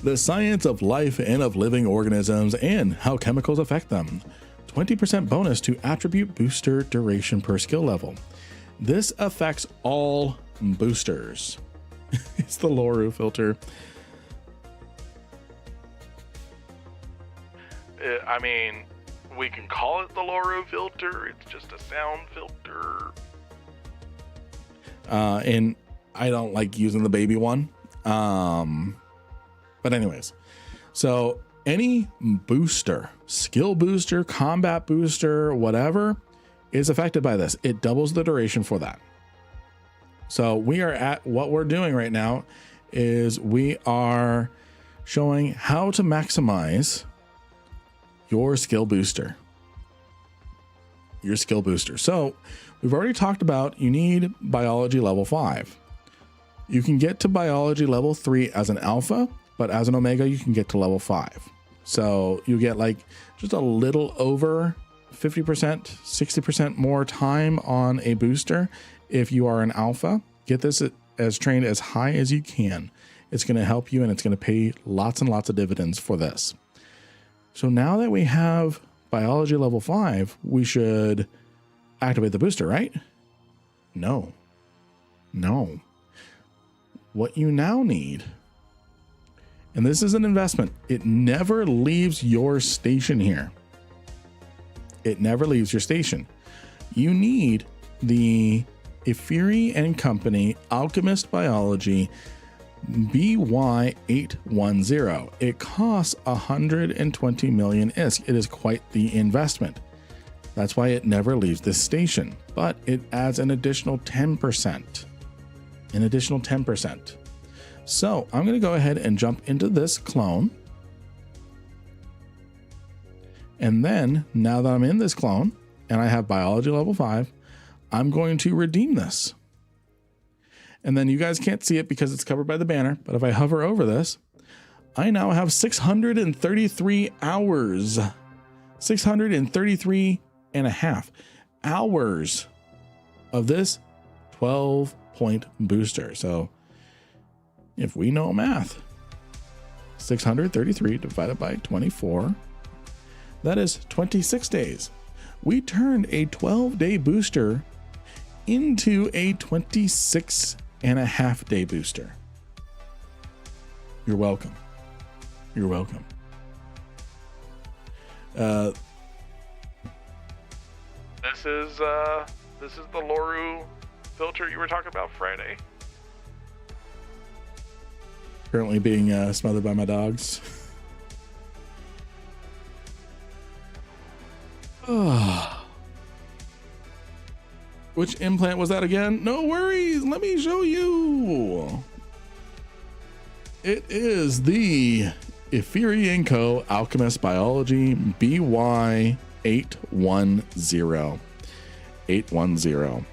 The science of life and of living organisms and how chemicals affect them. 20% bonus to attribute booster duration per skill level. This affects all boosters. It's the Loru filter. I mean, we can call it the Loru filter. It's just a sound filter. I don't like using the baby one. But anyways, so any booster, skill booster, combat booster, whatever is affected by this. It doubles the duration for that. So we are at what we're doing right now is we are showing how to maximize your skill booster. Your skill booster. So we've already talked about you need biology level 5. You can get to biology level 3 as an alpha, but as an omega, you can get to level 5. So you get like just a little over 50%, 60% more time on a booster. If you are an alpha, get this as trained as high as you can. It's going to help you and it's going to pay lots and lots of dividends for this. So now that we have biology level 5, we should activate the booster, right? No. What you now need, and this is an investment, it never leaves your station here. It never leaves your station. You need the Efiri and Company Alchemist Biology BY810. It costs 120 million ISK. It is quite the investment. That's why it never leaves this station, but it adds an additional 10%. An additional 10%. So I'm going to go ahead and jump into this clone. And then now that I'm in this clone and I have biology level 5, I'm going to redeem this. And then you guys can't see it because it's covered by the banner. But if I hover over this, I now have 633 hours, 633 and a half hours of this 12-point booster. So if we know math, 633 divided by 24, that is 26 days. We turned a 12-day booster into a 26.5-day booster. You're welcome. You're welcome. This is the Loru filter you were talking about Friday. Currently being smothered by my dogs. Which implant was that again? No worries, let me show you. It is the Efiri & Co. Alchemist Biology BY810. 810.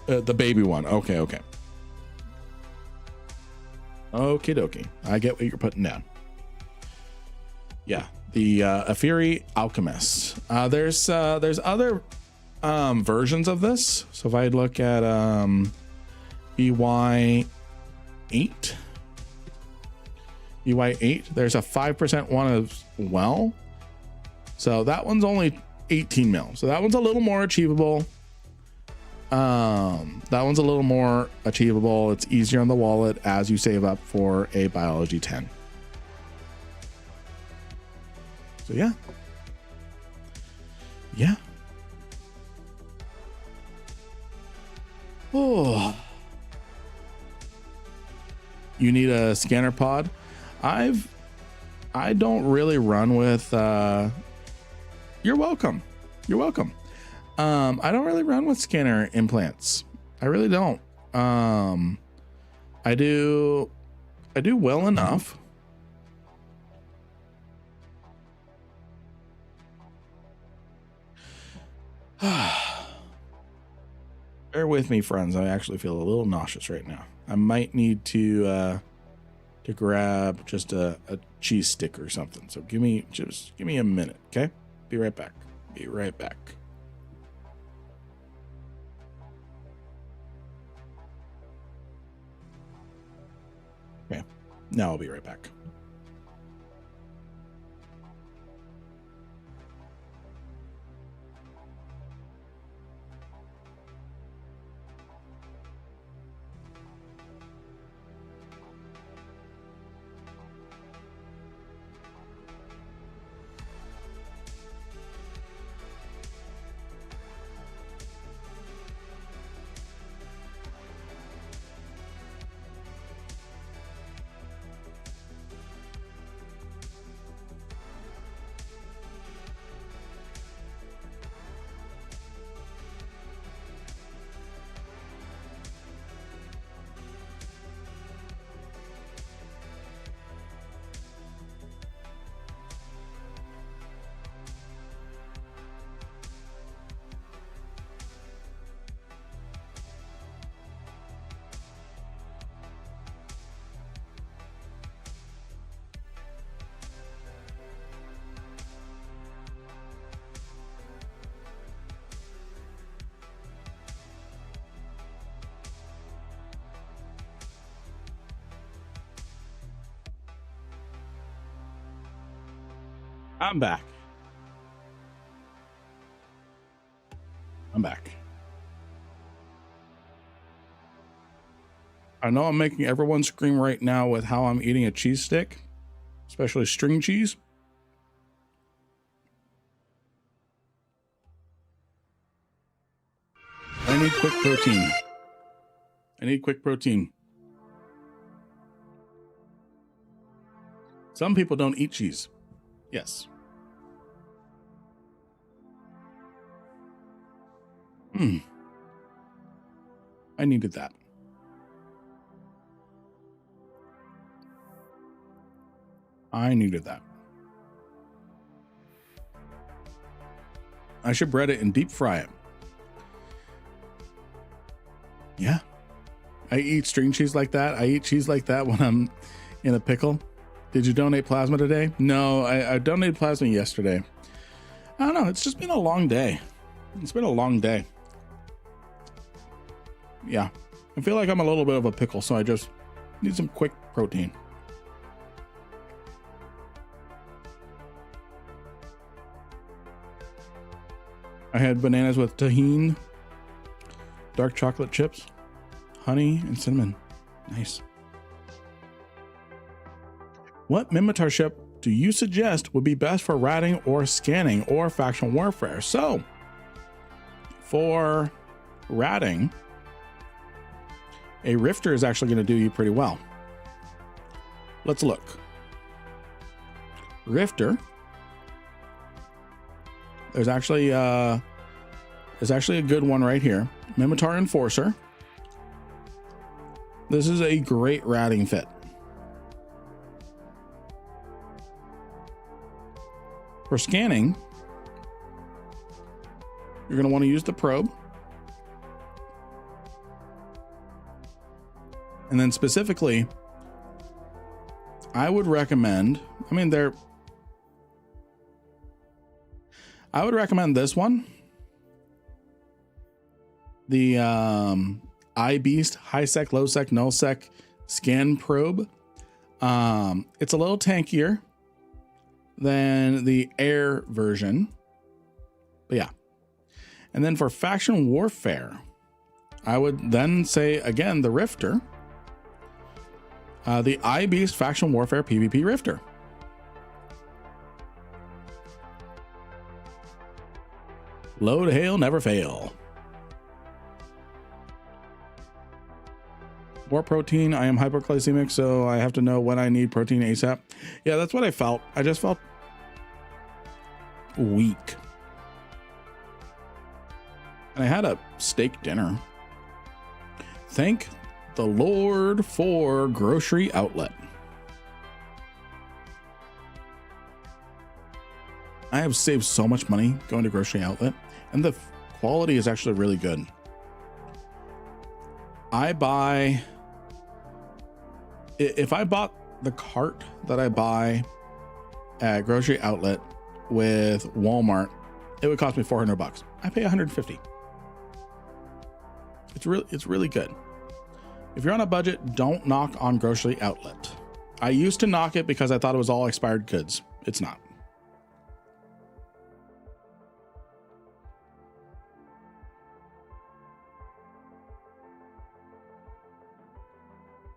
The baby one. Okay. Okie dokie. I get what you're putting down. Yeah, the Efiri Alchemist. There's other versions of this. So if I look at BY8, there's a 5% one as well. So that one's only 18 mil. So that one's a little more achievable. It's easier on the wallet as you save up for a biology 10. So yeah. Oh, you need a scanner pod. I don't really run with you're welcome. I don't really run with scanner implants. I really don't. I do well enough. Bear with me, friends. I actually feel a little nauseous right now. I might need to grab just a cheese stick or something. So give me a minute, okay? Be right back. Okay. Now I'll be right back. I'm back. I'm back. I know I'm making everyone scream right now with how I'm eating a cheese stick, especially string cheese. I need quick protein. I need quick protein. Some people don't eat cheese. Yes. I needed that. I needed that. I should bread it and deep fry it. Yeah. I eat string cheese like that. I eat cheese like that when I'm in a pickle. Did you donate plasma today? No, I donated plasma yesterday. I don't know. It's just been a long day. It's been a long day. Yeah. I feel like I'm a little bit of a pickle, so I just need some quick protein. I had bananas with tahini, dark chocolate chips, honey, and cinnamon. Nice. What Mimitar ship do you suggest would be best for ratting or scanning or faction warfare? So, for ratting, a Rifter is actually going to do you pretty well. Let's look. Rifter. There's actually a good one right here. Mimitar Enforcer. This is a great ratting fit. For scanning, you're going to want to use the probe. And then specifically, I would recommend, I would recommend this one. The iBeast high sec, low sec, null sec scan probe. It's a little tankier than the air version, but yeah. And then for faction warfare, I would then say again the Rifter, the iBeast faction warfare PvP Rifter. Load, hail, never fail. More protein. I am hyperglycemic, so I have to know when I need protein ASAP. Yeah, that's what I felt. I just felt weak. And I had a steak dinner. Thank the Lord for grocery outlet. I have saved so much money going to grocery outlet, and the quality is actually really good. If I bought the cart that I buy at grocery outlet with Walmart, it would cost me $400. I pay $150. It's really good. If you're on a budget, don't knock on grocery outlet. I used to knock it because I thought it was all expired goods. It's not.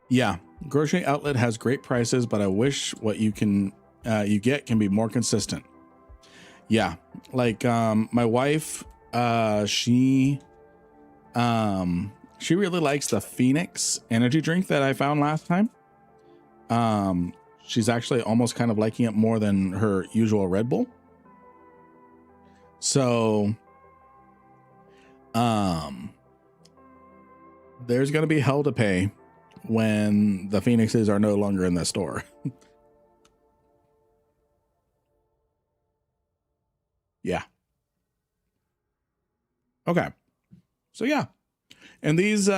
Yeah, grocery outlet has great prices, but I wish what you get can be more consistent. Yeah, like my wife, she really likes the Phoenix energy drink that I found last time. She's actually almost kind of liking it more than her usual Red Bull. So, there's going to be hell to pay when the Phoenixes are no longer in the store. Yeah. Okay. So yeah. And these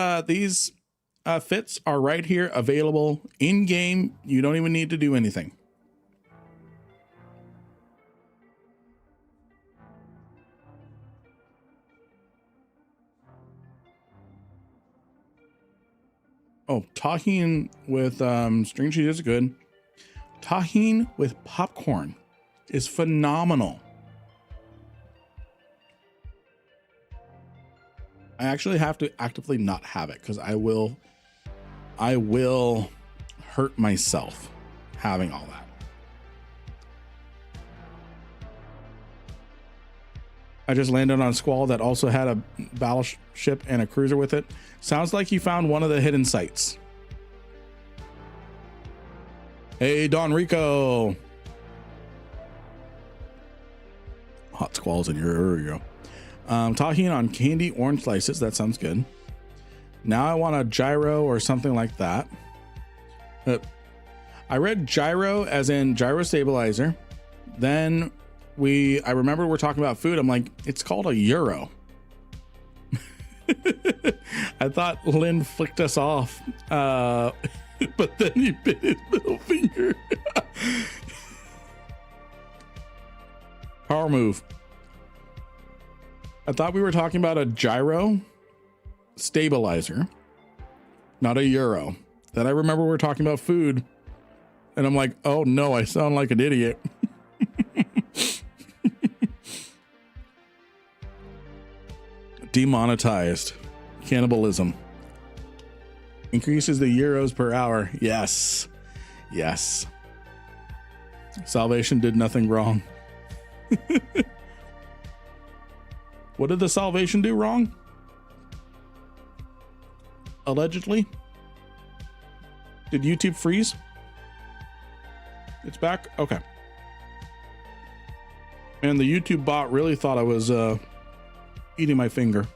fits are right here available in game. You don't even need to do anything. Oh, tahini with string cheese is good. Tahini with popcorn is phenomenal. I actually have to actively not have it because I will hurt myself having all that. I just landed on a squall that also had a battleship and a cruiser with it. Sounds like you found one of the hidden sites. Hey, Don Rico. Hot squalls in your area. Talking on candy orange slices. That sounds good. Now I want a gyro or something like that. I read gyro as in gyro stabilizer. Then I remember we're talking about food. I'm like, it's called a euro. I thought Lynn flicked us off, but then he bit his middle finger. Power move. I thought we were talking about a gyro stabilizer, not a euro. Then I remember we were talking about food, and I'm like, oh no, I sound like an idiot. Demonetized. Cannibalism. Increases the euros per hour. Yes. Yes. Salvation did nothing wrong. What did the Salvation do wrong? Allegedly? Did YouTube freeze? It's back? Okay. And the YouTube bot really thought I was eating my finger.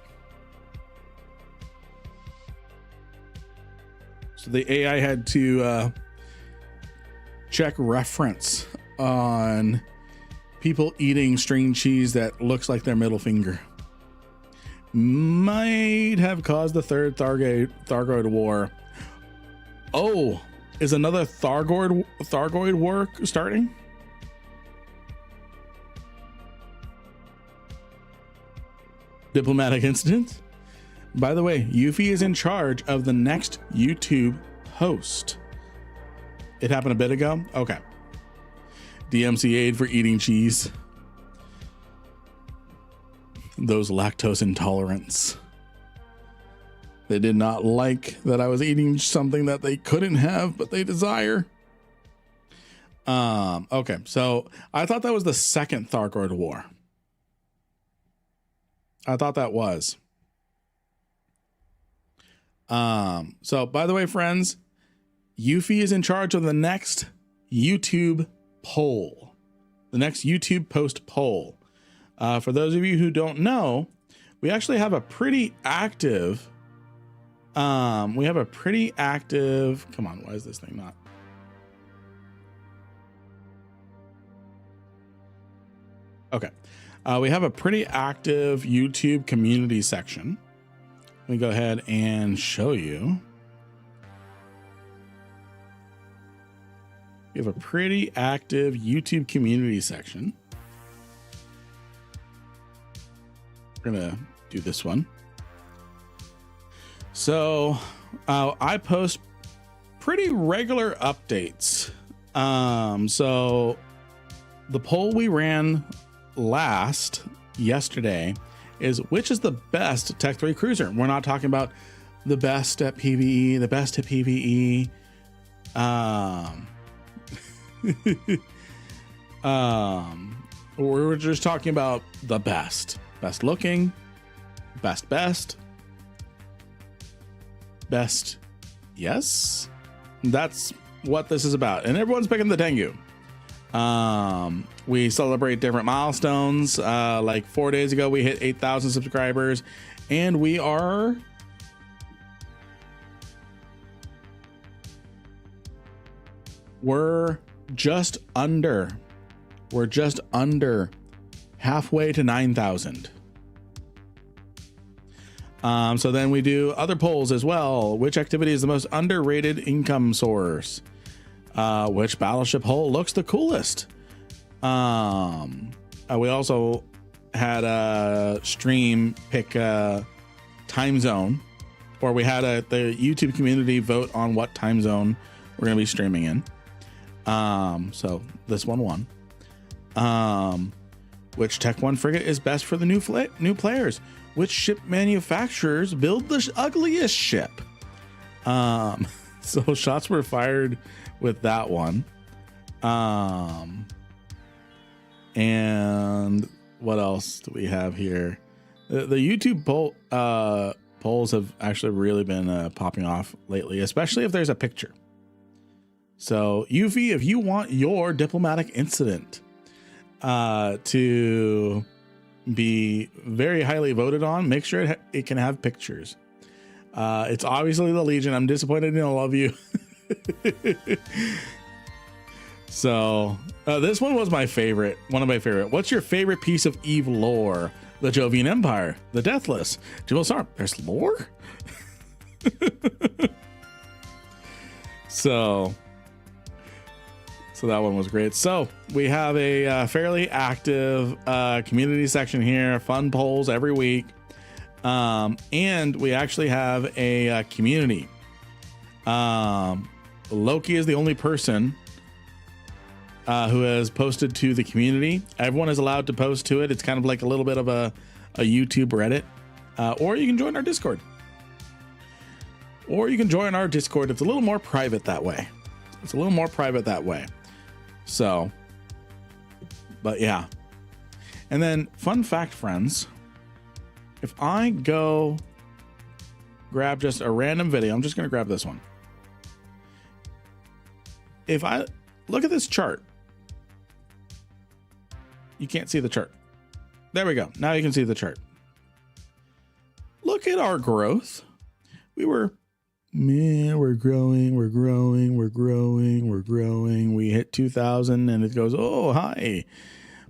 So the AI had to check reference on people eating string cheese that looks like their middle finger. Might have caused the third Thargoid War. Oh, is another Thargoid War starting? Diplomatic incident. By the way, Yuffie is in charge of the next YouTube host. It happened a bit ago? Okay. DMCA'd for eating cheese. Those lactose intolerants. They did not like that I was eating something that they couldn't have, but they desire. Okay, so I thought that was the second Thargoid War. I thought that was. So by the way, friends, Yuffie is in charge of the next YouTube poll, the next YouTube post poll. For those of you who don't know, we actually have a pretty active, come on, why is this thing not? Okay. We have a pretty active YouTube community section. Let me go ahead and show you. We have a pretty active YouTube community section. We're gonna do this one. So I post pretty regular updates. So the poll we ran yesterday is which is the best Tech 3 cruiser. We're not talking about the best at PvE, the best at PvE. We're just talking about the best looking, best. Yes, that's what this is about. And everyone's picking the Tengu. We celebrate different milestones. Like 4 days ago, we hit 8,000 subscribers, and we're just under halfway to 9,000. So then we do other polls as well. Which activity is the most underrated income source? Which battleship hull looks the coolest? We also had a stream pick time zone, or we had the YouTube community vote on what time zone we're going to be streaming in. So this one won. Which Tech 1 frigate is best for the new players? Which ship manufacturers build the ugliest ship? So shots were fired with that one. And what else do we have here? The YouTube polls have actually really been popping off lately, especially if there's a picture. So Yuffie, if you want your diplomatic incident to be very highly voted on, make sure it can have pictures. It's obviously the Legion. I'm disappointed in all of you. So this one was my favorite, one of my favorite. What's your favorite piece of EVE lore? The Jovian Empire, the Deathless, Jewel Sarm. There's lore. So that one was great. So we have a fairly active community section here, fun polls every week. And we actually have a community. Loki is the only person who has posted to the community. Everyone is allowed to post to it. It's kind of like a little bit of a YouTube Reddit. Or you can join our Discord. It's a little more private that way. So, but yeah. And then fun fact, friends, if I go grab just a random video, I'm just going to grab this one. If I look at this chart, you can't see the chart. There we go. Now you can see the chart. Look at our growth. We're growing. We hit 2,000 and it goes, oh, hi.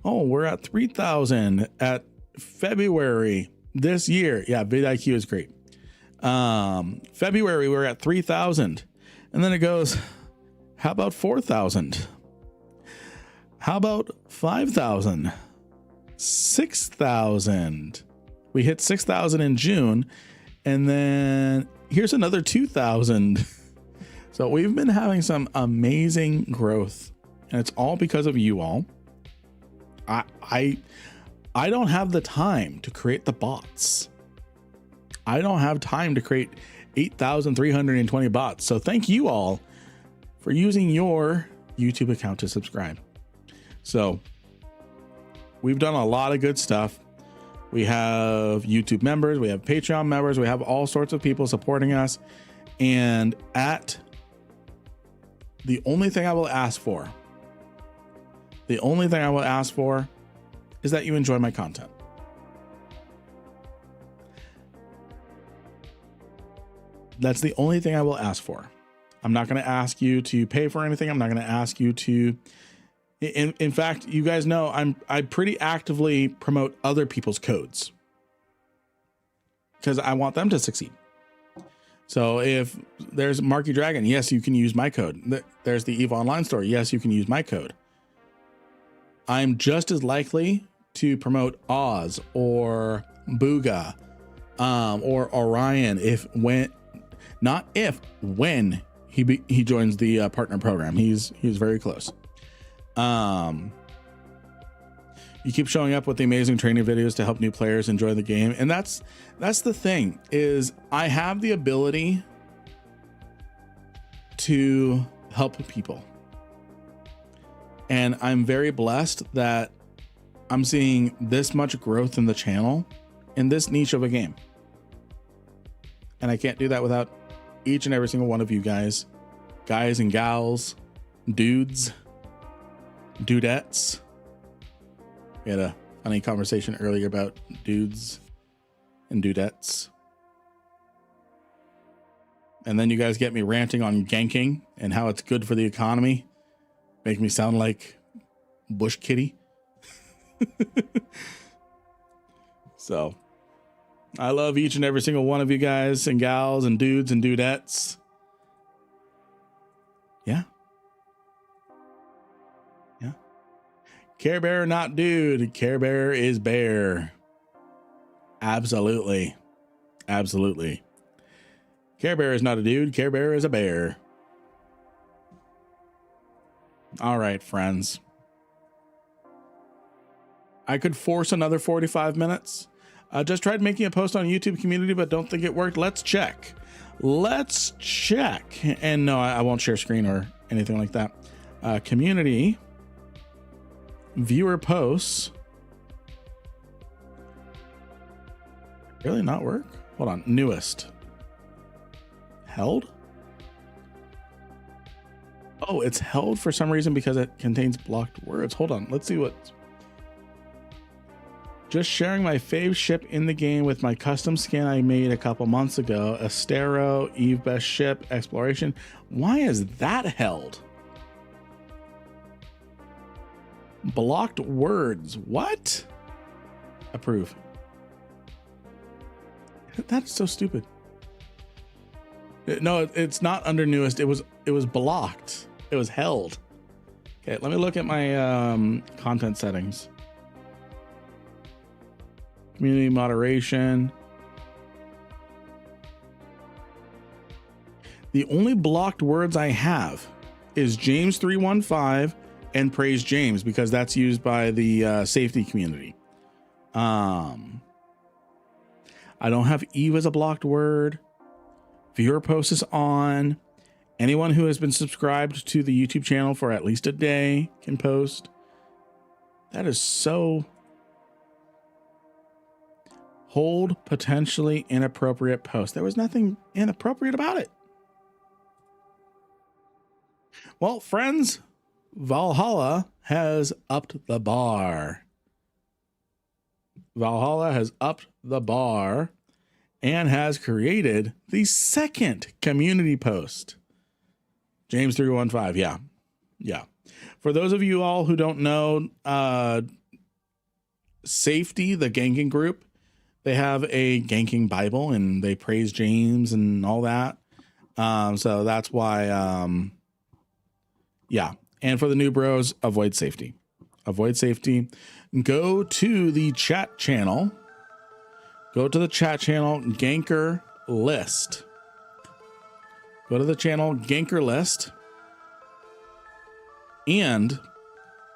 Oh, we're at 3,000 at February this year. Yeah, vidIQ is great. February, we're at 3,000. And then it goes, how about 4,000? How about 5,000? 6,000. We hit 6,000 in June. And then here's another 2,000. So we've been having some amazing growth. And it's all because of you all. I don't have the time to create the bots. I don't have time to create 8,320 bots. So thank you all for using your YouTube account to subscribe. So we've done a lot of good stuff. We have YouTube members, we have Patreon members, we have all sorts of people supporting us. And the only thing I will ask for is that you enjoy my content. That's the only thing I will ask for. I'm not going to ask you to pay for anything. I'm not going to ask you to. In fact, you guys know I pretty actively promote other people's codes because I want them to succeed. So if there's Marky Dragon, yes, you can use my code. There's the EVE Online store. Yes, you can use my code. I'm just as likely to promote Oz or Booga or Orion when he joins the partner program. He's very close. You keep showing up with the amazing training videos to help new players enjoy the game. And that's the thing, is I have the ability to help people. And I'm very blessed that I'm seeing this much growth in the channel in this niche of a game. And I can't do that without each and every single one of you guys and gals, dudes, dudettes. We had a funny conversation earlier about dudes and dudettes. And then you guys get me ranting on ganking and how it's good for the economy. Make me sound like Bush Kitty. So I love each and every single one of you guys and gals and dudes and dudettes. Yeah. Care Bear, not dude. Care Bear is bear. Absolutely. Care Bear is not a dude. Care Bear is a bear. All right, friends. I could force another 45 minutes. Just tried making a post on YouTube community, but don't think it worked. Let's check. Let's check. And no, I won't share screen or anything like that. Community, viewer posts. Really not work? Hold on. Newest. Held? Oh, it's held for some reason because it contains blocked words. Hold on. Let's see what. Just sharing my fave ship in the game with my custom skin I made a couple months ago. Astero, EVE best ship, exploration. Why is that held? Blocked words. What? Approve. That's so stupid. No, it's not under newest. It was blocked. It was held. Okay, let me look at my content settings. Community moderation. The only blocked words I have is James 315 and Praise James, because that's used by the safety community. I don't have Eve as a blocked word. Viewer post is on. Anyone who has been subscribed to the YouTube channel for at least a day can post. That is so. Hold potentially inappropriate post. There was nothing inappropriate about it. Well, friends, Valhalla has upped the bar. Valhalla has upped the bar and has created the second community post. James 315. Yeah. For those of you all who don't know, Safety, the ganking group, they have a ganking Bible and they praise James and all that. So that's why, yeah. And for the new bros, avoid safety. Avoid safety. Go to the chat channel. Go to the chat channel, Ganker List. Go to the channel, Ganker List. And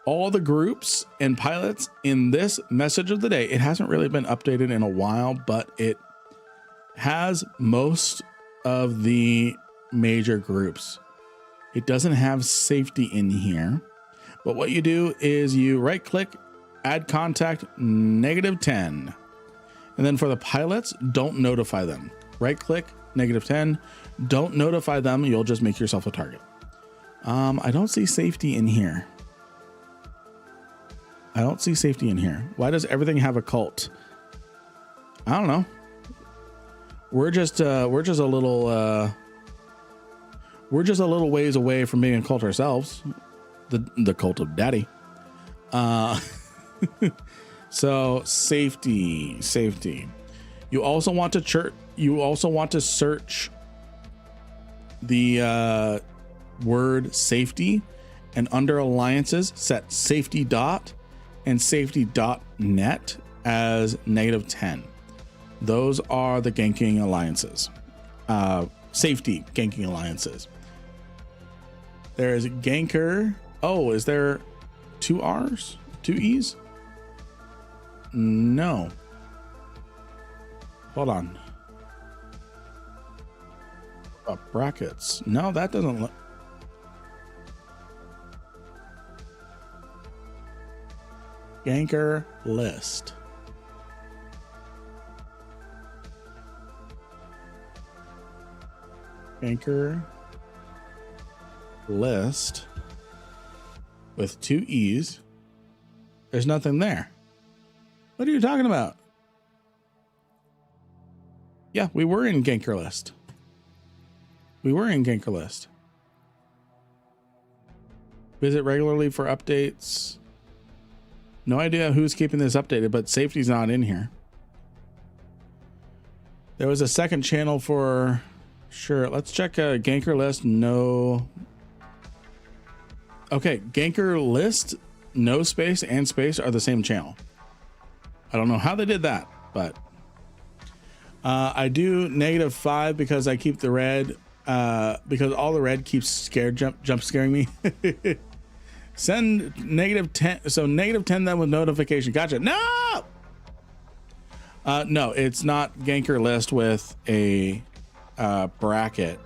all the groups and pilots in this message of the day, it hasn't really been updated in a while, but it has most of the major groups. It doesn't have safety in here, but what you do is you right click, add contact, -10. And then for the pilots, don't notify them. Right click, -10. Don't notify them. You'll just make yourself a target. I don't see safety in here. I don't see safety in here. Why does everything have a cult? I don't know. We're just a little ways away from being a cult ourselves. The cult of daddy. So safety. You also want to search the word safety, and under alliances set safety dot and safety.net as -10. Those are the ganking alliances. Safety ganking alliances. There is ganker. Oh, is there 2 R's? 2 E's? No. Hold on. Brackets. No, that doesn't look. Ganker list. Ganker list with 2 E's. There's nothing there. What are you talking about? Yeah, we were in Ganker list. Visit regularly for updates. No idea who's keeping this updated, but safety's not in here. There was a second channel for sure. Let's check Ganker list. No. Okay, Ganker list, no space and space are the same channel. I don't know how they did that, but I do -5 because I keep the red, because all the red keeps jump scaring me. Send -10. So -10 then with notification. Gotcha. No. No, it's not ganker list with a bracket.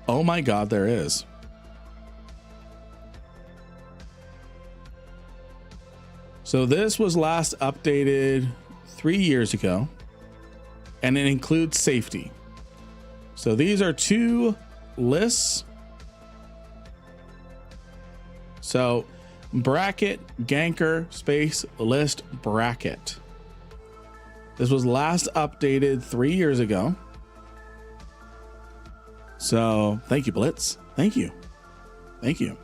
Oh my God, there is. So this was last updated 3 years ago, and it includes safety. So these are 2 lists. So bracket, ganker, space, list, bracket. This was last updated 3 years ago. So thank you, Blitz. Thank you. Thank you.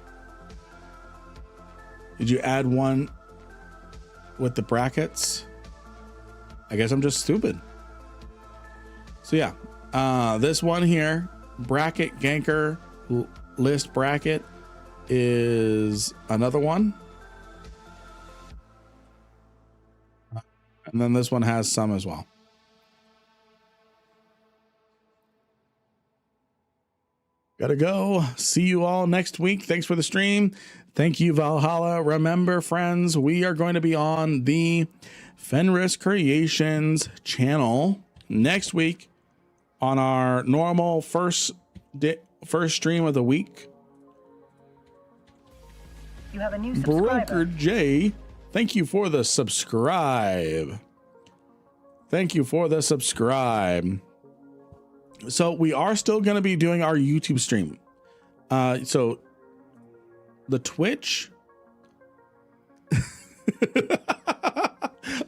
Did you add one with the brackets? I guess I'm just stupid. So yeah, this one here, bracket, ganker, list, bracket, is another one. And then this one has some as well. Gotta go. See you all next week. Thanks for the stream. Thank you, Valhalla. Remember, friends, we are going to be on the Fenris Creations channel next week on our normal first stream of the week. You have a new subscriber. Broker J, thank you for the subscribe. Thank you for the subscribe. So we are still going to be doing our YouTube stream. So the Twitch.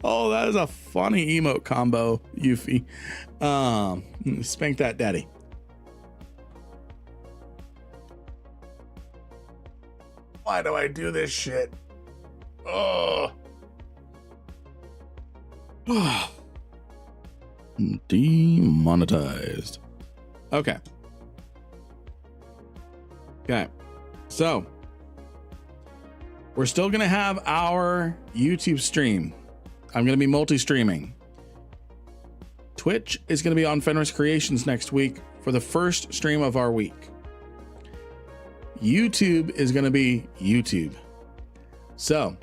Oh, that is a funny emote combo, Yuffie. Spank that daddy. Why do I do this shit? Oh. Demonetized. Okay. Okay. So we're still going to have our YouTube stream. I'm going to be multi-streaming. Twitch is going to be on Fenris Creations next week for the first stream of our week. YouTube is going to be YouTube. So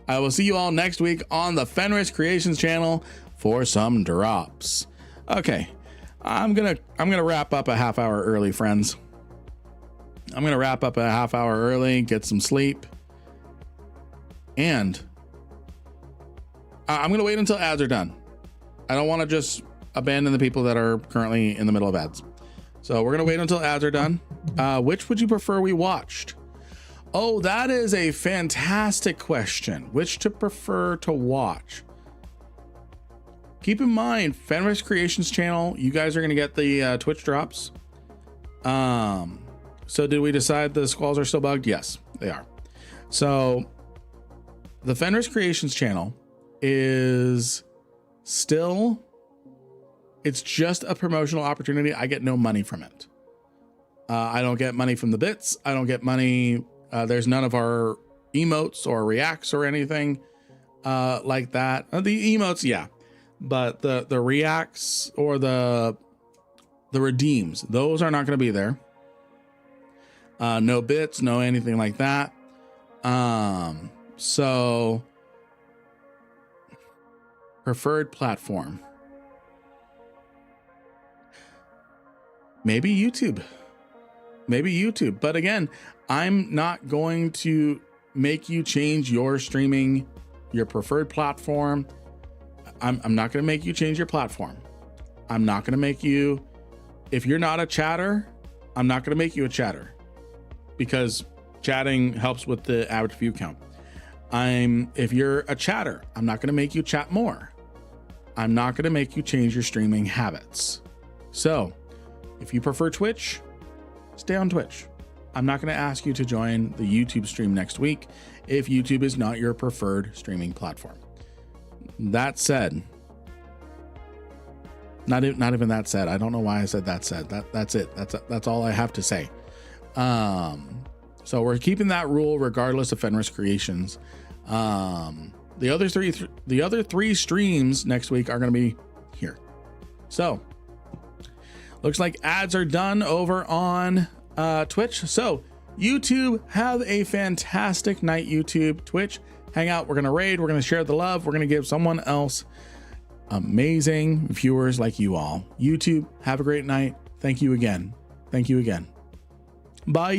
I will see you all next week on the Fenris Creations channel for some drops. Okay. I'm going to wrap up a half hour early, friends. I'm going to wrap up a half hour early, get some sleep. And I'm going to wait until ads are done. I don't want to just abandon the people that are currently in the middle of ads. So we're going to wait until ads are done. Which would you prefer we watched? Oh, that is a fantastic question. Which to prefer to watch? Keep in mind, Fenris Creations channel, you guys are going to get the Twitch drops. So did we decide the squalls are still bugged? Yes, they are. So the Fenris Creations channel is still, it's just a promotional opportunity. I get no money from it. I don't get money from the bits. I don't get money. There's none of our emotes or reacts or anything like that. The emotes, yeah, but the reacts or the redeems, those are not going to be there. No bits, no anything like that. So preferred platform, maybe YouTube. But again, I'm not going to make you change your streaming, your preferred platform. I'm not going to make you change your platform. I'm not going to make you, if you're not a chatter, I'm not going to make you a chatter because chatting helps with the average view count. If you're a chatter, I'm not going to make you chat more. I'm not going to make you change your streaming habits. So if you prefer Twitch, stay on Twitch. I'm not going to ask you to join the YouTube stream next week if YouTube is not your preferred streaming platform. That said, not even that said. I don't know why I said that said. That's it. That's all I have to say. So we're keeping that rule regardless of Fenris Creations. The other three streams next week are going to be here. So looks like ads are done over on Twitch. So YouTube, have a fantastic night. YouTube, Twitch, hang out. We're going to raid. We're going to share the love. We're going to give someone else amazing viewers like you all. YouTube, have a great night. Thank you again. Thank you again. Bye.